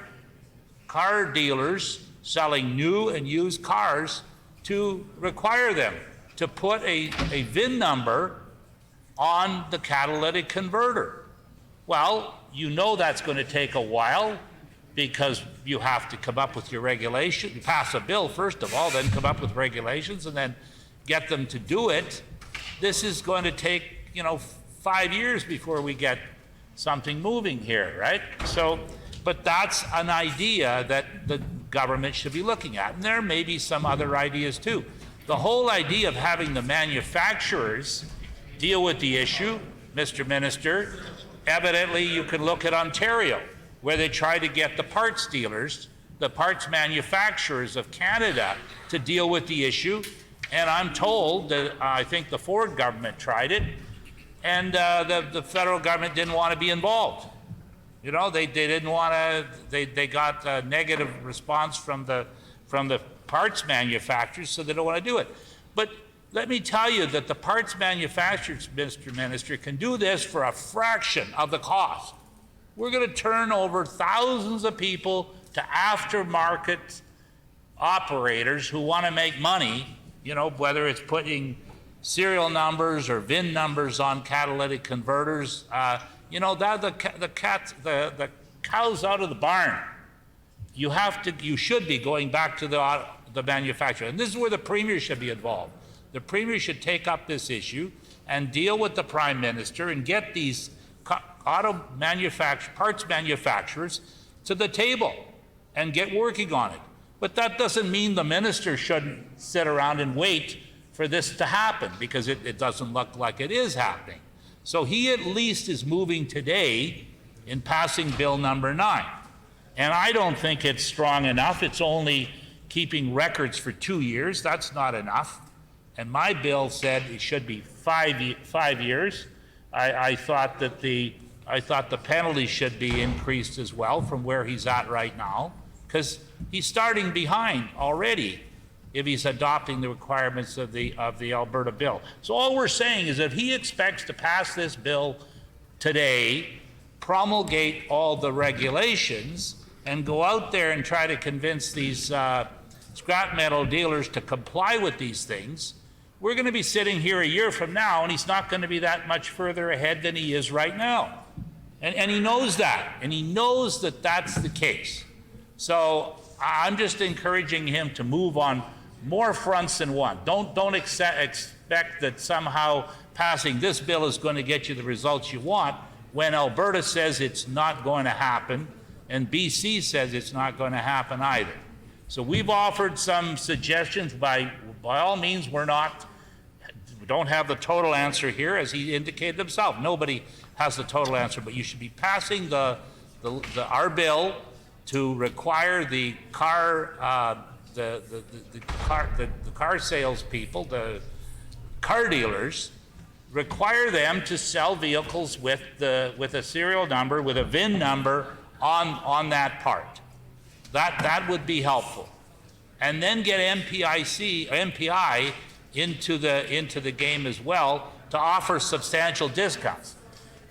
car dealers selling new and used cars to require them to put a VIN number on the catalytic converter. Well, you know that's going to take a while because you have to come up with your regulation. You pass a bill, first of all, then come up with regulations, and then get them to do it. This is going to take, 5 years before we get something moving here, right? So, but that's an idea that the government should be looking at. And there may be some other ideas too. The whole idea of having the manufacturers deal with the issue, Mr. Minister, evidently you can look at Ontario, where they try to get the parts dealers, the parts manufacturers of Canada, to deal with the issue. And I'm told that I think the Ford government tried it, and the federal government didn't want to be involved. They didn't want to. They got a negative response from the parts manufacturers, so they don't want to do it. But let me tell you that the parts manufacturers, Mr. Minister, can do this for a fraction of the cost. We're going to turn over thousands of people to aftermarket operators who want to make money. Whether it's putting serial numbers or VIN numbers on catalytic converters. The cow's out of the barn. You should be going back to the manufacturer. And this is where the Premier should be involved. The Premier should take up this issue and deal with the Prime Minister and get these parts manufacturers to the table and get working on it. But that doesn't mean the minister shouldn't sit around and wait for this to happen, because it doesn't look like it is happening. So he at least is moving today in passing Bill number 9. And I don't think it's strong enough. It's only keeping records for 2 years. That's not enough. And my bill said it should be 5 years. I thought the penalty should be increased as well from where he's at right now, because he's starting behind already if he's adopting the requirements of the Alberta bill. So all we're saying is if he expects to pass this bill today, promulgate all the regulations, and go out there and try to convince these scrap metal dealers to comply with these things, we're going to be sitting here a year from now, and he's not going to be that much further ahead than he is right now. And he knows that, and he knows that that's the case. So I'm just encouraging him to move on more fronts than one. Don't expect that somehow passing this bill is going to get you the results you want when Alberta says it's not going to happen and BC says it's not going to happen either. So we've offered some suggestions. By all means, we don't have the total answer here, as he indicated himself. Nobody has the total answer, but you should be passing our bill to require the car salespeople, the car dealers, require them to sell vehicles with a serial number, with a VIN number on that part. That would be helpful. And then get MPI into the game as well to offer substantial discounts.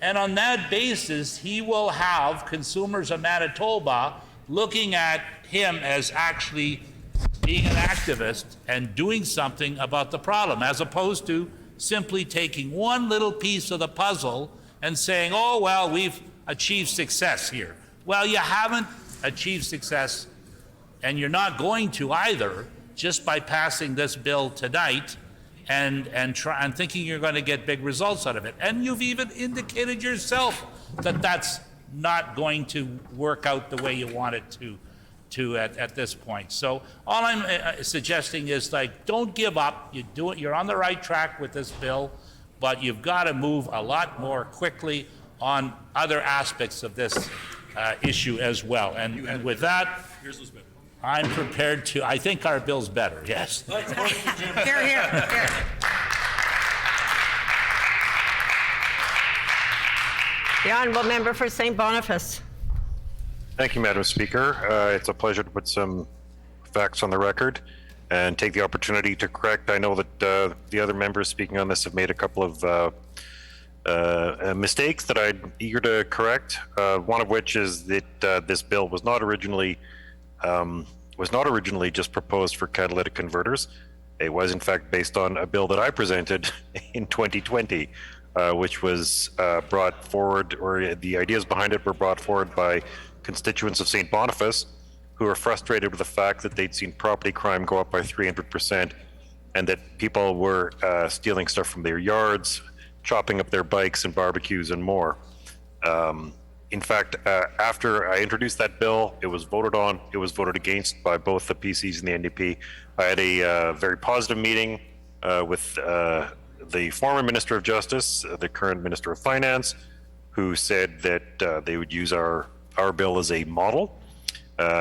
And on that basis, he will have consumers of Manitoba looking at him as actually being an activist and doing something about the problem, as opposed to simply taking one little piece of the puzzle and saying, oh, well, we've achieved success here. Well, you haven't achieved success, and you're not going to either, just by passing this bill tonight and thinking you're going to get big results out of it. And you've even indicated yourself that that's not going to work out the way you want it to at this point. So all I'm suggesting is, like, don't give up. You're on the right track with this bill, but you've got to move a lot more quickly on other aspects of this issue as well. And with that, I'm prepared to, I think our bill's better, yes. Here, here. The Honourable Member for St. Boniface. Thank you, Madam Speaker. It's a pleasure to put some facts on the record and take the opportunity to correct. I know that the other members speaking on this have made a couple of mistakes that I'm eager to correct. One of which is that this bill was not originally just proposed for catalytic converters. It was in fact based on a bill that I presented in 2020, which was brought forward, or the ideas behind it were brought forward by constituents of St. Boniface, who are frustrated with the fact that they'd seen property crime go up by 300%, and that people were stealing stuff from their yards, chopping up their bikes and barbecues and more. In fact, after I introduced that bill, it was voted on. It was voted against by both the PCs and the NDP. I had a very positive meeting with the former Minister of Justice, the current Minister of Finance, who said that they would use our bill as a model,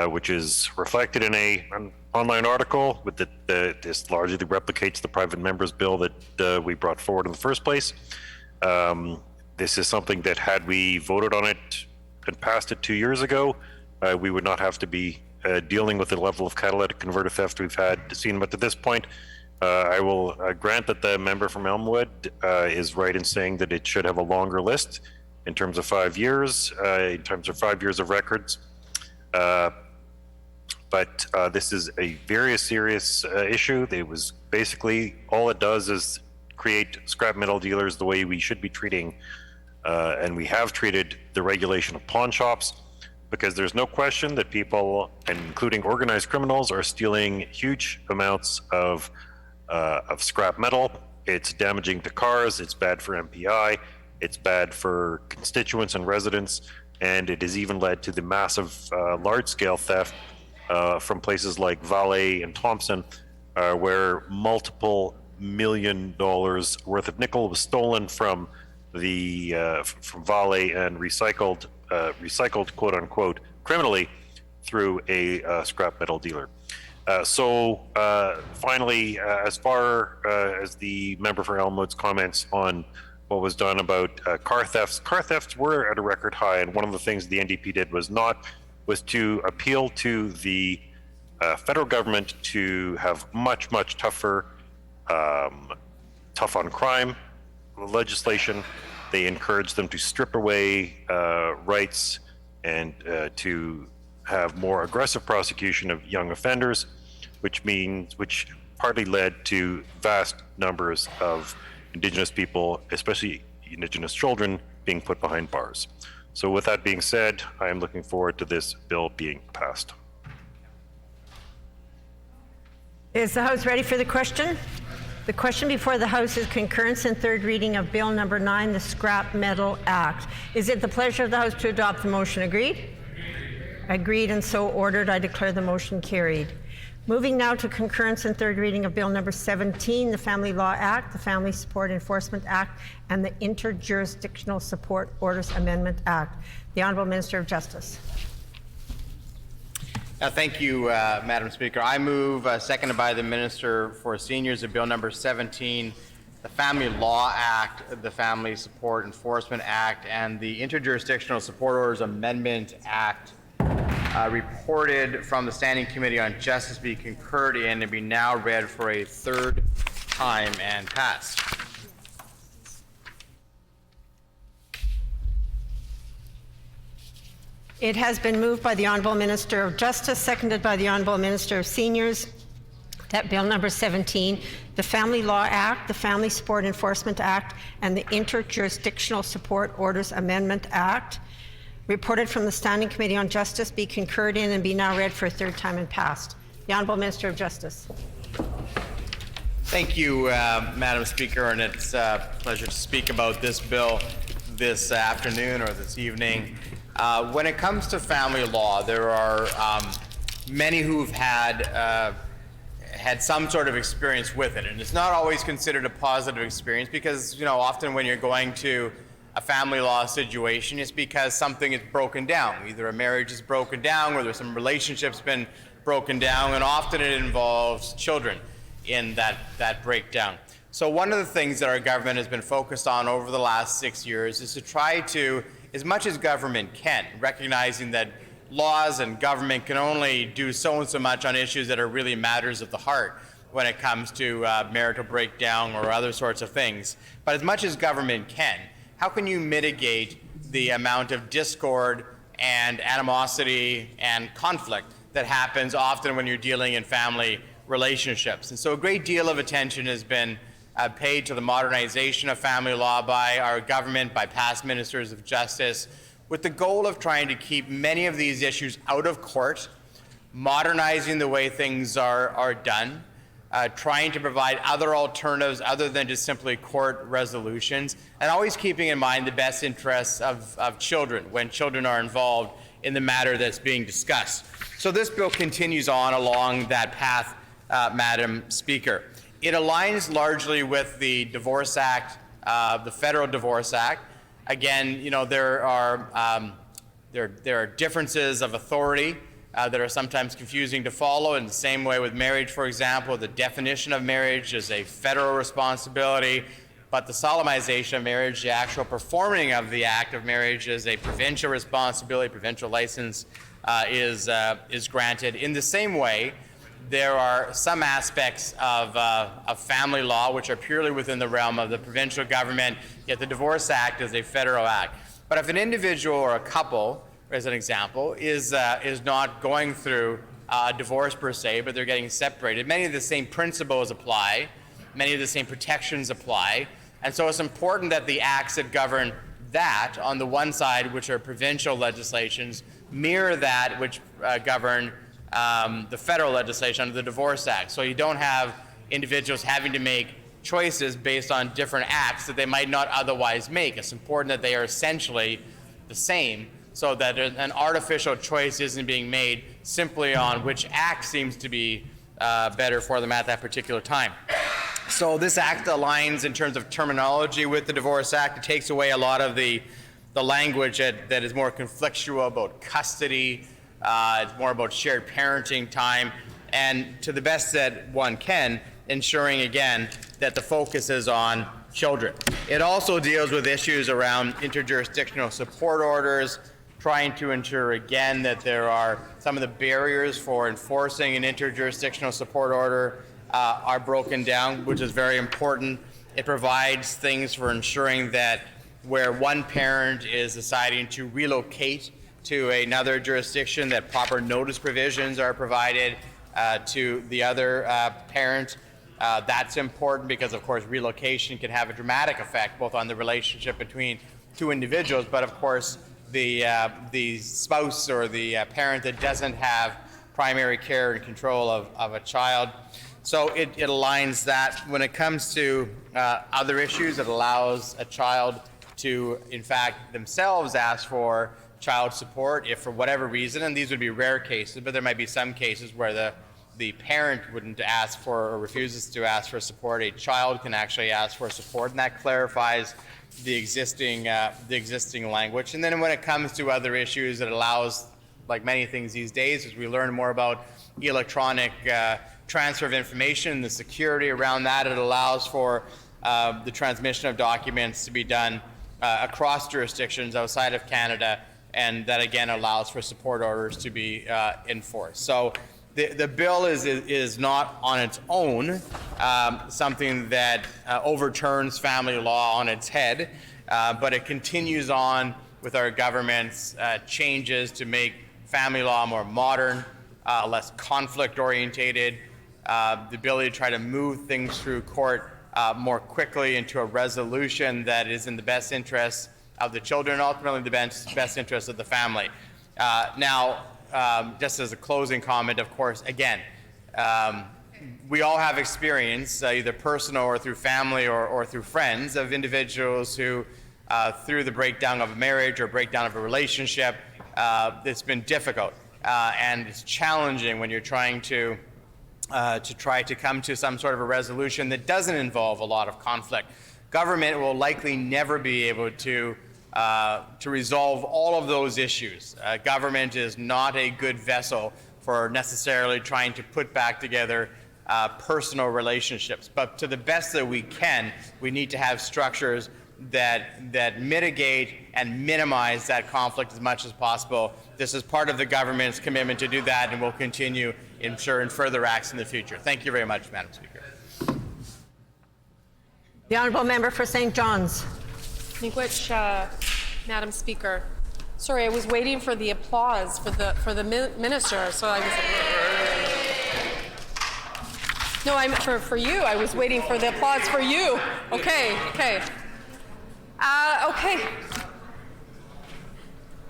which is reflected in an online article with this largely replicates the private members bill that we brought forward in the first place. This is something that, had we voted on it and passed it 2 years ago, we would not have to be dealing with the level of catalytic converter theft we've seen up to this point. I will grant that the member from Elmwood is right in saying that it should have a longer list in terms of 5 years, in terms of 5 years of records. But this is a very serious issue. It was basically, all it does is create scrap metal dealers the way we should be treating, and we have treated, the regulation of pawn shops, because there's no question that people, including organized criminals, are stealing huge amounts of scrap metal. It's damaging to cars, it's bad for MPI, it's bad for constituents and residents, and it has even led to the massive large-scale theft from places like Valley and Thompson, where multiple $1 million worth of nickel was stolen from from Valley and recycled quote unquote criminally through a scrap metal dealer. Finally, as far as the member for Elmwood's comments on what was done about car thefts were at a record high, and one of the things the NDP did was to appeal to the federal government to have much tougher tough on crime legislation. They encouraged them to strip away rights and to have more aggressive prosecution of young offenders, which partly led to vast numbers of Indigenous people, especially Indigenous children, being put behind bars. So with that being said, I am looking forward to this bill being passed. Is the House ready for the question? The question before the House is concurrence and third reading of Bill Number 9, the Scrap Metal Act. Is it the pleasure of the House to adopt the motion? Agreed? Agreed, and so ordered. I declare the motion carried. Moving now to concurrence and third reading of Bill Number 17, the Family Law Act, the Family Support Enforcement Act, and the Interjurisdictional Support Orders Amendment Act. The Honourable Minister of Justice. Thank you, Madam Speaker. I move, seconded by the Minister for Seniors, of Bill Number 17, the Family Law Act, the Family Support Enforcement Act, and the Interjurisdictional Support Orders Amendment Act, reported from the Standing Committee on Justice, be concurred in and be now read for a third time and passed. It has been moved by the Honourable Minister of Justice, seconded by the Honourable Minister of Seniors, that Bill Number 17, the Family Law Act, the Family Support Enforcement Act, and the Interjurisdictional Support Orders Amendment Act reported from the Standing Committee on Justice be concurred in and be now read for a third time and passed. The Honourable Minister of Justice. Thank you, Madam Speaker, and it's a pleasure to speak about this bill this afternoon or this evening. When it comes to family law, there are many who've had some sort of experience with it, and it's not always considered a positive experience because, you know, often when you're going to a family law situation, it's because something is broken down. Either a marriage is broken down or there's some relationship's been broken down, and often it involves children in that breakdown. So one of the things that our government has been focused on over the last 6 years is to try to, as much as government can, recognizing that laws and government can only do so and so much on issues that are really matters of the heart when it comes to marital breakdown or other sorts of things. But as much as government can, how can you mitigate the amount of discord and animosity and conflict that happens often when you're dealing in family relationships? And so a great deal of attention has been paid to the modernization of family law by our government, by past ministers of justice, with the goal of trying to keep many of these issues out of court, modernizing the way things are done, trying to provide other alternatives other than just simply court resolutions, and always keeping in mind the best interests of children when children are involved in the matter that's being discussed. So this bill continues on along that path, Madam Speaker. It aligns largely with the Divorce Act, the Federal Divorce Act. Again, you know, there are differences of authority that are sometimes confusing to follow. In the same way with marriage, for example, the definition of marriage is a federal responsibility, but the solemnization of marriage, the actual performing of the act of marriage, is a provincial responsibility. Provincial license is granted. In the same way, there are some aspects of family law which are purely within the realm of the provincial government, yet the Divorce Act is a federal act. But if an individual or a couple, as an example, is not going through a divorce per se, but they're getting separated, many of the same principles apply, many of the same protections apply, and so it's important that the acts that govern that on the one side, which are provincial legislations, mirror that which govern the federal legislation under the Divorce Act. So you don't have individuals having to make choices based on different acts that they might not otherwise make. It's important that they are essentially the same so that an artificial choice isn't being made simply on which act seems to be better for them at that particular time. So this act aligns in terms of terminology with the Divorce Act. It takes away a lot of the language that is more conflictual about custody. It's more about shared parenting time, and to the best that one can, ensuring again that the focus is on children. It also deals with issues around interjurisdictional support orders, trying to ensure again that there are some of the barriers for enforcing an interjurisdictional support order are broken down, which is very important. It provides things for ensuring that where one parent is deciding to relocate to another jurisdiction, that proper notice provisions are provided to the other parent. That's important because, of course, relocation can have a dramatic effect both on the relationship between two individuals, but of course the spouse or the parent that doesn't have primary care and control of a child. So it aligns that. When it comes to other issues, it allows a child to, in fact, themselves ask for child support if for whatever reason, and these would be rare cases, but there might be some cases where the parent wouldn't ask for or refuses to ask for support. A child can actually ask for support, and that clarifies the existing language. And then when it comes to other issues, it allows, like many things these days, as we learn more about electronic transfer of information, the security around that, it allows for the transmission of documents to be done across jurisdictions outside of Canada, and that again allows for support orders to be enforced. So the bill is not on its own something that overturns family law on its head, but it continues on with our government's changes to make family law more modern, less conflict orientated, the ability to try to move things through court more quickly into a resolution that is in the best interest of the children, and ultimately the best interest of the family. Just as a closing comment, of course, again, we all have experience, either personal or through family or through friends, of individuals who, through the breakdown of a marriage or breakdown of a relationship, it's been difficult. And it's challenging when you're trying to come to some sort of a resolution that doesn't involve a lot of conflict. Government will likely never be able to resolve all of those issues. Government is not a good vessel for necessarily trying to put back together personal relationships. But to the best that we can, we need to have structures that mitigate and minimize that conflict as much as possible. This is part of the government's commitment to do that, and will continue, in further acts in the future. Thank you very much, Madam Speaker. The Honourable Member for St. John's. Miigwech, Madam Speaker. Sorry, I was waiting for the applause for the minister, so I was. No, I'm for you. I was waiting for the applause for you. Okay. Okay.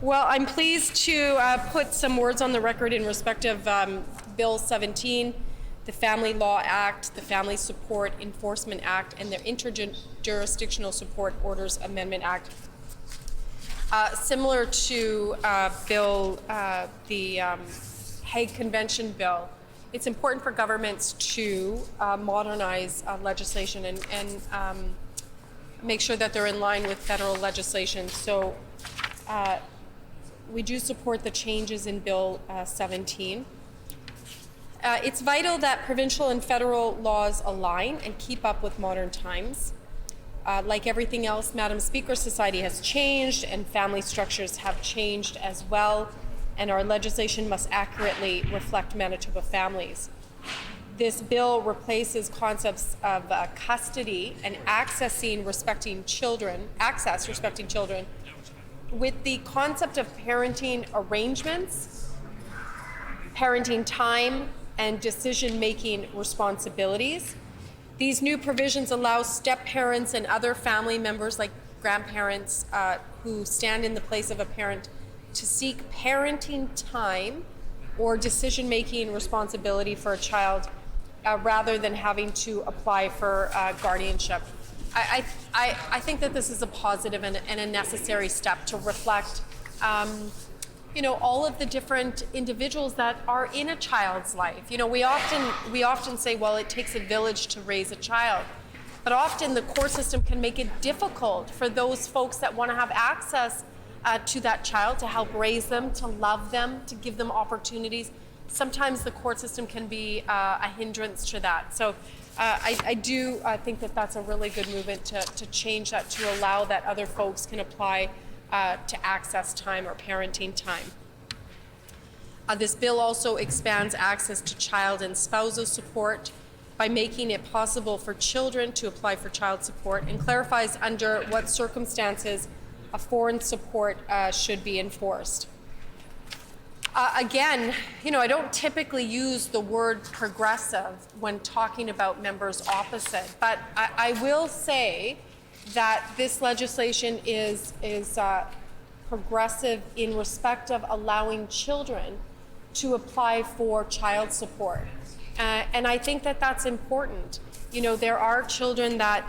Well, I'm pleased to put some words on the record in respect of Bill 17, the Family Law Act, the Family Support Enforcement Act, and the Interjurisdictional Support Orders Amendment Act. Similar to the Hague Convention bill, it's important for governments to modernize legislation and make sure that they're in line with federal legislation. So we do support the changes in Bill 17. It's vital that provincial and federal laws align and keep up with modern times. Like everything else, Madam Speaker, society has changed and family structures have changed as well, and our legislation must accurately reflect Manitoba families. This bill replaces concepts of custody and access respecting children with the concept of parenting arrangements, parenting time, and decision-making responsibilities. These new provisions allow step-parents and other family members like grandparents who stand in the place of a parent to seek parenting time or decision-making responsibility for a child rather than having to apply for guardianship. I think that this is a positive and a necessary step to reflect all of the different individuals that are in a child's life. We often say, well, it takes a village to raise a child. But often the court system can make it difficult for those folks that want to have access to that child, to help raise them, to love them, to give them opportunities. Sometimes the court system can be a hindrance to that. So I do think that that's a really good movement to change that, to allow that other folks can apply to access time or parenting time. This bill also expands access to child and spousal support by making it possible for children to apply for child support, and clarifies under what circumstances a foreign support should be enforced. Again, I don't typically use the word progressive when talking about members opposite, but I will say that this legislation is progressive in respect of allowing children to apply for child support. And I think that that's important. There are children that,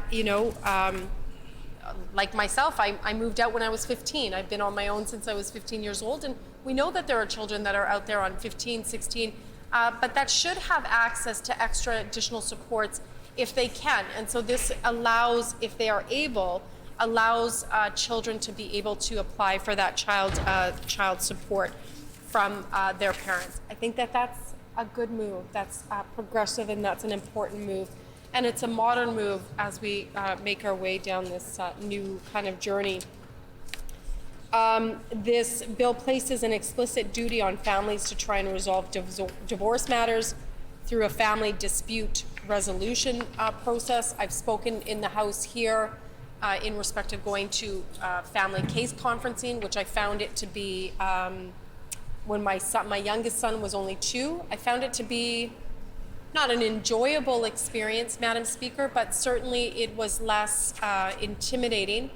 like myself, I moved out when I was 15. I've been on my own since I was 15 years old, and we know that there are children that are out there on 15, 16, but that should have access to extra additional supports if they can. And so this allows, if they are able, allows children to be able to apply for that child support from their parents. I think that that's a good move. That's progressive, and that's an important move. And it's a modern move as we make our way down this new kind of journey. This bill places an explicit duty on families to try and resolve divorce matters through a family dispute resolution process. I've spoken in the House here in respect of going to family case conferencing, which I found it to be, when my youngest son was only 2, I found it to be not an enjoyable experience, Madam Speaker, but certainly it was less intimidating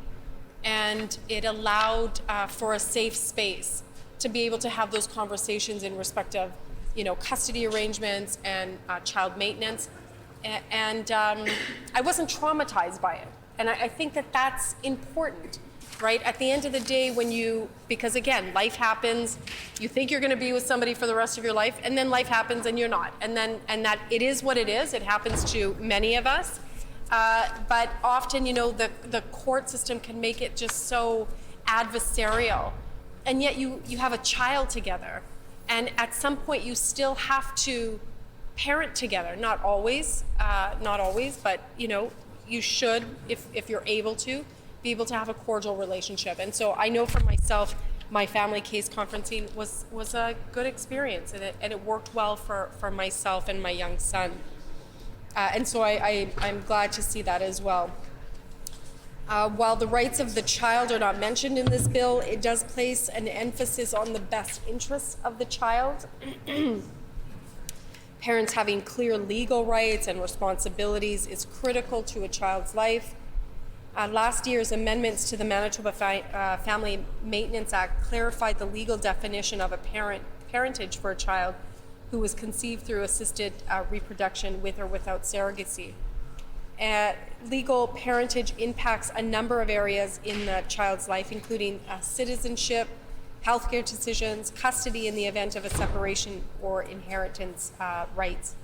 and it allowed for a safe space to be able to have those conversations in respect of, custody arrangements and child maintenance. And I wasn't traumatized by it. And I think that that's important, right? At the end of the day, because again, life happens, you think you're gonna be with somebody for the rest of your life, and then life happens and you're not. And that it is what it is. It happens to many of us. But often, the court system can make it just so adversarial. And yet you have a child together. And at some point you still have to parent together. Not always, but you should, if you're able to, be able to have a cordial relationship. And so I know for myself, my family case conferencing was a good experience, and it worked well for myself and my young son. And so I'm glad to see that as well. While the rights of the child are not mentioned in this bill, it does place an emphasis on the best interests of the child. Parents having clear legal rights and responsibilities is critical to a child's life. Last year's amendments to the Manitoba Family Maintenance Act clarified the legal definition of a parentage for a child who was conceived through assisted reproduction with or without surrogacy. Legal parentage impacts a number of areas in the child's life, including citizenship, healthcare decisions, custody in the event of a separation, or inheritance rights.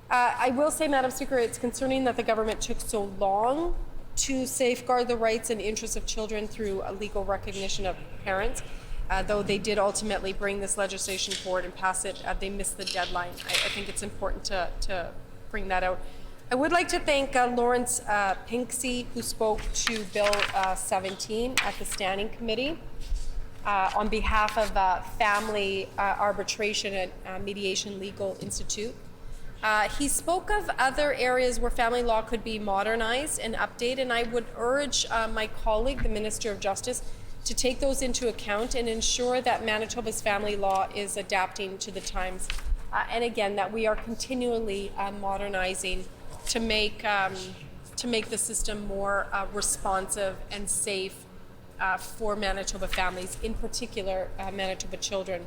I will say, Madam Speaker, it's concerning that the government took so long to safeguard the rights and interests of children through a legal recognition of parents. Though they did ultimately bring this legislation forward and pass it, they missed the deadline. I think it's important to bring that out. I would like to thank Lawrence Pinksy, who spoke to Bill 17 at the Standing Committee on behalf of Family Arbitration and Mediation Legal Institute. He spoke of other areas where family law could be modernized and updated, and I would urge my colleague, the Minister of Justice, to take those into account and ensure that Manitoba's family law is adapting to the times. And again, that we are continually modernizing to make the system more responsive and safe for Manitoba families, in particular Manitoba children.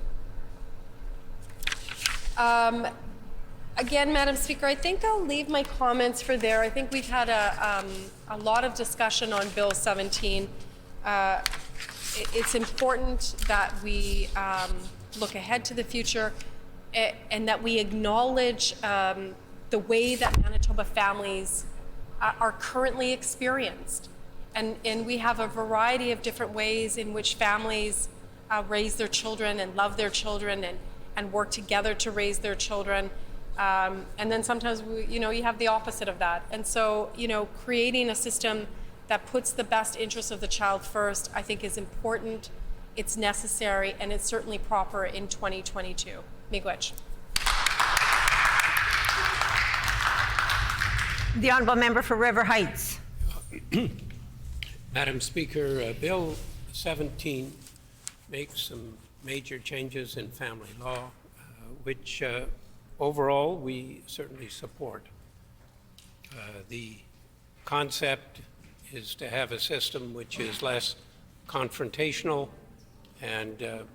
Again, Madam Speaker, I think I'll leave my comments for there. I think we've had a lot of discussion on Bill 17. It's important that we look ahead to the future and that we acknowledge the way that Manitoba families are currently experienced. And we have a variety of different ways in which families raise their children and love their children and work together to raise their children. And then sometimes, you have the opposite of that. And so, creating a system that puts the best interests of the child first, I think is important, it's necessary, and it's certainly proper in 2022. Miigwech. The Honourable Member for River Heights. Madam Speaker, Bill 17 makes some major changes in family law, which overall we certainly support. The concept is to have a system which is less confrontational and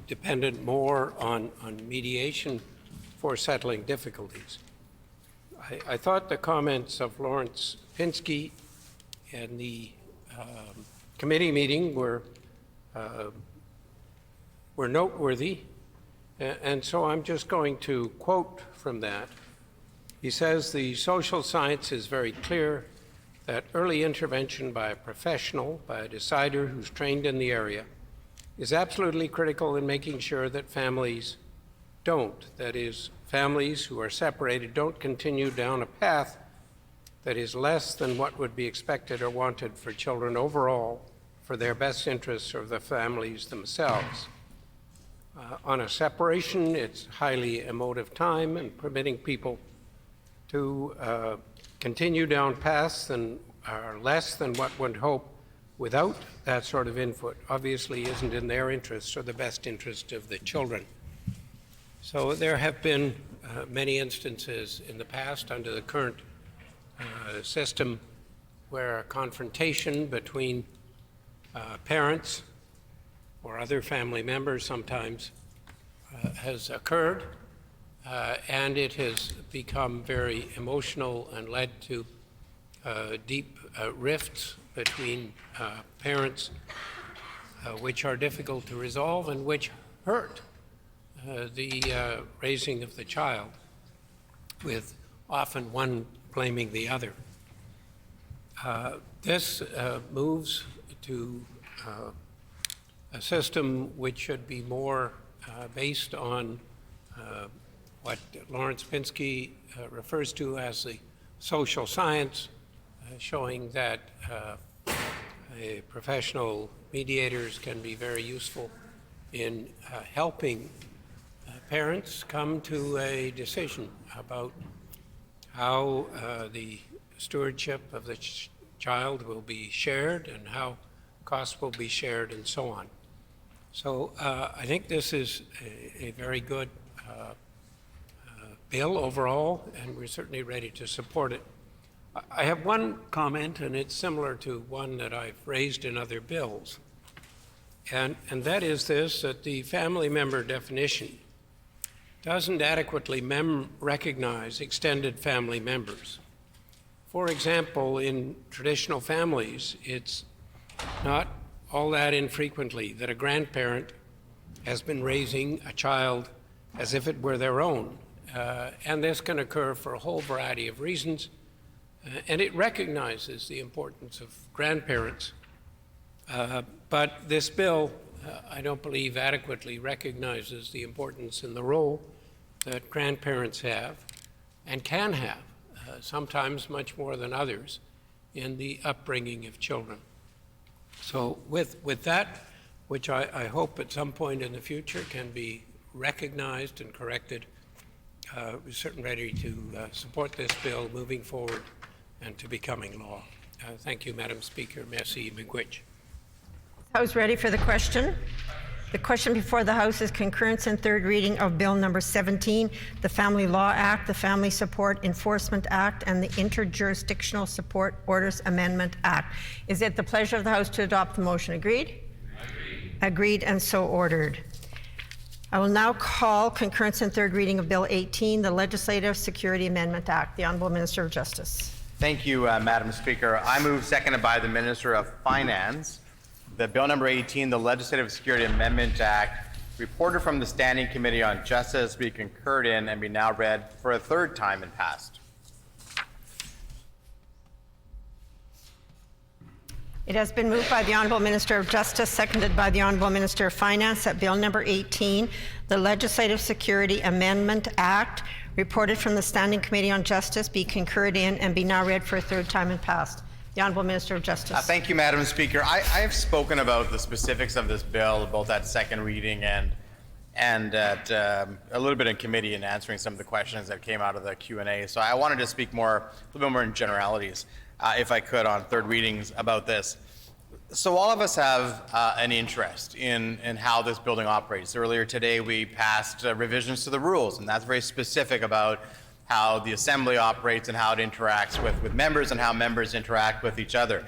dependent more on mediation for settling difficulties. I thought the comments of Lawrence Pinsky and the committee meeting were noteworthy, and so I'm just going to quote from that. He says, "The social science is very clear that early intervention by a professional, by a decider who's trained in the area, is absolutely critical in making sure that families don't, that is, families who are separated don't continue down a path that is less than what would be expected or wanted for children overall, for their best interests of the families themselves. On a separation, it's highly emotive time, and permitting people to continue down paths that are less than what one would hope without that sort of input obviously isn't in their interest or the best interest of the children." So there have been many instances in the past under the current system where a confrontation between parents or other family members sometimes has occurred, and it has become very emotional and led to deep rifts between parents, which are difficult to resolve and which hurt the raising of the child, with often one blaming the other. This moves to a system which should be more based on what Lawrence Pinsky refers to as the social science, showing that professional mediators can be very useful in helping parents come to a decision about how the stewardship of the child will be shared and how costs will be shared and so on. So I think this is a very good bill overall, and we're certainly ready to support it. I have one comment, and it's similar to one that I've raised in other bills, and that is this, that the family member definition doesn't adequately recognize extended family members. For example, in traditional families, it's not all that infrequently that a grandparent has been raising a child as if it were their own. And this can occur for a whole variety of reasons. And it recognizes the importance of grandparents. But this bill, I don't believe, adequately recognizes the importance and the role that grandparents have and can have, sometimes much more than others, in the upbringing of children. So with that, which I hope at some point in the future can be recognized and corrected, we're certainly ready to support this bill moving forward and to becoming law. Thank you, Madam Speaker. Merci, Miigwech. House ready for the question. The question before the House is concurrence and third reading of Bill number 17, the Family Law Act, the Family Support Enforcement Act, and the Interjurisdictional Support Orders Amendment Act. Is it the pleasure of the House to adopt the motion? Agreed? Agreed, and so ordered. I will now call concurrence and third reading of Bill 18, the Legislative Security Amendment Act. The Honourable Minister of Justice. Thank you, Madam Speaker. I move, seconded by the Minister of Finance, that Bill number 18, the Legislative Security Amendment Act, reported from the Standing Committee on Justice, be concurred in and be now read for a third time and passed. It has been moved by the Honourable Minister of Justice, seconded by the Honourable Minister of Finance, that Bill number 18, the Legislative Security Amendment Act, reported from the Standing Committee on Justice, be concurred in and be now read for a third time and passed. The Honourable Minister of Justice. Thank you, Madam Speaker. I have spoken about the specifics of this bill, both at second reading and at a little bit in committee in answering some of the questions that came out of the Q&A. So I wanted to speak a little bit more in generalities, if I could, on third readings about this. So all of us have an interest in how this building operates. Earlier today, we passed revisions to the rules, and that's very specific about how the Assembly operates and how it interacts with members and how members interact with each other.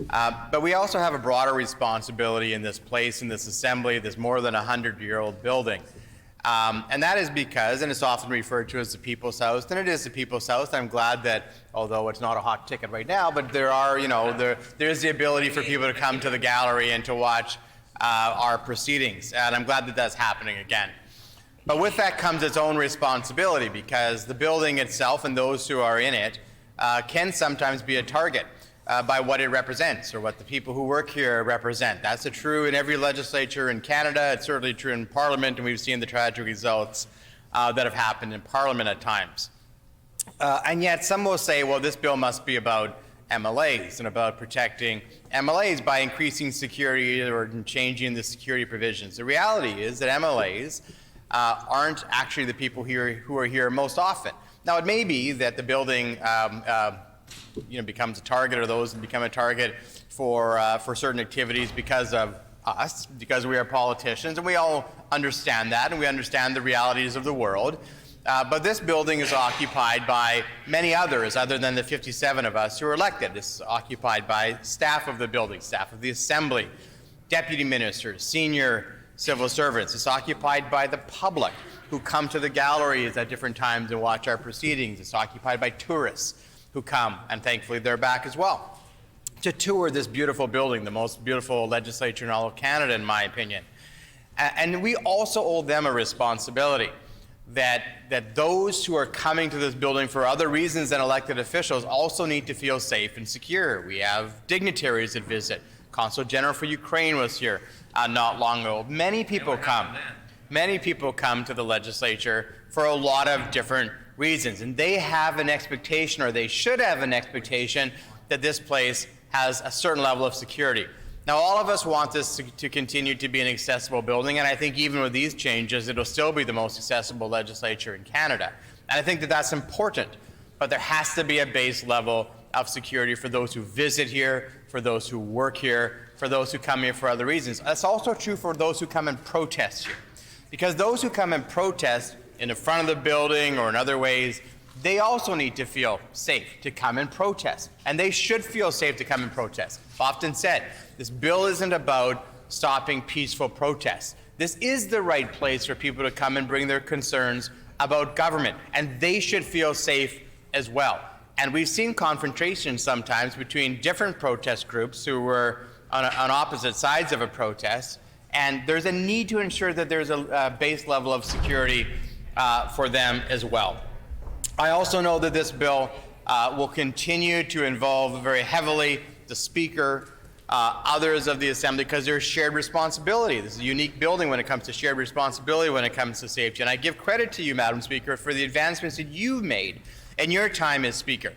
But we also have a broader responsibility in this place, in this Assembly, this more than 100-year-old building. And that is because, and it's often referred to as the People's House, and it is the People's House. I'm glad that, although it's not a hot ticket right now, but there are, there's the ability for people to come to the gallery and to watch our proceedings. And I'm glad that that's happening again. But with that comes its own responsibility, because the building itself and those who are in it can sometimes be a target by what it represents or what the people who work here represent. That's true in every legislature in Canada. It's certainly true in Parliament, and we've seen the tragic results that have happened in Parliament at times. And yet some will say, well, this bill must be about MLAs and about protecting MLAs by increasing security or changing the security provisions. The reality is that MLAs aren't actually the people here who are here most often. Now, it may be that the building becomes a target, or those become a target for certain activities because of us, because we are politicians, and we all understand that, and we understand the realities of the world. But this building is occupied by many others other than the 57 of us who are elected. It's occupied by staff of the building, staff of the Assembly, deputy ministers, senior civil servants. It's occupied by the public who come to the galleries at different times and watch our proceedings. It's occupied by tourists who come, and thankfully they're back as well, to tour this beautiful building, the most beautiful legislature in all of Canada, in my opinion. And we also owe them a responsibility that those who are coming to this building for other reasons than elected officials also need to feel safe and secure. We have dignitaries that visit. Consul General for Ukraine was here not long ago. Many people come to the legislature for a lot of different reasons, and they have an expectation, or they should have an expectation, that this place has a certain level of security. Now, all of us want this to continue to be an accessible building, and I think even with these changes, it'll still be the most accessible legislature in Canada. And I think that that's important, but there has to be a base level of security for those who visit here, for those who work here, for those who come here for other reasons. That's also true for those who come and protest here. Because those who come and protest in the front of the building or in other ways, they also need to feel safe to come and protest. And they should feel safe to come and protest. I've often said, this bill isn't about stopping peaceful protests. This is the right place for people to come and bring their concerns about government, and they should feel safe as well. And we've seen confrontations sometimes between different protest groups who were on opposite sides of a protest, and there's a need to ensure that there's a base level of security for them as well. I also know that this bill will continue to involve very heavily the Speaker, others of the Assembly, because there's shared responsibility. This is a unique building when it comes to shared responsibility, when it comes to safety. And I give credit to you, Madam Speaker, for the advancements that you've made in your time as Speaker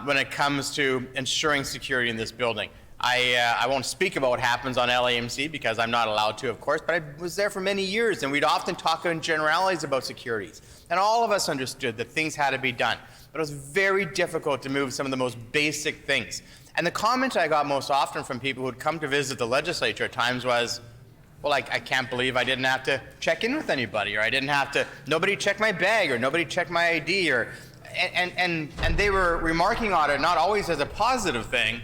when it comes to ensuring security in this building. I won't speak about what happens on LAMC because I'm not allowed to, of course, but I was there for many years, and we'd often talk in generalities about securities. And all of us understood that things had to be done. But it was very difficult to move some of the most basic things. And the comment I got most often from people who'd come to visit the legislature at times was, well, I can't believe I didn't have to check in with anybody, or I didn't have to, nobody checked my bag, or nobody checked my ID, and they were remarking on it not always as a positive thing,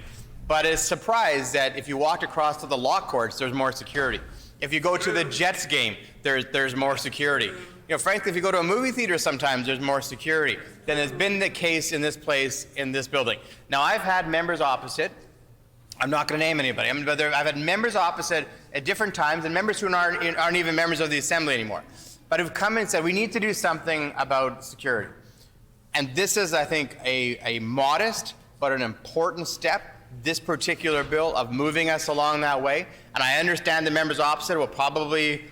but as surprised that if you walked across to the law courts, there's more security. If you go to the Jets game, there's more security. You know, frankly, if you go to a movie theater sometimes, there's more security than has been the case in this place, in this building. Now, I've had members opposite. I'm not going to name anybody. I've had members opposite at different times, and members who aren't even members of the Assembly anymore, but who've come and said, we need to do something about security. And this is, I think, a modest but an important step, this particular bill, of moving us along that way. And I understand the members opposite will probably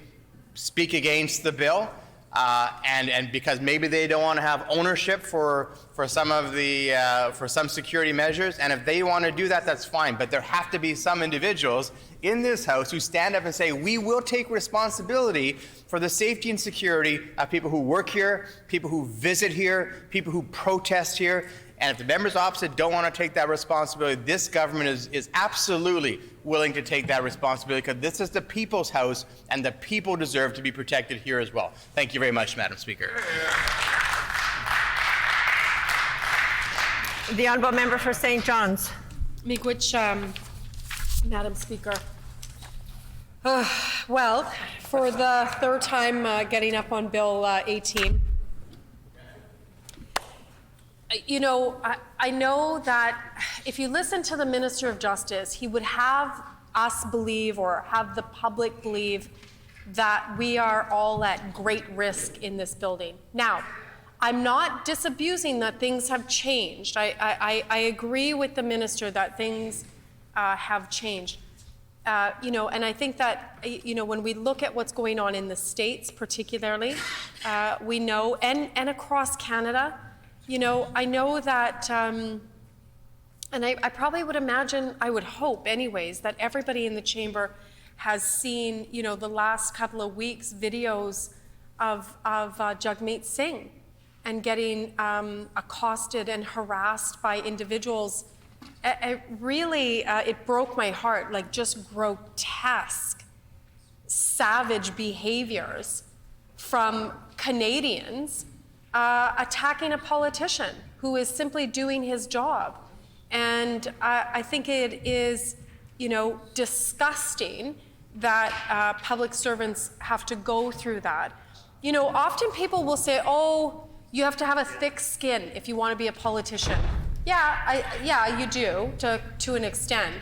speak against the bill, and because maybe they don't want to have ownership for some of the for some security measures, and if they want to do that, that's fine. But there have to be some individuals in this House who stand up and say, we will take responsibility for the safety and security of people who work here, people who visit here, people who protest here. And if the members opposite don't want to take that responsibility, this government is absolutely willing to take that responsibility, because this is the people's House, and the people deserve to be protected here as well. Thank you very much, Madam Speaker. The honourable member for St. John's. Miigwech, Madam Speaker. Well, for the third time getting up on Bill 18, you know, I know that if you listen to the Minister of Justice, he would have us believe, or have the public believe, that we are all at great risk in this building. Now, I'm not disabusing that things have changed. I agree with the Minister that things have changed. You know, and I think that, you know, when we look at what's going on in the States particularly, we know, and across Canada, you know, I know that, and I probably would imagine, I would hope anyways, that everybody in the chamber has seen, you know, the last couple of weeks videos of Jagmeet Singh and getting accosted and harassed by individuals. It really, it broke my heart, like just grotesque, savage behaviors from Canadians attacking a politician who is simply doing his job. And I think it is disgusting that public servants have to go through that. Often people will say, oh, you have to have a thick skin if you want to be a politician. Yeah, you do to an extent.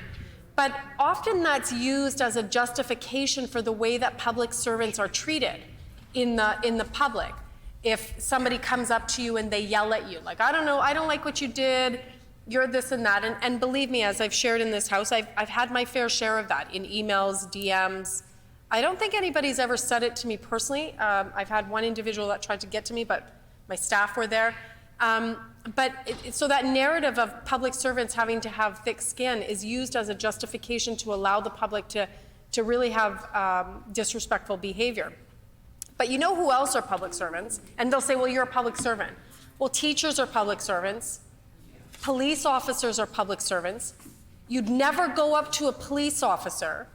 But often that's used as a justification for the way that public servants are treated in the public. If somebody comes up to you and they yell at you, like, I don't know, I don't like what you did, you're this and that. And believe me, as I've shared in this house, I've had my fair share of that in emails, DMs. I don't think anybody's ever said it to me personally. I've had one individual that tried to get to me, but my staff were there. So that narrative of public servants having to have thick skin is used as a justification to allow the public to really have disrespectful behavior. But you know who else are public servants? And they'll say, well, you're a public servant. Well, teachers are public servants. Police officers are public servants. You'd never go up to a police officer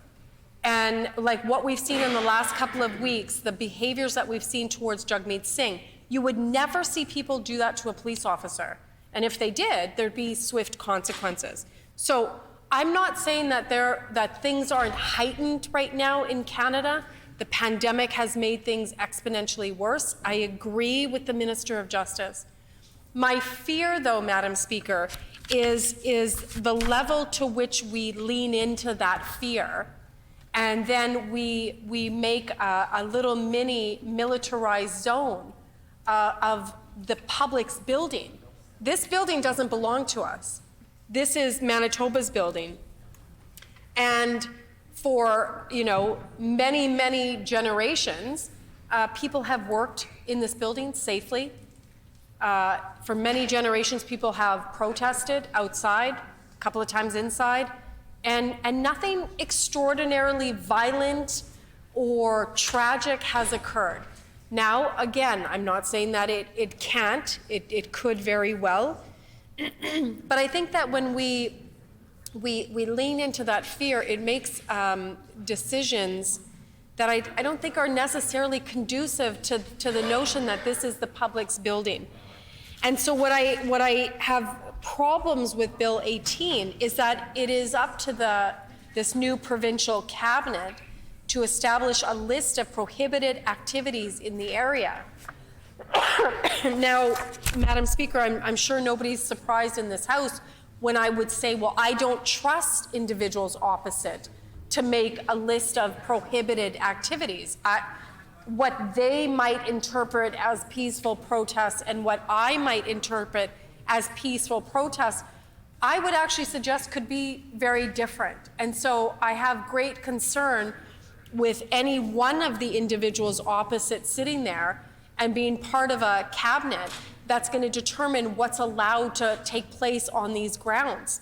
and, like what we've seen in the last couple of weeks, the behaviors that we've seen towards Jagmeet Singh, you would never see people do that to a police officer. And if they did, there'd be swift consequences. So I'm not saying that things aren't heightened right now in Canada. The pandemic has made things exponentially worse. I agree with the Minister of Justice. My fear, though, Madam Speaker, is the level to which we lean into that fear, and then we make a little mini militarized zone of the public's building. This building doesn't belong to us. This is Manitoba's building. And for many, many generations, people have worked in this building safely. For many generations, people have protested outside, a couple of times inside, and nothing extraordinarily violent or tragic has occurred. Now, again, I'm not saying that it can't, it could very well, but I think that when we lean into that fear, it makes decisions that I don't think are necessarily conducive to the notion that this is the public's building. And so what I have problems with Bill 18 is that it is up to this new provincial cabinet to establish a list of prohibited activities in the area. Now, Madam Speaker, I'm sure nobody's surprised in this House when I would say, well, I don't trust individuals opposite to make a list of prohibited activities. What they might interpret as peaceful protests and what I might interpret as peaceful protests, I would actually suggest could be very different. And so I have great concern with any one of the individuals opposite sitting there and being part of a cabinet that's going to determine what's allowed to take place on these grounds.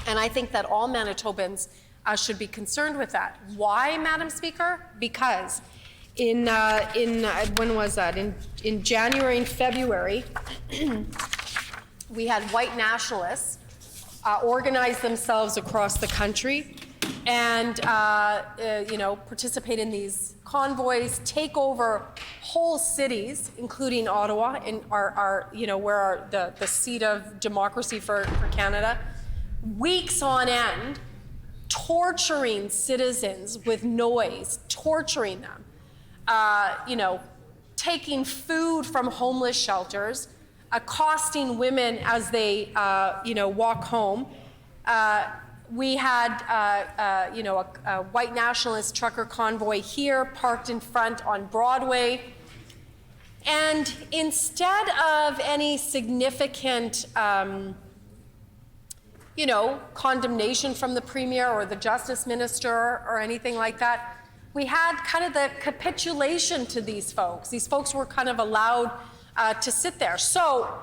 And I think that all Manitobans should be concerned with that. Why, Madam Speaker? Because when was that? In January and February, we had white nationalists organize themselves across the country and participate in these convoys, take over whole cities, including Ottawa, in the seat of democracy for Canada, weeks on end, torturing citizens with noise, torturing them, taking food from homeless shelters, accosting women as they, walk home. We had, a white nationalist trucker convoy here parked in front on Broadway. And instead of any significant, condemnation from the Premier or the Justice Minister or anything like that, we had kind of the capitulation to these folks. These folks were kind of allowed to sit there. So,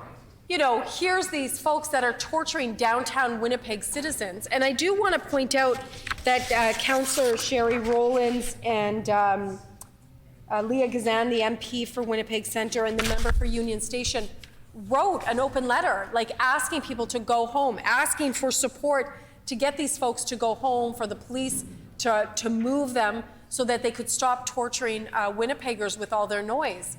here's these folks that are torturing downtown Winnipeg citizens. And I do want to point out that Councillor Sherry Rowlands and Leah Gazan, the MP for Winnipeg Centre and the member for Union Station, wrote an open letter, asking people to go home, asking for support to get these folks to go home, for the police to move them so that they could stop torturing Winnipeggers with all their noise.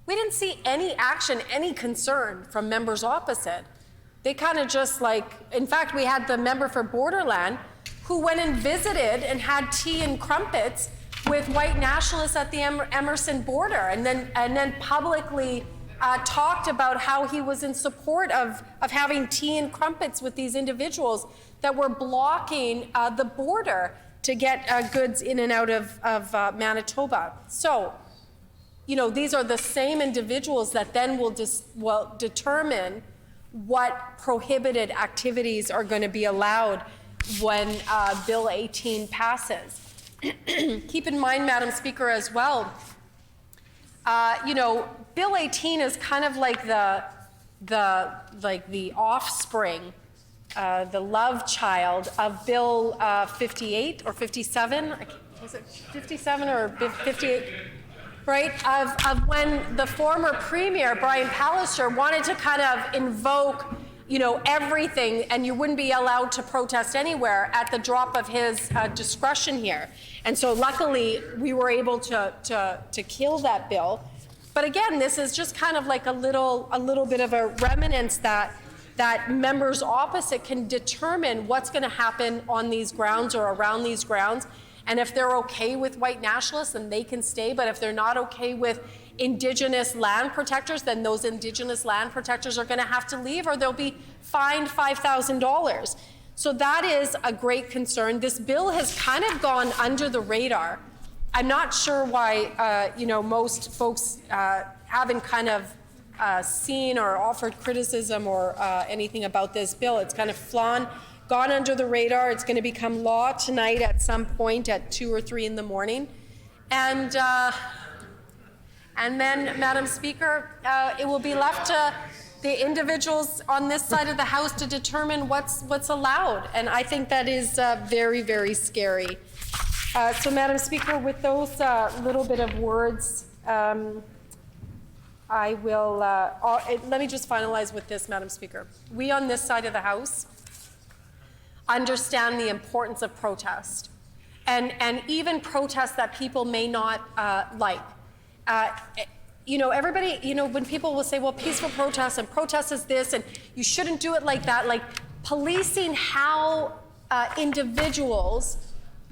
We didn't see any action, any concern from members opposite. They kind of just in fact, we had the member for Borderland who went and visited and had tea and crumpets with white nationalists at the Emerson border, and then publicly talked about how he was in support of having tea and crumpets with these individuals that were blocking the border to get goods in and out of Manitoba. So, you know, these are the same individuals that then will determine what prohibited activities are going to be allowed when Bill 18 passes. Keep in mind, Madam Speaker, as well, you know, Bill 18 is kind of like the offspring, the love child of Bill 58 or 57. Was it 57 or 58? Right, of when the former Premier, Brian Pallister, wanted to kind of invoke, you know, everything, and you wouldn't be allowed to protest anywhere at the drop of his discretion here. And so luckily, we were able to kill that bill. But again, this is just kind of like a little bit of a remnants that members opposite can determine what's going to happen on these grounds or around these grounds. And if they're okay with white nationalists, then they can stay. But if they're not okay with Indigenous land protectors, then those Indigenous land protectors are going to have to leave, or they'll be fined $5,000. So that is a great concern. This bill has kind of gone under the radar. I'm not sure why, you know, most folks haven't kind of seen or offered criticism or anything about this bill. It's kind of gone under the radar. It's going to become law tonight at some point at 2 or 3 in the morning. And then, Madam Speaker, it will be left to the individuals on this side of the House to determine what's allowed. And I think that is very, very scary. So, Madam Speaker, with those little bit of words, I will, let me just finalize with this, Madam Speaker. We on this side of the House understand the importance of protest, and even protests that people may not like. You know, everybody, you know, when people will say, well, peaceful protest and protest is this, and you shouldn't do it like that, like policing how individuals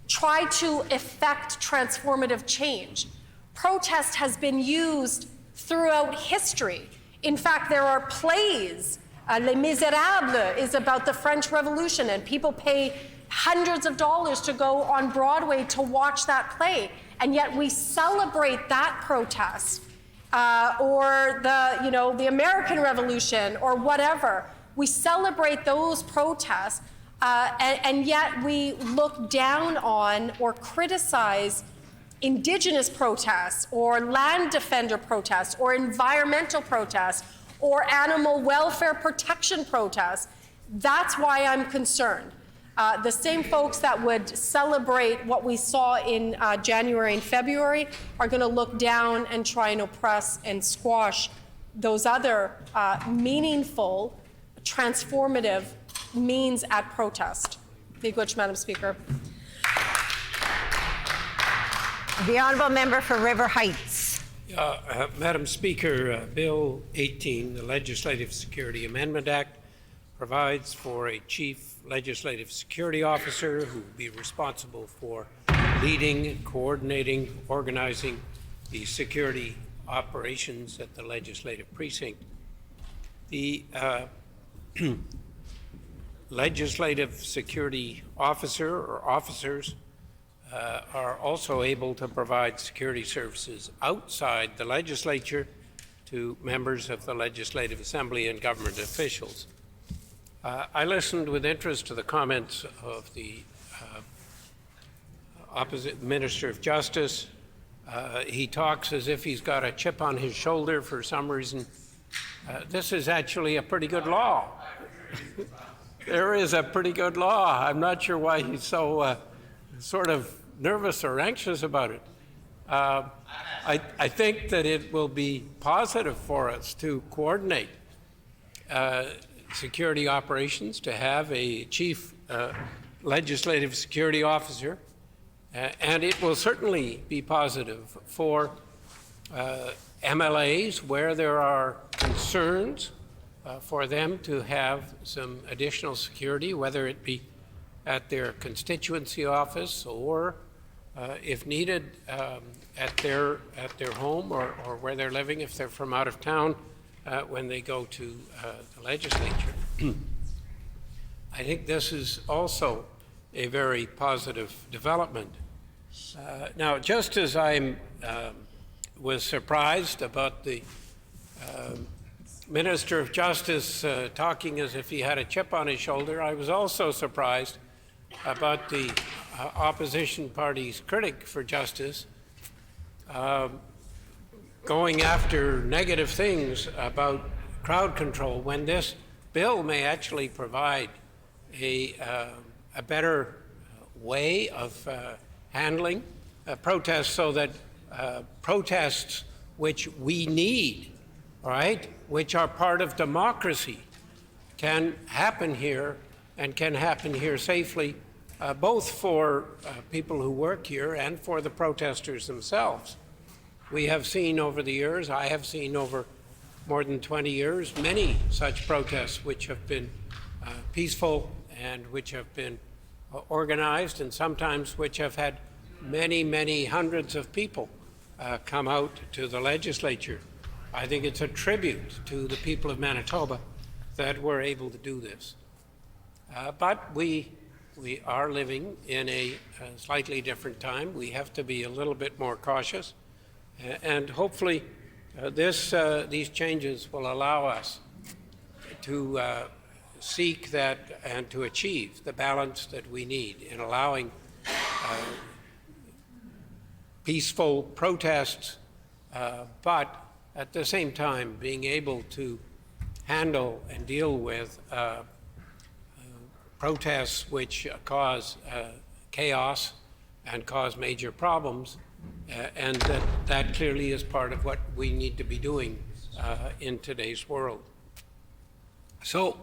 try to effect transformative change. Protest has been used throughout history. In fact, there are plays. Les Miserables is about the French Revolution, and people pay hundreds of dollars to go on Broadway to watch that play, and yet we celebrate that protest, or the American Revolution, or whatever. We celebrate those protests, and yet we look down on or criticize Indigenous protests, or land defender protests, or environmental protests, or animal welfare protection protests. That's why I'm concerned. The same folks that would celebrate what we saw in January and February are going to look down and try and oppress and squash those other meaningful, transformative means at protest. Miigwech, Madam Speaker. The Honourable Member for River Heights. Madam Speaker, Bill 18, the Legislative Security Amendment Act, provides for a Chief Legislative Security Officer who will be responsible for leading, coordinating, organizing the security operations at the legislative precinct. The Legislative Security Officer or officers are also able to provide security services outside the legislature to members of the Legislative Assembly and government officials. I listened with interest to the comments of the opposite Minister of Justice. He talks as if he's got a chip on his shoulder for some reason. This is actually a pretty good law. There is a pretty good law. I'm not sure why he's so sort of nervous or anxious about it. I think that it will be positive for us to coordinate security operations, to have a chief legislative security officer, and it will certainly be positive for MLAs where there are concerns for them to have some additional security, whether it be at their constituency office or, if needed, at their home or where they're living if they're from out of town when they go to the legislature. I think this is also a very positive development. Now, just as I was surprised about the Minister of Justice talking as if he had a chip on his shoulder, I was also surprised about the opposition party's critic for justice going after negative things about crowd control when this bill may actually provide a better way of handling protests so that protests which we need, all right, which are part of democracy, can happen here and can happen here safely, both for people who work here and for the protesters themselves. We have seen over the years, I have seen over more than 20 years, many such protests which have been peaceful and which have been organized, and sometimes which have had many, many hundreds of people come out to the legislature. I think it's a tribute to the people of Manitoba that we're able to do this. But we are living in a slightly different time. We have to be a little bit more cautious, and hopefully these changes will allow us to seek that and to achieve the balance that we need in allowing peaceful protests, but at the same time being able to handle and deal with protests which cause chaos and cause major problems, and that clearly is part of what we need to be doing in today's world. So,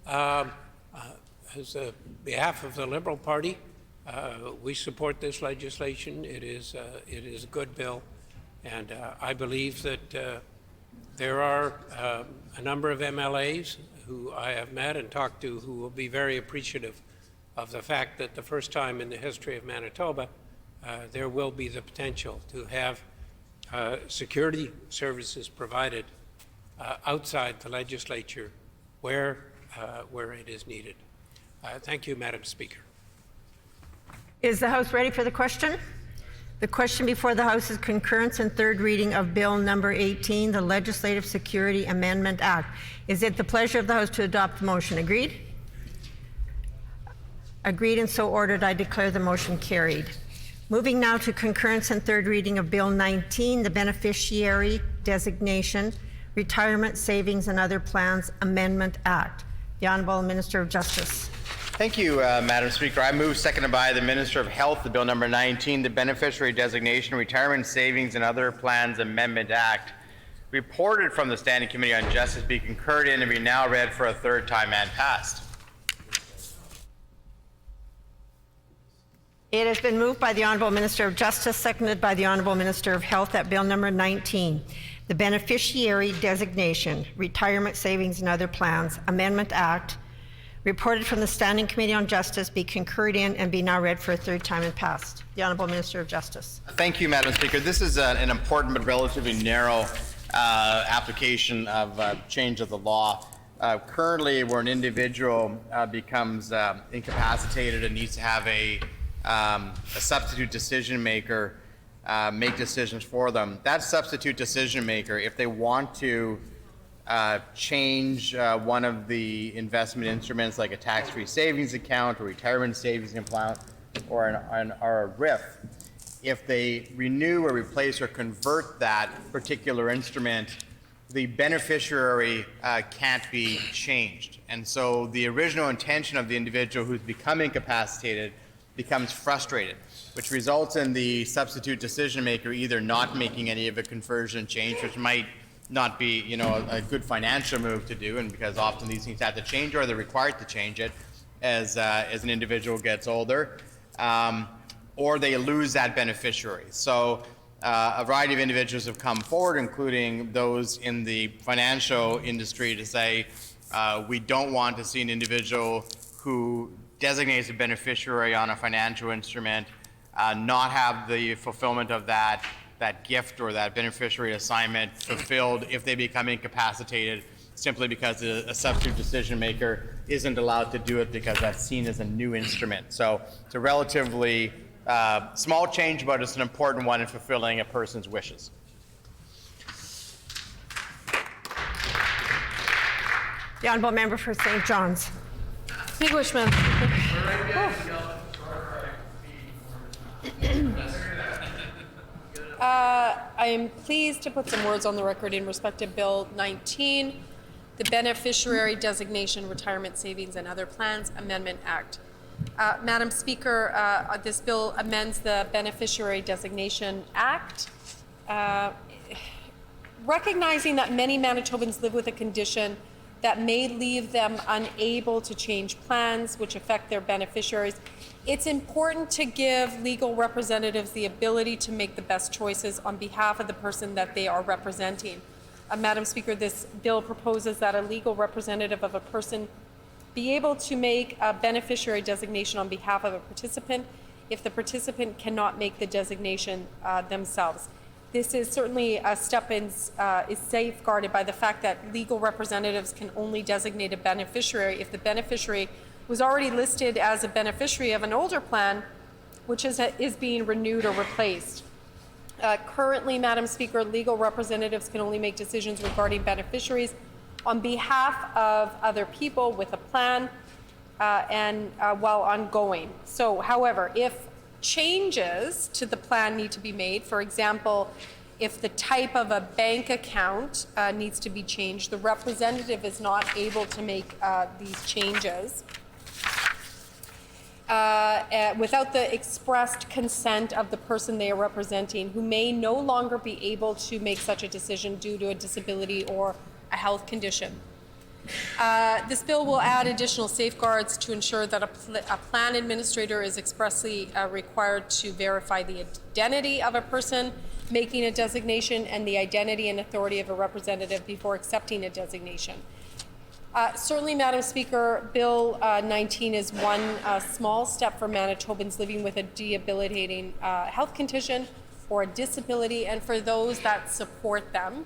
as behalf of the Liberal Party, we support this legislation. It is a good bill, and I believe that there are a number of MLAs who I have met and talked to who will be very appreciative of the fact that the first time in the history of Manitoba, there will be the potential to have security services provided outside the legislature where it is needed. Thank you, Madam Speaker. Is the House ready for the question? The question before the House is concurrence and third reading of Bill number 18, the Legislative Security Amendment Act. Is it the pleasure of the House to adopt the motion? Agreed? Agreed, and so ordered. I declare the motion carried. Moving now to concurrence and third reading of Bill 19, the Beneficiary Designation, Retirement Savings and Other Plans Amendment Act. The Honourable Minister of Justice. Thank you, Madam Speaker. I move, seconded by the Minister of Health, the Bill number 19, the Beneficiary Designation, Retirement Savings and Other Plans Amendment Act, reported from the Standing Committee on Justice, be concurred in and be now read for a third time and passed. It has been moved by the Honourable Minister of Justice, seconded by the Honourable Minister of Health, that Bill number 19, the Beneficiary Designation, Retirement Savings and Other Plans Amendment Act, reported from the Standing Committee on Justice, be concurred in and be now read for a third time and passed. The Honourable Minister of Justice. Thank you, Madam Speaker. This is an important but relatively narrow application of change of the law. Currently, where an individual becomes incapacitated and needs to have a substitute decision maker make decisions for them, that substitute decision maker, if they want to change one of the investment instruments like a tax-free savings account or retirement savings account or a RIF, if they renew or replace or convert that particular instrument, the beneficiary can't be changed. And so the original intention of the individual who's become incapacitated becomes frustrated, which results in the substitute decision maker either not making any of a conversion change, which might not be, a good financial move to do, and because often these things have to change or they're required to change it as an individual gets older, or they lose that beneficiary. So a variety of individuals have come forward, including those in the financial industry, to say we don't want to see an individual who designate as a beneficiary on a financial instrument, not have the fulfillment of that gift or that beneficiary assignment fulfilled if they become incapacitated, simply because a substitute decision maker isn't allowed to do it because that's seen as a new instrument. So it's a relatively small change, but it's an important one in fulfilling a person's wishes. The Honourable Member for St. John's. Miigwech, Madam Speaker. I am pleased to put some words on the record in respect to Bill 19, the Beneficiary Designation, Retirement Savings and Other Plans Amendment Act. Madam Speaker, this bill amends the Beneficiary Designation Act, recognizing that many Manitobans live with a condition that may leave them unable to change plans which affect their beneficiaries. It's important to give legal representatives the ability to make the best choices on behalf of the person that they are representing. Madam Speaker, this bill proposes that a legal representative of a person be able to make a beneficiary designation on behalf of a participant if the participant cannot make the designation themselves. This is certainly a step in, is safeguarded by the fact that legal representatives can only designate a beneficiary if the beneficiary was already listed as a beneficiary of an older plan, which is being renewed or replaced. Currently, Madam Speaker, legal representatives can only make decisions regarding beneficiaries on behalf of other people with a plan and while ongoing. So, however, if changes to the plan need to be made, for example, if the type of a bank account needs to be changed, the representative is not able to make these changes without the expressed consent of the person they are representing, who may no longer be able to make such a decision due to a disability or a health condition. This bill will add additional safeguards to ensure that a plan administrator is expressly required to verify the identity of a person making a designation and the identity and authority of a representative before accepting a designation. Certainly, Madam Speaker, Bill 19 is one small step for Manitobans living with a debilitating health condition or a disability, and for those that support them.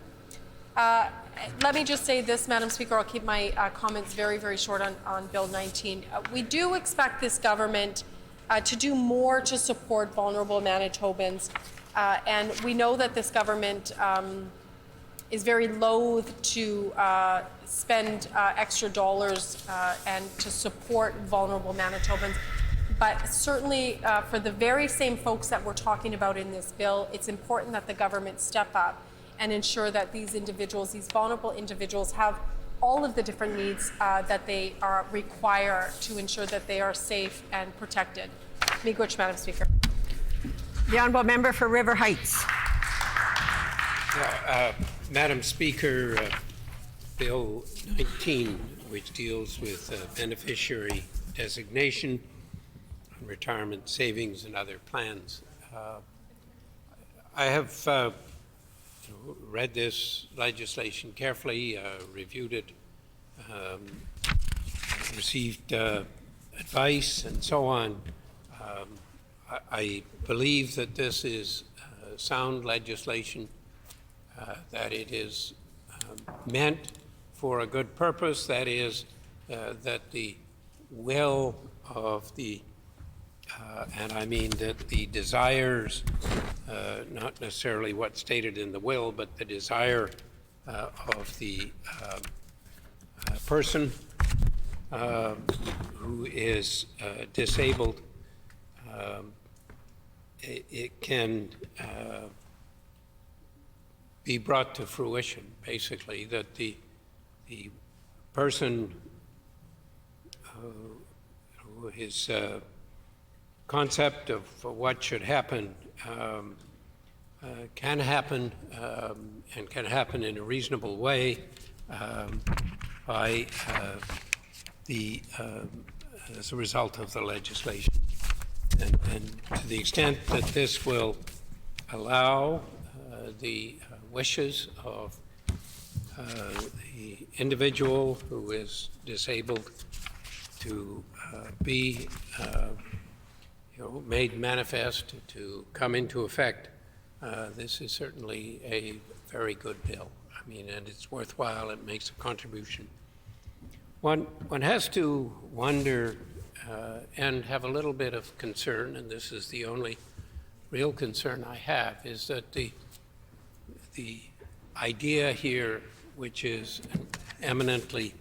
Let me just say this, Madam Speaker, I'll keep my comments very, very short on Bill 19. We do expect this government to do more to support vulnerable Manitobans, and we know that this government is very loath to spend extra dollars and to support vulnerable Manitobans. But certainly for the very same folks that we're talking about in this bill, it's important that the government step up and ensure that these individuals, these vulnerable individuals, have all of the different needs that they require to ensure that they are safe and protected. Miigwech, Madam Speaker. The Honourable Member for River Heights. Madam Speaker, Bill 19, which deals with beneficiary designation, retirement savings, and other plans. I have read this legislation carefully, reviewed it, received advice, and so on. I believe that this is sound legislation, that it is meant for a good purpose, that is, that the will of the, and I mean that the desires, not necessarily what's stated in the will, but the desire of the person who is disabled, it can be brought to fruition, basically, that the person his concept of what should happen can happen and can happen in a reasonable way by as a result of the legislation. And to the extent that this will allow the wishes of the individual who is disabled to be made manifest to come into effect, this is certainly a very good bill. I mean, and it's worthwhile. It makes a contribution. One has to wonder and have a little bit of concern, and this is the only real concern I have, is that the idea here, which is an eminently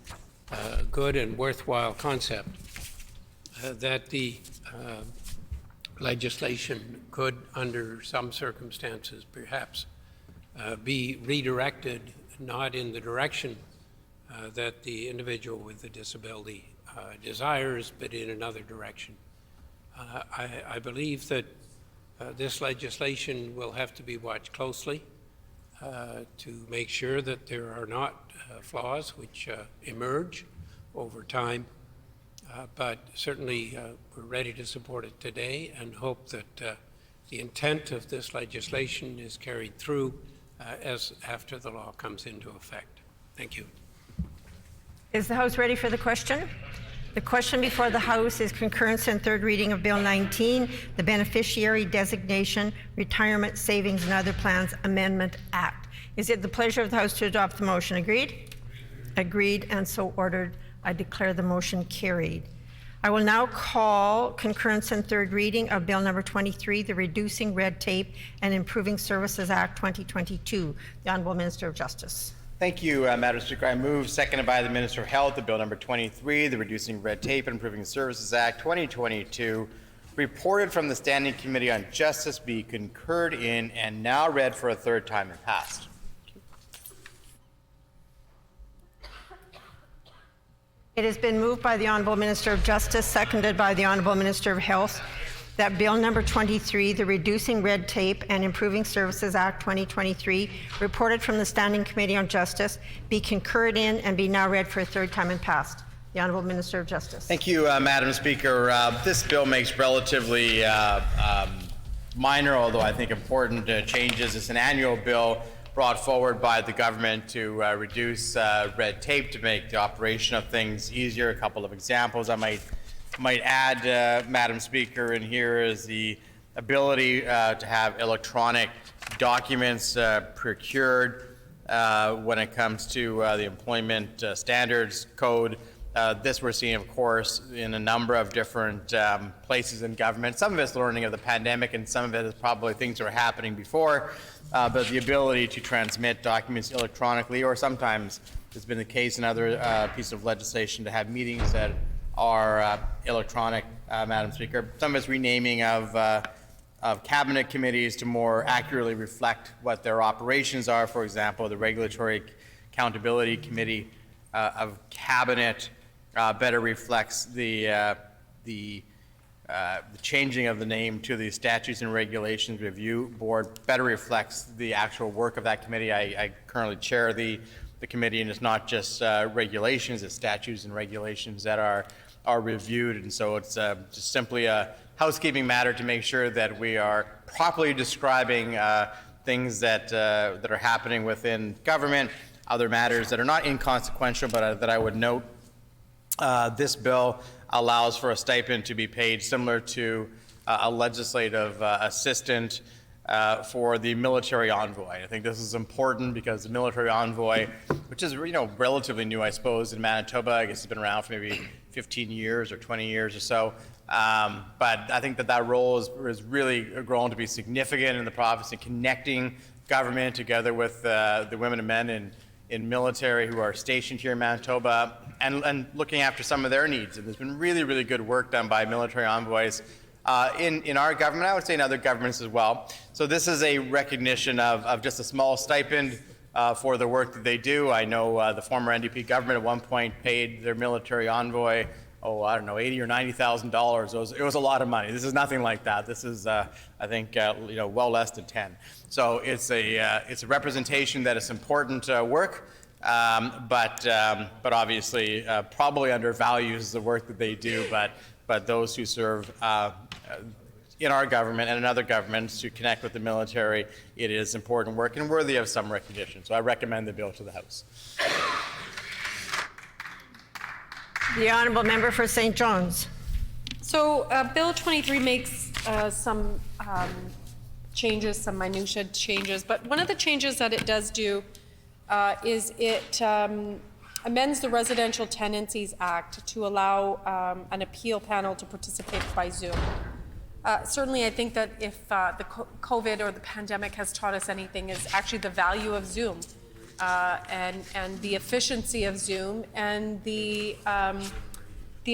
good and worthwhile concept, that the legislation could, under some circumstances, perhaps be redirected not in the direction that the individual with the disability desires, but in another direction. I believe that this legislation will have to be watched closely to make sure that there are not flaws which emerge over time. But certainly we're ready to support it today and hope that the intent of this legislation is carried through as after the law comes into effect. Thank you. Is the House ready for the question? The question before the House is concurrence and third reading of Bill 19, the Beneficiary Designation, Retirement Savings and Other Plans Amendment Act. Is it the pleasure of the House to adopt the motion? Agreed? Agreed, and so ordered. I declare the motion carried. I will now call concurrence and third reading of Bill number 23, the Reducing Red Tape and Improving Services Act 2022. The Honourable Minister of Justice. Thank you, Madam Speaker. I move, seconded by the Minister of Health, the Bill number 23, the Reducing Red Tape and Improving Services Act 2022, reported from the Standing Committee on Justice, be concurred in and now read for a third time and passed. It has been moved by the Honourable Minister of Justice, seconded by the Honourable Minister of Health, that Bill number 23, the Reducing Red Tape and Improving Services Act 2023, reported from the Standing Committee on Justice, be concurred in and be now read for a third time and passed. The Honourable Minister of Justice. Thank you, Madam Speaker. This bill makes relatively minor, although I think important changes. It's an annual bill brought forward by the government to reduce red tape, to make the operation of things easier. A couple of examples I might add, Madam Speaker, and here is the ability to have electronic documents procured when it comes to the Employment Standards Code. This we're seeing, of course, in a number of different places in government. Some of it's learning of the pandemic, and some of it is probably things that were happening before. But the ability to transmit documents electronically, or sometimes it's been the case in other pieces of legislation to have meetings that are electronic, Madam Speaker. Some of it's renaming of cabinet committees to more accurately reflect what their operations are. For example, the Regulatory Accountability Committee of Cabinet better reflects the changing of the name to the Statutes and Regulations Review Board, better reflects the actual work of that committee. I currently chair the committee, and it's not just regulations, it's statutes and regulations that are reviewed, and so it's just simply a housekeeping matter to make sure that we are properly describing things that are happening within government, other matters that are not inconsequential, but that I would note. This bill allows for a stipend to be paid similar to a legislative assistant for the military envoy. I think this is important because the military envoy, which is relatively new, I suppose, in Manitoba, I guess it's been around for maybe 15 years or 20 years or so. But I think that role is really grown to be significant in the province in connecting government together with the women and men in military who are stationed here in Manitoba and looking after some of their needs. And there's been really, really good work done by military envoys in our government, I would say in other governments as well. So this is a recognition of just a small stipend for the work that they do. I know the former NDP government at one point paid their military envoy, $80,000 or $90,000. It was a lot of money. This is nothing like that. This is, I think, well less than 10. So it's a representation that is important work, but obviously probably undervalues the work that they do. But those who serve in our government and in other governments to connect with the military, it is important work and worthy of some recognition. So I recommend the bill to the House. The Honourable Member for St. John's. So Bill 23 makes some changes, some minutia changes, but one of the changes that it does do is it amends the Residential Tenancies Act to allow an appeal panel to participate by Zoom. Certainly, I think that if the COVID or the pandemic has taught us anything, is actually the value of Zoom and the efficiency of Zoom and the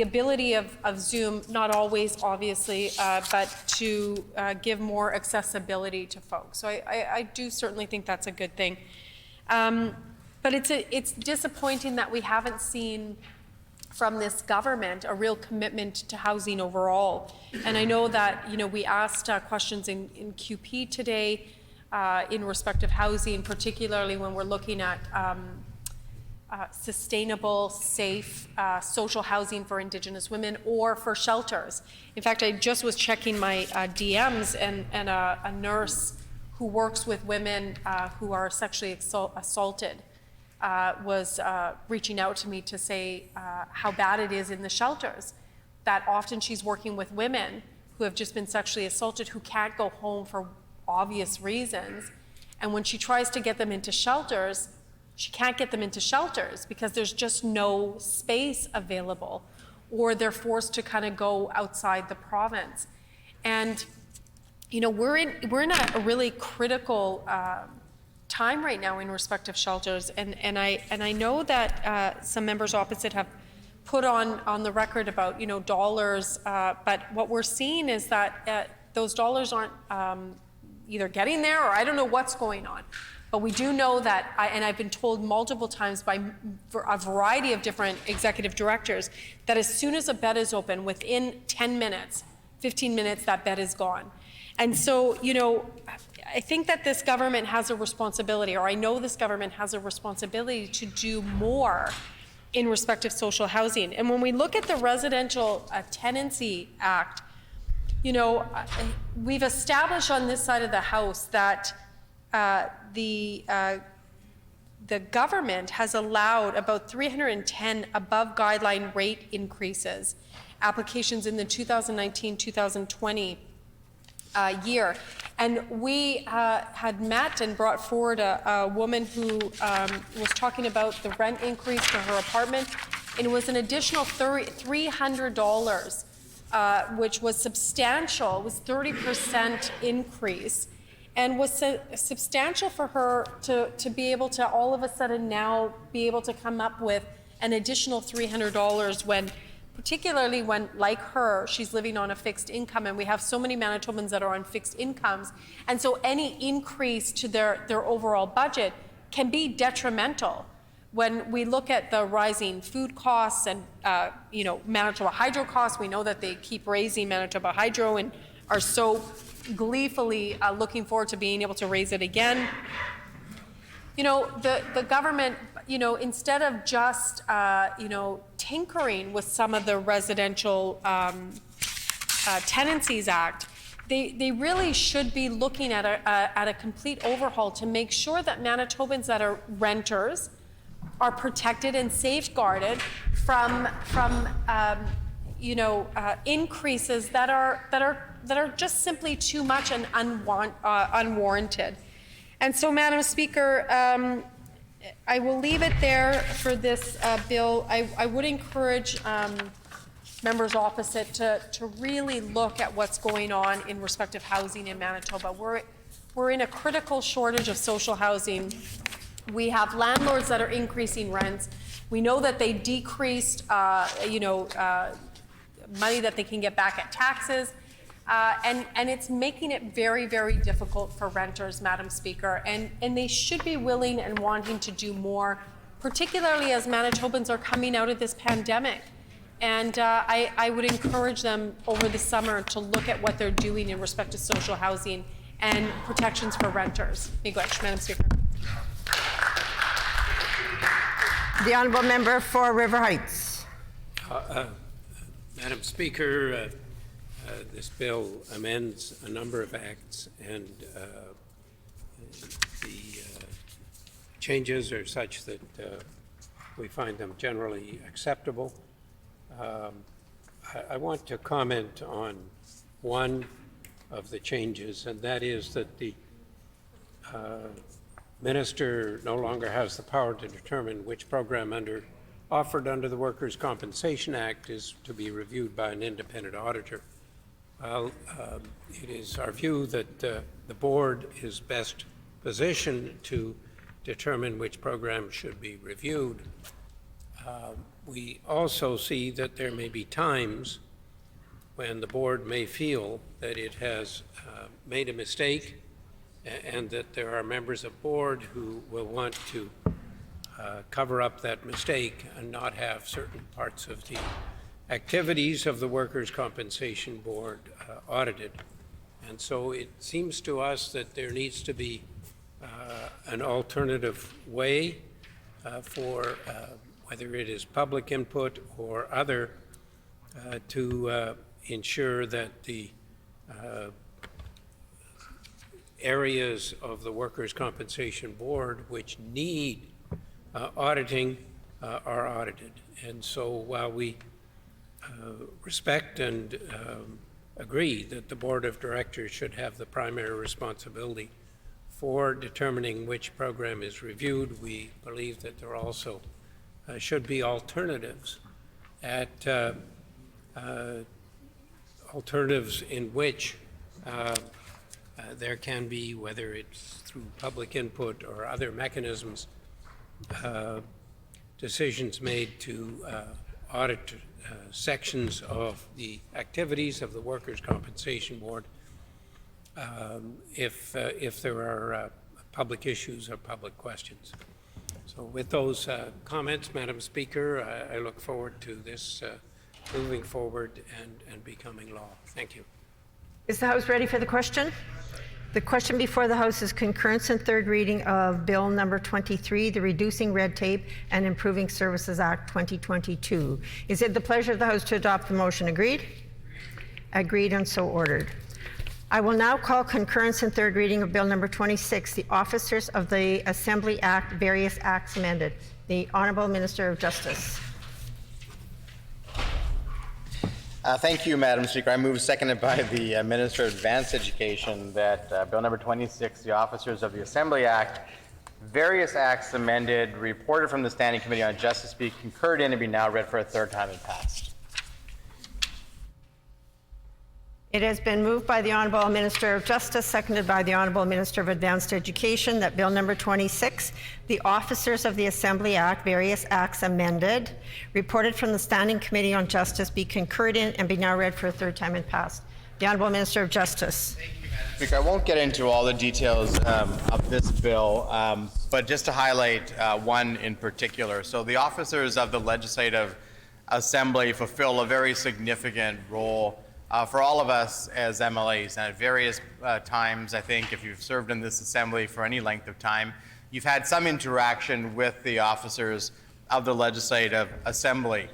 ability of Zoom, not always obviously, but to give more accessibility to folks. So I do certainly think that's a good thing. But it's disappointing that we haven't seen from this government a real commitment to housing overall. And I know that, you know, we asked questions in QP today in respect of housing, particularly when we're looking at sustainable, safe, social housing for Indigenous women or for shelters. In fact, I just was checking my DMs and a nurse who works with women who are sexually assaulted was reaching out to me to say how bad it is in the shelters, that often she's working with women who have just been sexually assaulted who can't go home for obvious reasons. And when she tries to get them into shelters, she can't get them into shelters because there's just no space available, or they're forced to kind of go outside the province. And you know, we're in a really critical time right now in respect of shelters, and I know that some members opposite have put on the record about, you know, dollars, but what we're seeing is that those dollars aren't either getting there, or I don't know what's going on. But we do know that, and I've been told multiple times by a variety of different executive directors, that as soon as a bed is open, within 10 minutes, 15 minutes, that bed is gone. And so, you know, I think that this government has a responsibility, or I know this government has a responsibility to do more in respect of social housing. And when we look at the Residential Tenancy Act, you know, we've established on this side of the House that the government has allowed about 310 above guideline rate increases, applications in the 2019-2020 year. And we had met and brought forward a woman who was talking about the rent increase for her apartment, and it was an additional $300, which was substantial. It was 30% increase, and was substantial for her to be able to all of a sudden now be able to come up with an additional $300 when, particularly when, like her, she's living on a fixed income, and we have so many Manitobans that are on fixed incomes, and so any increase to their overall budget can be detrimental. When we look at the rising food costs and you know, Manitoba Hydro costs, we know that they keep raising Manitoba Hydro and are so gleefully looking forward to being able to raise it again. You know, the government, you know, instead of just, you know, tinkering with some of the Residential Tenancies Act, they really should be looking at a complete overhaul to make sure that Manitobans that are renters are protected and safeguarded from you know, increases that are just simply too much and unwarranted. And so, Madam Speaker, I will leave it there for this bill. I would encourage members opposite to really look at what's going on in respect of housing in Manitoba. We're in a critical shortage of social housing. We have landlords that are increasing rents. We know that they decreased, you know, money that they can get back at taxes. And it's making it very, very difficult for renters, Madam Speaker. And they should be willing and wanting to do more, particularly as Manitobans are coming out of this pandemic. And I would encourage them over the summer to look at what they're doing in respect to social housing and protections for renters. Miigwech, Madam Speaker. The Honourable Member for River Heights. Madam Speaker, this bill amends a number of acts, and the changes are such that we find them generally acceptable. I want to comment on one of the changes, and that is that the minister no longer has the power to determine which program offered under the Workers' Compensation Act is to be reviewed by an independent auditor. It is our view that the board is best positioned to determine which program should be reviewed. We also see that there may be times when the board may feel that it has made a mistake and that there are members of board who will want to cover up that mistake and not have certain parts of the activities of the Workers' Compensation Board audited. And so it seems to us that there needs to be an alternative way for whether it is public input or other to ensure that the areas of the Workers' Compensation Board which need auditing are audited. And so while we respect and agree that the Board of Directors should have the primary responsibility for determining which program is reviewed, we believe that there also should be alternatives alternatives in which there can be, whether it's through public input or other mechanisms, decisions made to audit sections of the activities of the Workers' Compensation Board if there are public issues or public questions. So with those comments, Madam Speaker, I look forward to this moving forward and becoming law. Thank you. Is the House ready for the question? The question before the House is concurrence and third reading of Bill number 23, the Reducing Red Tape and Improving Services Act 2022. Is it the pleasure of the House to adopt the motion? Agreed? Agreed and so ordered. I will now call concurrence and third reading of Bill number 26, the Officers of the Assembly Act, various acts amended. The Honourable Minister of Justice. Thank you, Madam Speaker. I move, seconded by the Minister of Advanced Education, that Bill number 26, the Officers of the Assembly Act, various acts amended, reported from the Standing Committee on Justice, be concurred in and be now read for a third time and passed. It has been moved by the Honourable Minister of Justice, seconded by the Honourable Minister of Advanced Education, that Bill number 26, the Officers of the Assembly Act, various acts amended, reported from the Standing Committee on Justice, be concurred in and be now read for a third time and passed. The Honourable Minister of Justice. Thank you, Madam Speaker. I won't get into all the details of this bill, but just to highlight one in particular. So the officers of the Legislative Assembly fulfill a very significant role for all of us as MLAs. And at various times, I think, if you've served in this assembly for any length of time, you've had some interaction with the officers of the Legislative Assembly.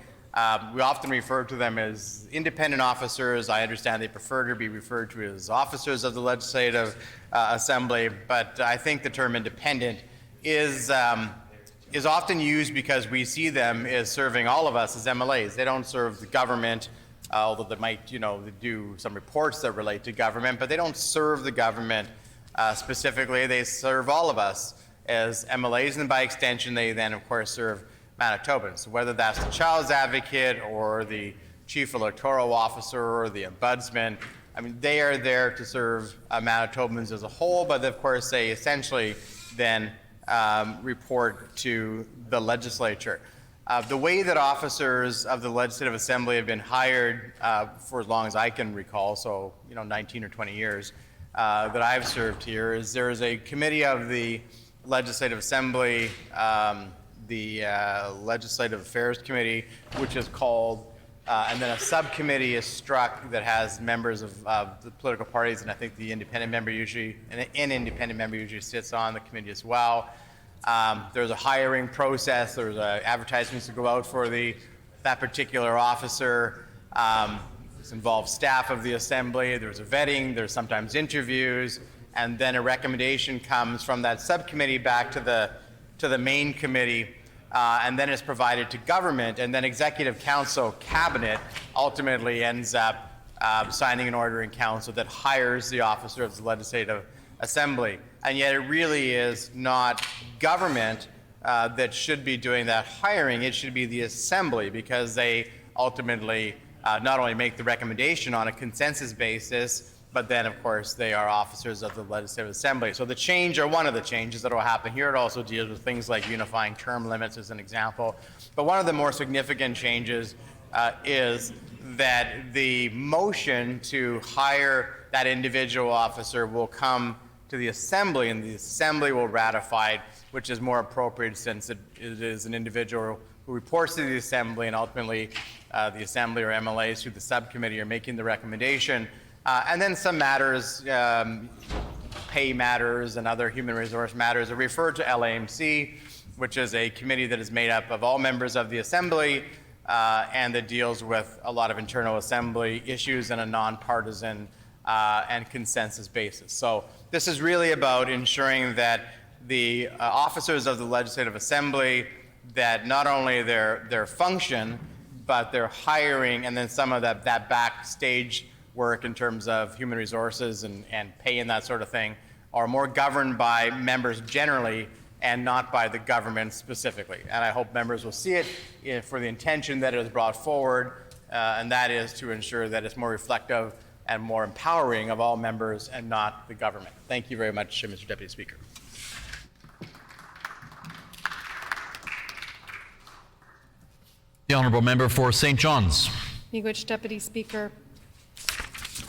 We often refer to them as independent officers. I understand they prefer to be referred to as officers of the Legislative Assembly, but I think the term independent is often used because we see them as serving all of us as MLAs. They don't serve the government, although they might, they do some reports that relate to government, but they don't serve the government specifically. They serve all of us as MLAs, and by extension, they then, of course, serve Manitobans. So whether that's the Child's Advocate or the Chief Electoral Officer or the Ombudsman, I mean, they are there to serve Manitobans as a whole, but of course, they essentially then report to the legislature. The way that officers of the Legislative Assembly have been hired for as long as I can recall, so 19 or 20 years that I've served here, is there is a committee of the Legislative Assembly, the Legislative Affairs Committee, which is called, and then a subcommittee is struck that has members of the political parties, and I think the independent member usually, an independent member usually sits on the committee as well. There's a hiring process. There's advertisements to go out for that particular officer. This involves staff of the assembly. There's a vetting. There's sometimes interviews, and then a recommendation comes from that subcommittee back to the main committee and then it's provided to government, and then Executive Council Cabinet ultimately ends up signing an order in council that hires the officer of the Legislative Assembly. And yet it really is not government that should be doing that hiring. It should be the Assembly, because they ultimately not only make the recommendation on a consensus basis, but then, of course, they are officers of the Legislative Assembly. So the change, or one of the changes that will happen here, it also deals with things like unifying term limits as an example. But one of the more significant changes is that the motion to hire that individual officer will come to the Assembly, and the Assembly will ratify it, which is more appropriate since it is an individual who reports to the Assembly, and ultimately the Assembly or MLAs through the subcommittee are making the recommendation. And then some matters, pay matters and other human resource matters, are referred to LAMC, which is a committee that is made up of all members of the Assembly and that deals with a lot of internal Assembly issues in a nonpartisan and consensus basis. So this is really about ensuring that the officers of the Legislative Assembly, that not only their function, but their hiring, and then some of that backstage work in terms of human resources and pay and that sort of thing, are more governed by members generally and not by the government specifically. And I hope members will see it for the intention that it is brought forward, and that is to ensure that it's more reflective and more empowering of all members and not the government. Thank you very much, Mr. Deputy Speaker. The Honourable Member for St. John's. Miigwech Deputy Speaker.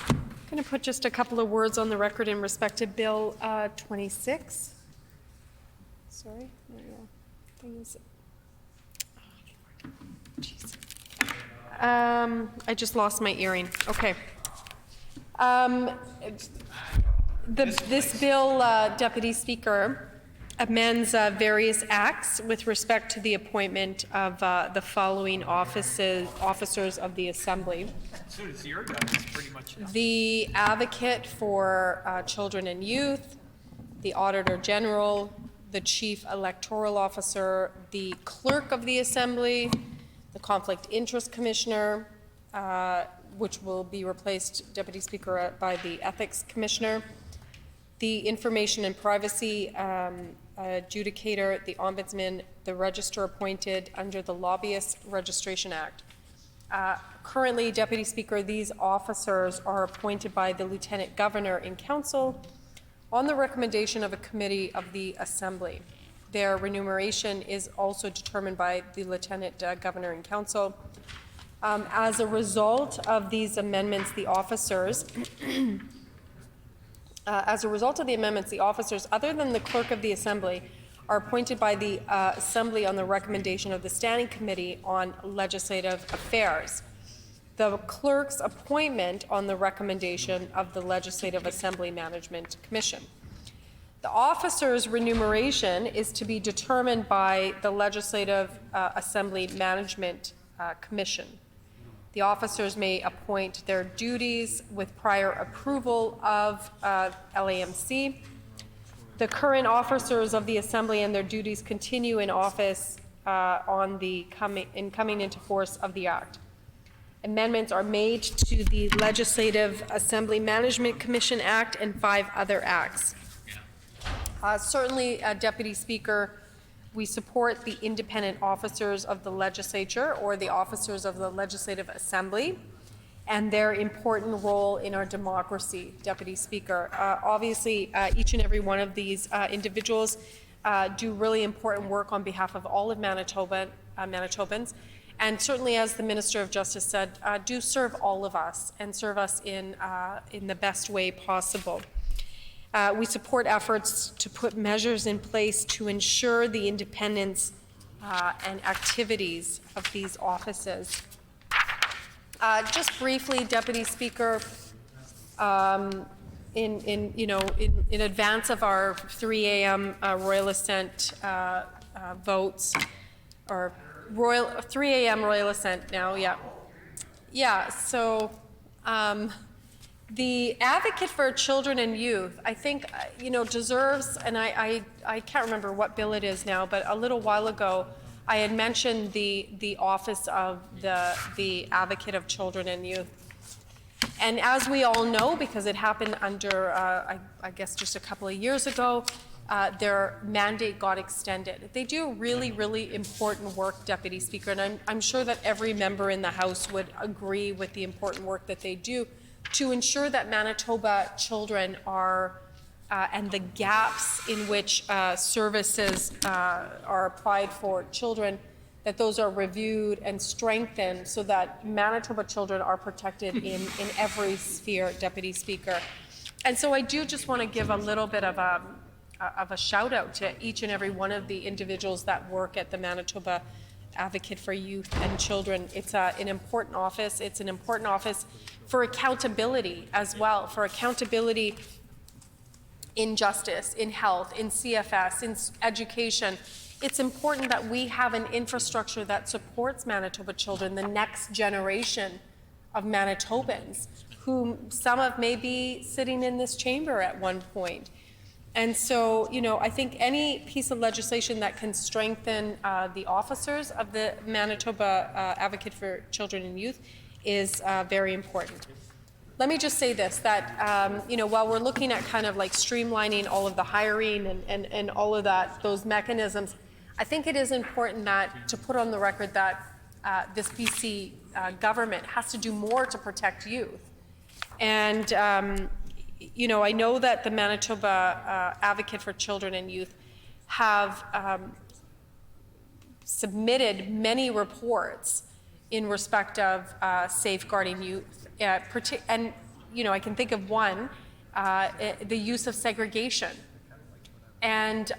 I'm going to put just a couple of words on the record in respect to Bill 26. Sorry, I just lost my earring. Okay. This bill, Deputy Speaker, amends various acts with respect to the appointment of the following officers of the Assembly. So does your guys, pretty much. The Advocate for Children and Youth, the Auditor General, the Chief Electoral Officer, the Clerk of the Assembly, the Conflict Interest Commissioner, which will be replaced, Deputy Speaker, by the Ethics Commissioner, the Information and Privacy Adjudicator, the Ombudsman, the Register appointed under the Lobbyist Registration Act. Currently, Deputy Speaker, these officers are appointed by the Lieutenant Governor in Council on the recommendation of a committee of the Assembly. Their remuneration is also determined by the Lieutenant Governor in Council. As a result of these amendments, the officers other than the Clerk of the Assembly, are appointed by the Assembly on the recommendation of the Standing Committee on Legislative Affairs. The Clerk's appointment on the recommendation of the Legislative Assembly Management Commission. The officer's remuneration is to be determined by the Legislative Assembly Management Commission. The officers may appoint their duties with prior approval of LAMC. The current officers of the Assembly and their duties continue in office coming into force of the Act. Amendments are made to the Legislative Assembly Management Commission Act and 5 other acts. Certainly, Deputy Speaker, we support the independent officers of the Legislature or the officers of the Legislative Assembly and their important role in our democracy, Deputy Speaker. Obviously, each and every one of these individuals do really important work on behalf of all of Manitobans, and certainly, as the Minister of Justice said, do serve all of us and serve us in the best way possible. We support efforts to put measures in place to ensure the independence and activities of these offices. Just briefly, Deputy Speaker, in advance of our 3 a.m. Royal Assent votes, or 3 a.m. Royal Assent now, yeah. Yeah, so the Advocate for Children and Youth, I think, deserves, and I can't remember what bill it is now, but a little while ago, I had mentioned the Office of the Advocate of Children and Youth. And as we all know, because it happened under, I guess just a couple of years ago, their mandate got extended. They do really, really important work, Deputy Speaker, and I'm sure that every member in the House would agree with the important work that they do to ensure that Manitoba children are, and the gaps in which services are applied for children, that those are reviewed and strengthened so that Manitoba children are protected in every sphere, Deputy Speaker. And so I do just want to give a little bit of a shout out to each and every one of the individuals that work at the Manitoba Advocate for Youth and Children. It's an important office. It's an important office for accountability as well, for accountability in justice, in health, in CFS, in education. It's important that we have an infrastructure that supports Manitoba children, the next generation of Manitobans, whom some of may be sitting in this chamber at one point. And so, you know, I think any piece of legislation that can strengthen the officers of the Manitoba Advocate for Children and Youth is very important. Let me just say this, that, you know, while we're looking at kind of like streamlining all of the hiring and all of that, those mechanisms, I think it is important that to put on the record that this BC government has to do more to protect youth. And, you know, I know that the Manitoba Advocate for Children and Youth have submitted many reports in respect of safeguarding youth. And, you know, I can think of one, the use of segregation. And,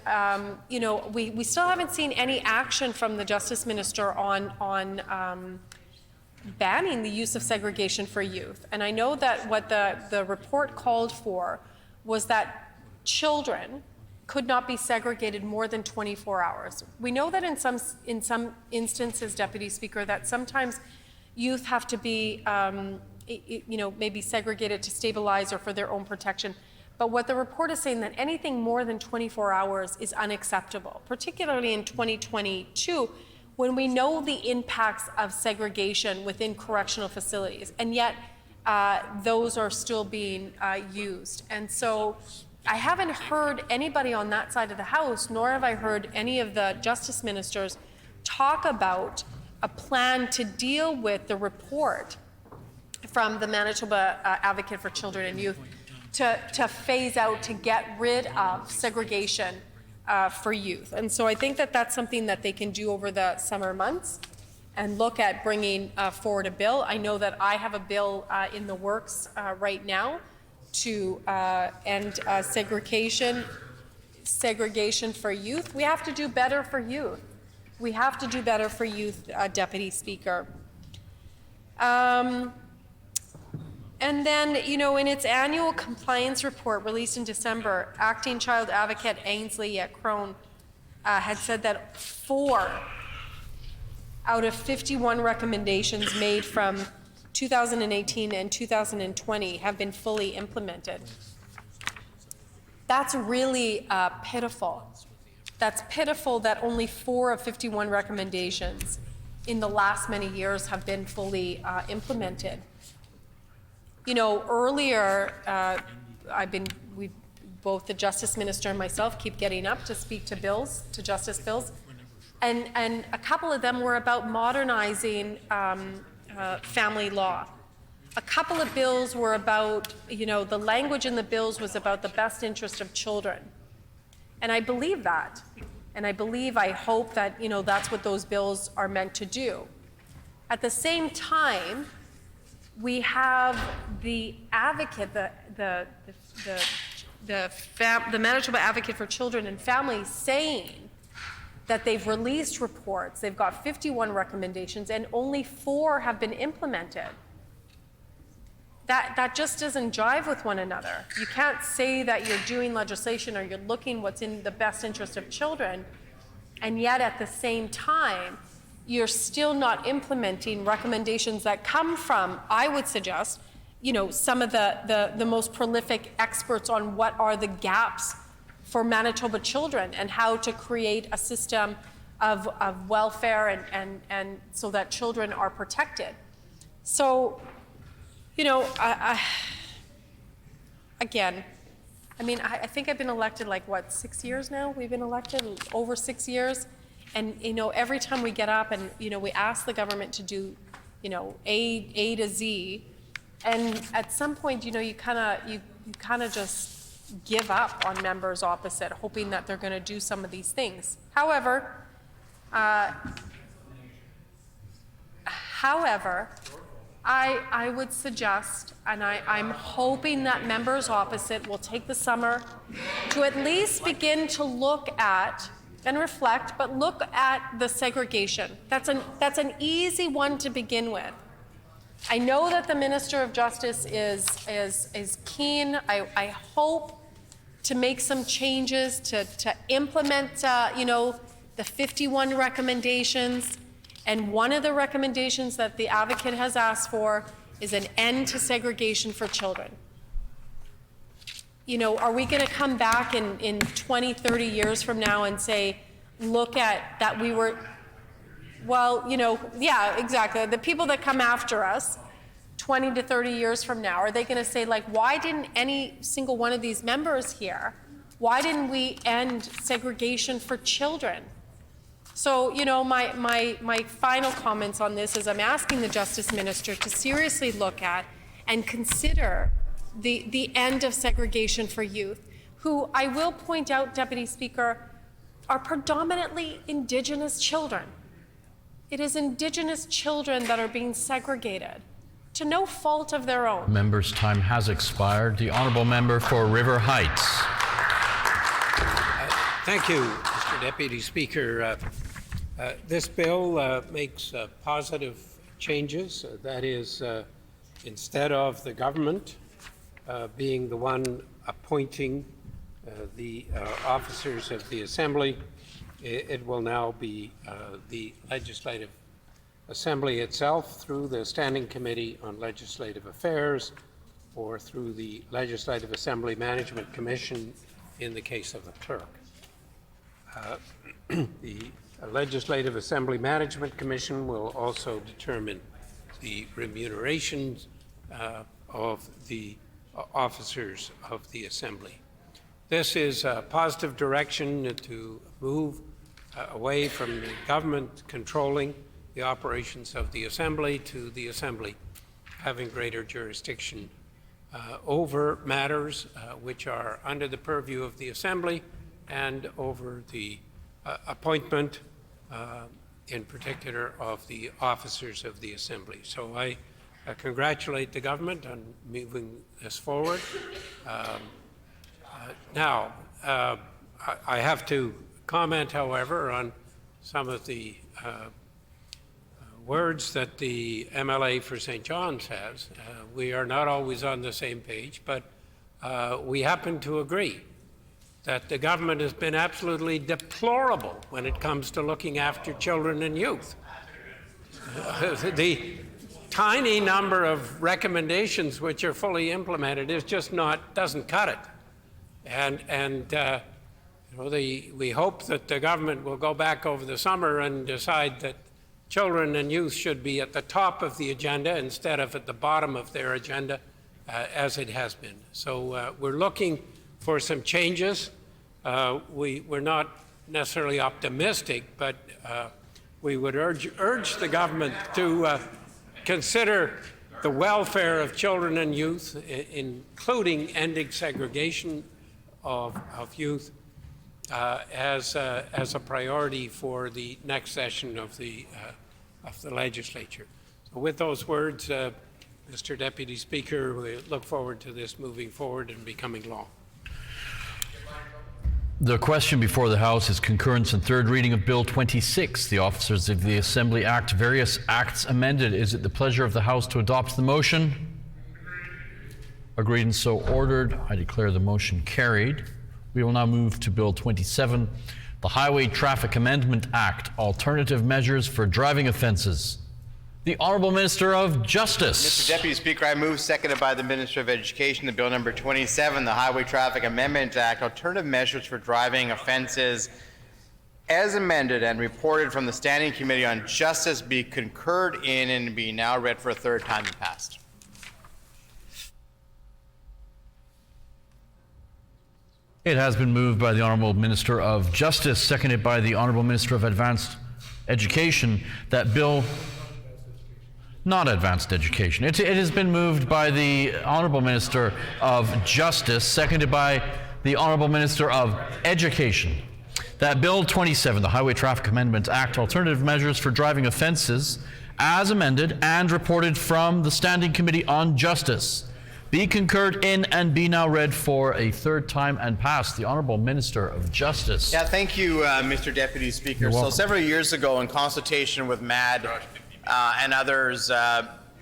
you know, we still haven't seen any action from the Justice Minister on banning the use of segregation for youth. And I know that what the report called for was that children could not be segregated more than 24 hours. We know that in some instances, Deputy Speaker, that sometimes youth have to be, you know, maybe segregated to stabilize or for their own protection. But what the report is saying that anything more than 24 hours is unacceptable, particularly in 2022, when we know the impacts of segregation within correctional facilities, and yet those are still being used. And so I haven't heard anybody on that side of the House, nor have I heard any of the Justice Ministers talk about a plan to deal with the report from the Manitoba Advocate for Children and Youth to phase out, to get rid of segregation for youth. And so I think that that's something that they can do over the summer months and look at bringing forward a bill. I know that I have a bill in the works right now to end segregation for youth. We have to do better for youth. We have to do better for youth, Deputy Speaker. And then, you know, in its annual compliance report released in December, Acting Child Advocate Ainsley Crone had said that 4 out of 51 recommendations made from 2018 and 2020 have been fully implemented. That's really pitiful. That's pitiful that only 4 of 51 recommendations in the last many years have been fully implemented. You know, earlier, both the Justice Minister and myself keep getting up to speak to bills, to justice bills, and a couple of them were about modernizing family law. A couple of bills were about, you know, the language in the bills was about the best interest of children. And I believe that. And I hope that, you know, that's what those bills are meant to do. At the same time, we have the advocate, the Manitoba Advocate for Children and Families saying that they've released reports, they've got 51 recommendations, and only 4 have been implemented. That just doesn't jive with one another. You can't say that you're doing legislation or you're looking what's in the best interest of children, and yet at the same time, you're still not implementing recommendations that come from, I would suggest, you know, some of the most prolific experts on what are the gaps for Manitoba children and how to create a system of welfare and so that children are protected. So, you know, again, I mean, I think I've been elected like, what, 6 years now? We've been elected over 6 years. And, you know, every time we get up and, you know, we ask the government to do, you know, A to Z, and at some point, you know, you kind of just give up on members opposite, hoping that they're going to do some of these things. However, I would suggest, and I'm hoping that members opposite will take the summer to at least begin to look at and reflect, but look at the segregation. That's an easy one to begin with. I know that the Minister of Justice is keen. I hope to make some changes to implement, you know, the 51 recommendations. And one of the recommendations that the advocate has asked for is an end to segregation for children. You know, are we going to come back in 20, 30 years from now and say, look at that we were, well, you know, yeah, exactly. The people that come after us 20 to 30 years from now, are they going to say, like, why didn't any single one of these members here, why didn't we end segregation for children? So, you know, my final comments on this is I'm asking the Justice Minister to seriously look at and consider the end of segregation for youth, who I will point out, Deputy Speaker, are predominantly Indigenous children. It is Indigenous children that are being segregated to no fault of their own. Member's time has expired. The Honourable Member for River Heights. Thank you, Mr. Deputy Speaker. This bill makes positive changes. That is, instead of the government being the one appointing the officers of the Assembly, it will now be the Legislative Assembly itself through the Standing Committee on Legislative Affairs or through the Legislative Assembly Management Commission in the case of the clerk. The Legislative Assembly Management Commission will also determine the remuneration of the officers of the Assembly. This is a positive direction to move away from the government controlling the operations of the Assembly to the Assembly having greater jurisdiction over matters which are under the purview of the Assembly and over the appointment, in particular, of the officers of the Assembly. So I congratulate the government on moving this forward. Now, I have to comment, however, on some of the words that the MLA for St. John's has. We are not always on the same page, but we happen to agree that the government has been absolutely deplorable when it comes to looking after children and youth. The tiny number of recommendations which are fully implemented is just doesn't cut it. And you know, we hope that the government will go back over the summer and decide that children and youth should be at the top of the agenda instead of at the bottom of their agenda, as it has been. So we're looking for some changes. We're not necessarily optimistic, but we would urge the government to consider the welfare of children and youth, including ending segregation of youth, as a priority for the next session of the Legislature. So with those words, Mr. Deputy Speaker, we look forward to this moving forward and becoming law. The question before the House is concurrence and third reading of Bill 26, the Officers of the Assembly Act, various acts amended. Is it the pleasure of the House to adopt the motion? Agreed and so ordered. I declare the motion carried. We will now move to Bill 27, the Highway Traffic Amendment Act, alternative measures for driving offenses. The Honourable Minister of Justice. Mr. Deputy Speaker, I move, seconded by the Minister of Education, the Bill number 27, the Highway Traffic Amendment Act, alternative measures for driving offenses. as amended and reported from the Standing Committee on Justice be concurred in and be now read for a third time and passed. It has been moved by the Honourable Minister of Justice, seconded by the Honourable Minister of Advanced Education, that Bill... Not advanced education. It has been moved by the Honourable Minister of Justice, seconded by the Honourable Minister of Education, that Bill 27, the Highway Traffic Amendment Act, Alternative Measures for Driving Offences, as amended and reported from the Standing Committee on Justice, be concurred in and be now read for a third time and passed. The Honourable Minister of Justice. Yeah, thank you, Mr. Deputy Speaker. So several years ago, in consultation with MAD and others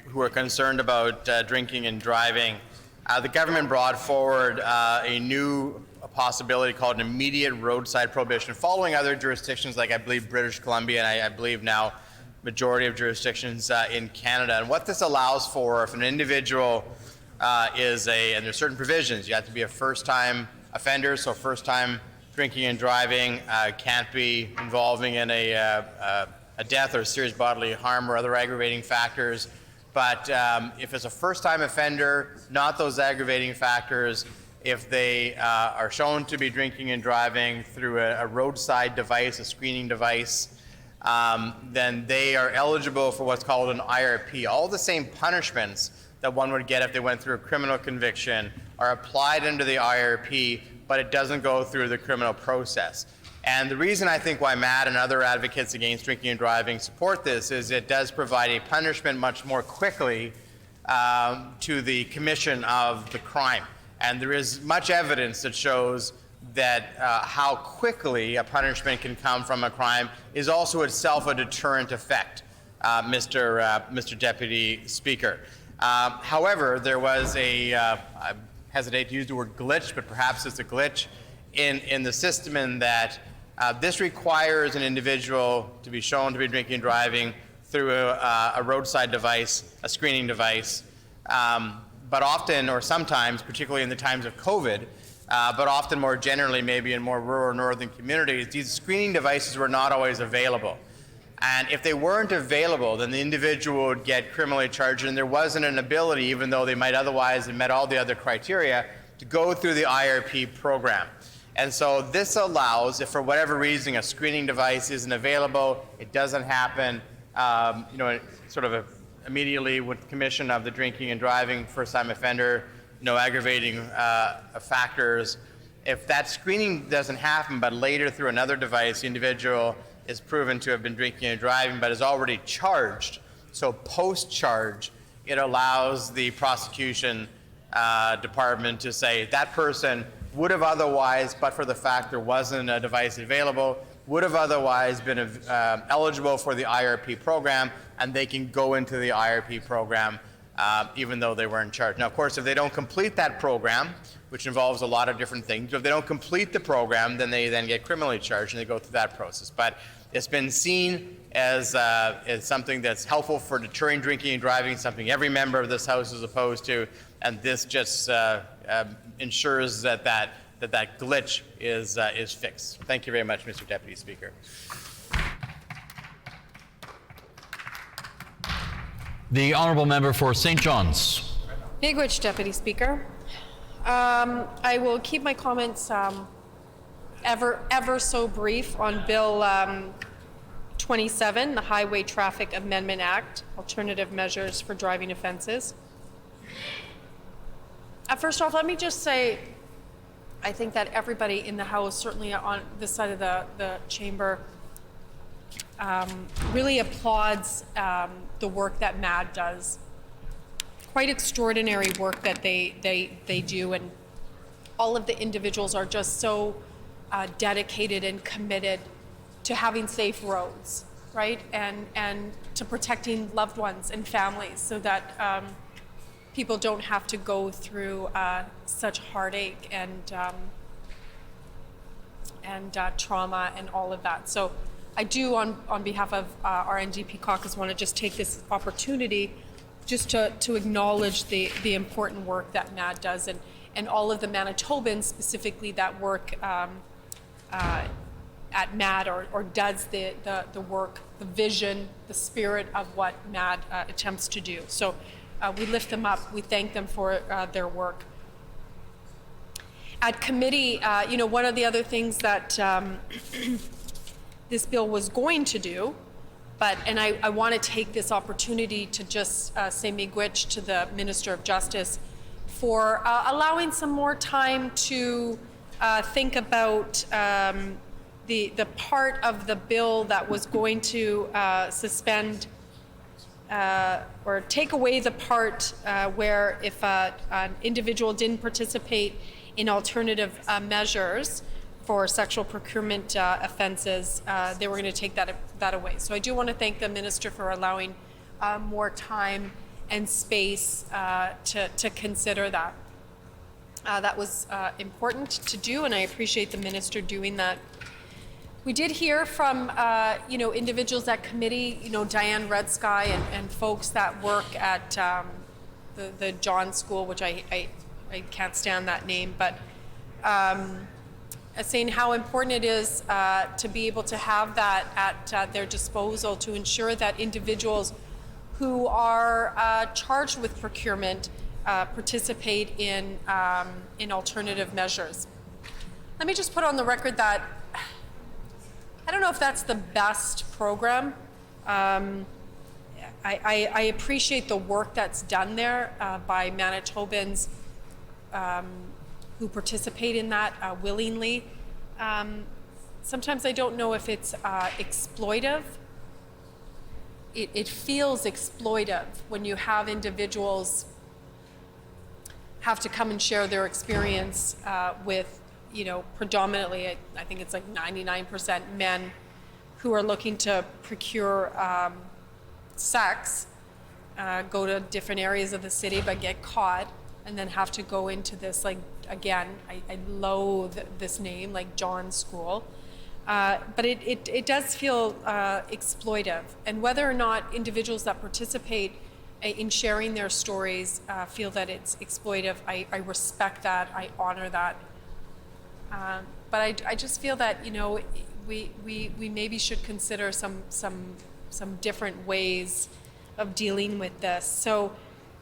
who are concerned about drinking and driving, the government brought forward a new possibility called an immediate roadside prohibition, following other jurisdictions like I believe British Columbia and I believe now majority of jurisdictions in Canada. And what this allows for, if an individual and there's certain provisions, you have to be a first-time offender, so first-time drinking and driving, can't be involving in a death or serious bodily harm or other aggravating factors. But if it's a first-time offender, not those aggravating factors, if they are shown to be drinking and driving through a roadside device, a screening device, then they are eligible for what's called an IRP. All the same punishments that one would get if they went through a criminal conviction are applied under the IRP, but it doesn't go through the criminal process. And the reason I think why MAD and other advocates against drinking and driving support this is it does provide a punishment much more quickly to the commission of the crime. And there is much evidence that shows that how quickly a punishment can come from a crime is also itself a deterrent effect, Mr. Deputy Speaker. However, there was I hesitate to use the word glitch, but perhaps it's a glitch in the system in that this requires an individual to be shown to be drinking and driving through a roadside device, a screening device, but often or sometimes, particularly in the times of COVID, but often more generally maybe in more rural northern communities, these screening devices were not always available. And if they weren't available, then the individual would get criminally charged, and there wasn't an ability, even though they might otherwise have met all the other criteria, to go through the IRP program. And so this allows, if for whatever reason a screening device isn't available, it doesn't happen, sort of immediately with commission of the drinking and driving first-time offender, no aggravating factors. If that screening doesn't happen, but later through another device, the individual is proven to have been drinking and driving, but is already charged. So post-charge, it allows the prosecution department to say that person would have otherwise, but for the fact there wasn't a device available, would have otherwise been eligible for the IRP program, and they can go into the IRP program even though they weren't charged. Now, of course, if they don't complete that program, which involves a lot of different things, if they don't complete the program, then they then get criminally charged and they go through that process. But it's been seen as something that's helpful for deterring drinking and driving, something every member of this House is opposed to, and this just ensures that glitch is fixed. Thank you very much, Mr. Deputy Speaker. The Honourable Member for St. John's. Miigwech, Deputy Speaker. I will keep my comments ever so brief on Bill 27, the Highway Traffic Amendment Act, Alternative Measures for Driving Offences. First off, let me just say, I think that everybody in the House, certainly on this side of the chamber, really applauds the work that MAD does. Quite extraordinary work that they do, and all of the individuals are just so dedicated and committed to having safe roads, right? And to protecting loved ones and families so that people don't have to go through such heartache and trauma and all of that. So I do, on behalf of our NDP caucus, want to just take this opportunity just to acknowledge the important work that MAD does, and all of the Manitobans specifically that work at MAD or does the work, the vision, the spirit of what MAD attempts to do. So we lift them up. We thank them for their work. At committee, one of the other things that this bill was going to do, and I want to take this opportunity to just say miigwech to the Minister of Justice for allowing some more time to think about the part of the bill that was going to suspend or take away the part where if an individual didn't participate in alternative measures for sexual procurement offenses, they were going to take that away. So I do want to thank the minister for allowing more time and space to consider that. That was important to do, and I appreciate the minister doing that. We did hear from individuals at committee, Diane Red Sky and folks that work at the John School, which I can't stand that name, but saying how important it is to be able to have that at their disposal to ensure that individuals who are charged with procurement participate in alternative measures. Let me just put on the record that I don't know if that's the best program. I appreciate the work that's done there by Manitobans who participate in that willingly. Sometimes I don't know if it's exploitive. It feels exploitive when you have individuals have to come and share their experience with, predominantly, I think it's like 99% men who are looking to procure sex, go to different areas of the city but get caught, and then have to go into this, like, again, I loathe this name, like John School. But it does feel exploitive. And whether or not individuals that participate in sharing their stories feel that it's exploitive, I respect that, I honor that. But I just feel that, we maybe should consider some different ways of dealing with this. So,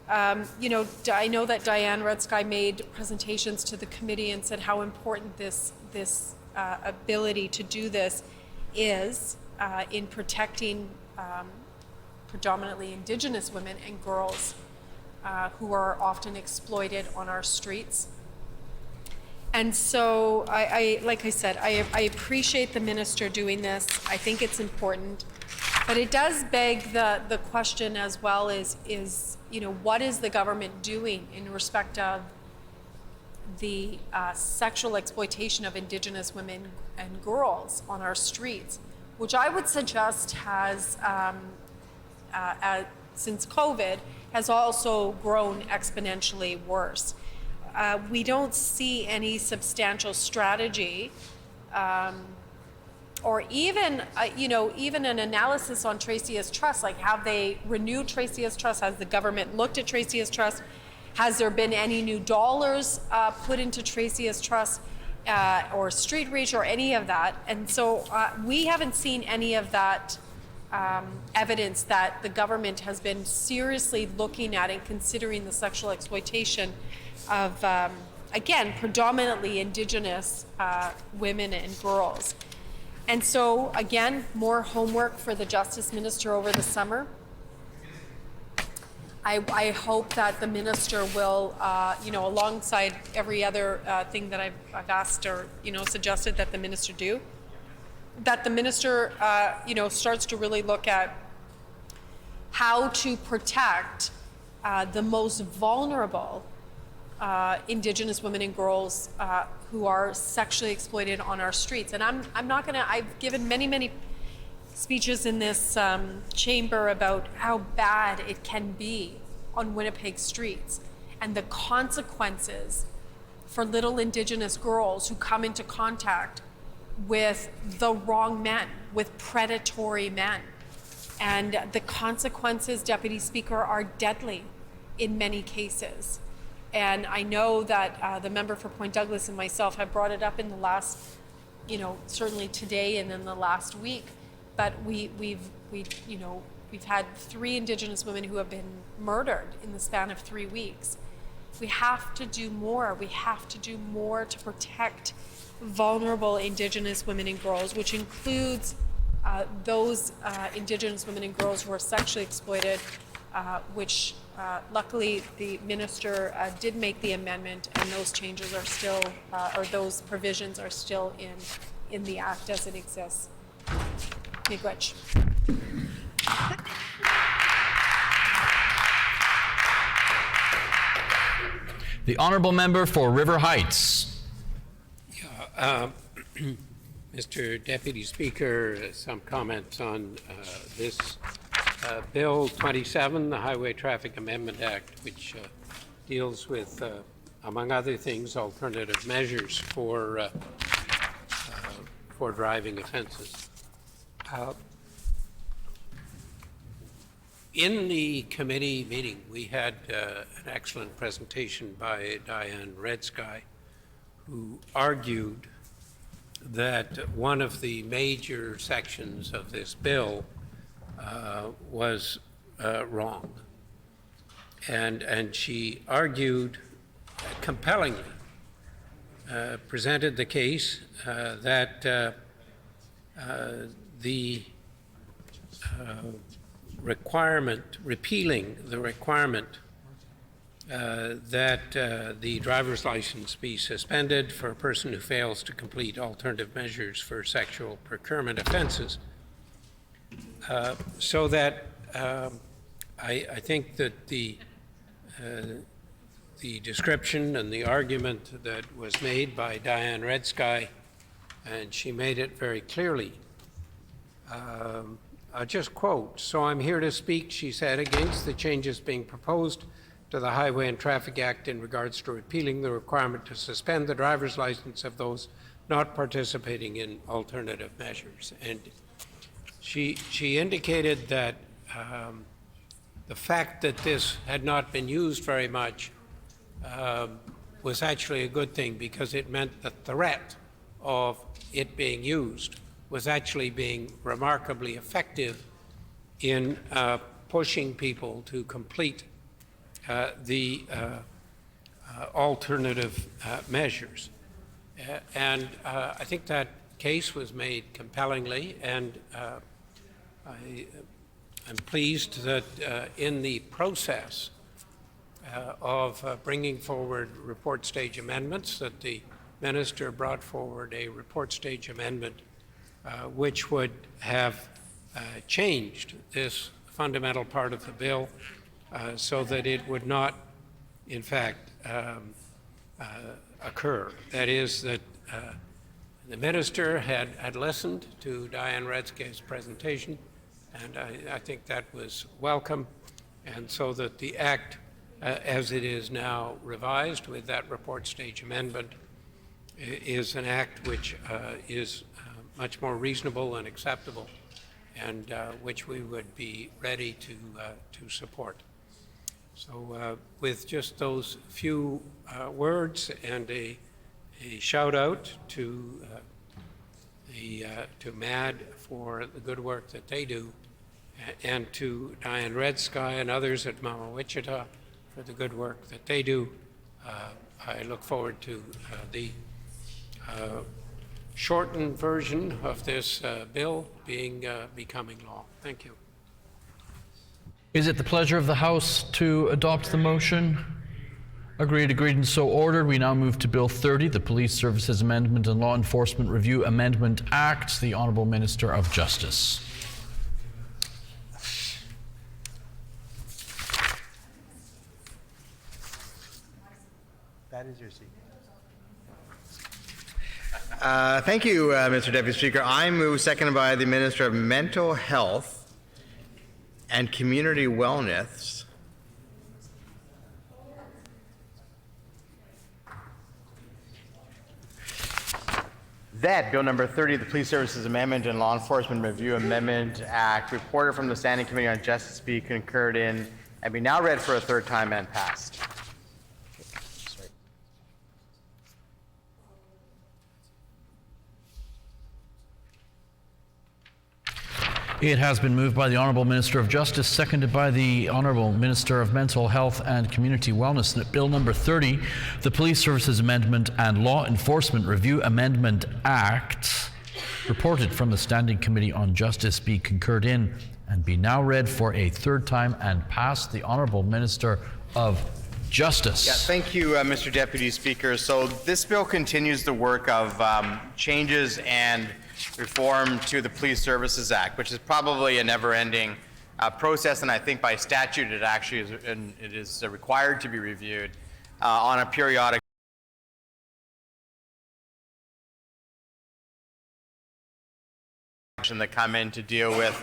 I know that Diane Red Sky made presentations to the committee and said how important this ability to do this is in protecting predominantly Indigenous women and girls who are often exploited on our streets. And so, like I said, I appreciate the minister doing this. I think it's important. But it does beg the question as well is what is the government doing in respect of the sexual exploitation of Indigenous women and girls on our streets, which I would suggest has, since COVID, has also grown exponentially worse. We don't see any substantial strategy or even, even an analysis on Tracy as Trust, like have they renewed Tracy as Trust? Has the government looked at Tracy as Trust? Has there been any new dollars put into Tracy as Trust or Street Reach or any of that? And so we haven't seen any of that evidence that the government has been seriously looking at and considering the sexual exploitation of, again, predominantly Indigenous women and girls. And so, again, more homework for the Justice Minister over the summer. I hope that the minister will, alongside every other thing that I've asked or, suggested that the minister do, that the minister, starts to really look at how to protect the most vulnerable Indigenous women and girls who are sexually exploited on our streets. And I'm not gonna, I've given many speeches in this chamber about how bad it can be on Winnipeg streets and the consequences for little Indigenous girls who come into contact with the wrong men, with predatory men. And the consequences, Deputy Speaker, are deadly in many cases. And I know that the member for Point Douglas and myself have brought it up in the last certainly today and in the last week, but we've had 3 Indigenous women who have been murdered in the span of 3 weeks. We have to do more. We have to do more to protect vulnerable Indigenous women and girls, which includes those Indigenous women and girls who are sexually exploited, which luckily the minister did make the amendment, and those changes are still, or those provisions are still in the Act as it exists. Miigwech. The honourable member for River Heights. Mr. Deputy Speaker, some comments on this Bill 27, the Highway Traffic Amendment Act, which deals with, among other things, alternative measures for driving offenses. In the committee meeting, we had an excellent presentation by Diane Redsky, who argued that one of the major sections of this bill was wrong. And she argued compellingly, presented the case that the repealing the requirement that the driver's license be suspended for a person who fails to complete alternative measures for sexual procurement offenses. So that I think that the description and the argument that was made by Diane Redsky, and she made it very clearly. I'll just quote, "So I'm here to speak," she said, "against the changes being proposed to the Highway and Traffic Act in regards to repealing the requirement to suspend the driver's license of those not participating in alternative measures." And she indicated that the fact that this had not been used very much was actually a good thing, because it meant the threat of it being used was actually being remarkably effective in pushing people to complete the alternative measures. And I think that case was made compellingly, and I'm pleased that in the process of bringing forward report stage amendments, that the minister brought forward a report stage amendment which would have changed this fundamental part of the bill so that it would not, in fact, occur. That is, that the minister had listened to Diane Redsky's presentation, and I think that was welcome, and so that the Act, as it is now revised with that report stage amendment, is an Act which is much more reasonable and acceptable, and which we would be ready to support. So with just those few words and a shout out to MAD for the good work that they do, and to Diane Redsky and others at Mama Wichita for the good work that they do, I look forward to the shortened version of this bill becoming law. Thank you. Is it the pleasure of the House to adopt the motion? Agreed, and so ordered. We now move to Bill 30, the Police Services Amendment and Law Enforcement Review Amendment Act. The Honourable Minister of Justice. That is your seat. Thank you, Mr. Deputy Speaker. I move, seconded by the Minister of Mental Health and Community Wellness, that Bill number 30, the Police Services Amendment and Law Enforcement Review Amendment Act, reported from the Standing Committee on Justice, be concurred in and be now read for a third time and passed. It has been moved by the Honourable Minister of Justice, seconded by the Honourable Minister of Mental Health and Community Wellness, that Bill number 30, the Police Services Amendment and Law Enforcement Review Amendment Act, reported from the Standing Committee on Justice, be concurred in and be now read for a third time and pass. The Honourable Minister of Justice. Yeah, thank you, Mr. Deputy Speaker. So this bill continues the work of changes and reform to the Police Services Act, which is probably a never-ending process, and I think by statute it actually is required to be reviewed on a periodic that come in to deal with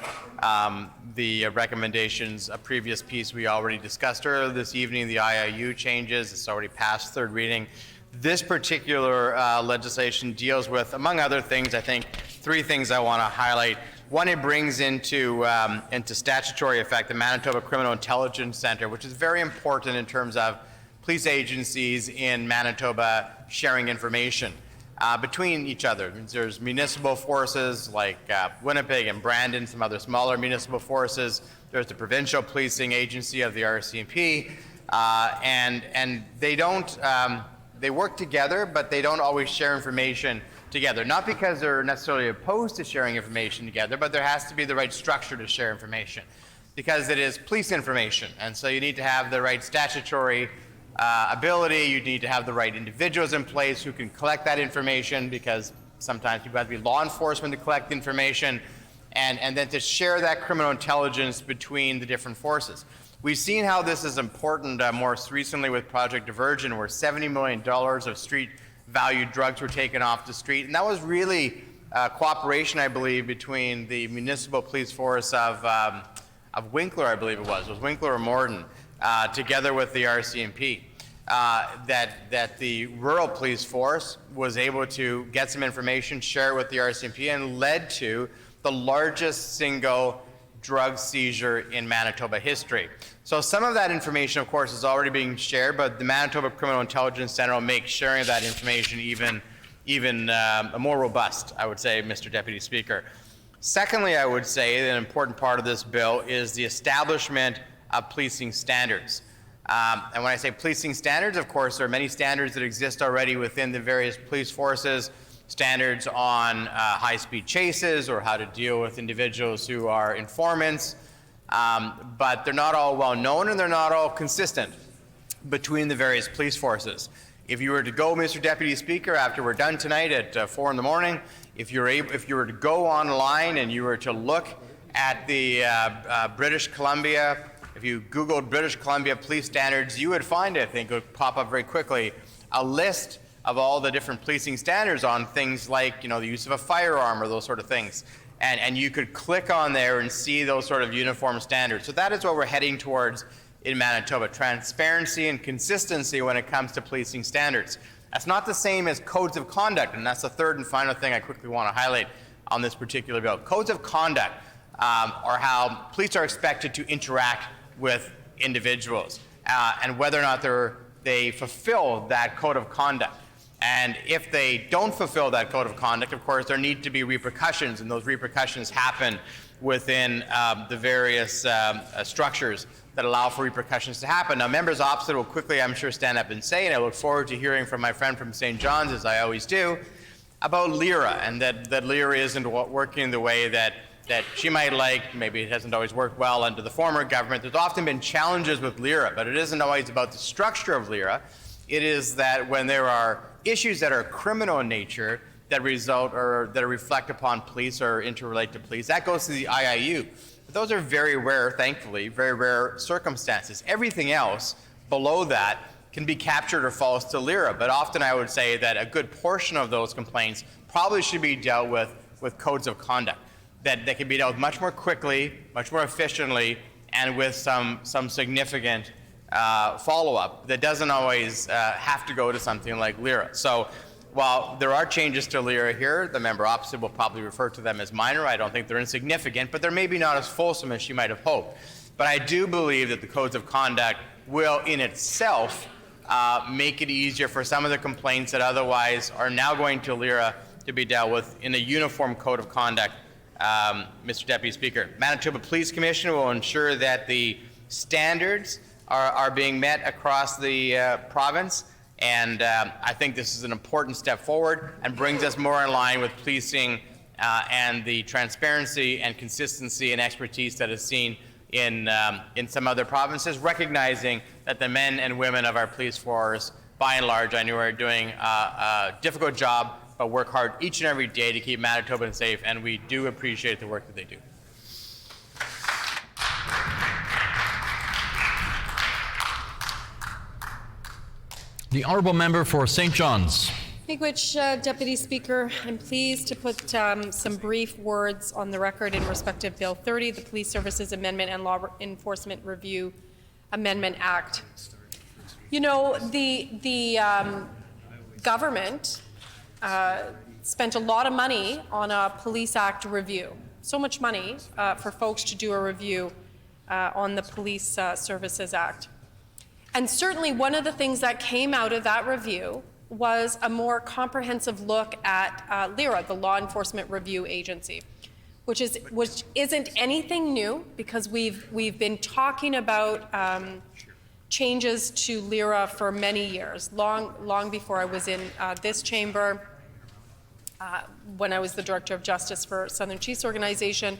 the recommendations. A previous piece we already discussed earlier this evening, the IIU changes. It's already passed third reading. This particular legislation deals with, among other things, I think three things I want to highlight. One, it brings into statutory effect the Manitoba Criminal Intelligence Center, which is very important in terms of police agencies in Manitoba sharing information between each other. There's municipal forces like Winnipeg and Brandon, some other smaller municipal forces. There's the provincial policing agency of the RCMP, and they don't. They work together, but they don't always share information together. Not because they're necessarily opposed to sharing information together, but there has to be the right structure to share information, because it is police information, and so you need to have the right statutory ability. You need to have the right individuals in place who can collect that information, because sometimes people have to be law enforcement to collect information, and then to share that criminal intelligence between the different forces. We've seen how this is important more recently with Project Divergent, where $70 million of street-valued drugs were taken off the street. And that was really cooperation, I believe, between the municipal police force of Winkler, I believe it was Winkler or Morrison, together with the RCMP. That the rural police force was able to get some information, share it with the RCMP, and led to the largest single drug seizure in Manitoba history. So some of that information, of course, is already being shared, but the Manitoba Criminal Intelligence Center will make sharing of that information even more robust, I would say, Mr. Deputy Speaker. Secondly, I would say that an important part of this bill is the establishment of policing standards. And when I say policing standards, of course, there are many standards that exist already within the various police forces. Standards on high-speed chases or how to deal with individuals who are informants, but they're not all well known and they're not all consistent between the various police forces. If you were to go, Mr. Deputy Speaker, after we're done tonight at 4 in the morning, if you were to go online and you were to look at the British Columbia, if you Googled British Columbia police standards, you would find, I think, it would pop up very quickly, a list of all the different policing standards on things like, the use of a firearm or those sort of things. And you could click on there and see those sort of uniform standards. So that is what we're heading towards in Manitoba, transparency and consistency when it comes to policing standards. That's not the same as codes of conduct, and that's the third and final thing I quickly want to highlight on this particular bill. Codes of conduct are how police are expected to interact with individuals and whether or not they fulfill that code of conduct. And if they don't fulfill that code of conduct, of course, there need to be repercussions, and those repercussions happen within the various structures that allow for repercussions to happen. Now, members opposite will quickly, I'm sure, stand up and say, and I look forward to hearing from my friend from St. John's, as I always do, about LIRA, and that LIRA isn't working the way that she might like. Maybe it hasn't always worked well under the former government. There's often been challenges with LIRA, but it isn't always about the structure of LIRA. It is that when there are issues that are criminal in nature that result or that reflect upon police or interrelate to police, that goes to the IIU. But those are very rare, thankfully, very rare circumstances. Everything else below that can be captured or falls to LIRA, but often I would say that a good portion of those complaints probably should be dealt with codes of conduct that can be dealt with much more quickly, much more efficiently, and with some significant follow-up that doesn't always have to go to something like LIRA. So while there are changes to LIRA here, the member opposite will probably refer to them as minor. I don't think they're insignificant, but they're maybe not as fulsome as she might have hoped. But I do believe that the codes of conduct will in itself make it easier for some of the complaints that otherwise are now going to LIRA to be dealt with in a uniform code of conduct Mr. Deputy Speaker. Manitoba Police Commission will ensure that the standards are being met across the province, and I think this is an important step forward and brings us more in line with policing and the transparency and consistency and expertise that is seen in some other provinces, recognizing that the men and women of our police force, by and large, I know are doing a difficult job, but work hard each and every day to keep Manitobans safe, and we do appreciate the work that they do. The honourable member for St. John's. Which, Deputy Speaker, I'm pleased to put some brief words on the record in respect of Bill 30, the Police Services Amendment and Law Enforcement Review Amendment Act. You know, the government spent a lot of money on a Police Act review. So much money for folks to do a review on the Police Services Act. And certainly one of the things that came out of that review was a more comprehensive look at LERA, the Law Enforcement Review Agency, which isn't anything new, because we've been talking about changes to LERA for many years, long before I was in this chamber, when I was the Director of Justice for Southern Chiefs Organization,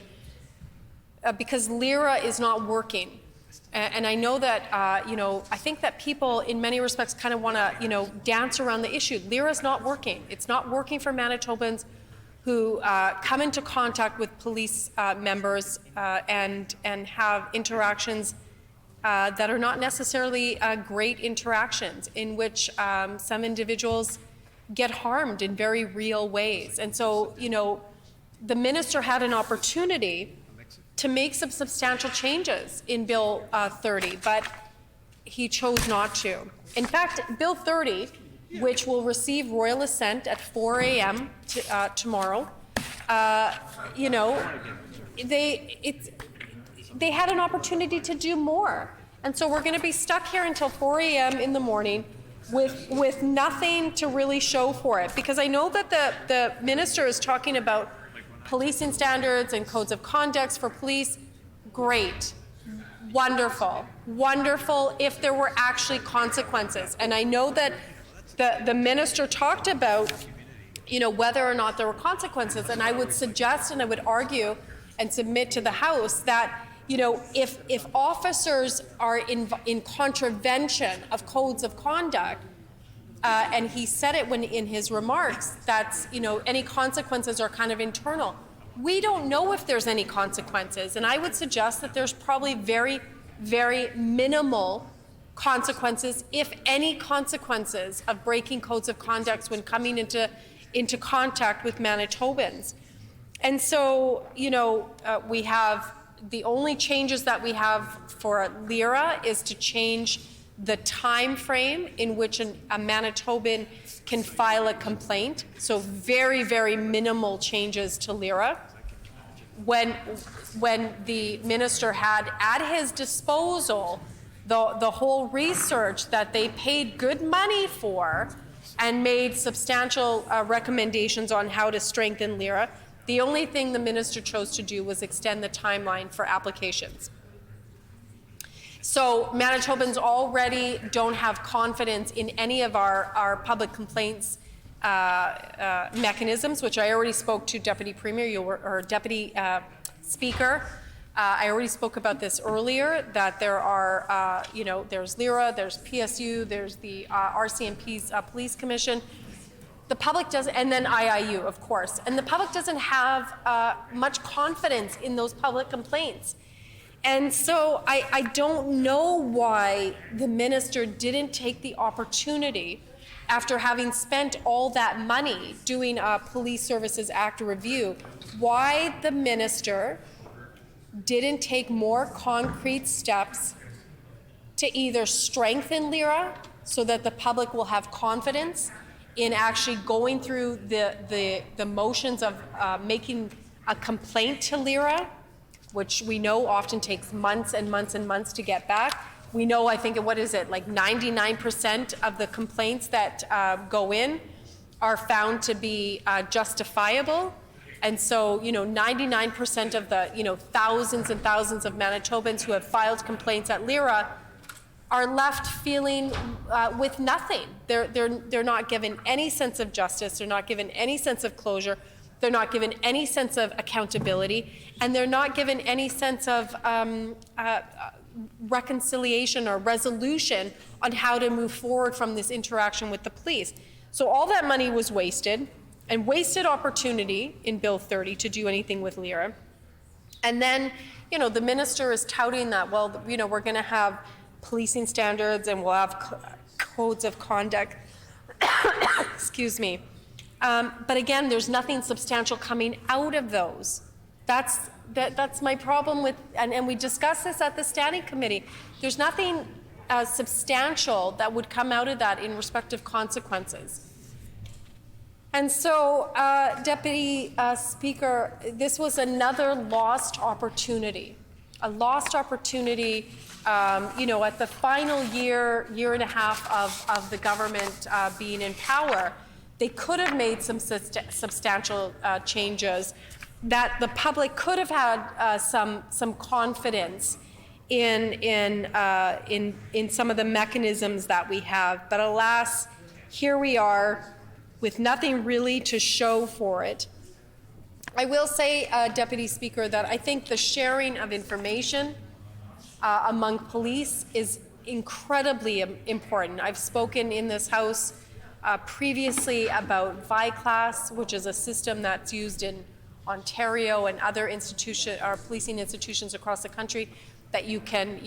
because LERA is not working. And I know that, I think that people in many respects kind of want to, dance around the issue. LERA is not working. It's not working for Manitobans who come into contact with police members and have interactions that are not necessarily great interactions, in which some individuals get harmed in very real ways. And so, the minister had an opportunity to make some substantial changes in Bill 30, but he chose not to. In fact, Bill 30, which will receive royal assent at 4 a.m. Tomorrow, they had an opportunity to do more. And so we're going to be stuck here until 4 a.m. in the morning with nothing to really show for it. Because I know that the minister is talking about policing standards and codes of conduct for police. Great, wonderful, wonderful if there were actually consequences. And I know that the minister talked about, whether or not there were consequences. And I would suggest and I would argue and submit to the House that, if officers are in contravention of codes of conduct, and he said it in his remarks, that's, any consequences are kind of internal. We don't know if there's any consequences, and I would suggest that there's probably very, very minimal consequences, if any consequences, of breaking codes of conduct when coming into contact with Manitobans. And so, we have the only changes that we have for LERA is to change the time frame in which a Manitoban can file a complaint. So very, very minimal changes to LERA. When the minister had at his disposal the whole research that they paid good money for and made substantial recommendations on how to strengthen LERA, the only thing the minister chose to do was extend the timeline for applications. So Manitobans already don't have confidence in any of our public complaints mechanisms, which I already spoke to Deputy Premier or Deputy Speaker. I already spoke about this earlier, that there are, there's LERA, there's PSU, there's the RCMP's Police Commission. The public doesn't, and then IIU, of course. And the public doesn't have much confidence in those public complaints. And so I don't know why the minister didn't take the opportunity, after having spent all that money doing a Police Services Act review, why the minister didn't take more concrete steps to either strengthen LERA so that the public will have confidence in actually going through the motions of making a complaint to LERA, which we know often takes months and months and months to get back. We know, I think, what is it, like 99% of the complaints that go in are found to be justifiable. And so, 99% of the, thousands and thousands of Manitobans who have filed complaints at LIRA are left feeling with nothing. They're not given any sense of justice. They're not given any sense of closure. They're not given any sense of accountability, and they're not given any sense of reconciliation or resolution on how to move forward from this interaction with the police. So all that money was wasted, and wasted opportunity in Bill 30 to do anything with LIRA. And then, the minister is touting that, well, we're going to have policing standards and we'll have codes of conduct. Excuse me. But again, there's nothing substantial coming out of those. That's my problem with, and we discussed this at the standing committee. There's nothing substantial that would come out of that in respect of consequences. And so, Deputy Speaker, this was another lost opportunity. A lost opportunity, at the final year and a half of the government being in power. They could have made some substantial changes that the public could have had some confidence in some of the mechanisms that we have. But alas, here we are with nothing really to show for it. I will say, Deputy Speaker, that I think the sharing of information among police is incredibly important. I've spoken in this House previously about VICLAS, which is a system that's used in Ontario and other policing institutions across the country, that you can,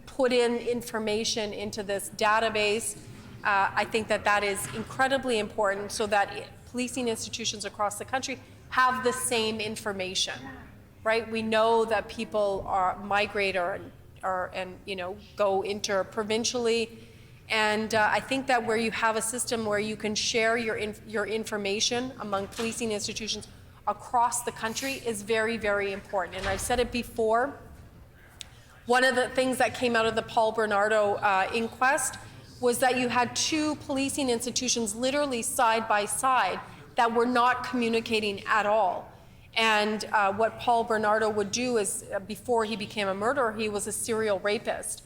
put in information into this database. I think that is incredibly important so that policing institutions across the country have the same information, right? We know that people migrate and go interprovincially. And I think that where you have a system where you can share your information among policing institutions across the country is very, very important. And I've said it before, one of the things that came out of the Paul Bernardo inquest was that you had two policing institutions literally side by side that were not communicating at all. And what Paul Bernardo would do is, before he became a murderer, he was a serial rapist.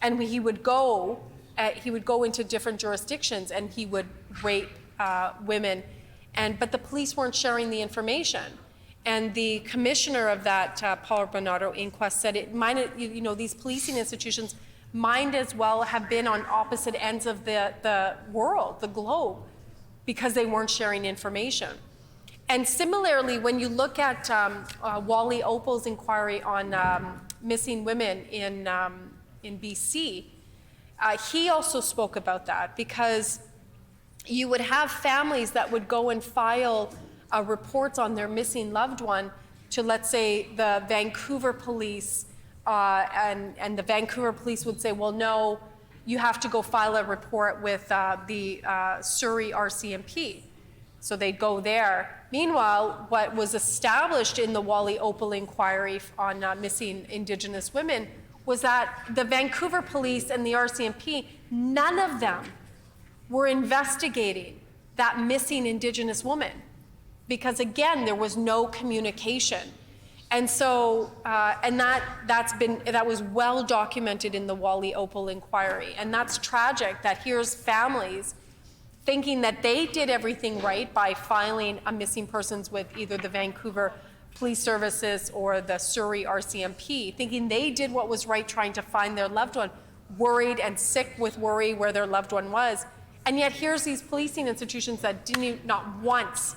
And he would go into different jurisdictions and he would rape women. But the police weren't sharing the information. And the commissioner of that Paul Bernardo inquest said these policing institutions might as well have been on opposite ends of the world, the globe, because they weren't sharing information. And similarly, when you look at Wally Opal's inquiry on missing women in BC, he also spoke about that, because you would have families that would go and file reports on their missing loved one to, let's say, the Vancouver police, and the Vancouver police would say, well, no, you have to go file a report with the Surrey RCMP. So they'd go there. Meanwhile, what was established in the Wally Opal inquiry on missing Indigenous women was that the Vancouver police and the RCMP, none of them were investigating that missing Indigenous woman, because again, there was no communication. And so, that was well documented in the Wally Opal inquiry. And that's tragic that here's families thinking that they did everything right by filing a missing persons with either the Vancouver Police Services or the Surrey RCMP, thinking they did what was right trying to find their loved one, worried and sick with worry where their loved one was. And yet here's these policing institutions that not once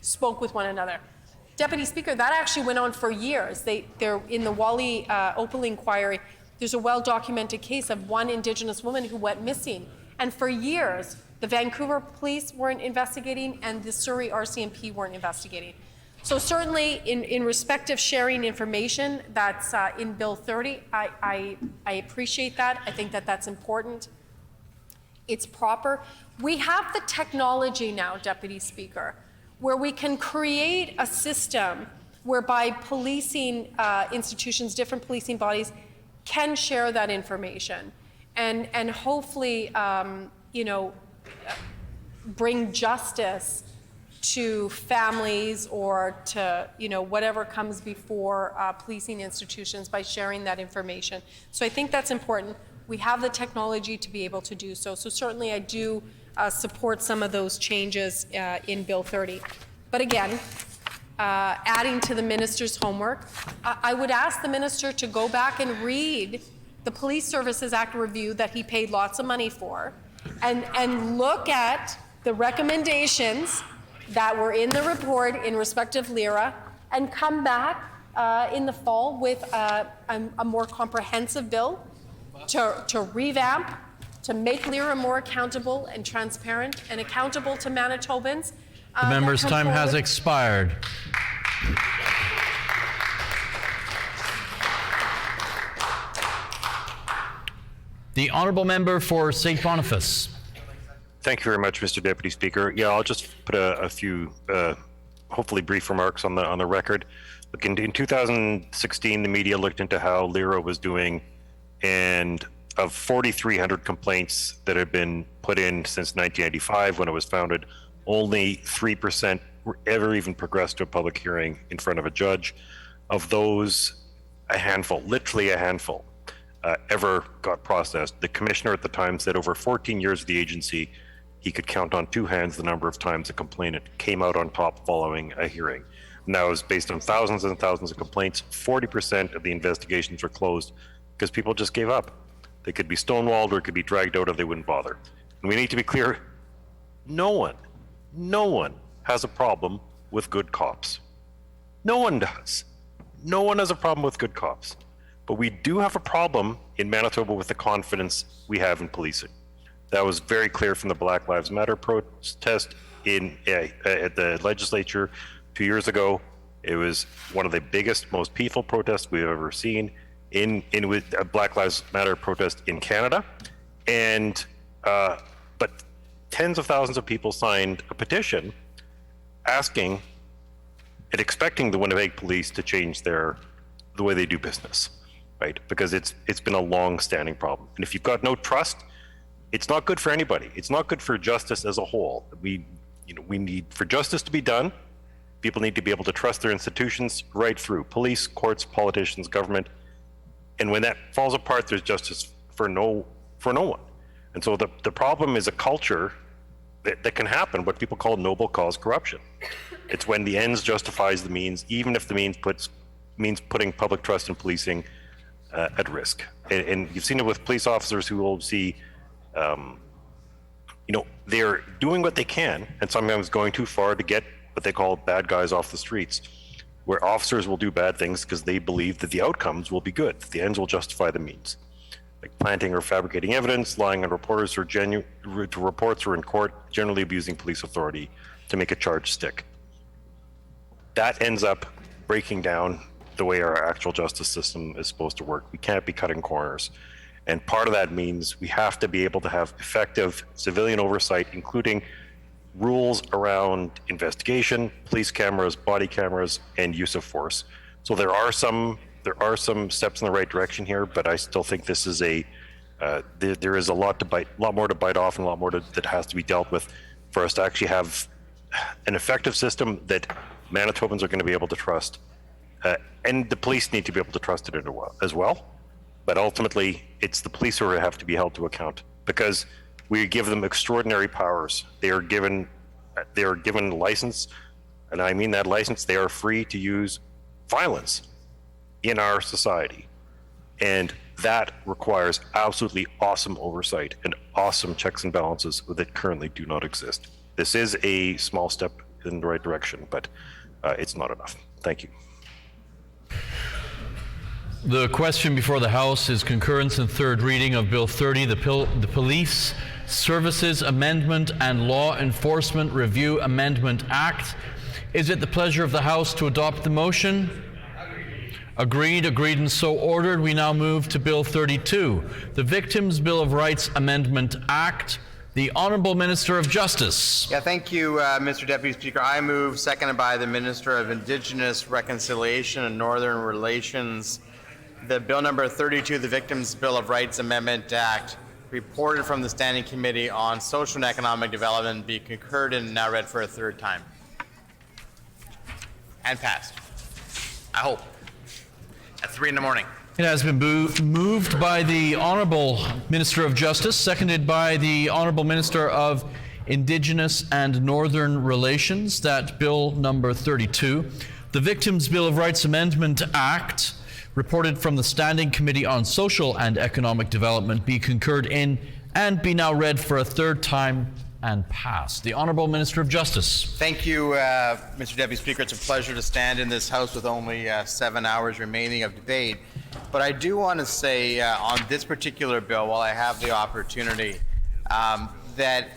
spoke with one another. Deputy Speaker, that actually went on for years. They're in the Wally Opal inquiry, there's a well-documented case of one Indigenous woman who went missing. And for years, the Vancouver police weren't investigating and the Surrey RCMP weren't investigating. So certainly in respect of sharing information that's in Bill 30, I appreciate that. I think that that's important. It's proper. We have the technology now, Deputy Speaker, where we can create a system whereby policing institutions, different policing bodies, can share that information and hopefully, bring justice to families or to, whatever comes before policing institutions by sharing that information. So I think that's important. We have the technology to be able to do so. So certainly I do support some of those changes in Bill 30. But again, adding to the minister's homework, I would ask the minister to go back and read the Police Services Act review that he paid lots of money for and look at the recommendations that were in the report in respect of LIRA and come back in the fall with a more comprehensive bill to revamp, to make LIRA more accountable and transparent and accountable to Manitobans. The member's time has expired. The Honourable Member for St. Boniface. Thank you very much, Mr. Deputy Speaker. Yeah, I'll just put a few, hopefully brief remarks on the record. Look, in 2016, the media looked into how LIRA was doing, and of 4,300 complaints that had been put in since 1995 when it was founded, only 3% were ever even progressed to a public hearing in front of a judge. Of those, a handful, literally a handful, ever got processed. The commissioner at the time said over 14 years of the agency, he could count on two hands the number of times a complainant came out on top following a hearing. And that was based on thousands and thousands of complaints. 40% of the investigations were closed because people just gave up. They could be stonewalled or it could be dragged out if they wouldn't bother. And we need to be clear, no one has a problem with good cops. No one does. No one has a problem with good cops. But we do have a problem in Manitoba with the confidence we have in policing. That was very clear from the Black Lives Matter protest at the Legislature 2 years ago. It was one of the biggest, most peaceful protests we've ever seen with a Black Lives Matter protest in Canada. But tens of thousands of people signed a petition asking and expecting the Winnipeg police to change the way they do business, right? Because it's been a long-standing problem. And if you've got no trust, it's not good for anybody. It's not good for justice as a whole. We need for justice to be done. People need to be able to trust their institutions right through police, courts, politicians, government. And when that falls apart, there's justice for no one. And so the problem is a culture that can happen, what people call noble cause corruption. It's when the ends justifies the means, even if the means means putting public trust in policing at risk. And you've seen it with police officers who will see, they're doing what they can and sometimes going too far to get what they call bad guys off the streets, where officers will do bad things because they believe that the outcomes will be good, that the ends will justify the means. Like planting or fabricating evidence, lying on reporters or reports or in court, generally abusing police authority to make a charge stick. That ends up breaking down the way our actual justice system is supposed to work. We can't be cutting corners. And part of that means we have to be able to have effective civilian oversight, including rules around investigation, police cameras, body cameras, and use of force. So there are some steps in the right direction here, but I still think this is there is a lot more to bite off, and a lot more that has to be dealt with for us to actually have an effective system that Manitobans are going to be able to trust, and the police need to be able to trust it as well. But ultimately, it's the police who have to be held to account because we give them extraordinary powers. They are given license, and I mean that license. They are free to use violence in our society, and that requires absolutely awesome oversight and awesome checks and balances that currently do not exist. This is a small step in the right direction, but it's not enough. Thank you. The question before the House is concurrence and third reading of Bill 30, the Police Services Amendment and Law Enforcement Review Amendment Act. Is it the pleasure of the House to adopt the motion? Agreed, and so ordered. We now move to Bill 32, the Victims' Bill of Rights Amendment Act. The Honourable Minister of Justice. Yeah, thank you, Mr. Deputy Speaker. I move, seconded by the Minister of Indigenous Reconciliation and Northern Relations, that Bill number 32, the Victims' Bill of Rights Amendment Act, reported from the Standing Committee on Social and Economic Development, be concurred and now read for a third time. and passed. I hope. At 3 in the morning. It has been moved by the Honourable Minister of Justice, seconded by the Honourable Minister of Indigenous and Northern Relations, that Bill number 32, the Victims' Bill of Rights Amendment Act, reported from the Standing Committee on Social and Economic Development, be concurred in and be now read for a third time and passed. The Honourable Minister of Justice. Thank you, Mr. Deputy Speaker. It's a pleasure to stand in this House with only 7 hours remaining of debate. But I do want to say on this particular bill, while I have the opportunity, that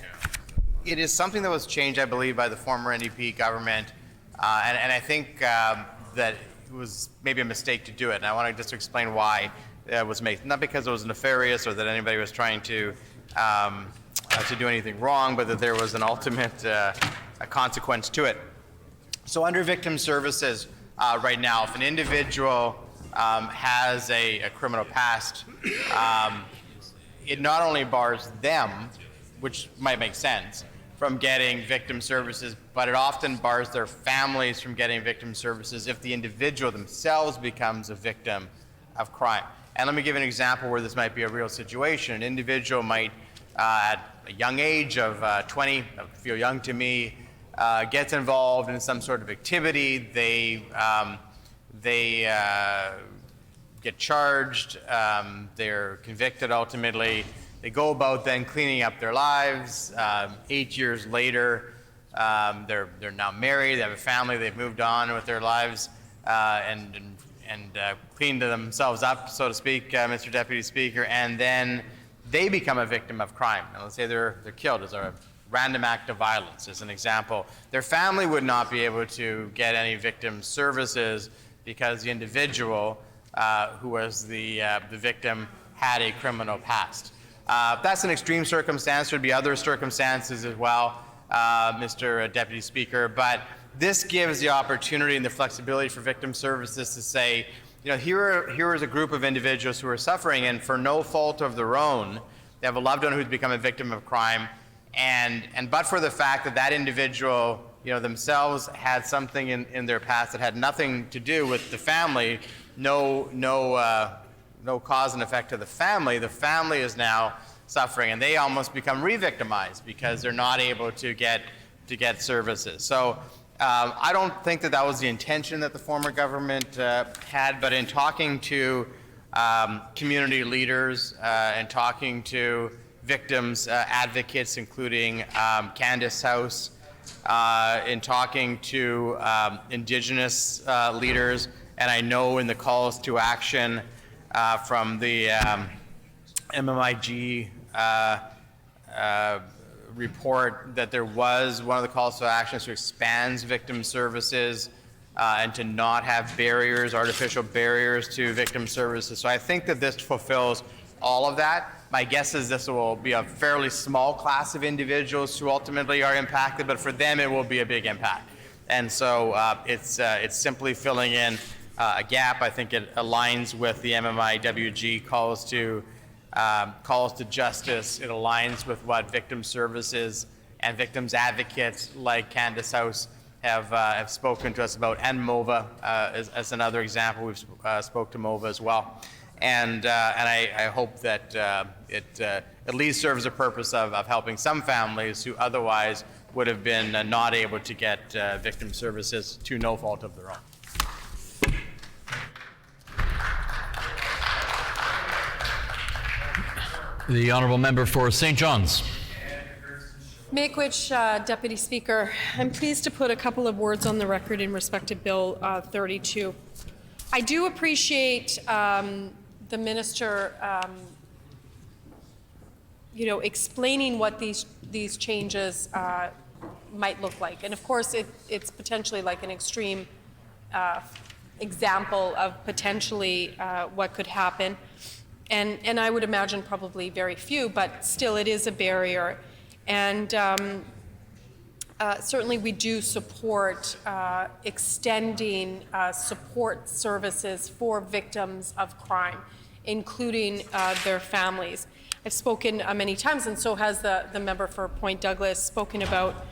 it is something that was changed, I believe, by the former NDP government, and I think that it was maybe a mistake to do it. And I want to just explain why it was made. Not because it was nefarious or that anybody was trying to do anything wrong, but that there was an ultimate a consequence to it. So under victim services right now, if an individual has a criminal past, it not only bars them, which might make sense, from getting victim services, but it often bars their families from getting victim services if the individual themselves becomes a victim of crime. And let me give an example where this might be a real situation. An individual might, at a young age of 20, feel young to me, gets involved in some sort of activity. They get charged. They're convicted ultimately. They go about then cleaning up their lives. 8 years later, they're now married. They have a family. They've moved on with their lives and cleaned themselves up, so to speak, Mr. Deputy Speaker. And then they become a victim of crime. Now, let's say they're killed as a random act of violence, as an example. Their family would not be able to get any victim services because the individual who was the victim had a criminal past. That's an extreme circumstance. There would be other circumstances as well, Mr. Deputy Speaker, but this gives the opportunity and the flexibility for victim services to say, you know, here is a group of individuals who are suffering, and for no fault of their own, they have a loved one who's become a victim of crime, and but for the fact that that individual, you know, themselves had something in their past that had nothing to do with the family, no cause and effect to the family is now suffering, and they almost become re-victimized because they're not able to get services. So I don't think that was the intention that the former government had, but in talking to community leaders and talking to victims advocates, including Candace House, in talking to Indigenous leaders, and I know in the calls to action from the MMIG report that there was one of the calls to actions to expand victim services and to not have barriers, artificial barriers to victim services. So I think that this fulfills all of that. My guess is this will be a fairly small class of individuals who ultimately are impacted, but for them it will be a big impact. And so it's simply filling in a gap. I think it aligns with the MMIWG calls to justice. It aligns with what victim services and victims advocates like Candace House have spoken to us about, and MOVA as another example. We've spoke to MOVA as well, and I hope that it at least serves a purpose of helping some families who otherwise would have been not able to get victim services to no fault of their own. The Honourable Member for St. John's. Make-which, Deputy Speaker, I'm pleased to put a couple of words on the record in respect to Bill 32. I do appreciate the Minister explaining what these changes might look like. And of course, it's potentially like an extreme example of potentially what could happen. And I would imagine probably very few, but still it is a barrier. And certainly we do support extending support services for victims of crime, including their families. I've spoken many times, and so has the member for Point Douglas, spoken about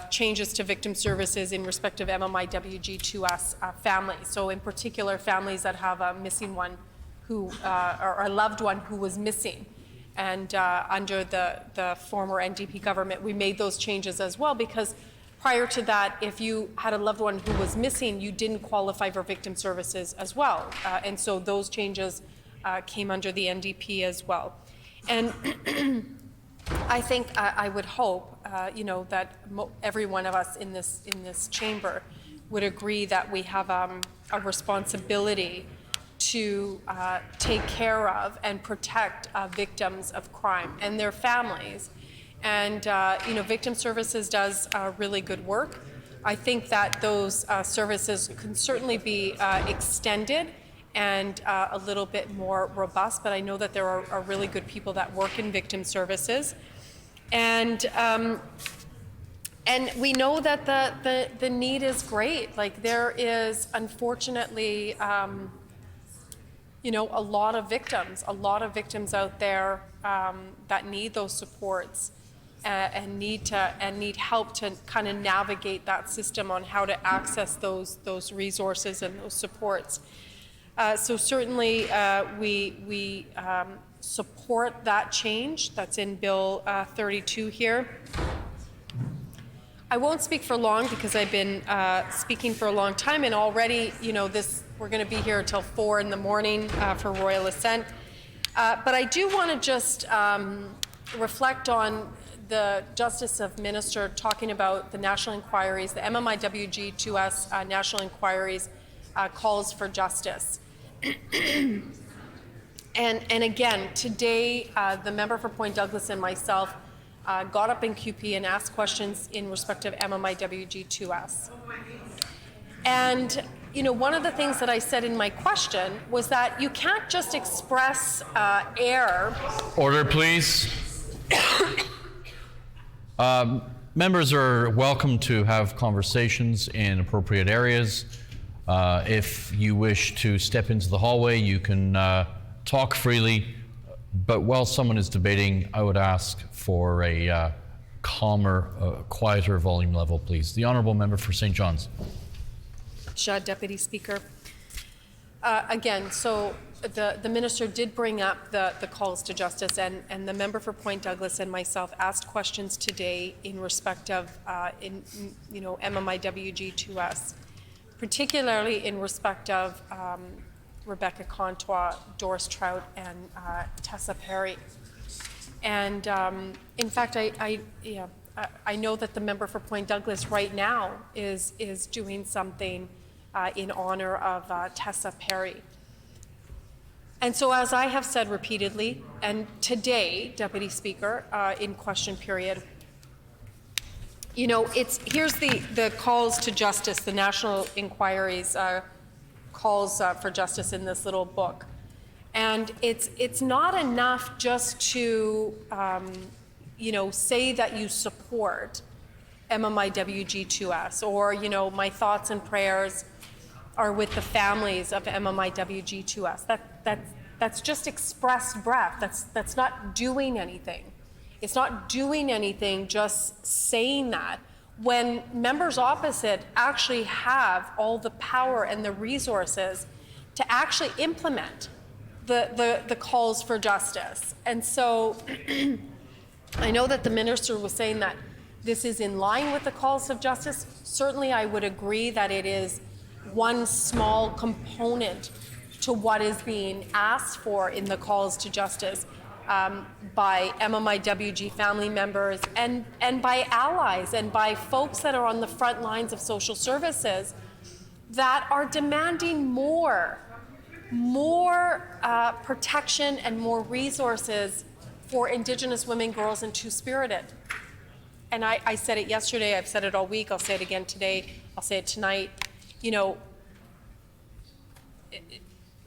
changes to victim services in respect of MMIWG2S families. So in particular, families that have a missing one who, or a loved one who was missing. And under the former NDP government, we made those changes as well, because prior to that, if you had a loved one who was missing, you didn't qualify for victim services as well. And so those changes came under the NDP as well. And I think, I would hope, that every one of us in this chamber would agree that we have a responsibility to take care of and protect victims of crime and their families. And victim services does really good work. I think that those services can certainly be extended and a little bit more robust, but I know that there are really good people that work in victim services. And we know that the need is great. Like, there is, unfortunately, a lot of victims out there that need those supports and need help to kind of navigate that system on how to access those resources and those supports. So certainly we support that change that's in Bill 32 here. I won't speak for long because I've been speaking for a long time, and already, we're going to be here until 4 in the morning for Royal Assent. But I do want to just reflect on the Justice of Minister talking about the national inquiries, the MMIWG2S national inquiries calls for justice. And again, today, the member for Point Douglas and myself got up in QP and asked questions in respect of MMIWG2S. And one of the things that I said in my question was that you can't just express error. Order, please. Members are welcome to have conversations in appropriate areas. If you wish to step into the hallway, you can talk freely. But while someone is debating, I would ask for a calmer, quieter volume level, please. The Honourable Member for St. John's. Deputy Speaker. Again, so the Minister did bring up the calls to justice, and the member for Point Douglas and myself asked questions today in respect of MMIWG2S, particularly in respect of Rebecca Contois, Doris Trout, and Tessa Perry. And in fact, I know that the member for Point Douglas right now is doing something in honor of Tessa Perry. And so, as I have said repeatedly, and today, Deputy Speaker, in question period, here's the calls to justice, the national inquiries calls for justice in this little book. And it's not enough just to, say that you support MMIWG2S, or, my thoughts and prayers are with the families of MMIWG2S. That's just expressed breath. That's not doing anything. It's not doing anything just saying that, when members opposite actually have all the power and the resources to actually implement the calls for justice. And so I know that the minister was saying that this is in line with the calls of justice. Certainly I would agree that it is one small component to what is being asked for in the calls to justice by MMIWG family members and by allies and by folks that are on the front lines of social services that are demanding more protection and more resources for Indigenous women, girls, and Two-Spirited. And I said it yesterday, I've said it all week, I'll say it again today, I'll say it tonight.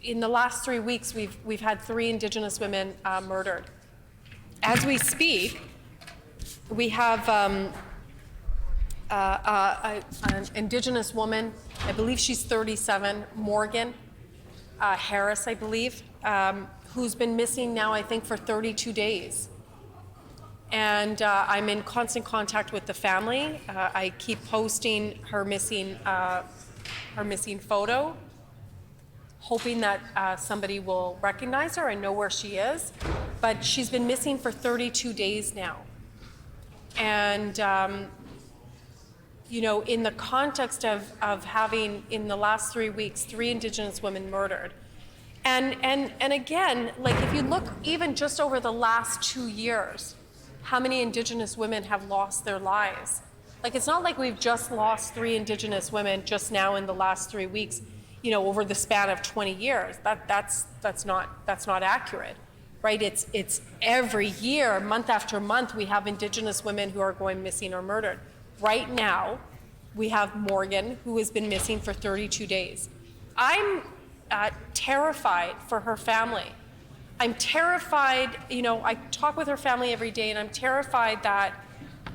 In the last 3 weeks, we've had 3 Indigenous women murdered. As we speak, we have an Indigenous woman, I believe she's 37, Morgan Harris, I believe, who's been missing now, I think, for 32 days. And I'm in constant contact with the family. I keep posting her missing photo, hoping that somebody will recognize her and know where she is. But she's been missing for 32 days now. And, you know, in the context of having, in the last 3 weeks, 3 Indigenous women murdered. And again, like if you look even just over the last 2 years, how many Indigenous women have lost their lives? Like it's not like we've just lost 3 Indigenous women just now in the last 3 weeks, you know, over the span of 20 years. That's not accurate, right? It's every year, month after month, we have Indigenous women who are going missing or murdered. Right now, we have Morgan, who has been missing for 32 days. I'm terrified for her family. I'm terrified, you know, I talk with her family every day, and I'm terrified that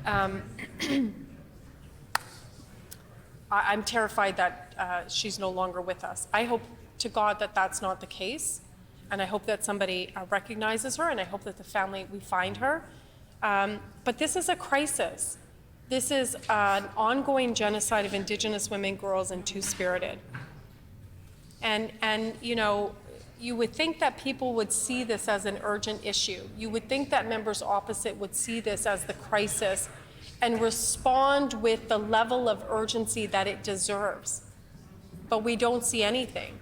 I'm terrified that she's no longer with us. I hope to God that that's not the case, and I hope that somebody recognizes her, and I hope that the family, we find her. But this is a crisis. This is an ongoing genocide of Indigenous women, girls, and Two-Spirited. And you know, you would think that people would see this as an urgent issue. You would think that members opposite would see this as the crisis and respond with the level of urgency that it deserves. But we don't see anything.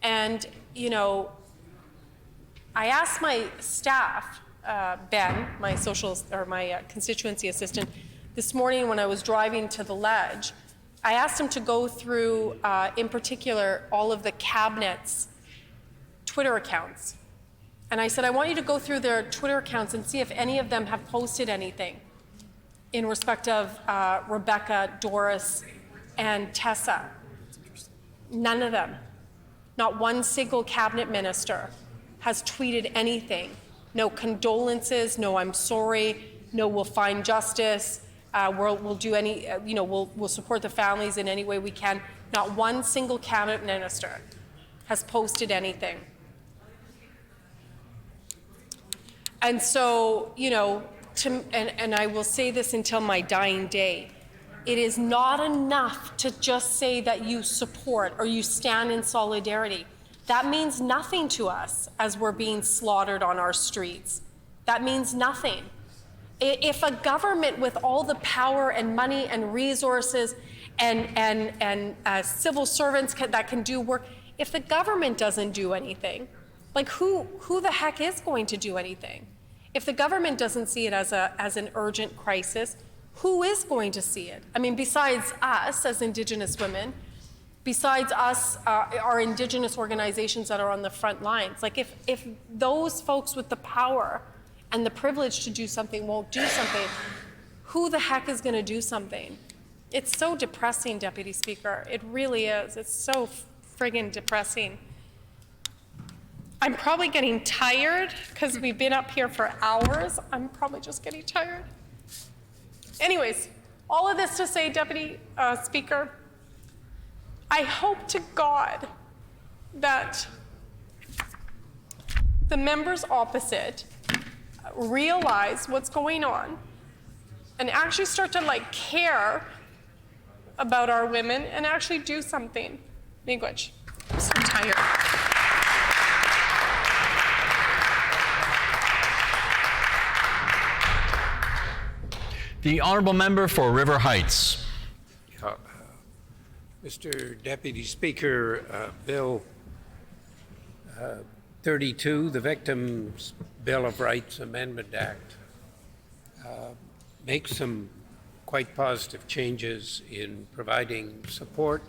And, you know, I asked my staff, Ben, my constituency assistant, this morning when I was driving to the Ledge, I asked him to go through, in particular, all of the cabinet's Twitter accounts. And I said, I want you to go through their Twitter accounts and see if any of them have posted anything in respect of Rebecca, Doris, and Tessa. None of them. Not one single cabinet minister has tweeted anything. No condolences, no I'm sorry, no we'll find justice, we'll do any, you know, we'll support the families in any way we can. Not one single cabinet minister has posted anything. And so, you know, and I will say this until my dying day, it is not enough to just say that you support or you stand in solidarity. That means nothing to us as we're being slaughtered on our streets. That means nothing. If a government with all the power and money and resources and civil servants that can do work, if the government doesn't do anything, like who the heck is going to do anything? If the government doesn't see it as an urgent crisis, who is going to see it? I mean, besides us as Indigenous women, besides us, our Indigenous organizations that are on the front lines. Like if those folks with the power and the privilege to do something won't do something, who the heck is going to do something? It's so depressing, Deputy Speaker. It really is. It's so friggin' depressing. I'm probably getting tired because we've been up here for hours. I'm probably just getting tired. Anyways, all of this to say, Deputy Speaker, I hope to God that the members opposite realize what's going on and actually start to care about our women and actually do something. Miigwech. I'm so tired. The honourable member for River Heights. Mr. Deputy Speaker, Bill 32, the Victims' Bill of Rights Amendment Act, makes some quite positive changes in providing support,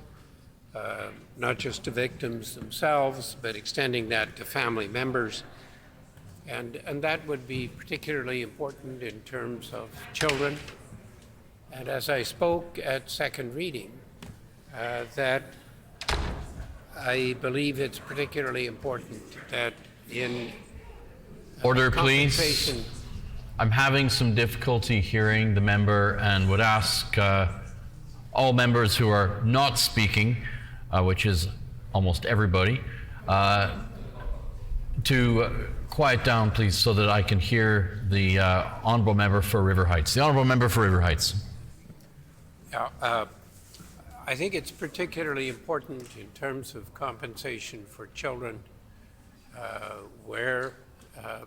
not just to victims themselves, but extending that to family members. And that would be particularly important in terms of children. And as I spoke at second reading, that I believe it's particularly important that in Order, please. I'm having some difficulty hearing the member and would ask all members who are not speaking, which is almost everybody, to quiet down, please, so that I can hear the honourable member for River Heights. The honourable member for River Heights. I think it's particularly important in terms of compensation for children where a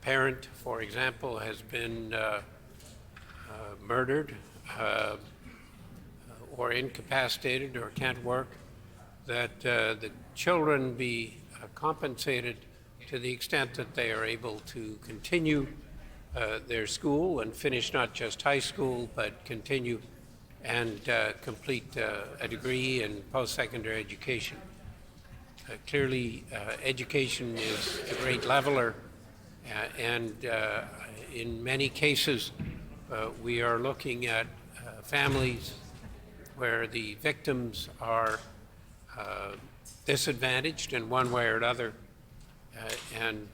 parent, for example, has been murdered or incapacitated or can't work, that the children be compensated to the extent that they are able to continue their school and finish not just high school, but continue and complete a degree in post-secondary education. Clearly, education is a great leveler, and in many cases, we are looking at families where the victims are disadvantaged in one way or another, and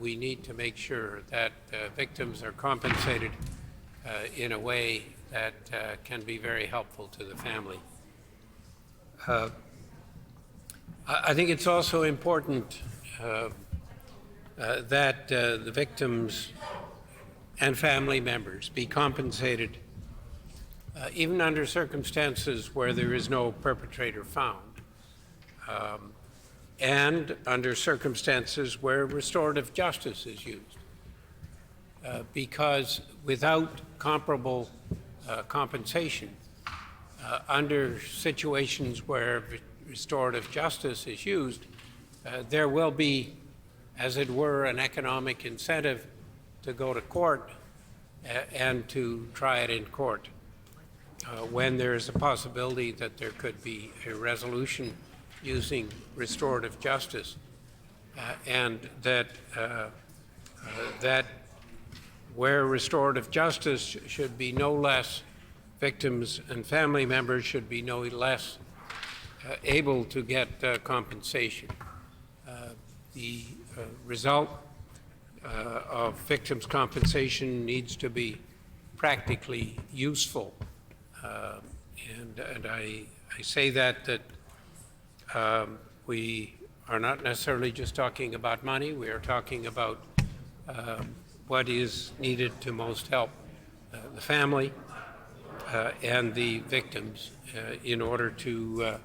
we need to make sure that victims are compensated in a way that can be very helpful to the family. I think it's also important that the victims and family members be compensated even under circumstances where there is no perpetrator found, and under circumstances where restorative justice is used. Because without comparable compensation, under situations where restorative justice is used, there will be, as it were, an economic incentive to go to court and to try it in court when there is a possibility that there could be a resolution using restorative justice, and that where restorative justice should be no less, victims and family members should be no less able to get compensation. The result of victims' compensation needs to be practically useful. And I say that we are not necessarily just talking about money, we are talking about what is needed to most help the family and the victims in order to,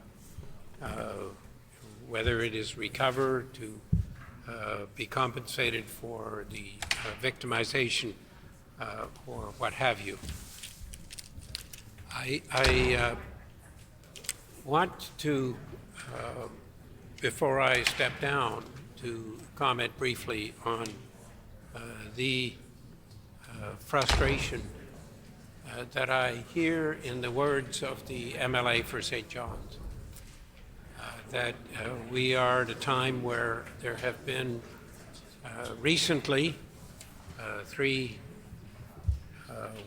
whether it is recover, to be compensated for the victimization or what have you. I want to, before I step down, to comment briefly on the frustration that I hear in the words of the MLA for St. John's, that we are at a time where there have been recently 3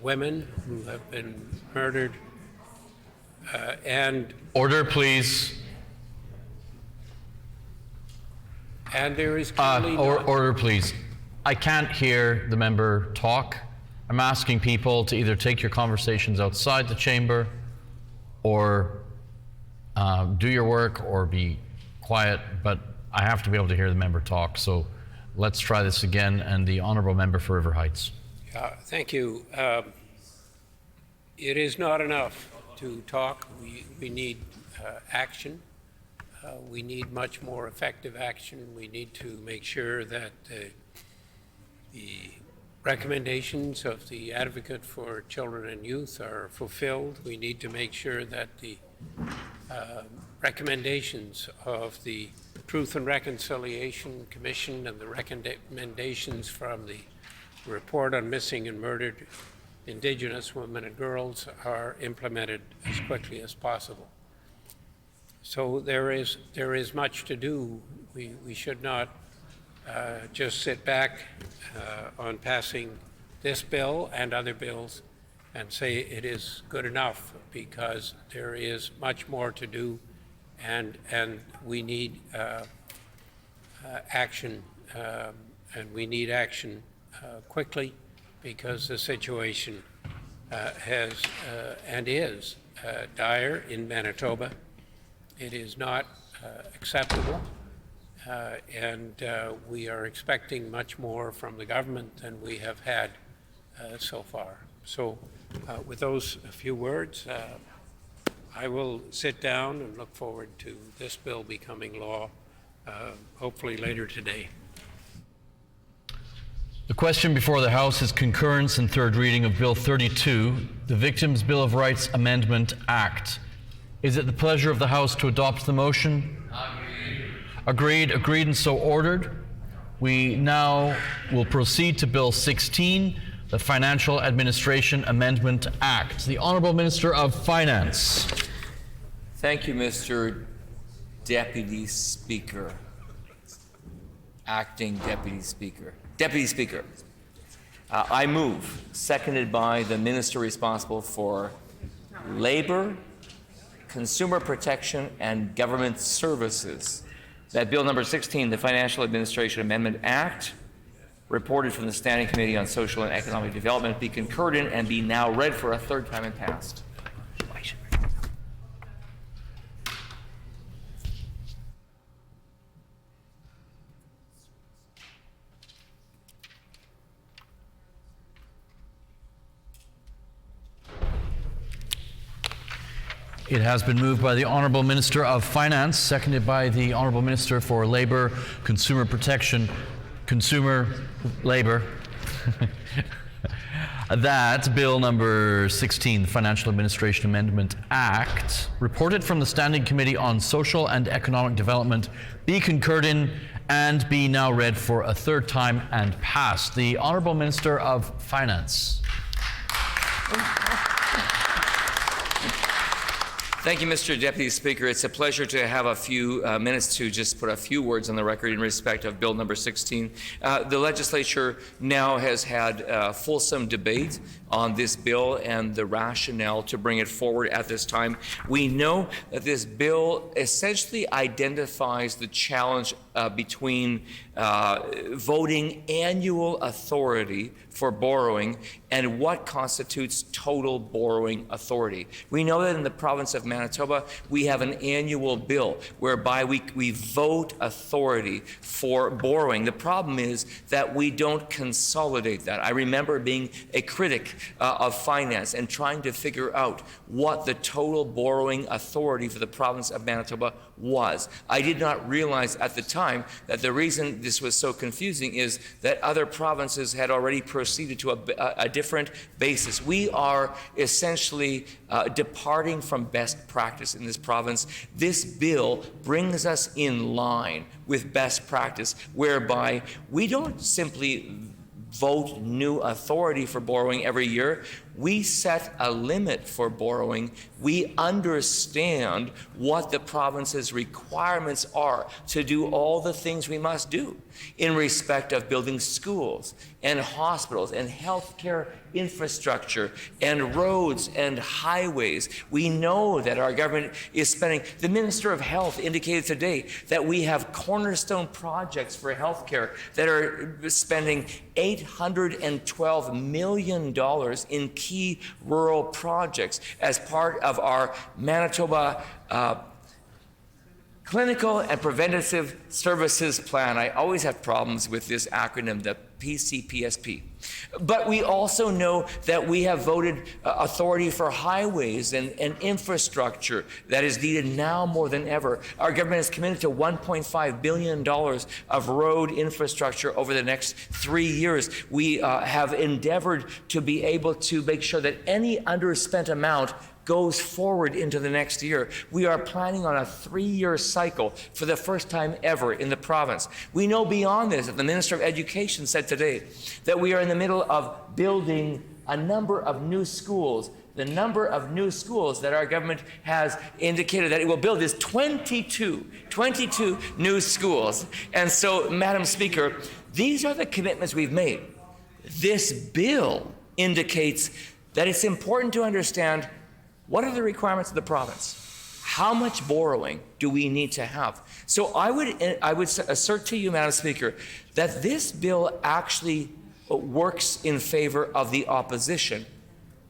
women who have been murdered, and order, please. And there is clearly order, please. I can't hear the member talk. I'm asking people to either take your conversations outside the chamber or do your work or be quiet, but I have to be able to hear the member talk. So let's try this again. And the honourable member for River Heights. Thank you. It is not enough to talk. We need action. We need much more effective action. We need to make sure that the recommendations of the Advocate for Children and Youth are fulfilled. We need to make sure that the recommendations of the Truth and Reconciliation Commission and the recommendations from the report on missing and murdered Indigenous women and girls are implemented as quickly as possible. So there is much to do. We should not just sit back on passing this bill and other bills and say it is good enough, because there is much more to do, and we need action, and we need action quickly, because the situation has and is dire in Manitoba. It is not acceptable and we are expecting much more from the government than we have had so far. So with those few words, I will sit down and look forward to this bill becoming law, hopefully later today. The question before the House is concurrence and third reading of Bill 32, the Victims' Bill of Rights Amendment Act. Is it the pleasure of the House to adopt the motion? Agreed. Agreed and so ordered. We now will proceed to Bill 16, the Financial Administration Amendment Act. The Honourable Minister of Finance. Thank you, Mr. Deputy Speaker. Acting Deputy Speaker. Deputy Speaker, I move, seconded by the Minister responsible for Labour, Consumer Protection and Government Services, that Bill number 16, the Financial Administration Amendment Act, reported from the Standing Committee on Social and Economic Development, be concurred in and be now read for a third time and passed. It has been moved by the Honourable Minister of Finance, seconded by the Honourable Minister for Labour, Consumer Protection, Consumer Labour, that Bill number 16, the Financial Administration Amendment Act, reported from the Standing Committee on Social and Economic Development, be concurred in and be now read for a third time and passed. The Honourable Minister of Finance. Thank you, Mr. Deputy Speaker. It's a pleasure to have a few minutes to just put a few words on the record in respect of Bill number 16. The Legislature now has had fulsome debate on this bill and the rationale to bring it forward at this time. We know that this bill essentially identifies the challenge between voting annual authority for borrowing and what constitutes total borrowing authority. We know that in the province of Manitoba, we have an annual bill whereby we vote authority for borrowing. The problem is that we don't consolidate that. I remember being a critic of finance and trying to figure out what the total borrowing authority for the province of Manitoba was. I did not realize at the time that the reason this was so confusing is that other provinces had already proceeded to a different basis. We are essentially departing from best practice in this province. This bill brings us in line with best practice, whereby we don't simply vote new authority for borrowing every year. We set a limit for borrowing. We understand what the province's requirements are to do all the things we must do in respect of building schools and hospitals and healthcare infrastructure and roads and highways. We know that our government is spending, the Minister of Health indicated today that we have cornerstone projects for healthcare that are spending $812 million in key rural projects as part of our Manitoba Clinical and Preventative Services Plan. I always have problems with this acronym, the PCPSP. But we also know that we have voted authority for highways and infrastructure that is needed now more than ever. Our government is committed to $1.5 billion of road infrastructure over the next 3 years. We have endeavored to be able to make sure that any underspent amount goes forward into the next year. We are planning on a 3-year cycle for the first time ever in the province. We know beyond this that the Minister of Education said today that we are in the middle of building a number of new schools. The number of new schools that our government has indicated that it will build is 22 new schools. And so, Madam Speaker, these are the commitments we've made. This bill indicates that it's important to understand what are the requirements of the province? How much borrowing do we need to have? So I would assert to you, Madam Speaker, that this bill actually works in favor of the opposition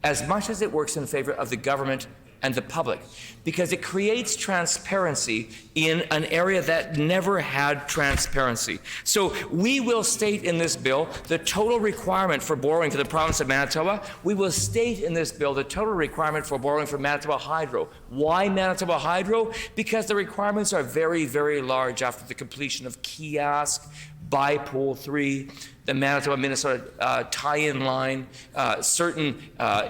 as much as it works in favor of the government and the public, because it creates transparency in an area that never had transparency. So we will state in this bill the total requirement for borrowing for the province of Manitoba. We will state in this bill the total requirement for borrowing for Manitoba Hydro. Why Manitoba Hydro? Because the requirements are very, very large after the completion of Kiosk, Bipole 3, the Manitoba-Minnesota tie-in line, certain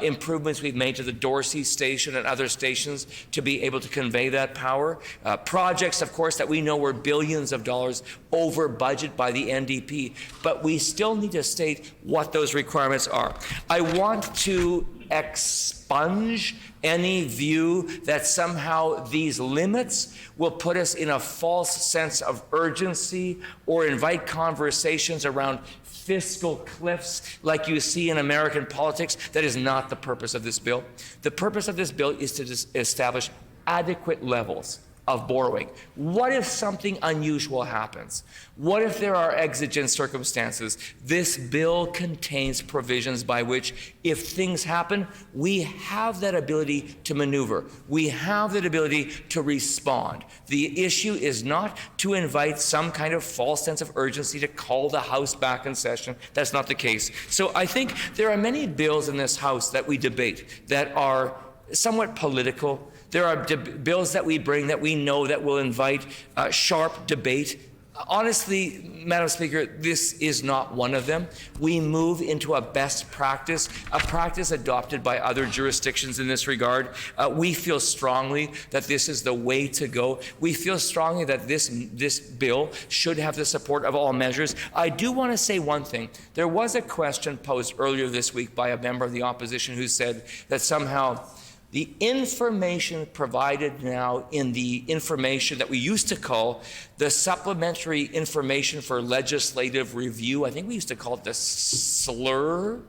improvements we've made to the Dorsey station and other stations to be able to convey that power. Projects, of course, that we know were billions of dollars over budget by the NDP, but we still need to state what those requirements are. I want to expunge any view that somehow these limits will put us in a false sense of urgency or invite conversations around fiscal cliffs like you see in American politics. That is not the purpose of this bill. The purpose of this bill is to establish adequate levels of borrowing. What if something unusual happens? What if there are exigent circumstances? This bill contains provisions by which, if things happen, we have that ability to maneuver. We have that ability to respond. The issue is not to invite some kind of false sense of urgency to call the House back in session. That's not the case. So I think there are many bills in this House that we debate that are somewhat political. There are bills that we bring that we know that will invite sharp debate. Honestly, Madam Speaker, this is not one of them. We move into a best practice, a practice adopted by other jurisdictions in this regard. We feel strongly that this is the way to go. We feel strongly that this bill should have the support of all measures. I do want to say one thing. There was a question posed earlier this week by a member of the opposition who said that somehow the information provided now in the information that we used to call the supplementary information for legislative review, I think we used to call it the SLUR,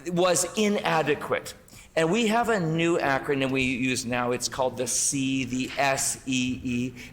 was inadequate. And we have a new acronym we use now. It's called the SEE.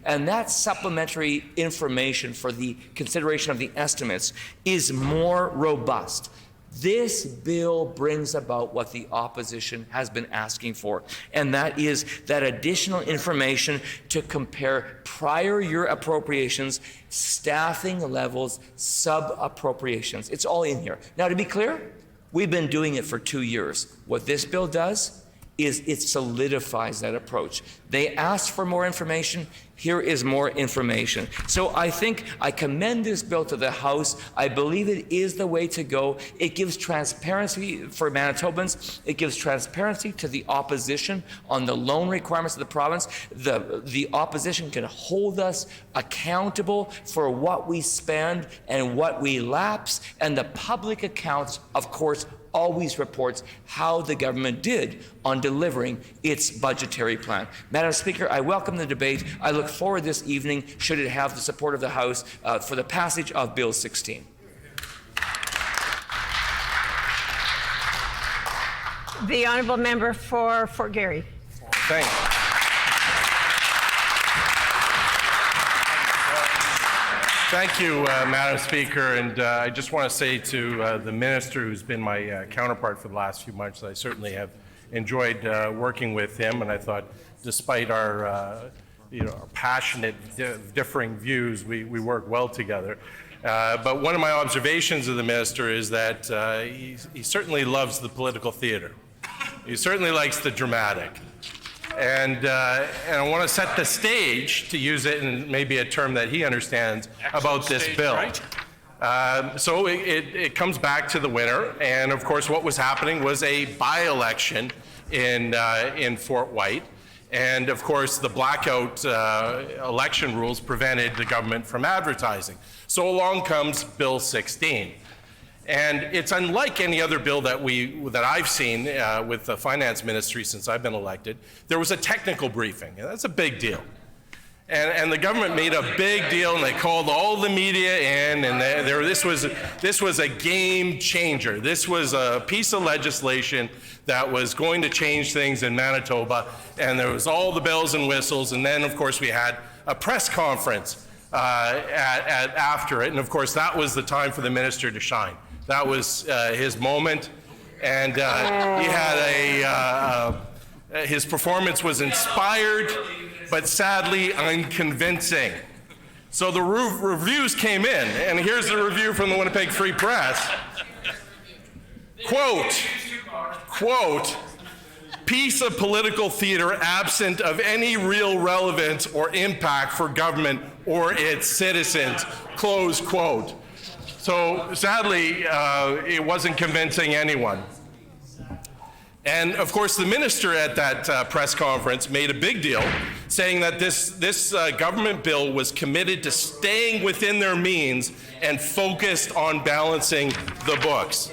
And that supplementary information for the consideration of the estimates is more robust. This bill brings about what the opposition has been asking for, and that is that additional information to compare prior year appropriations, staffing levels, sub-appropriations. It's all in here. Now, to be clear, we've been doing it for 2 years. What this bill does is it solidifies that approach. They asked for more information. Here is more information. So I think I commend this bill to the House. I believe it is the way to go. It gives transparency for Manitobans. It gives transparency to the opposition on the loan requirements of the province. The opposition can hold us accountable for what we spend and what we lapse. And the public accounts, of course, always reports how the government did on delivering its budgetary plan. Madam Speaker, I welcome the debate. I look forward this evening, should it have the support of the House, for the passage of Bill 16. The honourable member for Fort Garry. Thanks. Thank you, Madam Speaker, and I just want to say to the Minister, who's been my counterpart for the last few months, I certainly have enjoyed working with him, and I thought despite our passionate differing views, we work well together. But one of my observations of the Minister is that he certainly loves the political theater. He certainly likes the dramatic. And I want to set the stage, to use it in maybe a term that he understands, about this bill. Right? So it comes back to the winter, and of course what was happening was a by-election in Fort White, and of course the blackout election rules prevented the government from advertising. So along comes Bill 16. And it's unlike any other bill that I've seen with the finance ministry since I've been elected. There was a technical briefing, and that's a big deal. And the government made a big deal, and they called all the media in, and this was a game changer. This was a piece of legislation that was going to change things in Manitoba, and there was all the bells and whistles, and then of course we had a press conference after it, and of course that was the time for the minister to shine. That was his moment, and he had His performance was inspired, but sadly unconvincing. So the reviews came in, and here's the review from the Winnipeg Free Press. Quote, piece of political theater absent of any real relevance or impact for government or its citizens, close quote. So sadly, it wasn't convincing anyone. And of course, the minister at that press conference made a big deal, saying that this government bill was committed to staying within their means and focused on balancing the books.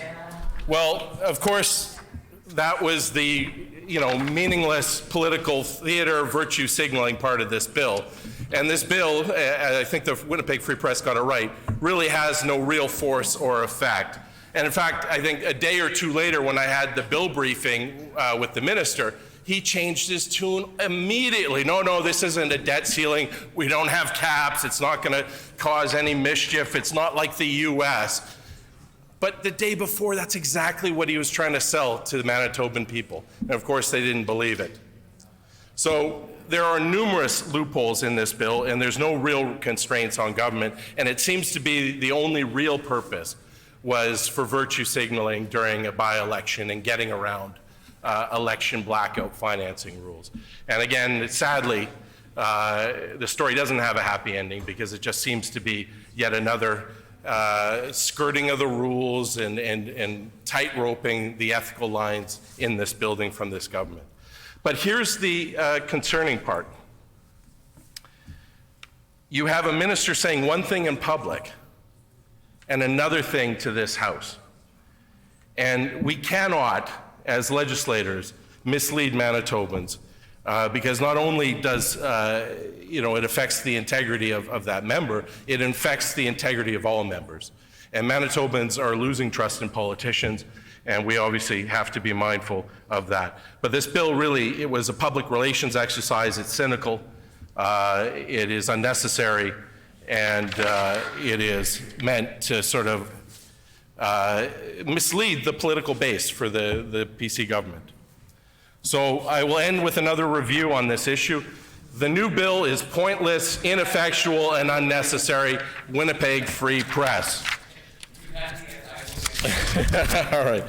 Well, of course, that was the meaningless political theater virtue signaling part of this bill. And this bill, I think the Winnipeg Free Press got it right, really has no real force or effect. And in fact, I think a day or two later when I had the bill briefing with the minister, he changed his tune immediately. No, this isn't a debt ceiling. We don't have caps. It's not going to cause any mischief. It's not like the US. But the day before, that's exactly what he was trying to sell to the Manitoban people. And of course, they didn't believe it. So there are numerous loopholes in this bill, and there's no real constraints on government. And it seems to be the only real purpose was for virtue signaling during a by-election and getting around election blackout financing rules. And again, sadly, the story doesn't have a happy ending because it just seems to be yet another skirting of the rules and tight-roping the ethical lines in this building from this government. But here's the concerning part. You have a minister saying one thing in public and another thing to this House. And we cannot, as legislators, mislead Manitobans because not only does it affects the integrity of that member, it infects the integrity of all members. And Manitobans are losing trust in politicians, and we obviously have to be mindful of that. But this bill really, it was a public relations exercise. It's cynical, it is unnecessary, and it is meant to sort of mislead the political base for the PC government. So I will end with another review on this issue. The new bill is pointless, ineffectual, and unnecessary. Winnipeg Free Press. All right.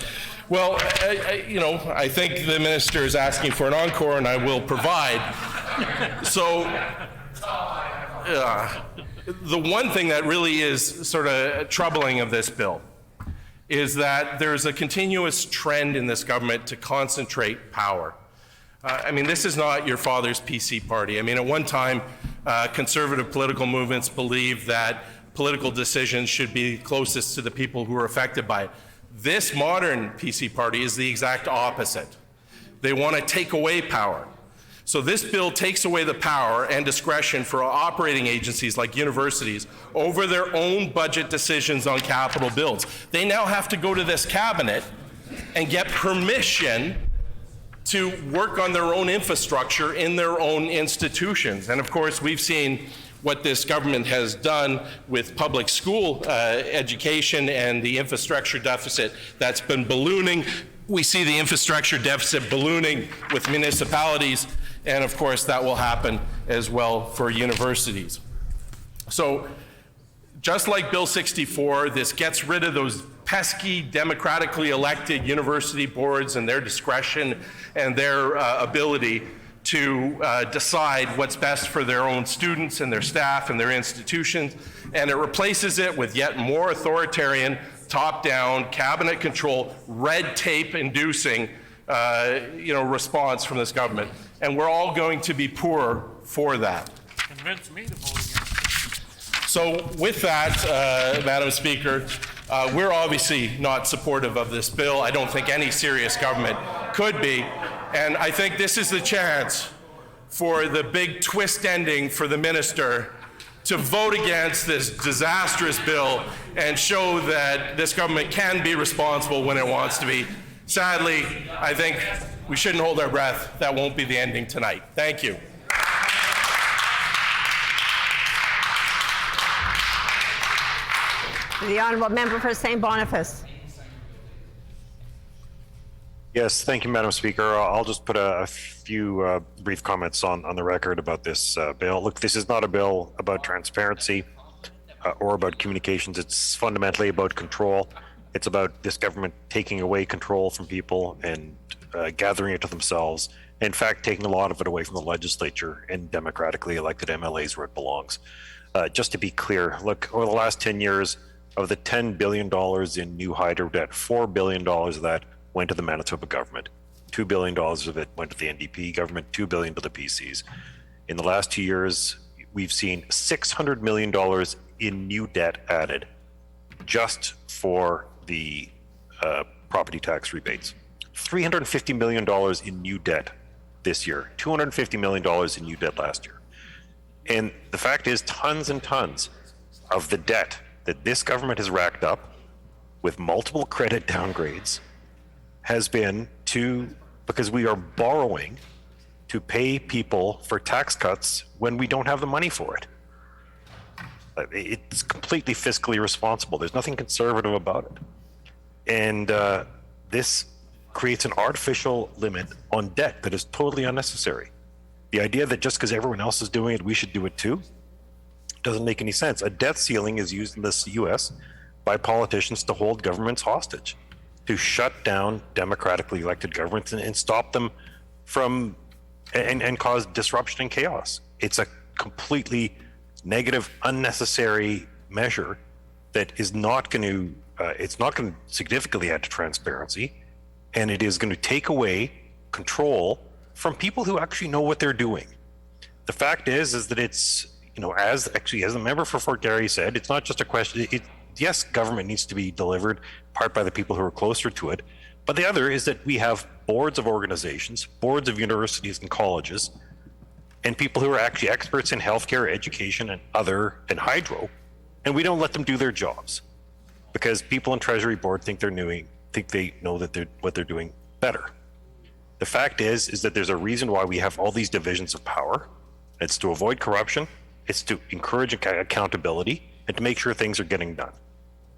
Well, I think the minister is asking for an encore, and I will provide. So the one thing that really is sort of troubling of this bill is that there's a continuous trend in this government to concentrate power. This is not your father's PC party. At one time, conservative political movements believed that political decisions should be closest to the people who are affected by it. This modern PC party is the exact opposite. They want to take away power. So this bill takes away the power and discretion for operating agencies like universities over their own budget decisions on capital builds. They now have to go to this cabinet and get permission to work on their own infrastructure in their own institutions. And of course, we've seen what this government has done with public school education and the infrastructure deficit that's been ballooning. We see the infrastructure deficit ballooning with municipalities, and of course that will happen as well for universities. So just like Bill 64, this gets rid of those pesky democratically elected university boards and their discretion and their ability to decide what's best for their own students and their staff and their institutions, and it replaces it with yet more authoritarian, top-down, cabinet control, red tape-inducing response from this government. And we're all going to be poorer for that. Convince me to vote against it. So with that, Madam Speaker, we're obviously not supportive of this bill. I don't think any serious government could be. And I think this is the chance for the big twist ending for the minister to vote against this disastrous bill and show that this government can be responsible when it wants to be. Sadly, I think we shouldn't hold our breath. That won't be the ending tonight. Thank you. The honourable member for St. Boniface. Yes, thank you, Madam Speaker. I'll just put a few brief comments on the record about this bill. Look, this is not a bill about transparency or about communications. It's fundamentally about control. It's about this government taking away control from people and gathering it to themselves. In fact, taking a lot of it away from the legislature and democratically elected MLAs where it belongs. Just to be clear, look, over the last 10 years, of the $10 billion in new hydro debt, $4 billion of that went to the Manitoba government. $2 billion of it went to the NDP government, $2 billion to the PCs. In the last 2 years, we've seen $600 million in new debt added just for the property tax rebates. $350 million in new debt this year, $250 million in new debt last year. And the fact is, tons and tons of the debt that this government has racked up with multiple credit downgrades has been because we are borrowing to pay people for tax cuts when we don't have the money for it. It's completely fiscally responsible. There's nothing conservative about it. And this creates an artificial limit on debt that is totally unnecessary. The idea that just because everyone else is doing it, we should do it too, doesn't make any sense. A debt ceiling is used in the US by politicians to hold governments hostage, to shut down democratically elected governments and stop them from and cause disruption and chaos. It's a completely negative, unnecessary measure that is not going to it's not going to significantly add to transparency, and it is going to take away control from people who actually know what they're doing. The fact is that it's, as the member for Fort Garry said, it's not just a question. Yes, government needs to be delivered, part by the people who are closer to it, but the other is that we have boards of organizations, boards of universities and colleges, and people who are actually experts in healthcare, education, and hydro, and we don't let them do their jobs because people in Treasury Board think they know that what they're doing better. The fact is that there's a reason why we have all these divisions of power. It's to avoid corruption, it's to encourage accountability, and to make sure things are getting done.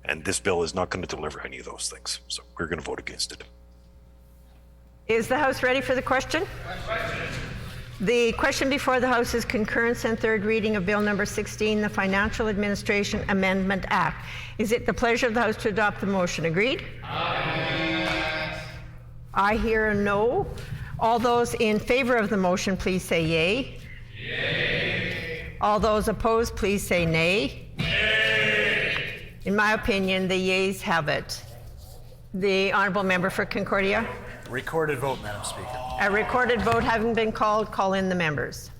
And this bill is not going to deliver any of those things. So we're going to vote against it. Is the House ready for the question? The question before the House is concurrence and third reading of Bill number 16, the Financial Administration Amendment Act. Is it the pleasure of the House to adopt the motion? Agreed? Aye. I hear a no. All those in favor of the motion, please say yay. Yay. All those opposed, please say nay. Nay. In my opinion, the yeas have it. The Honourable Member for Concordia? Recorded vote, Madam Speaker. A recorded vote having been called, call in the members.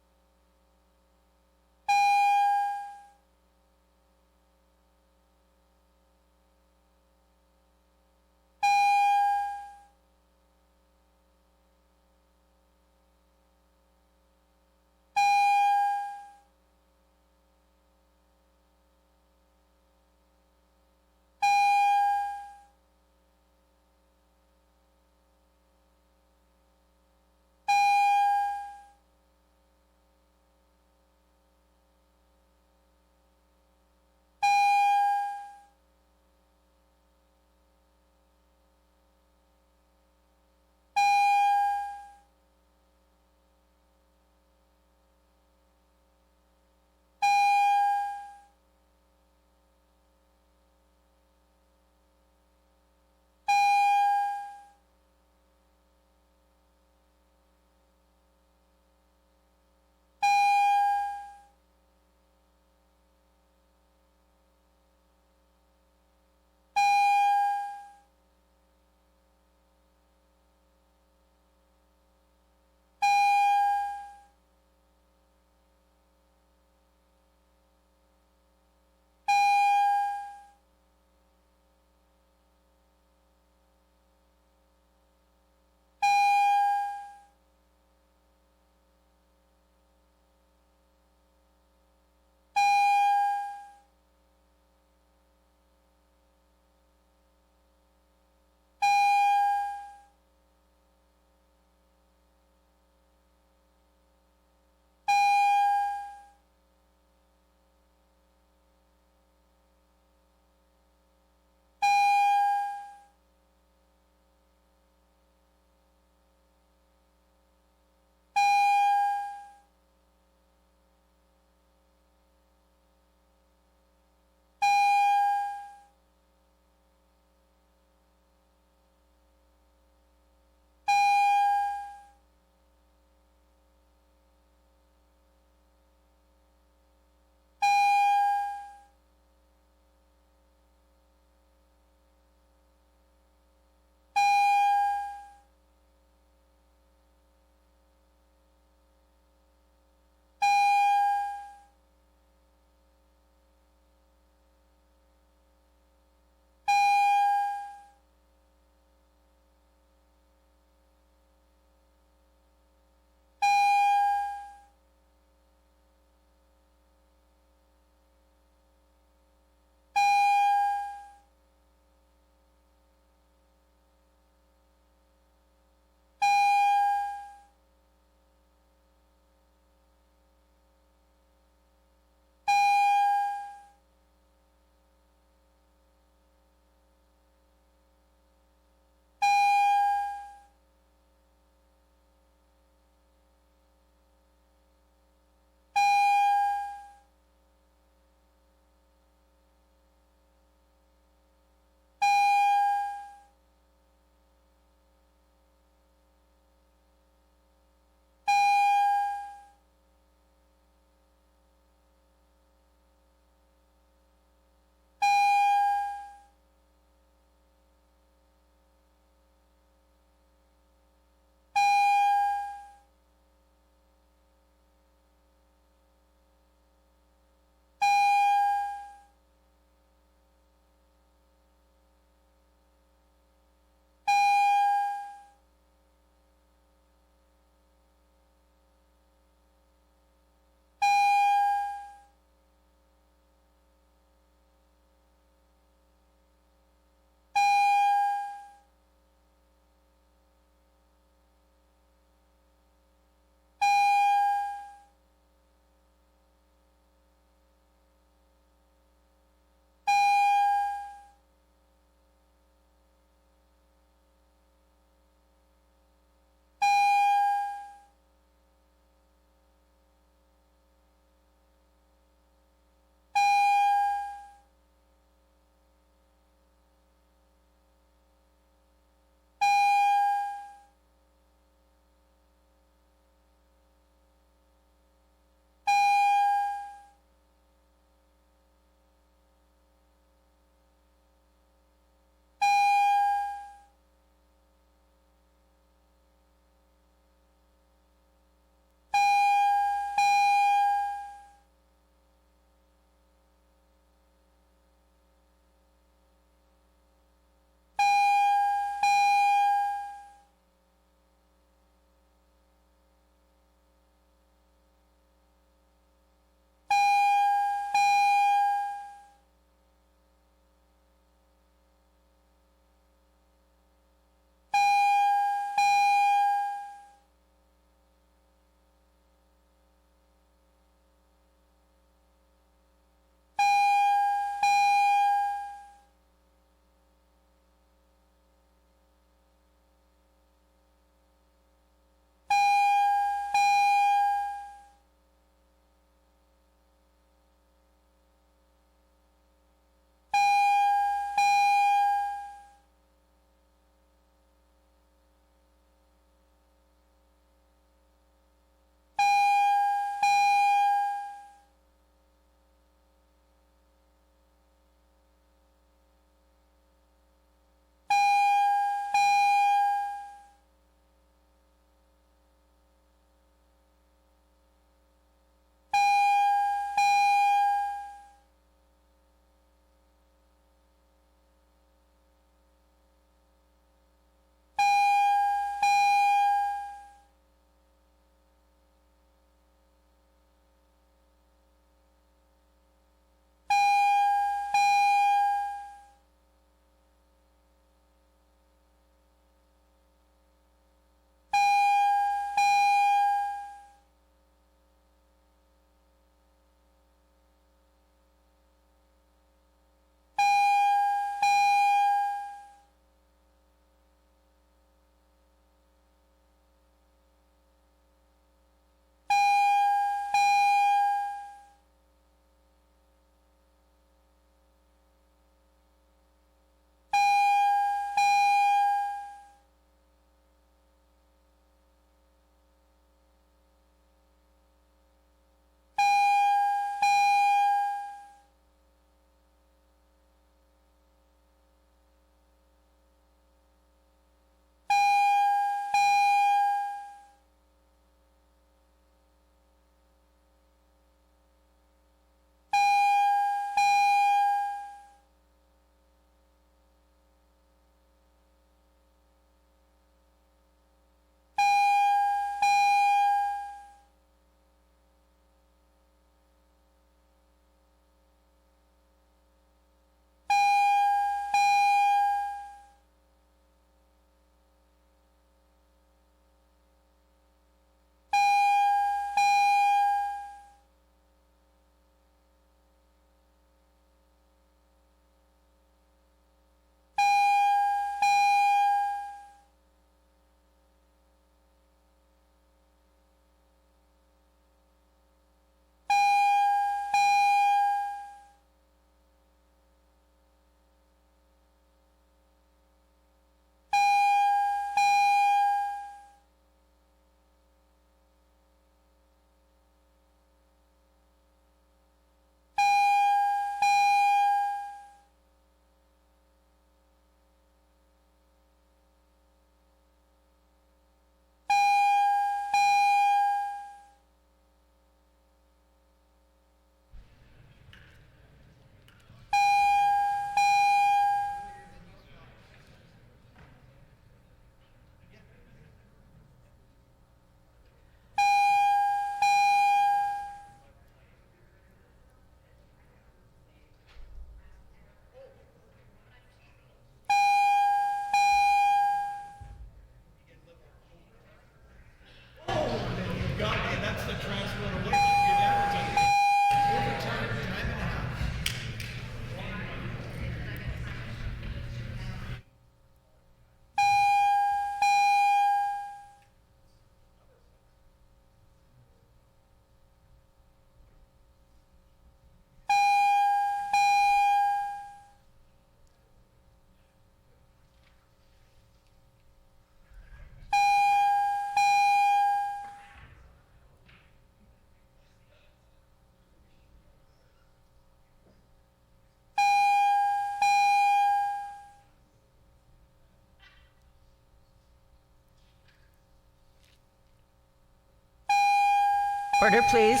Order, please.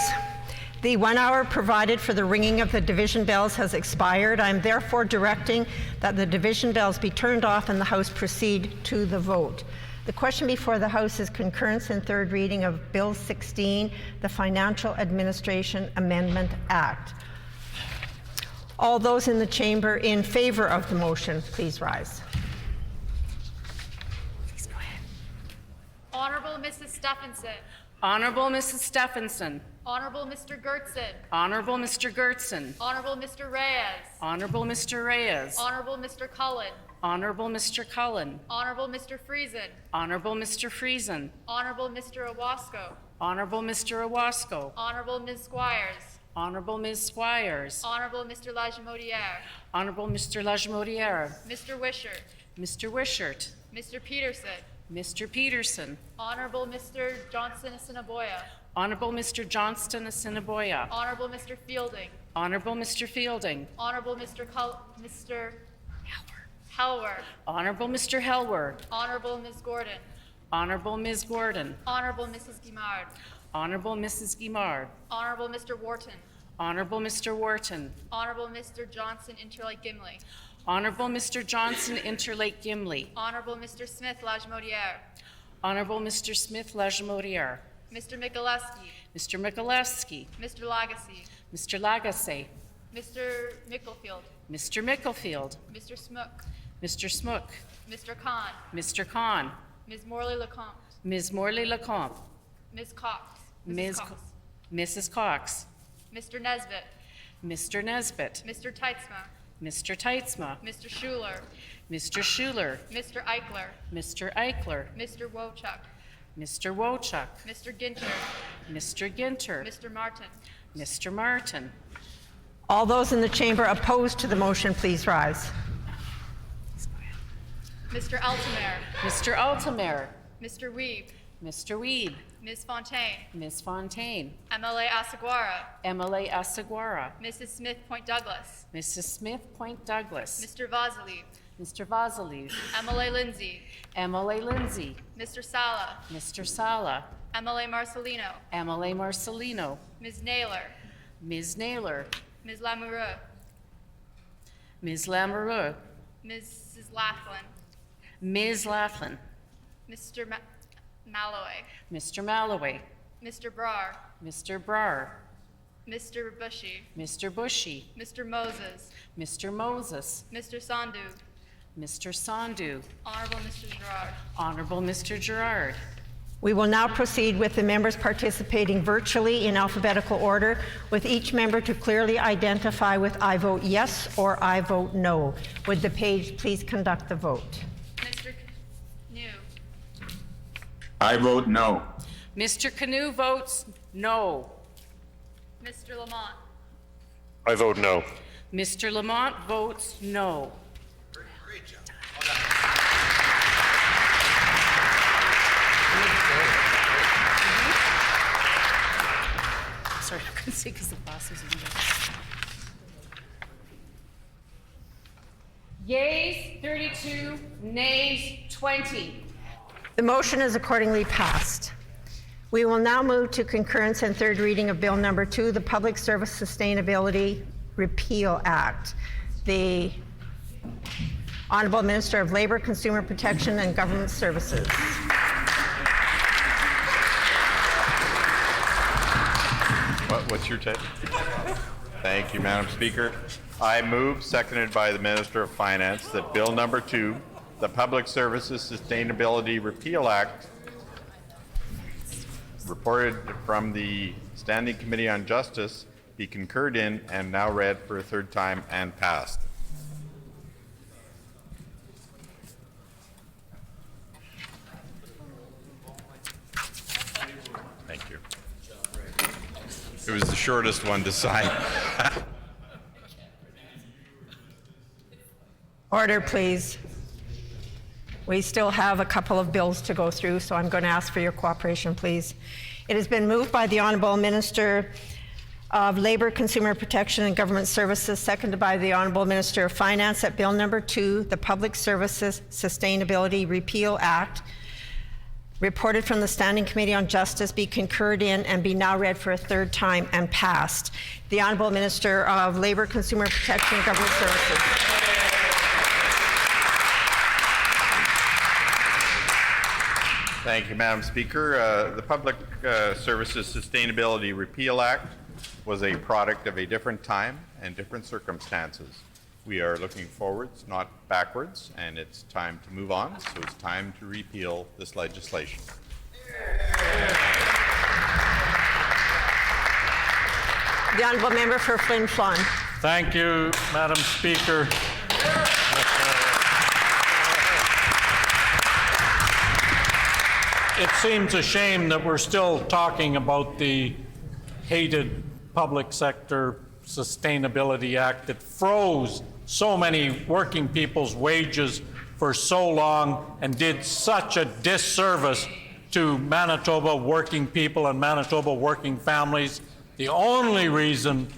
The 1 hour provided for the ringing of the division bells has expired. I am therefore directing that the division bells be turned off and the House proceed to the vote. The question before the House is concurrence in third reading of Bill 16, the Financial Administration Amendment Act. All those in the chamber in favor of the motion, please rise. Please go ahead. Honorable Mrs. Stephenson. Honorable Mrs. Stephenson. Honorable Mr. Gertson. Honorable Mr. Gertson. Honorable Mr. Reyes. Honorable Mr. Reyes. Honorable Mr. Cullen. Honorable Mr. Cullen. Honorable Mr. Friesen. Honorable Mr. Friesen. Honorable Mr. Owasco. Honorable Mr. Owasco. Honorable Ms. Squires. Honorable Ms. Squires. Honorable Mr. Lajimodiere. Honorable Mr. Lajimodiere. Mr. Wishart. Mr. Wishart. Mr. Peterson. Mr. Peterson. Honorable Mr. Johnson Assiniboia. Honorable Mr. Johnston Assiniboia. Honorable Mr. Fielding. Honorable Mr. Fielding. Honorable Mr. Helwer. Honorable Mr. Helwer. Honorable Ms. Gordon. Honorable Ms. Gordon. Honorable Mrs. Guimard. Honorable Mrs. Guimard. Honorable Mr. Wharton. Honorable Mr. Wharton. Honorable Mr. Johnson Interlake Gimli. Honorable Mr. Johnson Interlake Gimli. Honorable Mr. Smith Lajimodiere. Honorable Mr. Smith Lajimodiere. Mr. Mikuleski. Mr. Mikuleski. Mr. Lagasse. Mr. Lagasse. Mr. Micklefield. Mr. Micklefield. Mr. Smook. Mr. Smook. Mr. Khan. Mr. Khan. Ms. Morley-Lecomte. Ms. Morley-Lecomte. Ms. Cox. Mrs. Cox. Mr. Nesbitt. Mr. Nesbitt. Mr. Teitzma. Mr. Teitzma. Mr. Schuler. Mr. Schuler. Mr. Eichler. Mr. Eichler. Mr. Wochuk. Mr. Wochuk. Mr. Ginter. Mr. Ginter. Mr. Martin. Mr. Martin. All those in the chamber opposed to the motion, please rise. Mr. Altamare. Mr. Altamare. Mr. Weeb. Mr. Weeb. Ms. Fontaine. Ms. Fontaine. MLA Asaguara. MLA Asaguara. Mrs. Smith Point Douglas. Mrs. Smith Point Douglas. Mr. Vasily. Mr. Vasily. MLA Lindsay. MLA Lindsay. Mr. Sala. Mr. Sala. MLA Marcelino. MLA Marcelino. Ms. Naylor. Ms. Naylor. Ms. Lamoureux. Ms. Lamoureux. Mrs. Laughlin. Ms. Laughlin. Mr. Malloway. Mr. Malloway. Mr. Brar. Mr. Brar. Mr. Bushy. Mr. Bushy. Mr. Moses. Mr. Moses. Mr. Sandu. Mr. Sandu. Honorable Mr. Gerard. Honorable Mr. Gerard. We will now proceed with the members participating virtually in alphabetical order, with each member to clearly identify with I vote yes or I vote no. Would the page please conduct the vote? Mr. New. I vote no. Mr. Canoe votes no. Mr. Lamont. I vote no. Mr. Lamont votes no. Great job. Sorry, I couldn't see because the boss was in there. Yeas 32, nays 20. The motion is accordingly passed. We will now move to concurrence and third reading of Bill Number 2, the Public Service Sustainability Repeal Act. The Honorable Minister of Labor, Consumer Protection, and Government Services. What's your take? Thank you, Madam Speaker. I move, seconded by the Minister of Finance, that Bill Number 2, the Public Services Sustainability Repeal Act, reported from the Standing Committee on Justice, be concurred in and now read for a third time and passed. Thank you. It was the shortest one to sign. Order, please. We still have a couple of bills to go through, so I'm going to ask for your cooperation, please. It has been moved by the Honorable Minister of Labor, Consumer Protection, and Government Services, seconded by the Honorable Minister of Finance, that Bill Number 2, the Public Services Sustainability Repeal Act, reported from the Standing Committee on Justice, be concurred in, and be now read for a third time and passed. The Honourable Minister of Labour, Consumer Protection and Government Services. Thank you, Madam Speaker. The Public Services Sustainability Repeal Act was a product of a different time and different circumstances. We are looking forwards, not backwards, and it's time to move on, so it's time to repeal this legislation. The Honourable Member for Flin Flon. Thank you, Madam Speaker. It seems a shame that we're still talking about the hated Public Sector Sustainability Act that froze so many working people's wages for so long and did such a disservice to Manitoba working people and Manitoba working families. The only reason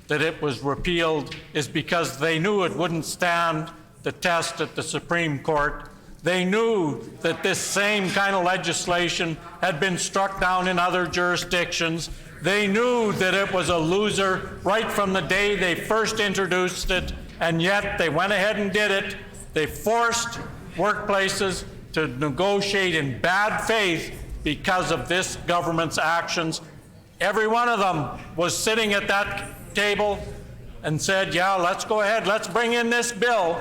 that it was repealed is because they knew it wouldn't stand the test at the Supreme Court. They knew that this same kind of legislation had been struck down in other jurisdictions. They knew that it was a loser right from the day they first introduced it, and yet they went ahead and did it. They forced workplaces to negotiate in bad faith because of this government's actions. Every one of them was sitting at that table and said, yeah, let's go ahead, let's bring in this bill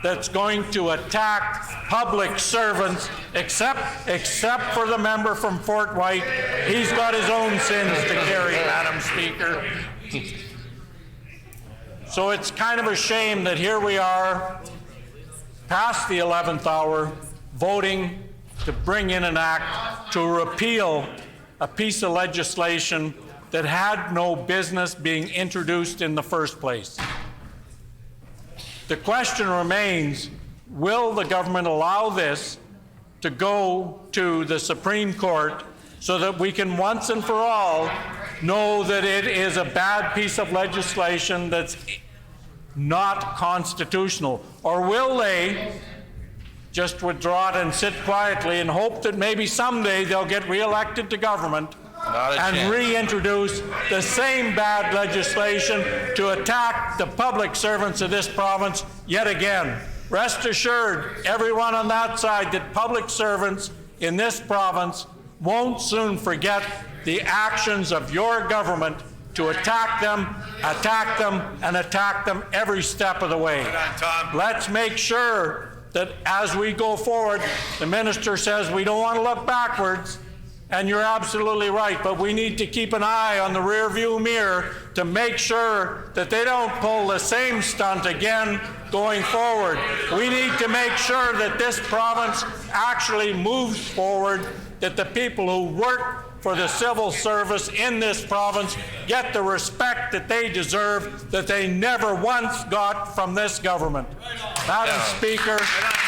that's going to attack public servants, except for the member from Fort White. He's got his own sins to carry, Madam Speaker. So it's kind of a shame that here we are, past the 11th hour, voting to bring in an act to repeal a piece of legislation that had no business being introduced in the first place. The question remains, will the government allow this to go to the Supreme Court so that we can once and for all know that it is a bad piece of legislation that's not constitutional? Or will they just withdraw it and sit quietly and hope that maybe someday they'll get reelected to government and reintroduce the same bad legislation to attack the public servants of this province yet again? Rest assured, everyone on that side, that public servants in this province won't soon forget the actions of your government to attack them, and attack them every step of the way. Let's make sure that as we go forward, the minister says we don't want to look backwards, and you're absolutely right, but we need to keep an eye on the rearview mirror to make sure that they don't pull the same stunt again going forward. We need to make sure that this province actually moves forward, that the people who work for the civil service in this province get the respect that they deserve, that they never once got from this government. Madam Speaker,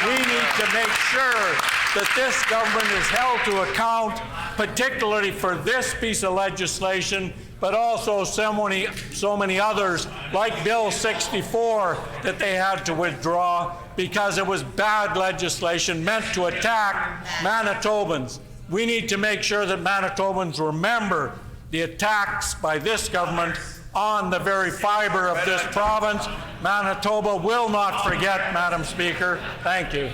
we need to make sure that this government is held to account, particularly for this piece of legislation, but also so many others, like Bill 64, that they had to withdraw because it was bad legislation meant to attack Manitobans. We need to make sure that Manitobans remember the attacks by this government on the very fiber of this province. Manitoba will not forget, Madam Speaker. Thank you.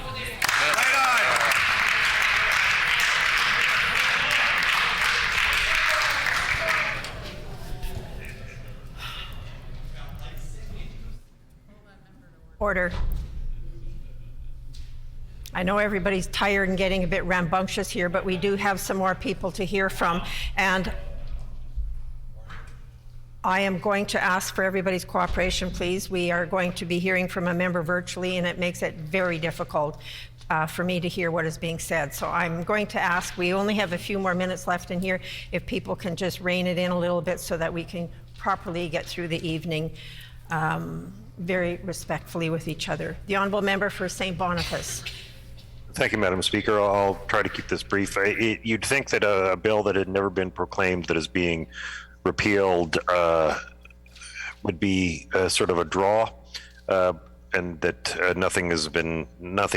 Order. I know everybody's tired and getting a bit rambunctious here, but we do have some more people to hear from. And I am going to ask for everybody's cooperation, please. We are going to be hearing from a member virtually, and it makes it very difficult for me to hear what is being said. So I'm going to ask, we only have a few more minutes left in here, if people can just rein it in a little bit so that we can properly get through the evening very respectfully with each other. The Honourable Member for St. Boniface. Thank you, Madam Speaker. I'll try to keep this brief. You'd think that a bill that had never been proclaimed that is being repealed would be sort of a draw. and that nothing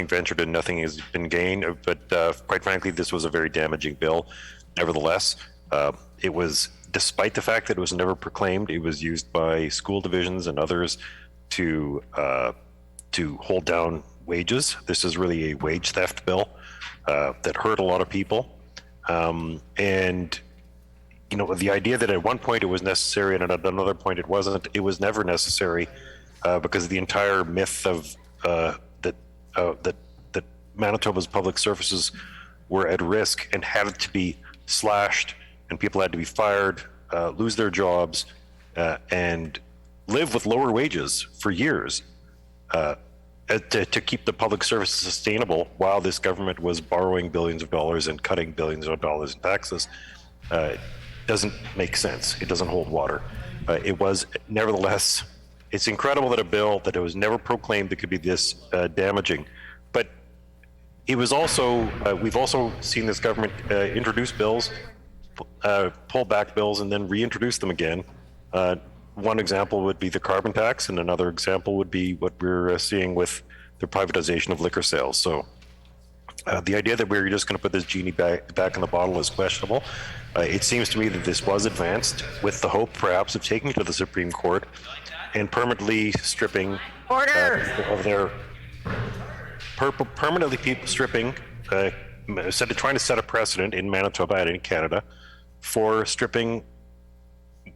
ventured and nothing has been gained. But quite frankly, this was a very damaging bill. Nevertheless, it was, despite the fact that it was never proclaimed, it was used by school divisions and others to hold down wages. This is really a wage theft bill that hurt a lot of people. And the idea that at one point it was necessary and at another point it wasn't, it was never necessary because the entire myth of that Manitoba's public services were at risk and had to be slashed, and people had to be fired, lose their jobs, and live with lower wages for years to keep the public services sustainable while this government was borrowing billions of dollars and cutting billions of dollars in taxes. Doesn't make sense. It doesn't hold water. It was, nevertheless, it's incredible that a bill that it was never proclaimed that could be this damaging. But it was also, we've also seen this government introduce bills, pull back bills, and then reintroduce them again. One example would be the carbon tax, and another example would be what we're seeing with the privatization of liquor sales. So the idea that we're just going to put this genie back in the bottle is questionable. It seems to me that this was advanced with the hope, perhaps, of taking it to the Supreme Court and permanently stripping of their trying to set a precedent in Manitoba and in Canada for stripping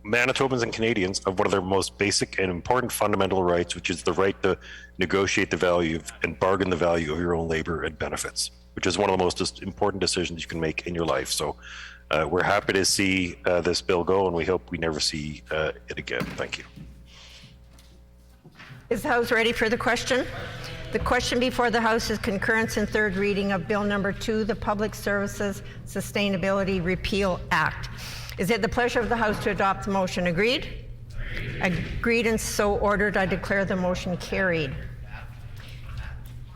Manitobans and Canadians of one of their most basic and important fundamental rights, which is the right to negotiate the value and bargain the value of your own labor and benefits, which is one of the most important decisions you can make in your life. So we're happy to see this bill go, and we hope we never see it again. Thank you. Is the House ready for the question? The question before the House is concurrence in third reading of Bill number 2, the Public Services Sustainability Repeal Act. Is it the pleasure of the House to adopt the motion? Agreed? Agreed and so ordered. I declare the motion carried.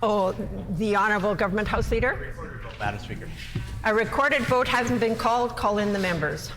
Oh, the Honourable Government House Leader? Madam Speaker. A recorded vote hasn't been called. Call in the members.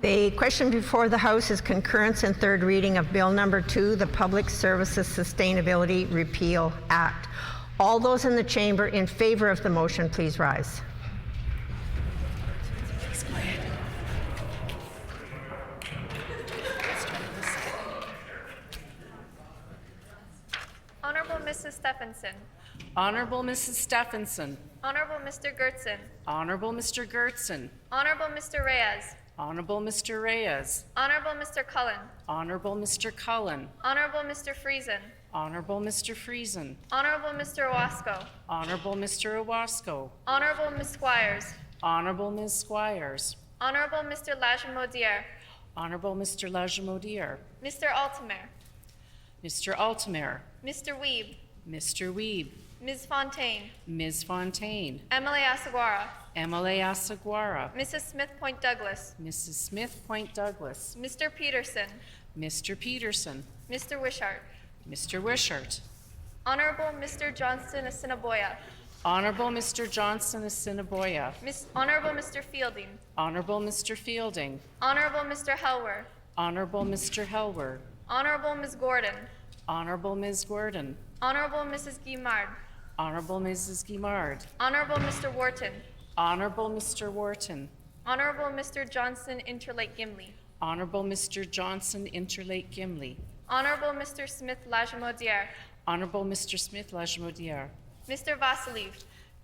The question before the House is concurrence and third reading of Bill Number 2, the Public Services Sustainability Repeal Act. All those in the chamber in favor of the motion, please rise. Honorable Mrs. Stephenson. Honorable Mrs. Stephenson. Honorable Mr. Gertzen. Honorable Mr. Gertzen. Honorable Mr. Reyes. Honorable Mr. Reyes. Honorable Mr. Cullen. Honorable Mr. Cullen. Honorable Mr. Friesen. Honorable Mr. Friesen. Honorable Mr. Owasco. Honorable Mr. Owasco. Honorable Ms. Squires. Honorable Ms. Squires. Honorable Mr. Lajimodiere. Honorable Mr. Lajimodiere. Mr. Altemer. Mr. Altemer. Mr. Wiebe. Mr. Wiebe. Ms. Fontaine. Ms. Fontaine. Emily Asaguara. Emily Asaguara. Mrs. Smith Point Douglas. Mrs. Smith Point Douglas. Mr. Peterson. Mr. Peterson. Mr. Wishart. Mr. Wishart. Honorable Mr. Johnston Assiniboia. Honorable Mr. Johnson Assiniboia. Honorable Mr. Fielding. Honorable Mr. Fielding. Honorable Mr. Helwer. Honorable Mr. Helwer. Honorable Ms. Gordon. Honorable Ms. Gordon. Honorable Mrs. Guimard. Honorable Mrs. Guimard. Honorable Mr. Wharton. Honorable Mr. Wharton. Honorable Mr. Johnson Interlake Gimli. Honorable Mr. Johnson Interlake Gimli. Honorable Mr. Smith Lajimodiere. Honorable Mr. Smith Lajimodiere. Mr. Vasiliv.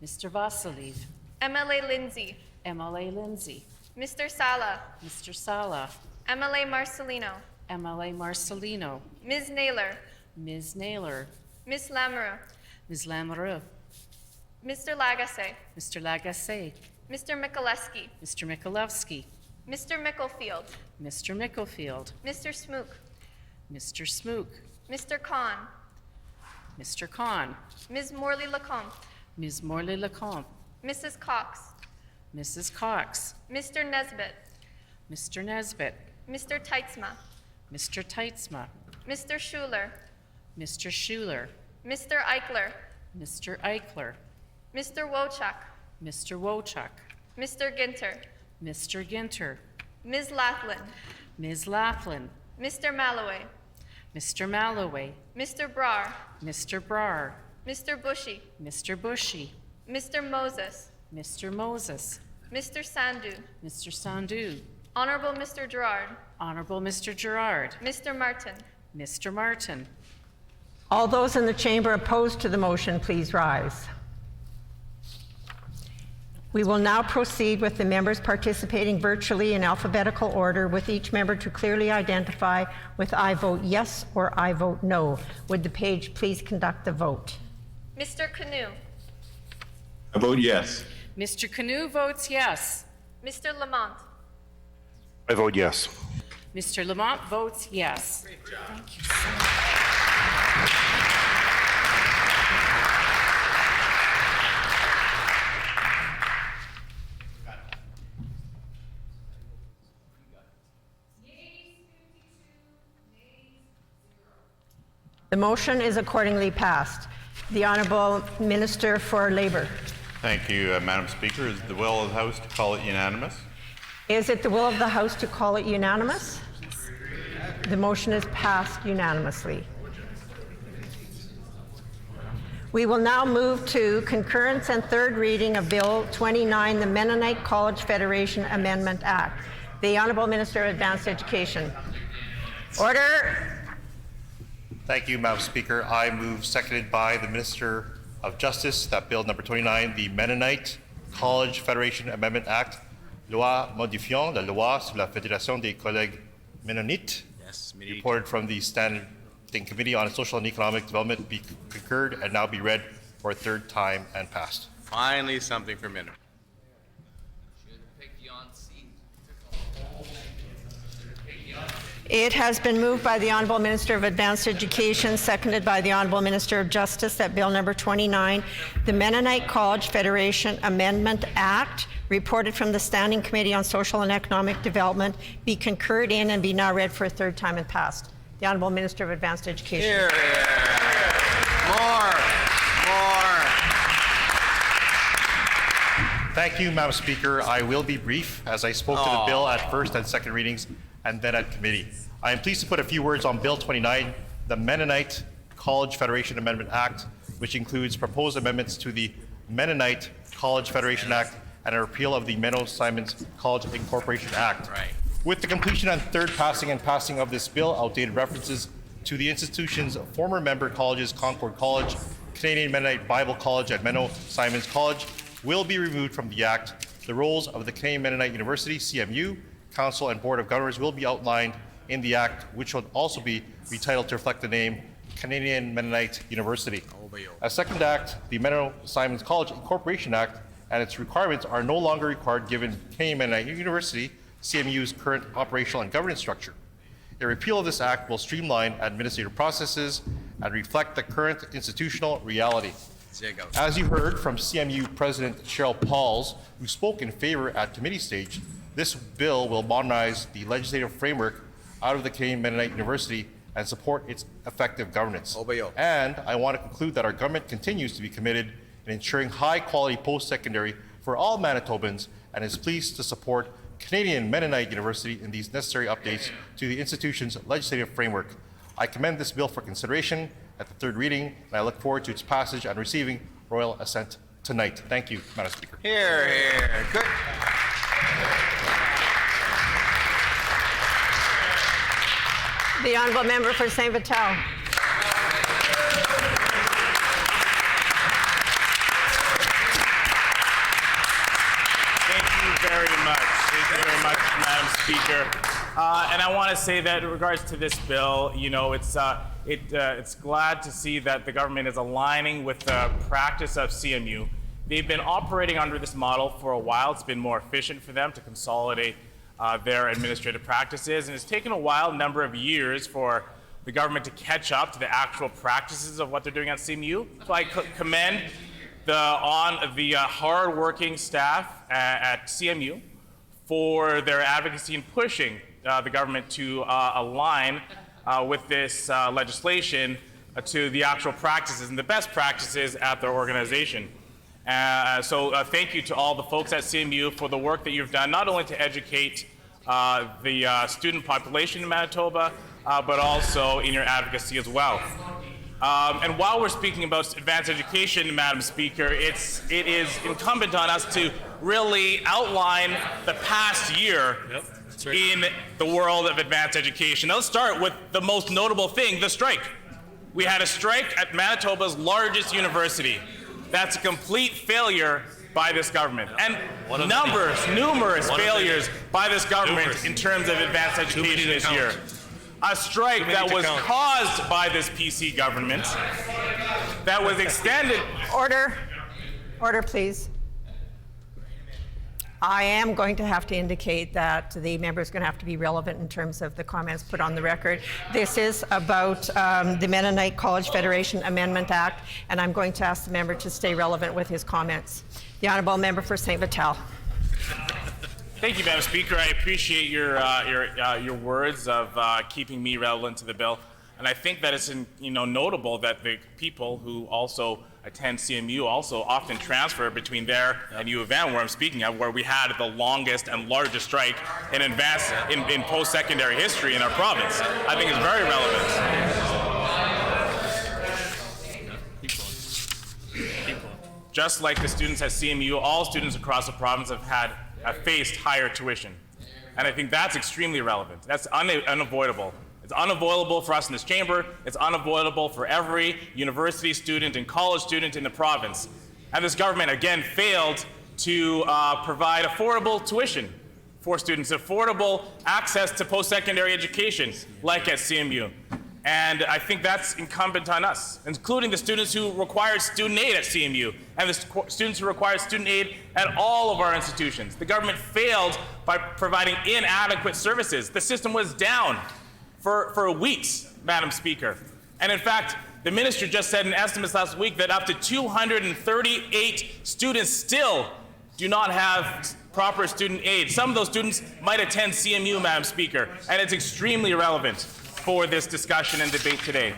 Mr. Vasiliv. MLA Lindsay. MLA Lindsay. Mr. Sala. Mr. Sala. MLA Marcelino. MLA Marcelino. Ms. Naylor. Ms. Naylor. Ms. Lamoureux. Ms. Lamoureux. Mr. Lagacé. Mr. Lagacé. Mr. Michalewski. Mr. Michalewski. Mr. Micklefield. Mr. Micklefield. Mr. Smook. Mr. Smook. Mr. Khan. Mr. Khan. Ms. Morley Lecomte. Ms. Morley Lecomte. Mrs. Cox. Mrs. Cox. Mr. Nesbitt. Mr. Nesbitt. Mr. Teitzma. Mr. Teitzma. Mr. Schuler. Mr. Schuler. Mr. Eichler. Mr. Eichler. Mr. Wochak. Mr. Wochak. Mr. Ginter. Mr. Ginter. Ms. Laughlin. Ms. Laughlin. Mr. Malloway. Mr. Malloway. Mr. Brar. Mr. Brar. Mr. Bushy. Mr. Bushy. Mr. Moses. Mr. Moses. Mr. Sandu. Mr. Sandu. Honorable Mr. Gerard. Honorable Mr. Gerard. Mr. Martin. Mr. Martin. All those in the chamber opposed to the motion, please rise. We will now proceed with the members participating virtually in alphabetical order, with each member to clearly identify with "I vote yes" or "I vote no." Would the page please conduct the vote? Mr. Canoe. I vote yes. Mr. Canoe votes yes. Mr. Lamont. I vote yes. Mr. Lamont votes yes. Great job. Thank you so much. The motion is accordingly passed. The Honourable Minister for Labour. Thank you, Madam Speaker. Is the will of the House to call it unanimous? Is it the will of the House to call it unanimous? The motion is passed unanimously. We will now move to concurrence and third reading of Bill 29, the Mennonite College Federation Amendment Act. The Honourable Minister of Advanced Education. Order. Thank you, Madam Speaker. I move, seconded by the Minister of Justice, that Bill number 29, the Mennonite College Federation Amendment Act, loi modifiant la loi sur la Fédération des collèges mennonites, reported from the Standing Committee on Social and Economic Development, be concurred and now be read for a third time and passed. Finally, something for minute. It has been moved by the Honourable Minister of Advanced Education, seconded by the Honourable Minister of Justice, that Bill number 29, the Mennonite College Federation Amendment Act, reported from the Standing Committee on Social and Economic Development, be concurred in and be now read for a third time and passed. The Honourable Minister of Advanced Education. Here. More. Thank you, Madam Speaker. I will be brief, as I spoke to the bill at first and second readings and then at committee. I am pleased to put a few words on Bill 29, the Mennonite College Federation Amendment Act, which includes proposed amendments to the Mennonite College Federation Act and a repeal of the Menno-Simons College Incorporation Act. Right. With the completion and third passing and passing of this bill, outdated references to the institution's former member colleges, Concord College, Canadian Mennonite Bible College, and Menno-Simons College, will be removed from the Act. The roles of the Canadian Mennonite University, CMU, Council and Board of Governors will be outlined in the Act, which will also be retitled to reflect the name Canadian Mennonite University. A second Act, the Menno-Simons College Incorporation Act, and its requirements are no longer required given Canadian Mennonite University, CMU's current operational and governance structure. A repeal of this Act will streamline administrative processes and reflect the current institutional reality. As you heard from CMU President Cheryl Pauls, who spoke in favor at committee stage, this bill will modernize the legislative framework out of the Canadian Mennonite University and support its effective governance. And I want to conclude that our government continues to be committed in ensuring high-quality post-secondary for all Manitobans and is pleased to support Canadian Mennonite University in these necessary updates to the institution's legislative framework. I commend this bill for consideration at the third reading, and I look forward to its passage and receiving royal assent tonight. Thank you, Madam Speaker. Here, here. Good. The honourable member for St. Vital. Thank you very much, Madam Speaker. And I want to say that in regards to this bill, you know, it's glad to see that the government is aligning with the practice of CMU. They've been operating under this model for a while. It's been more efficient for them to consolidate their administrative practices, and it's taken a number of years for the government to catch up to the actual practices of what they're doing at CMU. So I commend the hard-working staff at CMU for their advocacy in pushing the government to align with this legislation to the actual practices and the best practices at their organization. So thank you to all the folks at CMU for the work that you've done, not only to educate the student population in Manitoba, but also in your advocacy as well. And while we're speaking about advanced education, Madam Speaker, it is incumbent on us to really outline the past year in the world of advanced education. Now, let's start with the most notable thing, the strike. We had a strike at Manitoba's largest university. That's a complete failure by this government. And numerous failures by this government in terms of advanced education this year. A strike that was caused by this PC government, that was extended. Order. Order, please. I am going to have to indicate that the member is going to have to be relevant in terms of the comments put on the record. This is about the Mennonite College Federation Amendment Act, and I'm going to ask the member to stay relevant with his comments. The honourable member for St. Vital. Thank you, Madam Speaker. I appreciate your words of keeping me relevant to the bill, and I think that it's notable that the people who also attend CMU also often transfer between there and U of M, where I'm speaking of, where we had the longest and largest strike in post-secondary history in our province. I think it's very relevant. Just like the students at CMU, all students across the province have faced higher tuition. And I think that's extremely relevant. That's unavoidable. It's unavoidable for us in this chamber. It's unavoidable for every university student and college student in the province. And this government, again, failed to provide affordable tuition for students, affordable access to post-secondary education, like at CMU. And I think that's incumbent on us, including the students who required student aid at CMU and the students who required student aid at all of our institutions. The government failed by providing inadequate services. The system was down for weeks, Madam Speaker. And in fact, the minister just said in estimates last week that up to 238 students still do not have proper student aid. Some of those students might attend CMU, Madam Speaker, and it's extremely relevant for this discussion and debate today.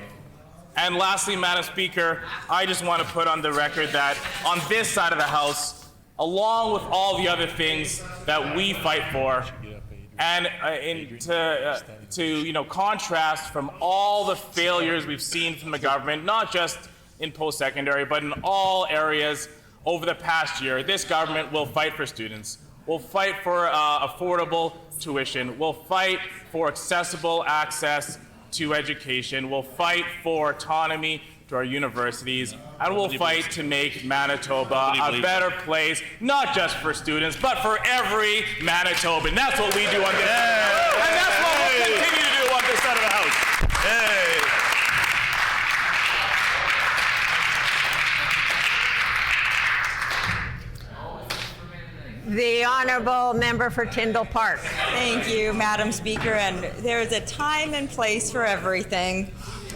And lastly, Madam Speaker, I just want to put on the record that on this side of the House, along with all the other things that we fight for. And to contrast from all the failures we've seen from the government, not just in post-secondary, but in all areas over the past year, this government will fight for students. We'll fight for affordable tuition. We'll fight for accessible access to education. We'll fight for autonomy to our universities. And we'll fight to make Manitoba a better place, not just for students, but for every Manitoban. That's what we do on this side of the House. And that's what we'll continue to do on this side of the House. The Honourable Member for Tyndall Park. Thank you, Madam Speaker, and there is a time and place for everything.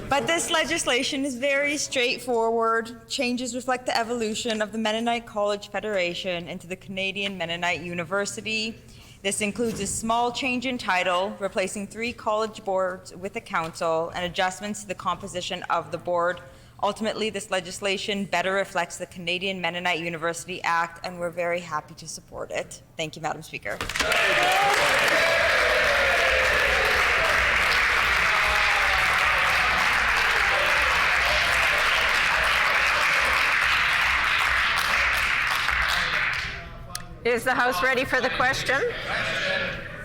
But this legislation is very straightforward. Changes reflect the evolution of the Mennonite College Federation into the Canadian Mennonite University. This includes a small change in title, replacing 3 college boards with a council, and adjustments to the composition of the board. Ultimately, this legislation better reflects the Canadian Mennonite University Act, and we're very happy to support it. Thank you, Madam Speaker. Is the House ready for the question?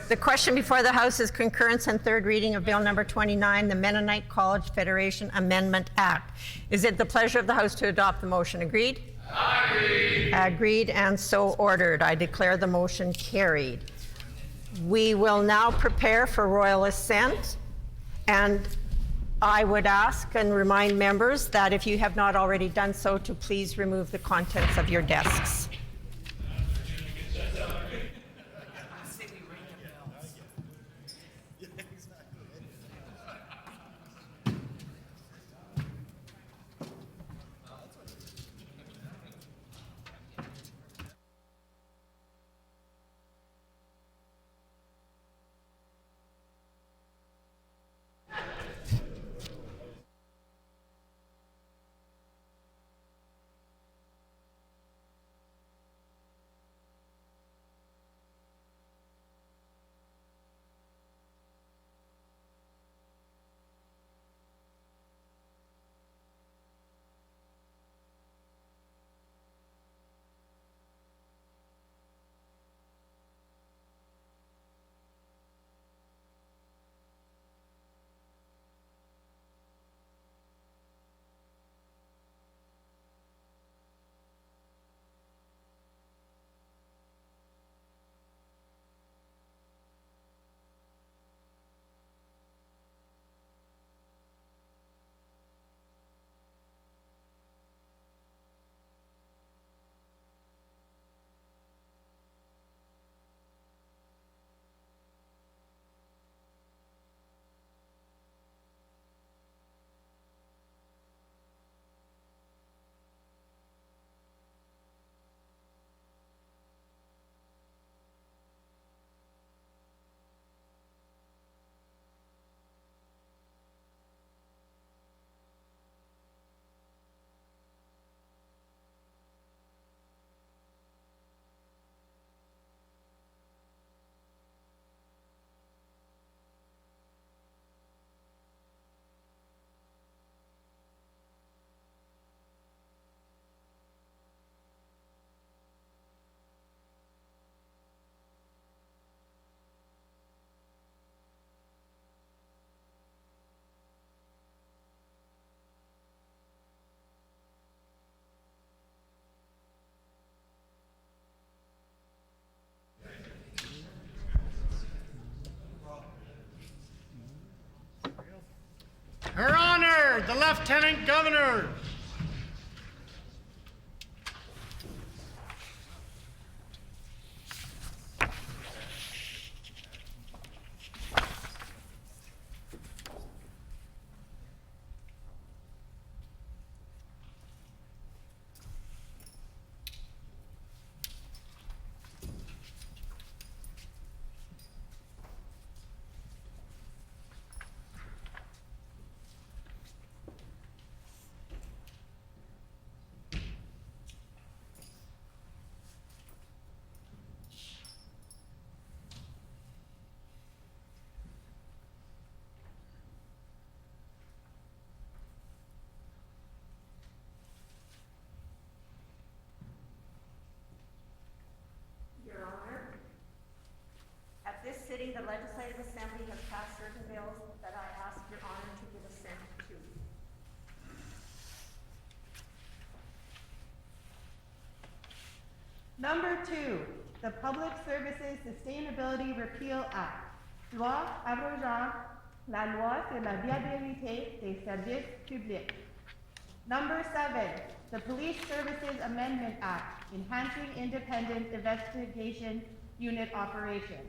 The question before the House is concurrence and third reading of Bill number 29, the Mennonite College Federation Amendment Act. Is it the pleasure of the House to adopt the motion? Agreed? Agreed. Agreed and so ordered. I declare the motion carried. We will now prepare for royal assent, and I would ask and remind members that if you have not already done so, to please remove the contents of your desks. Her Honor, the Lieutenant Governor. Number 2, the Public Services Sustainability Repeal Act. Loi abrogeant la loi sur la viabilité des services publics. Number 7, the Police Services Amendment Act, enhancing independent investigation unit operations.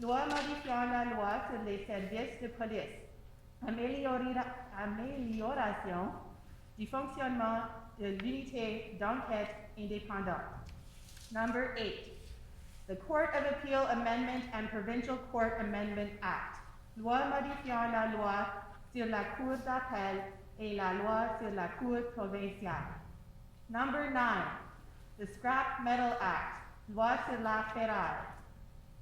Loi modifiant la loi sur les services de police. Amélioration du fonctionnement de l'unité d'enquête indépendante. Number 8, the Court of Appeal Amendment and Provincial Court Amendment Act. Loi modifiant la loi sur la Cour d'appel et la loi sur la Cour provinciale. Number 9, the Scrap Metal Act. Loi sur la ferraille.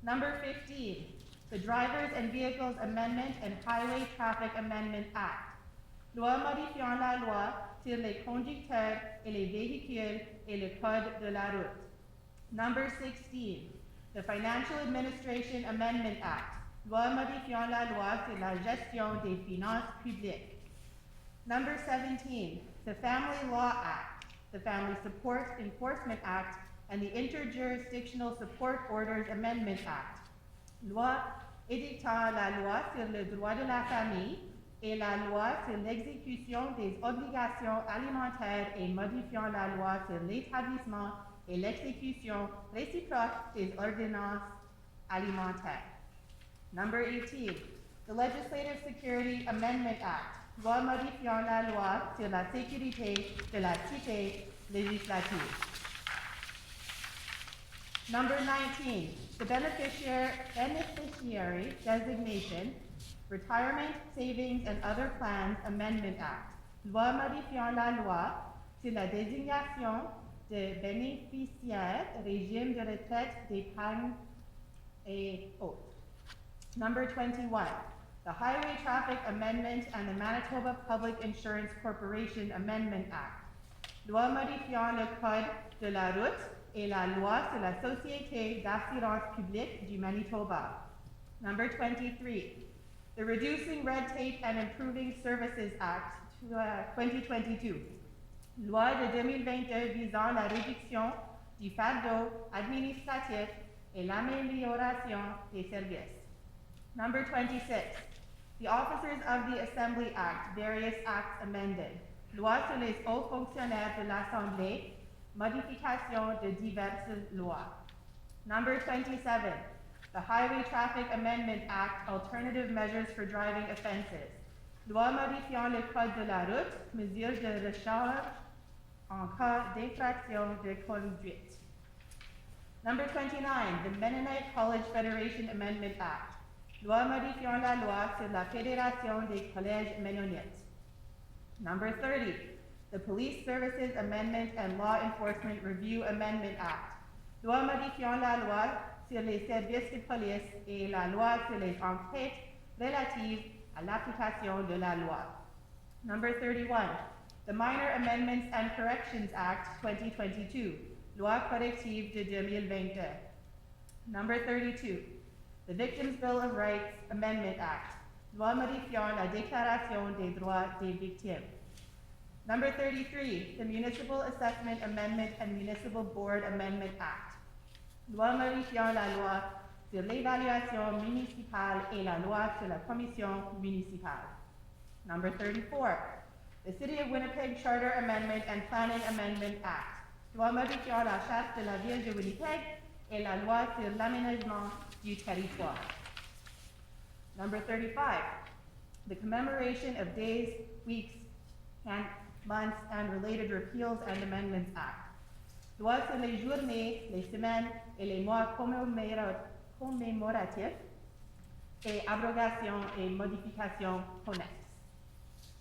Number 15, the Drivers and Vehicles Amendment and Highway Traffic Amendment Act. Loi modifiant la loi sur les conducteurs et les véhicules et le code de la route. Number 16, the Financial Administration Amendment Act. Loi modifiant la loi sur la gestion des finances publiques. Number 17, the Family Law Act, the Family Support Enforcement Act, and the Interjurisdictional Support Orders Amendment Act. Loi édictant la loi sur le droit de la famille et la loi sur l'exécution des obligations alimentaires et modifiant la loi sur l'établissement et l'exécution réciproque des ordonnances alimentaires. Number 18, the Legislative Security Amendment Act, loi modifiant la loi sur la sécurité de la cité législative. Number 19, the Beneficiary Designation, Retirement, Savings, and Other Plans Amendment Act, loi modifiant la loi sur la désignation de bénéficiaires, régime de retraite, d'épargne et autres. Number 21, the Highway Traffic Amendment and the Manitoba Public Insurance Corporation Amendment Act, loi modifiant le code de la route et la loi sur la Société d'assurance publique du Manitoba. Number 23, the Reducing Red Tape and Improving Services Act 2022, loi de 2022 visant la réduction du fardeau administratif et l'amélioration des services. Number 26, the Officers of the Assembly Act, various acts amended, loi sur les hauts fonctionnaires de l'Assemblée, modification de diverses lois. Number 27, the Highway Traffic Amendment Act, alternative measures for driving offenses, loi modifiant le code de la route, mesures de recharge en cas d'infraction de conduite. Number 29, the Mennonite College Federation Amendment Act, loi modifiant la loi sur la Fédération des collèges mennonites. Number 30, the Police Services Amendment and Law Enforcement Review Amendment Act, loi modifiant la loi sur les services de police et la loi sur les enquêtes relatives à l'application de la loi. Number 31, the Minor Amendments and Corrections Act 2022, loi corrective de 2022. Number 32, the Victims' Bill of Rights Amendment Act, loi modifiant la Déclaration des droits des victimes. Number 33, the Municipal Assessment Amendment and Municipal Board Amendment Act, loi modifiant la loi sur l'évaluation municipale et la loi sur la commission municipale. Number 34, the City of Winnipeg Charter Amendment and Planning Amendment Act, loi modifiant la charte de la ville de Winnipeg et la loi sur l'aménagement du territoire. Number 35, the Commemoration of Days, Weeks, and Months and Related Repeals and Amendments Act, loi sur les journées, les semaines et les mois commémoratifs et abrogation et modification connexes.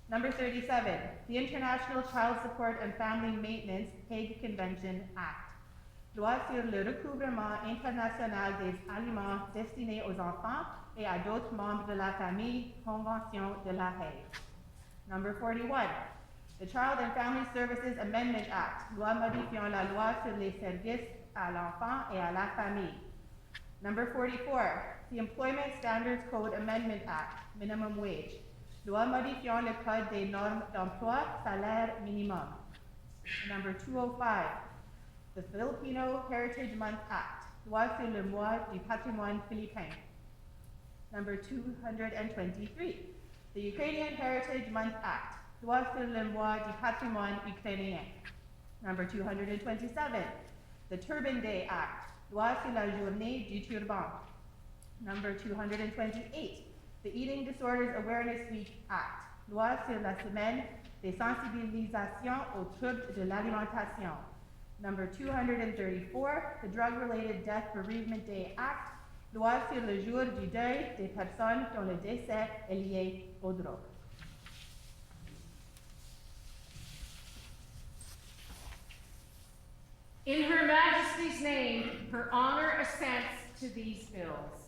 Number 37, the International Child Support and Family Maintenance Hague Convention Act, loi sur le recouvrement international des aliments destinés aux enfants et à d'autres membres de la famille, Convention de la Haye. Number 41, the Child and Family Services Amendment Act, loi modifiant la loi sur les services à l'enfant et à la famille. Number 44, the Employment Standards Code Amendment Act, minimum wage, loi modifiant le code des normes d'emploi, salaire minimum. Number 205, the Filipino Heritage Month Act, Loi sur le mois du patrimoine philippin. Number 223, the Ukrainian Heritage Month Act, Loi sur le mois du patrimoine ukrainien. Number 227, the Turban Day Act, Loi sur la journée du turban. Number 228, the Eating Disorders Awareness Week Act, Loi sur la semaine de sensibilisation aux troubles de l'alimentation. Number 234, the Drug-Related Death Bereavement Day Act, Loi sur le jour du deuil des personnes dont le décès est lié aux drogues. In Her Majesty's name, Her Honor assents to these bills.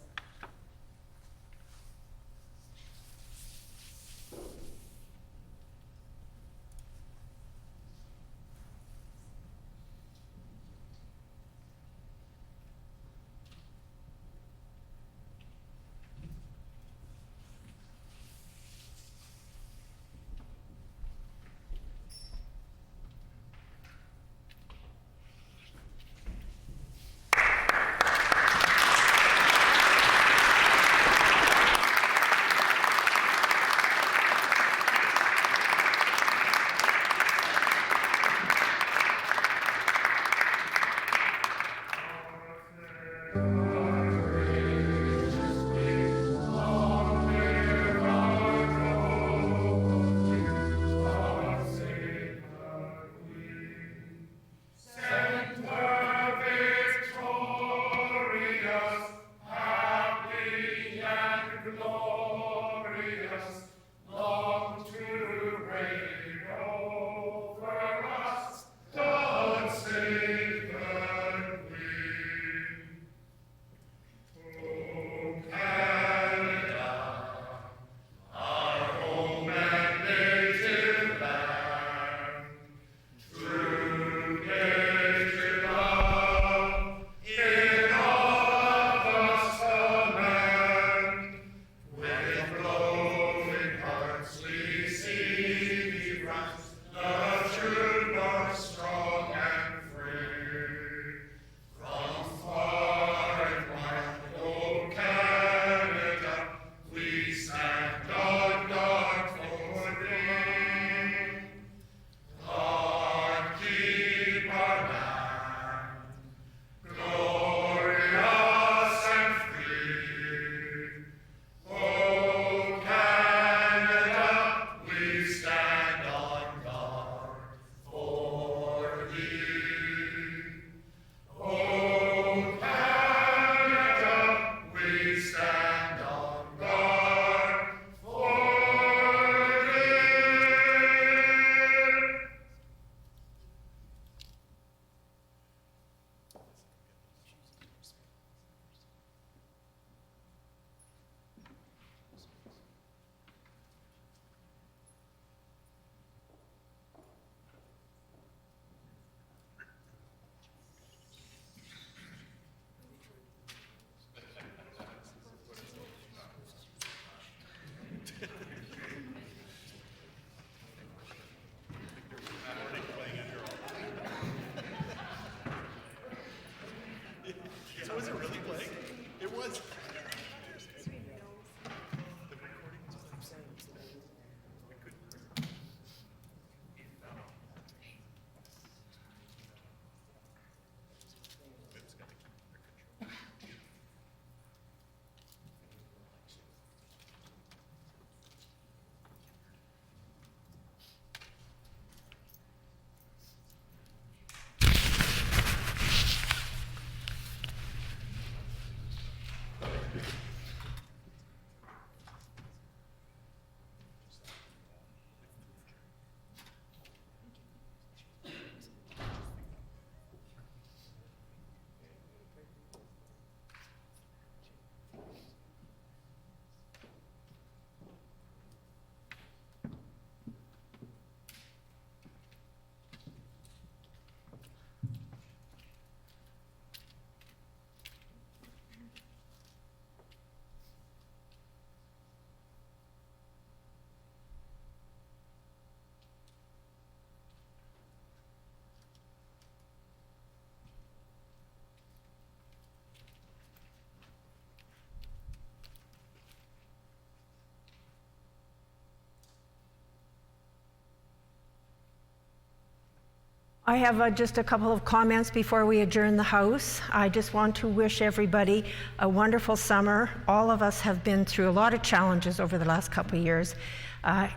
I have just a couple of comments before we adjourn the House. I just want to wish everybody a wonderful summer. All of us have been through a lot of challenges over the last couple of years.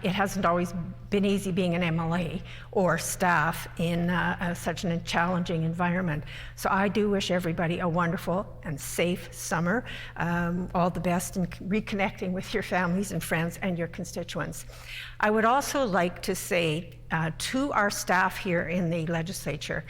It hasn't always been easy being an MLA or staff in such a challenging environment. So I do wish everybody a wonderful and safe summer. All the best in reconnecting with your families and friends and your constituents. I would also like to say to our staff here in the legislature,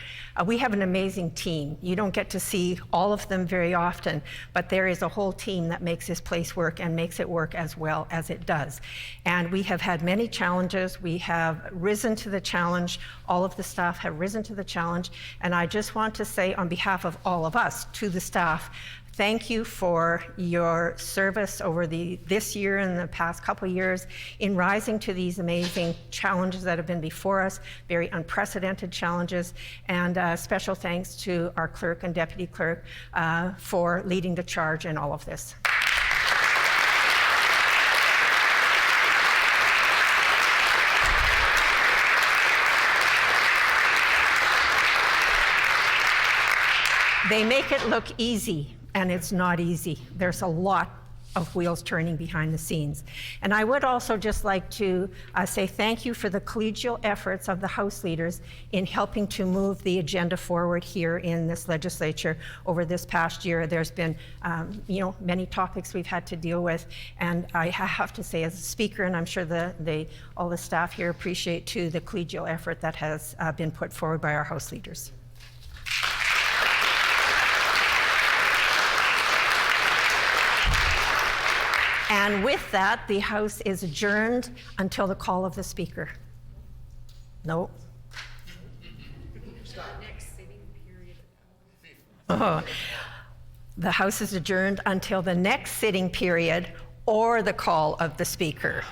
we have an amazing team. You don't get to see all of them very often, but there is a whole team that makes this place work and makes it work as well as it does. And we have had many challenges. We have risen to the challenge. All of the staff have risen to the challenge. And I just want to say on behalf of all of us to the staff, thank you for your service over this year and the past couple of years in rising to these amazing challenges that have been before us, very unprecedented challenges. And special thanks to our clerk and deputy clerk for leading the charge in all of this. They make it look easy, and it's not easy. There's a lot of wheels turning behind the scenes. And I would also just like to say thank you for the collegial efforts of the House leaders in helping to move the agenda forward here in this legislature over this past year. There's been, many topics we've had to deal with, and I have to say as a speaker, and I'm sure all the staff here appreciate too, the collegial effort that has been put forward by our House leaders. And with that, the House is adjourned until the call of the Speaker. No. Oh. The House is adjourned until the next sitting period or the call of the Speaker.